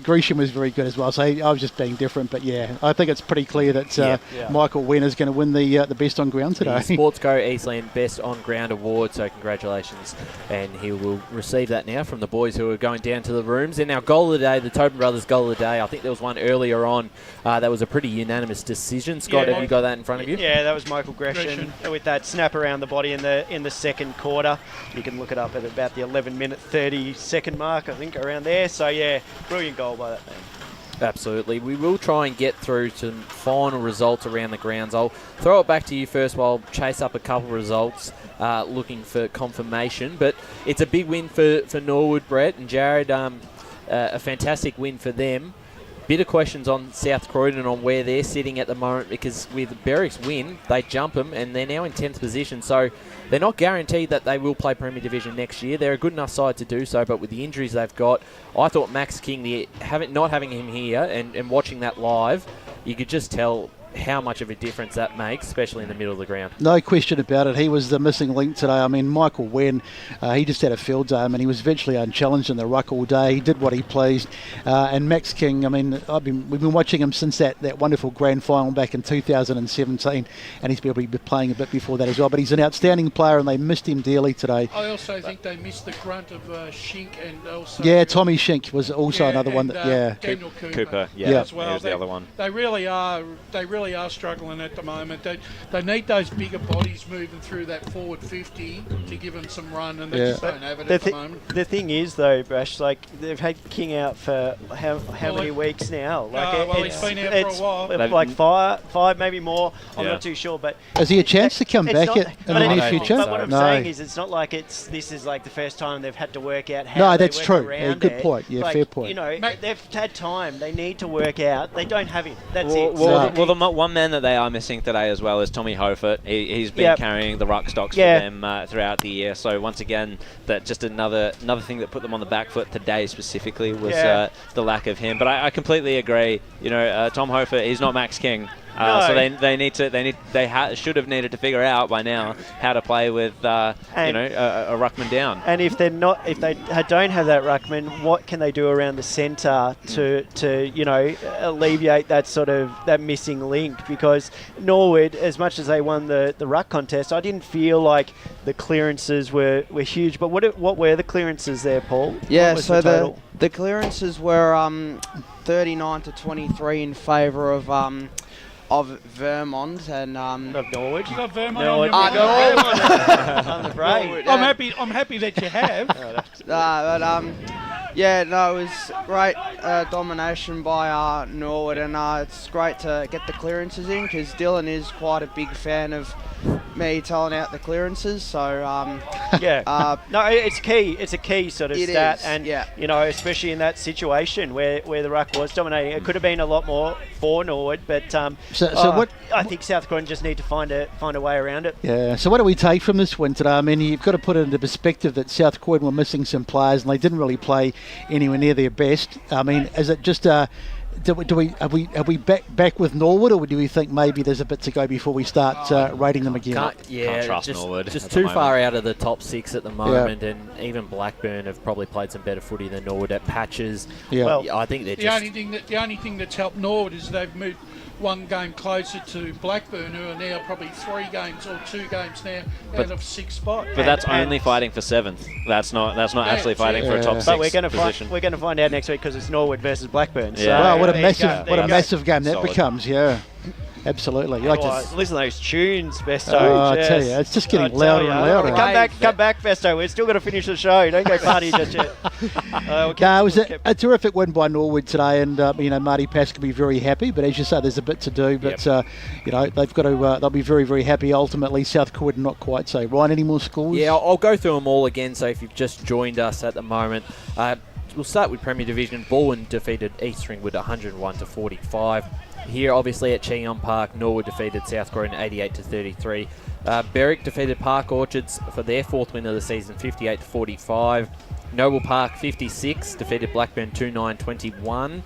Gresham was very good as well, so I was just being different. But yeah, I think it's pretty clear that Michael Wen is going to win the best on ground today. The Sportsco Eastland Best on Ground Award, so congratulations. And he will receive that now from the boys who are going down to the rooms. And our goal of the day, the Tobin Brothers goal of the day, I think there was one earlier on that was a pretty unanimous decision. Scott, have you got that in front of you? Yeah, that was Michael Gresham with that snap around the body in the second quarter. You can look it up at about the 11-minute 30-second mark, I think, around there. So yeah, brilliant goal by that man. Absolutely. We will try and get through to final results around the grounds. I'll throw it back to you first while I'll chase up a couple of results looking for confirmation. But it's a big win for Norwood, Brett and Jared. A fantastic win for them. bit of questions on South Croydon on where they're sitting at the moment, because with Berwick's win, they jump them and they're now in 10th position. So they're not guaranteed that they will play Premier Division next year. They're a good enough side to do so, but with the injuries they've got, I thought Max King, not having him here and watching that live, you could just tell how much of a difference that makes, especially in the middle of the ground. No question about it. He was the missing link today. I mean, Michael Wen, he just had a field day. I mean, he was virtually unchallenged in the ruck all day. He did what he pleased. And Max King, I mean, we've been watching him since that wonderful grand final back in 2017, and he's probably been playing a bit before that as well. But he's an outstanding player, and they missed him dearly today. I also think they missed the grunt of Shink, and also Tommy Shink was also another one that Daniel Cooper, as well. He was the other one. They really are struggling at the moment. They need those bigger bodies moving through that forward 50 to give them some run, and they just don't have it at the moment. The thing is, though, Brash, like, they've had King out for how many weeks now? Like, he's been out for a while. Like five, maybe more. I'm not too sure, but is he a chance to come back in the near future? But what I'm saying is, it's not like this is like the first time they've had to work out how. No, they that's work true. around Yeah, good it. point. Yeah, like, fair point. You know, they've had time. They need to work out. They don't have him. That's well, it. Well, the one man that they are missing today as well is Tommy Hofert. He's been carrying the ruck stocks for them throughout the year. So once again, that just another thing that put them on the back foot today specifically was the lack of him. But I completely agree. You know, Tom Hofert, he's not Max King. So they should have needed to figure out by now how to play with a ruckman down. And if they don't have that ruckman, what can they do around the centre to alleviate that missing link? Because Norwood, as much as they won the ruck contest, I didn't feel like the clearances were huge. But what were the clearances there, Paul? Yeah, so the clearances were 39 to 23 in favour of Vermont and of Norwood. You got Vermont Norwood. on your on the break. I'm happy that you have. It was great domination by Norwood, and it's great to get the clearances in, because Dylan is quite a big fan of me telling out the clearances. So no, it's key. It's a key sort of stat, and especially in that situation where the ruck was dominating, it could have been a lot more for Norwood, but I think South Croydon just need to find a way around it. Yeah. So what do we take from this win today? I mean, you've got to put it into perspective that South Croydon were missing some players, and they didn't really play anywhere near their best. I mean, is it just are we back with Norwood, or do we think maybe there's a bit to go before we start rating them again? Can't trust Norwood. Just too far out of the top 6 at the moment, and even Blackburn have probably played some better footy than Norwood at patches. Yeah. Well, I think they're the only thing that's helped Norwood is they've moved one game closer to Blackburn, who are now probably 3 games or 2 games now out of 6 spots. But that's only fighting for 7th. That's not actually fighting for a top 6 But we're going to find out next week, because it's Norwood versus Blackburn. So wow, what a massive game that becomes. Yeah. Absolutely. You listen to those tunes, Besto. I tell you, it's just getting louder and louder. Come back, Besto. We're still going to finish the show. Don't go party just yet. It was a terrific win by Norwood today, and Marty Pass can be very happy. But as you say, there's a bit to do. But they've got to. They'll be very, very happy. Ultimately, South Croydon not quite so. Ryan, any more scores? Yeah, I'll go through them all again. So if you've just joined us at the moment. We'll start with Premier Division. Baldwin defeated East Ringwood 101 to 45. Here, obviously, at Cheon Park, Norwood defeated South Croydon 88 to 33. Berwick defeated Park Orchards for their 4th win of the season, 58 to 45. Noble Park 56 defeated Blackburn 2-9-21.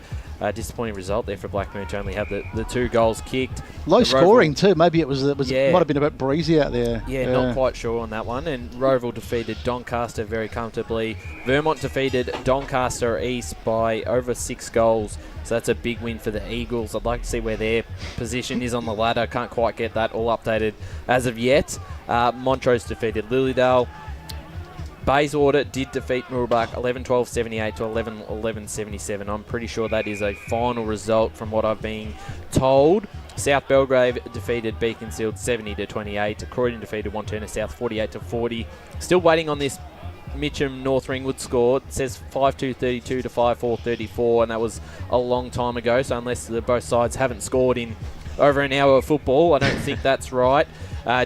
Disappointing result there for Blackburn to only have the 2 goals kicked. Low scoring too. Maybe it might have been a bit breezy out there. Yeah, not quite sure on that one. And Roval defeated Doncaster very comfortably. Vermont defeated Doncaster East by over 6 goals. So that's a big win for the Eagles. I'd like to see where their position is on the ladder. Can't quite get that all updated as of yet. Montrose defeated Lilydale. Bayswater did defeat Mooroolbark 11-12-78 to 11-11-77. I'm pretty sure that is a final result from what I've been told. South Belgrave defeated Beaconsfield 70 to 28. Croydon defeated Wanturna South 48 to 40. Still waiting on this Mitcham North Ringwood score. It says 5-2-32 to 5-4-34, and that was a long time ago. So unless both sides haven't scored in over an hour of football, I don't think that's right.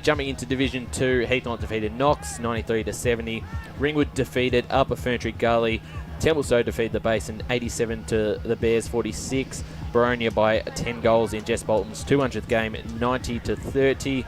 Jumping into Division 2, Heathknight defeated Knox 93 to 70. Ringwood defeated Upper Ferntree Gully Templestowe defeated the Basin 87 to the Bears 46. Baronia by 10 goals in Jess Bolton's 200th game 90 to 30.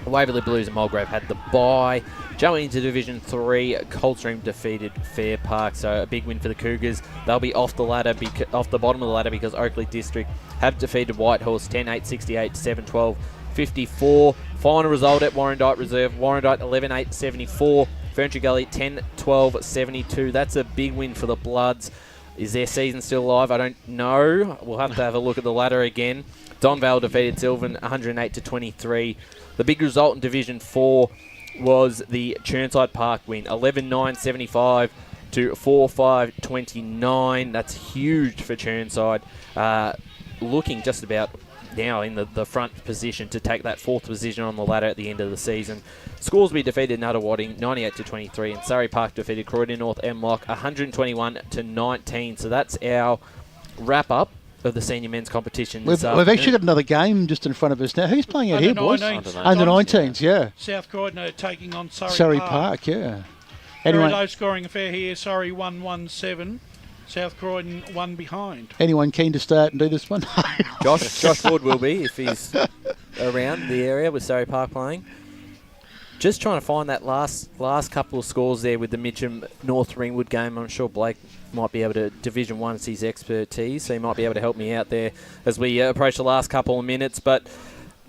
Waverley Blues and Mulgrave had the bye. Jumping into Division 3, Coldstream defeated Fair Park, so a big win for the Cougars. They'll be off the ladder, off the bottom of the ladder, because Oakley District have defeated Whitehorse 10-8, 68, 7-12, 54. Final result at Warrandyte Reserve, Warrandyte 11-8, 74. Ferntree Gully 10-12, 72. That's a big win for the Bloods. Is their season still alive? I don't know. We'll have to have a look at the ladder again. Donvale defeated Sylvan 108 to 23. The big result in Division 4 was the Churnside Park win, 11-9, 75 to 4-5, 29. That's huge for Churnside. Looking just about now in the front position to take that 4th position on the ladder at the end of the season. Scoresby defeated Nuttawading 98 to 23, and Surrey Park defeated Croydon North Mlock 121 to 19. So that's our wrap up of the senior men's competition. We've actually got another game just in front of us now. Who's playing out here, boys? Under 19s, yeah. South Croydon are taking on Surrey Park, yeah. Anyway, very low scoring affair here. Surrey 1-1-7. South Croydon 1 behind. Anyone keen to start and do this one? Josh Wood will be if he's around the area with Surrey Park playing. Just trying to find that last couple of scores there with the Mitcham North Ringwood game. I'm sure Blake might be able to, Division 1 is his expertise, so he might be able to help me out there as we approach the last couple of minutes. But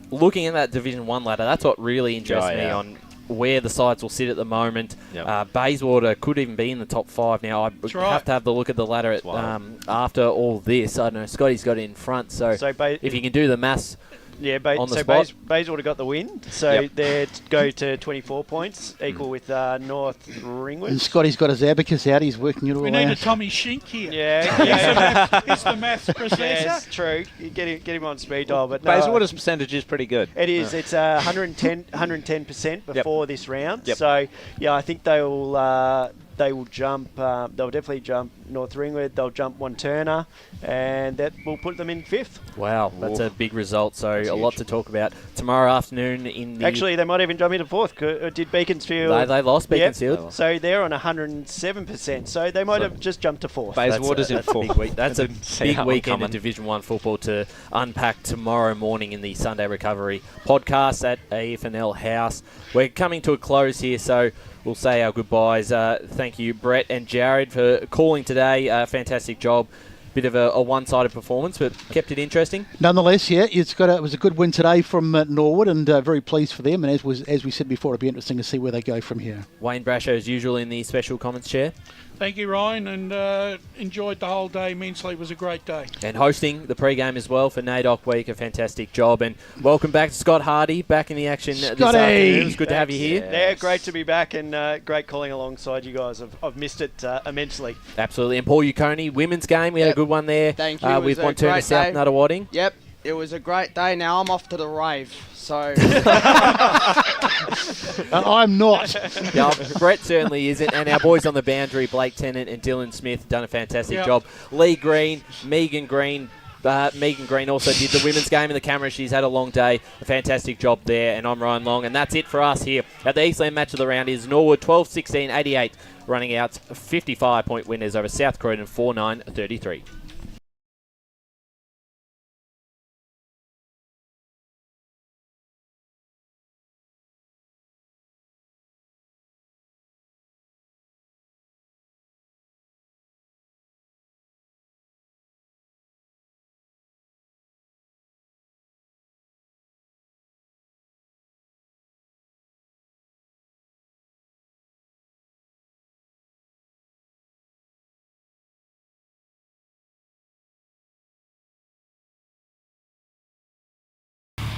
looking at that Division 1 ladder, that's what really interests me on where the sides will sit at the moment. Bayswater could even be in the top 5 now. I have to have the look at the ladder at, after all this. I don't know, Scotty's got it in front, so if you can do the maths. Yeah, on the spot. Bayswater got the win, so they go to 24 points, equal with North Ringwood. And Scotty's got his abacus out, he's working it all out. We need a Tommy Shink here. Yeah. He's the maths professor. Yes, true. You get him on speed dial. But Bayswater's percentage is pretty good. It is. It's 110% before this round. So, yeah, I think they will jump. They'll definitely jump North Ringwood. They'll jump Wanturna, and that will put them in 5th. Wow, that's a big result. So that's a lot to talk about tomorrow afternoon. Actually, they might even jump into 4th. Did Beaconsfield? They lost Beaconsfield. Yep. So they're on 107%. So they might have just jumped to 4th. Bayswater's in 4th. Big week. That's a big weekend in Division 1 football to unpack tomorrow morning in the Sunday Recovery podcast at AFNL House. We're coming to a close here, so we'll say our goodbyes. Thank you, Brett and Jared, for calling today. Fantastic job. Bit of a one-sided performance, but kept it interesting. Nonetheless, yeah, it was a good win today from Norwood, and very pleased for them. And as we said before, it'll be interesting to see where they go from here. Wayne Brasher, as usual, in the special comments chair. Thank you, Ryan, and enjoyed the whole day immensely. It was a great day. And hosting the pre-game as well for NAIDOC Week, a fantastic job. And welcome back to Scott Hardy, back in the action this afternoon. It's good to have you here. Yeah, great to be back, and great calling alongside you guys. I've missed it immensely. Absolutely. And Paul Uconi, women's game, we had a good one there. Thank you. With Wanturna South Nuttawading. Yep, it was a great day. Now I'm off to the rave. So I'm not. Yeah, Brett certainly isn't, and our boys on the boundary, Blake Tennant and Dylan Smith, done a fantastic job. Lee Green, Megan Green also did the women's game in the camera. She's had a long day. A fantastic job there, and I'm Ryan Long, and that's it for us here at the Eastland Match of the round. Is Norwood 12-16-88, running out 55-point winners over South Croydon 4-9-33.